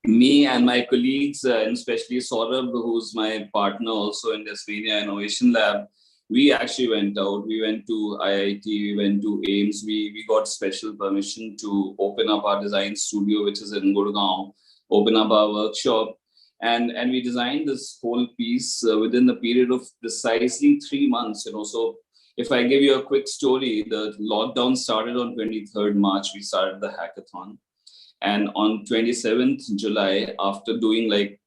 me and my colleagues, and especially Saurabh, who's my partner also in Desmania Innovation Lab, we actually went out. We went to IIT, we went to AIMS. We got special permission to open up our design studio, which is in Gurgaon, open up our workshop. And we designed this whole piece within the period of precisely 3 months, So if I give you a quick story, the lockdown started on 23rd March. We started the hackathon. And on 27th July, after doing like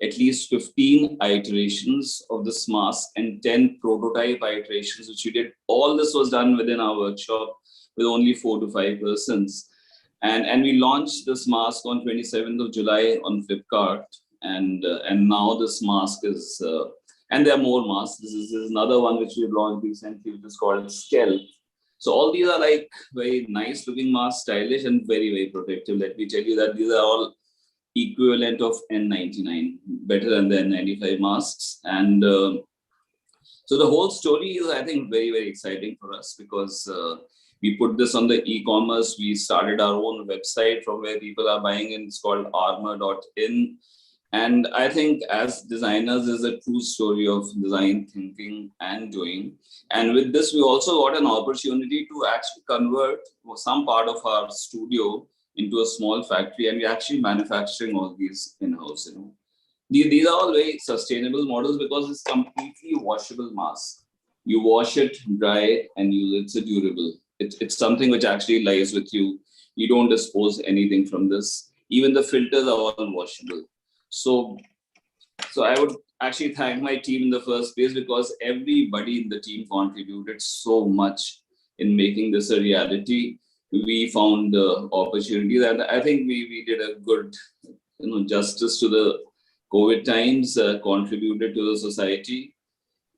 at least 15 iterations of this mask and 10 prototype iterations, which we did, all this was done within our workshop with only 4 to 5 persons. And we launched this mask on 27th of July on Flipkart. And now this mask is, and there are more masks. This is another one which we've launched recently, which is called Stealth. So all these are like very nice looking masks, stylish and very, very protective. Let me tell you that these are all equivalent of N99, better than the N95 masks. And so the whole story is, I think, very, very exciting for us, because we put this on the e-commerce. We started our own website from where people are buying in. It's called armor.in. And I think as designers, is a true story of design thinking and doing. And with this, we also got an opportunity to actually convert some part of our studio into a small factory, and we're actually manufacturing all these in-house. These are all very sustainable models, because it's completely washable mask. You wash it, dry it, and use it. It's a durable. It's something which actually lies with you. You don't dispose anything from this. Even the filters are all washable. So I would actually thank my team in the first place, because everybody in the team contributed so much in making this a reality. We found opportunities, and I think we did a good, justice to the COVID times, contributed to the society.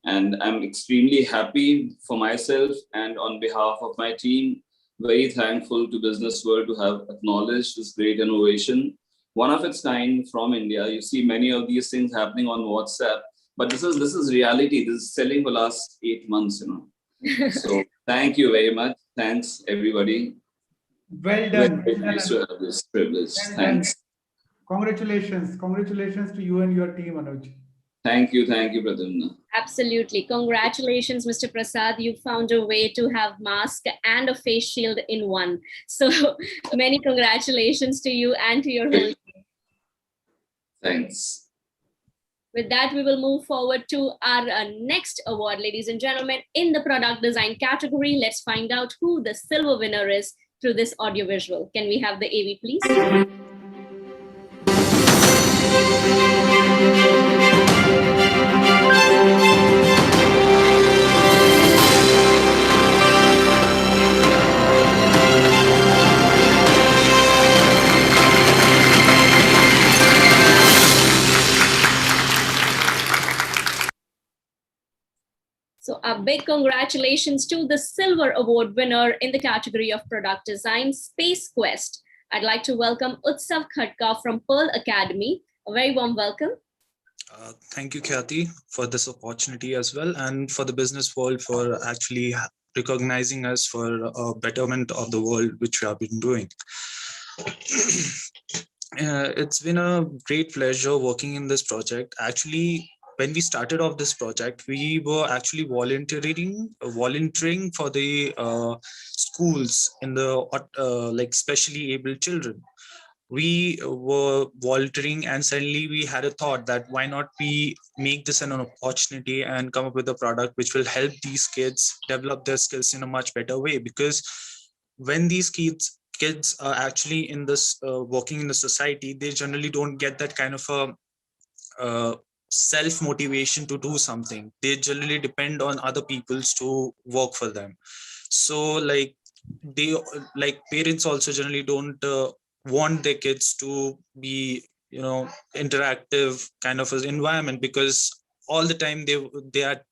And I'm extremely happy for myself and on behalf of my team, very thankful to Business World to have acknowledged this great innovation, one of its kind from India. You see many of these things happening on WhatsApp, but this is reality. This is selling for the last 8 months, So thank you very much. Thanks, everybody. Well done. Very nice to have this privilege. Thanks. Congratulations. Congratulations to you and your team, Anuj. Thank you, Pradyumna. Absolutely. Congratulations, Mr. Prasad. You found a way to have mask and a face shield in one. So many congratulations to you and to your whole team. Thanks. With that, we will move forward to our next award, ladies and gentlemen. In the product design category, let's find out who the silver winner is through this audiovisual. Can we have the AV, please? So a big congratulations to the Silver Award winner in the category of Product Design, Space Quest. I'd like to welcome Utsav Khatka from Pearl Academy. A very warm welcome. Thank you, Khyati, for this opportunity as well, and for the business world for actually recognizing us for a betterment of the world, which we have been doing. It's been a great pleasure working in this project. Actually, when we started off this project, we were actually volunteering for the schools in the like specially able children. We were volunteering, and suddenly we had a thought that why not we make this an opportunity and come up with a product which will help these kids develop their skills in a much better way. Because when these kids are actually in this working in the society, they generally don't get that kind of a self-motivation to do something. They generally depend on other people's to work for them. So like parents also generally don't want their kids to be interactive kind of an environment, because all the time they are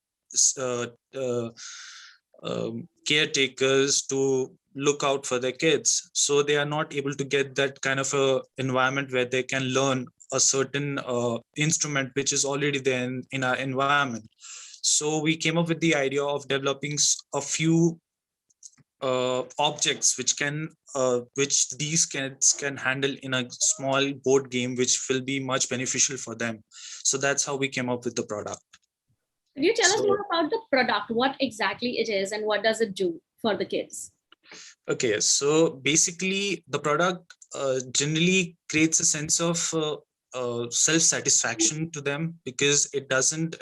caretakers to look out for their kids, so they are not able to get that kind of a environment where they can learn a certain instrument which is already there in our environment. So we came up with the idea of developing a few objects which these kids can handle in a small board game, which will be much beneficial for them. So that's how we came up with the product. Could you tell us more about the product, what exactly it is and what does it do for the kids? Okay, so basically the product generally creates a sense of self-satisfaction to them, because it doesn't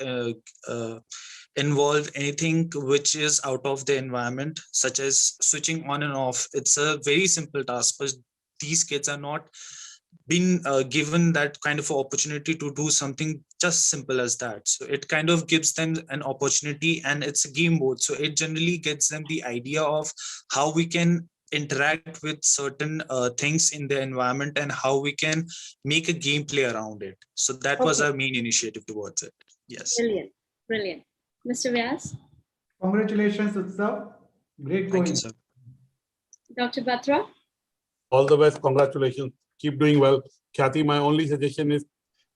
involve anything which is out of the environment, such as switching on and off. It's a very simple task, but these kids are not been given that kind of opportunity to do something just simple as that. So it kind of gives them an opportunity, and it's a game board. So it generally gets them the idea of how we can interact with certain things in the environment and how we can make a gameplay around it. So that was our main initiative towards it. Yes. Brilliant. Brilliant. Mr. Vyas? Congratulations, Utsav. Great going. Thank you, sir. Dr. Batra? All the best. Congratulations. Keep doing well. Khyati, my only suggestion is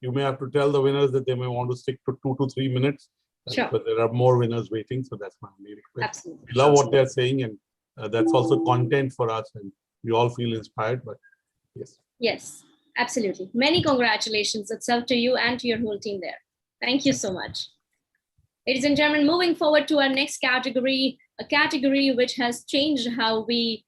you may have to tell the winners that they may want to stick to 2 to 3 minutes. Sure. But there are more winners waiting. So that's my only request. Absolutely. We love what they're saying, and that's also content for us, and we all feel inspired. But yes. Yes, absolutely. Many congratulations itself to you and to your whole team there. Thank you so much. Ladies and gentlemen, moving forward to our next category, a category which has changed how we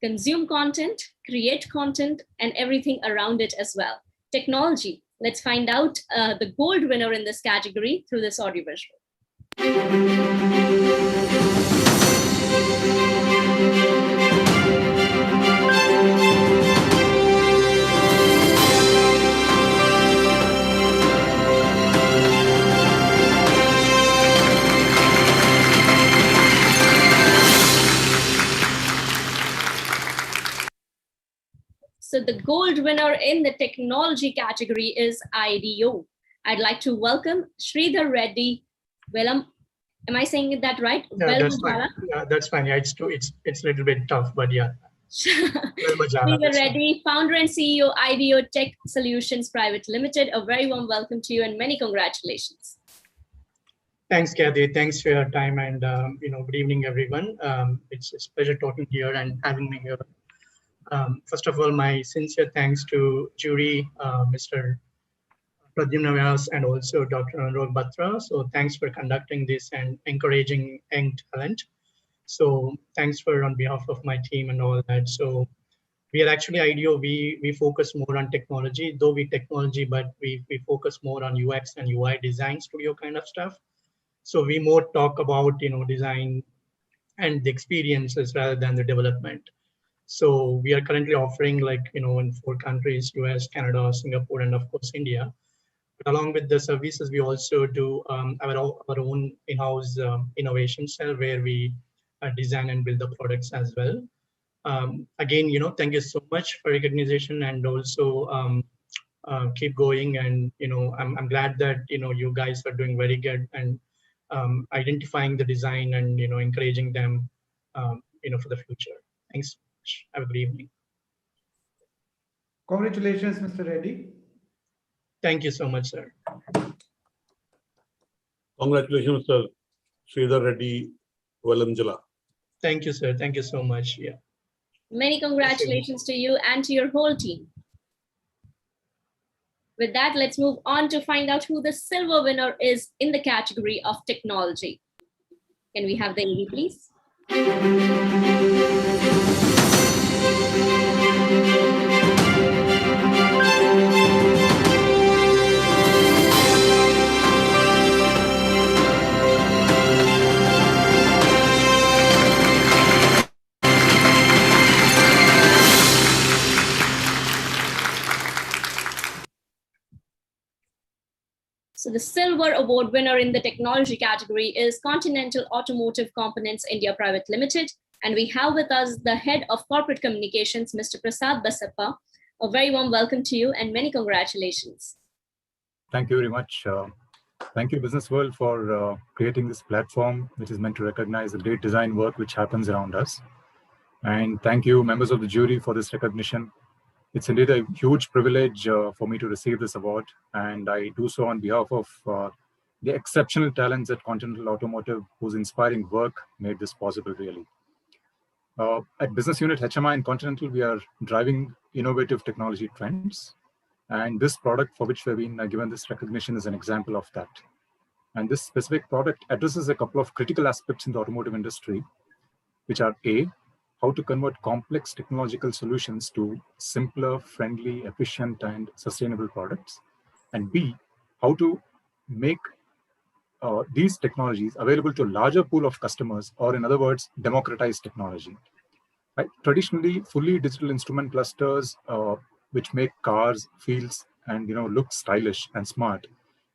consume content, create content, and everything around it as well. Technology. Let's find out the gold winner in this category through this audiovisual. So the gold winner in the technology category is IDEO. I'd like to welcome Sridhar Reddy. Am I saying that right? Yeah, that's fine. Yeah, that's fine. Yeah, it's a little bit tough, but yeah. Sridhar Reddy, founder and CEO, IDEO Tech Solutions Private Limited. A very warm welcome to you and many congratulations. Thanks, Kathy. Thanks for your time, and good evening, everyone. It's a pleasure talking here and having me here. First of all, my sincere thanks to jury, Mr. Pradyumna Vyas, and also Dr. Anurag Batra. So thanks for conducting this and encouraging young talent. So thanks for on behalf of my team and all that. So we are actually IDEO. We focus more on technology, though we technology, but we focus more on UX and UI design studio kind of stuff. So we more talk about design and the experiences rather than the development. So we are currently offering in 4 countries: US, Canada, Singapore, and of course India. But along with the services, we also do our own in-house innovation cell where we design and build the products as well. Again, thank you so much for recognition, and also keep going. And I'm glad that you guys are doing very good and identifying the design and encouraging them for the future. Thanks so much. Have a good evening. Congratulations, Mr. Reddy. Thank you so much, sir. Congratulations, Mr. Sridhar Reddy Valanjala. Thank you, sir. Thank you so much. Yeah. Many congratulations to you and to your whole team. With that, let's move on to find out who the silver winner is in the category of technology. Can we have the AV, please? So the silver award winner in the technology category is Continental Automotive Components India Private Limited. And we have with us the head of corporate communications, Mr. Prasad Basappa. A very warm welcome to you and many congratulations. Thank you very much. Thank you, Business World, for creating this platform, which is meant to recognize the great design work which happens around us. And thank you, members of the jury, for this recognition. It's indeed a huge privilege for me to receive this award, and I do so on behalf of the exceptional talents at Continental Automotive, whose inspiring work made this possible, really. At Business Unit HMI and Continental, we are driving innovative technology trends, and this product for which we've been given this recognition is an example of that. And this specific product addresses a couple of critical aspects in the automotive industry, which are A, how to convert complex technological solutions to simpler, friendly, efficient, and sustainable products. And B, how to make these technologies available to a larger pool of customers, or in other words, democratize technology. Right? Traditionally, fully digital instrument clusters, which make cars feel and look stylish and smart,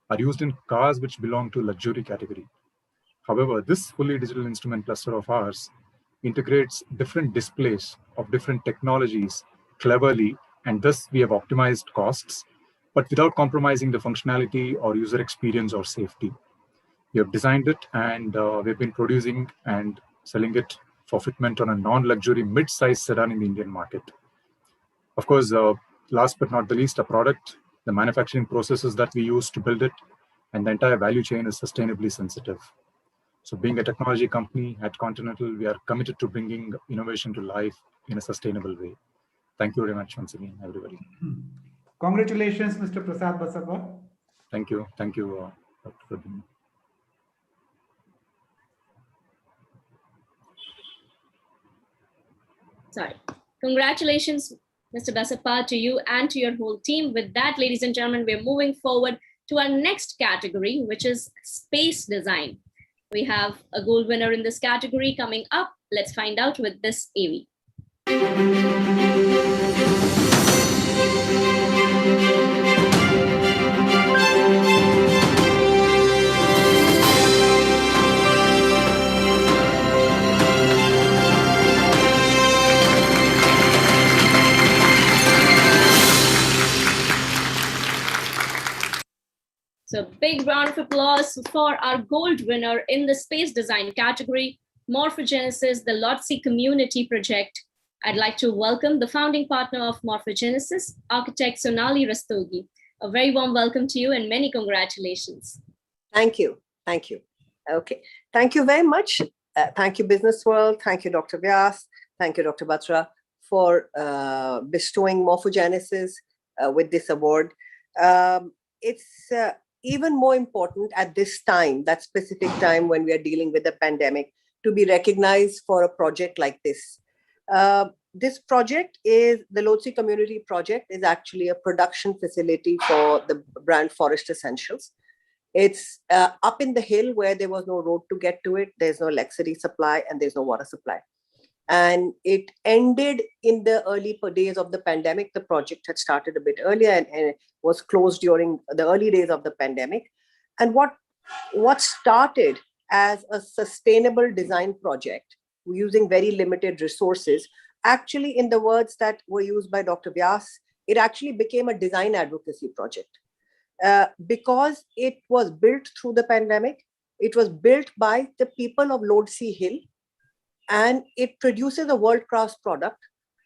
are used in cars which belong to luxury category. However, this fully digital instrument cluster of ours integrates different displays of different technologies cleverly, and thus we have optimized costs, but without compromising the functionality or user experience or safety. We have designed it, and we've been producing and selling it for fitment on a non-luxury mid-size sedan in the Indian market. Of course, last but not the least, a product, the manufacturing processes that we use to build it, and the entire value chain is sustainably sensitive. So being a technology company at Continental, we are committed to bringing innovation to life in a sustainable way. Thank you very much once again, everybody. Congratulations, Mr. Prasad Basappa. Thank you. Thank you, Dr. Pradyumna. Sorry. Congratulations, Mr. Basappa, to you and to your whole team. With that, ladies and gentlemen, we're moving forward to our next category, which is space design. We have a gold winner in this category coming up. Let's find out with this AV. So big round of applause for our gold winner in the space design category, Morphogenesis, the LOTC community project. I'd like to welcome the founding partner of Morphogenesis, architect Sonali Rastogi. A very warm welcome to you and many congratulations. Thank you. Thank you. Okay, thank you very much. Thank you, Business World. Thank you, Dr. Vyas. Thank you, Dr. Batra, for bestowing Morphogenesis with this award. It's even more important at this time, that specific time when we are dealing with the pandemic, to be recognized for a project like this. This project is the Lotse Community Project, is actually a production facility for the brand Forest Essentials. It's up in the hill where there was no road to get to it. There's no electricity supply and there's no water supply. And it ended in the early days of the pandemic. The project had started a bit earlier and it was closed during the early days of the pandemic. And what started as a sustainable design project using very limited resources, actually, in the words that were used by Dr. Vyas, it actually became a design advocacy project. Because it was built through the pandemic, it was built by the people of Lotse Hill, and it produces a world-class product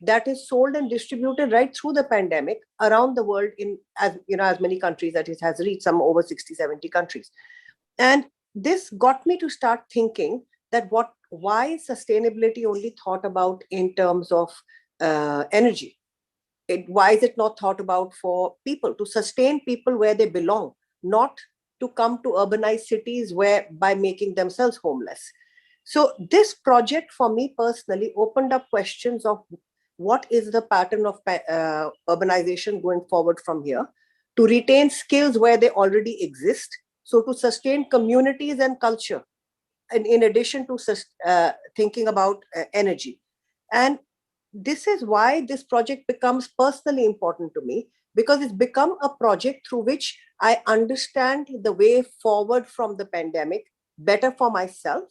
that is sold and distributed right through the pandemic around the world in as many countries that it has reached, some over 60, 70 countries. And this got me to start thinking that why is sustainability only thought about in terms of energy? Why is it not thought about for people, to sustain people where they belong, not to come to urbanized cities where by making themselves homeless? So this project for me personally opened up questions of what is the pattern of urbanization going forward from here, to retain skills where they already exist, so to sustain communities and culture, and in addition to thinking about energy. And this is why this project becomes personally important to me, because it's become a project through which I understand the way forward from the pandemic better for myself.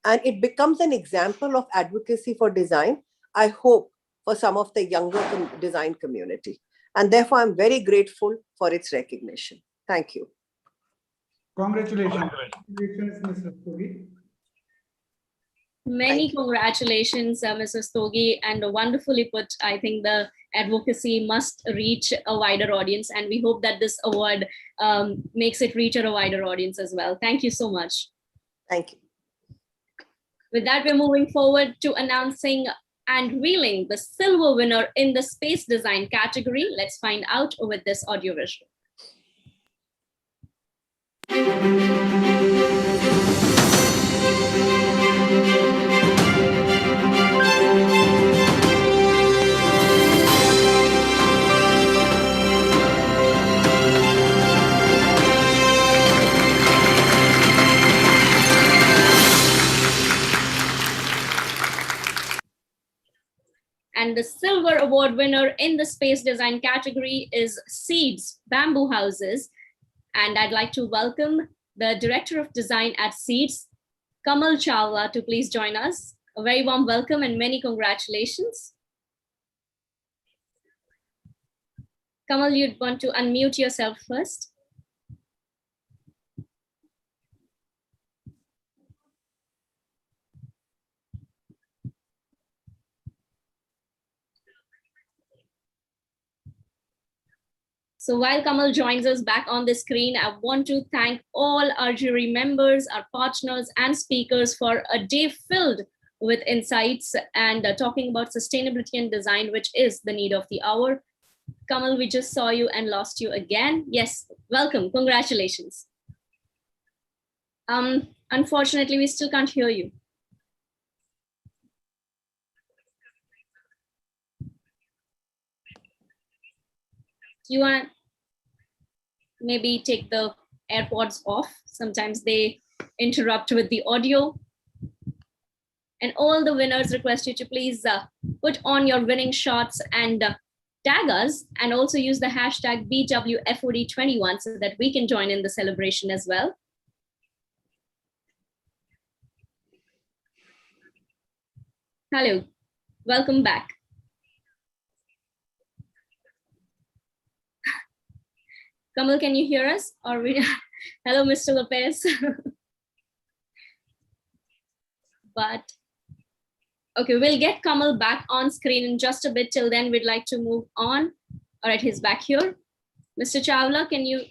And it becomes an example of advocacy for design, I hope, for some of the younger design community. And therefore, I'm very grateful for its recognition. Thank you. Congratulations. Congratulations, Mr. Stogi. Many congratulations, Mrs. Stogi, and wonderfully put. I think the advocacy must reach a wider audience, and we hope that this award makes it reach a wider audience as well. Thank you so much. Thank you. With that, we're moving forward to announcing and revealing the silver winner in the space design category. Let's find out with this audiovisual. And the silver award winner in the space design category is Seeds Bamboo Houses. And I'd like to welcome the Director of Design at Seeds, Kamal Chawla, to please join us. A very warm welcome and many congratulations. Kamal, you'd want to unmute yourself first. So while Kamal joins us back on the screen, I want to thank all our jury members, our partners and speakers for a day filled with insights and talking about sustainability and design, which is the need of the hour. Kamal, we just saw you and lost you again. Yes, welcome, congratulations. Unfortunately, we still can't hear you. You want to maybe take the AirPods off? Sometimes they interrupt with the audio. And all the winners request you to please put on your winning shots and tag us, and also use the hashtag BWFOD21 so that we can join in the celebration as well. Hello, welcome back. Kamal, can you hear us? Or we... Hello, Mr. Lopez. But okay, we'll get Kamal back on screen in just a bit. Till then, we'd like to move on. All right, he's back here. Mr. Chawla, can you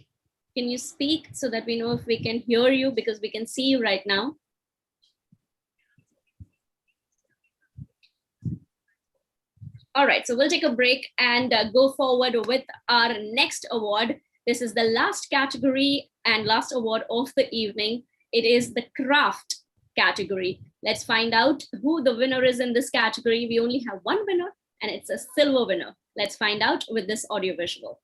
Can you speak so that we know if we can hear you, because we can see you right now? All right, so we'll take a break and go forward with our next award. This is the last category and last award of the evening. It is the craft category. Let's find out who the winner is in this category. We only have one winner, and it's a silver winner. Let's find out with this audiovisual.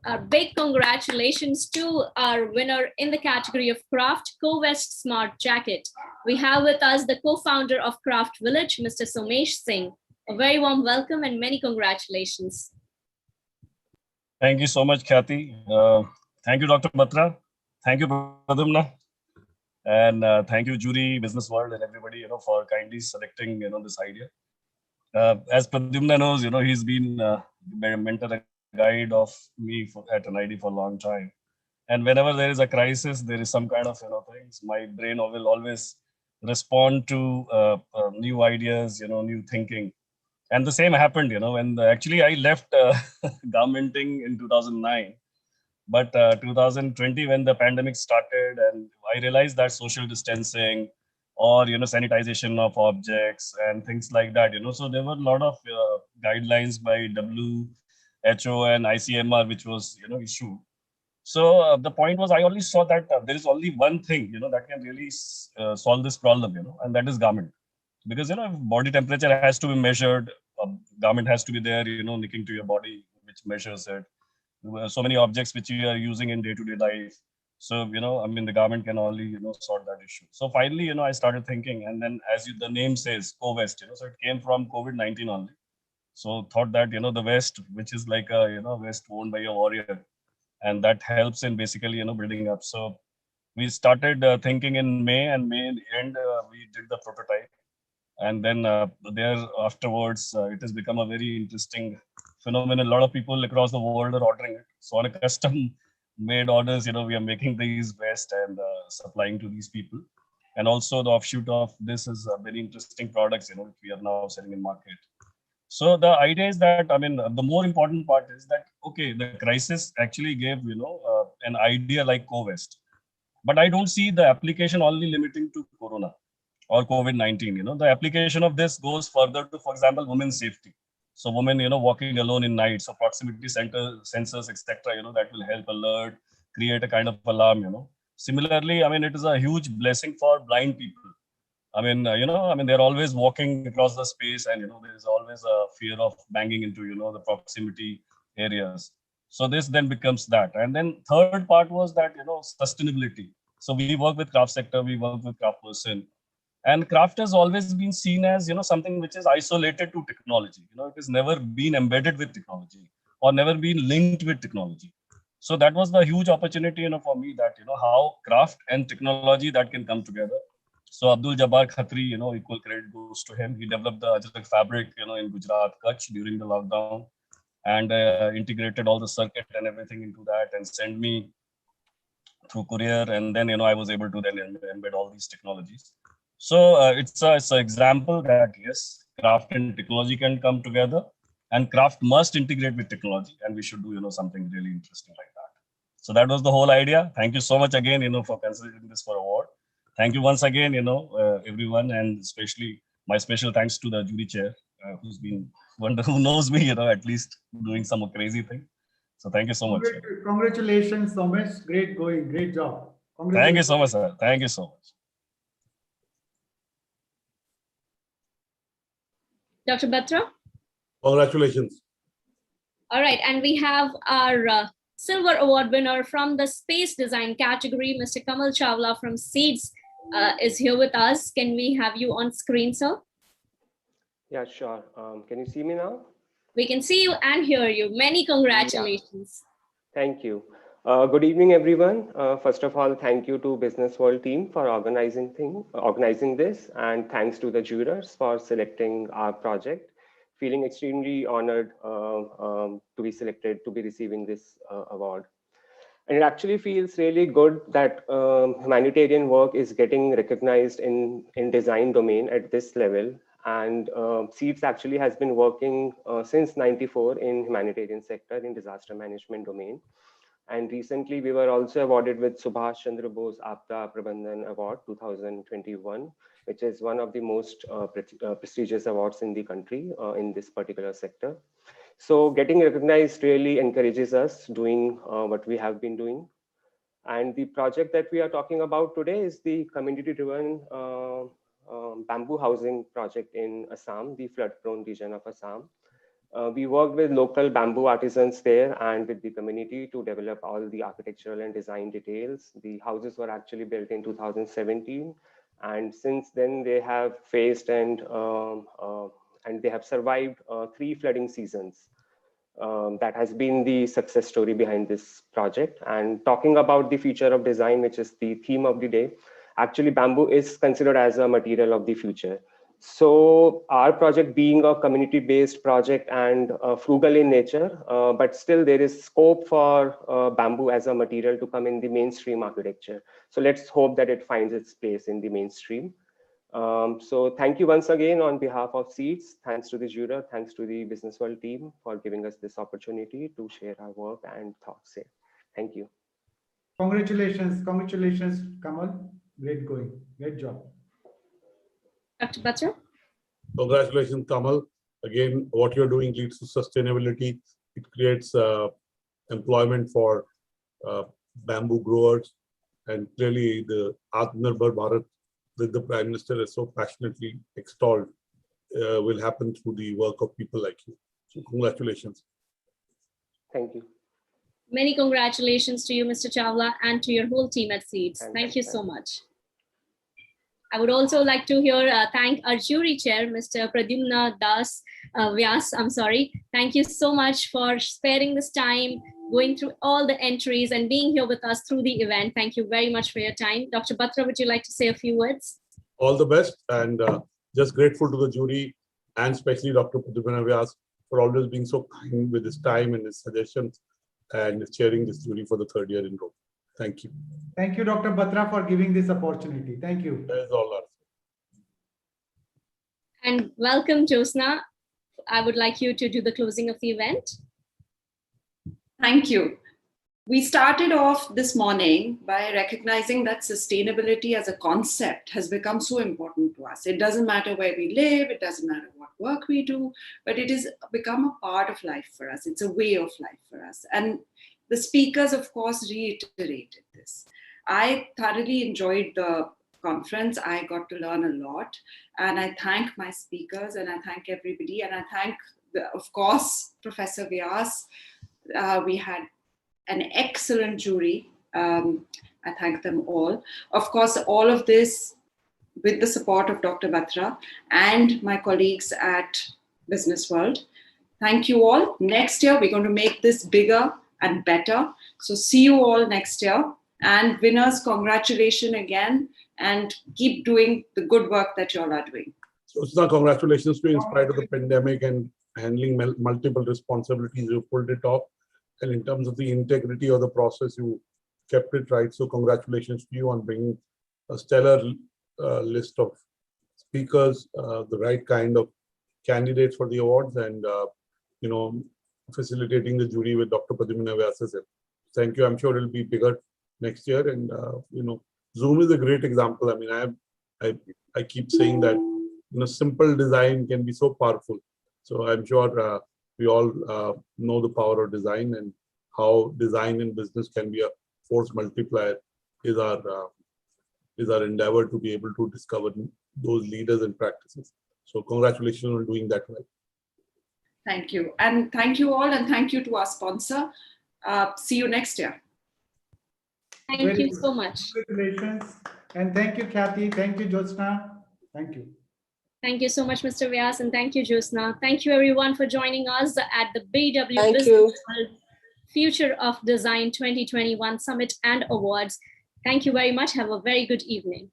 A big congratulations to our winner in the category of Craft Co-Vest Smart Jacket. We have with us the co-founder of Craft Village, Mr. Somesh Singh. A very warm welcome and many congratulations. Thank you so much, Kathy. Thank you, Dr. Batra. Thank you, Pradumna. And thank you, jury, business world, and everybody, for kindly selecting, this idea. As Pradumna knows, he's been a mentor and guide of me at NID for a long time. And whenever there is a crisis, there is some kind of, things, my brain will always respond to new ideas, new thinking. And the same happened, when actually I left governmenting in 2009. But 2020, when the pandemic started, and I realized that social distancing or, sanitization of objects and things like that, so there were a lot of guidelines by WHO and ICMR, which was, issued. So the point was, I only saw that there is only one thing, that can really solve this problem, and that is garment. Because, if body temperature has to be measured, garment has to be there, nicking to your body, which measures it. So many objects which you are using in day-to-day life. So, the garment can only, sort that issue. So finally, I started thinking, and then as the name says, co-vest, so it came from COVID-19 only. So thought that, the vest, which is like a, vest worn by a warrior, and that helps in basically, building up. So we started thinking in May, and May end, we did the prototype. And then there afterwards, it has become a very interesting phenomenon. A lot of people across the world are ordering it. So on a custom made orders, we are making these vests and supplying to these people. And also the offshoot of this is very interesting products, which we are now selling in market. So the idea is that, the more important part is that, okay, the crisis actually gave, an idea like co-vest. But I don't see the application only limiting to Corona or COVID-19. The application of this goes further to, for example, women's safety. So women, walking alone in night, so proximity sensors, etc., that will help alert, create a kind of alarm, Similarly, it is a huge blessing for blind people. They're always walking across the space, and, there is always a fear of banging into, the proximity areas. So this then becomes that. And then third part was that, sustainability. So we work with craft sector, we work with craft person. And craft has always been seen as, something which is isolated to technology. It has never been embedded with technology or never been linked with technology. So that was the huge opportunity, for me, that, how craft and technology that can come together. So Abdul Jabbar Khatri, equal credit goes to him. He developed the Ajrak fabric, in Gujarat, Kutch during the lockdown, and integrated all the circuit and everything into that and sent me through courier. And then, I was able to then embed all these technologies. So it's an example that, yes, craft and technology can come together, and craft must integrate with technology, and we should do, something really interesting like that. So that was the whole idea. Thank you so much again, for considering this for award. Thank you once again, everyone, and especially my special thanks to the jury chair, who's been who knows me, at least doing some crazy thing. So thank you so much. Congratulations, Somesh. Great going. Great job. Thank you so much, sir. Thank you so much. Dr. Batra? Congratulations. All right, and we have our silver award winner from the space design category, Mr. Kamal Chawla from Seeds is here with us. Can we have you on screen, sir? Yeah, sure. Can you see me now? We can see you and hear you. Many congratulations. Yeah. Thank you. Good evening, everyone. First of all, thank you to Business World team for organizing this, and thanks to the jurors for selecting our project. Feeling extremely honored to be selected to be receiving this award. And it actually feels really good that humanitarian work is getting recognized in design domain at this level. And SEEDS actually has been working since '94 in humanitarian sector in disaster management domain. And recently we were also awarded with Subhash Chandra Bose Aapda Prabandhan Award 2021, which is one of the most prestigious awards in the country in this particular sector. So getting recognized really encourages us doing what we have been doing. And the project that we are talking about today is the community-driven bamboo housing project in Assam, the flood-prone region of Assam. We worked with local bamboo artisans there and with the community to develop all the architectural and design details. The houses were actually built in 2017. And since then they have faced and they have survived 3 flooding seasons. That has been the success story behind this project. And talking about the future of design, which is the theme of the day, actually bamboo is considered as a material of the future. So our project being a community-based project and frugal in nature, but still there is scope for bamboo as a material to come in the mainstream architecture. So let's hope that it finds its place in the mainstream. So thank you once again on behalf of SEEDS. Thanks to the juror, thanks to the Business World team for giving us this opportunity to share our work and thoughts here. Thank you. Congratulations, Kamal. Great going, great job. Dr. Batra? Congratulations, Kamal. Again, what you're doing leads to sustainability. It creates employment for bamboo growers, and clearly the Atmanirbhar Bharat that the Prime Minister has so passionately extolled will happen through the work of people like you. So congratulations. Thank you. Many congratulations to you, Mr. Chawla, and to your whole team at SEEDS. Thank you so much. I would also like to thank our jury chair, Mr. Pradyumna Das Vyas. I'm sorry. Thank you so much for sparing this time, going through all the entries and being here with us through the event. Thank you very much for your time. Dr. Batra, would you like to say a few words? All the best, and just grateful to the jury and especially Dr. Pradyumna Vyas for always being so kind with his time and his suggestions and chairing this jury for the 3rd year in a row. Thank you. Thank you, Dr. Batra, for giving this opportunity. Thank you. That is all. And welcome, Josna. I would like you to do the closing of the event. Thank you. We started off this morning by recognizing that sustainability as a concept has become so important to us. It doesn't matter where we live, it doesn't matter what work we do, but it has become a part of life for us. It's a way of life for us. And the speakers, of course, reiterated this. I thoroughly enjoyed the conference. I got to learn a lot. And I thank my speakers and I thank everybody. And I thank, of course, Professor Vyas. We had an excellent jury. I thank them all. Of course, all of this with the support of Dr. Batra and my colleagues at Business World. Thank you all. Next year, we're going to make this bigger and better. So see you all next year. And winners, congratulations again, and keep doing the good work that you all are doing. So, congratulations to you in spite of the pandemic and handling multiple responsibilities. You pulled it off. And in terms of the integrity of the process, you kept it right. So congratulations to you on bringing a stellar list of speakers, the right kind of candidates for the awards, and facilitating the jury with Dr. Pradyumna Vyas. Thank you. I'm sure it'll be bigger next year. And Zoom is a great example. I mean, I keep saying that simple design can be so powerful. So I'm sure we all know the power of design, and how design in business can be a force multiplier is our endeavor to be able to discover those leaders and practices. So congratulations on doing that well. Thank you. And thank you all, and thank you to our sponsor. See you next year. Thank you so much. Congratulations. And thank you, Kathy. Thank you, Jyotsna. Thank you. Thank you so much, Mr. Vyas, and thank you, Jyotsna. Thank you, everyone, for joining us at the BW Thank Business you. World Future of Design 2021 Summit and Awards. Thank you very much. Have a very good evening.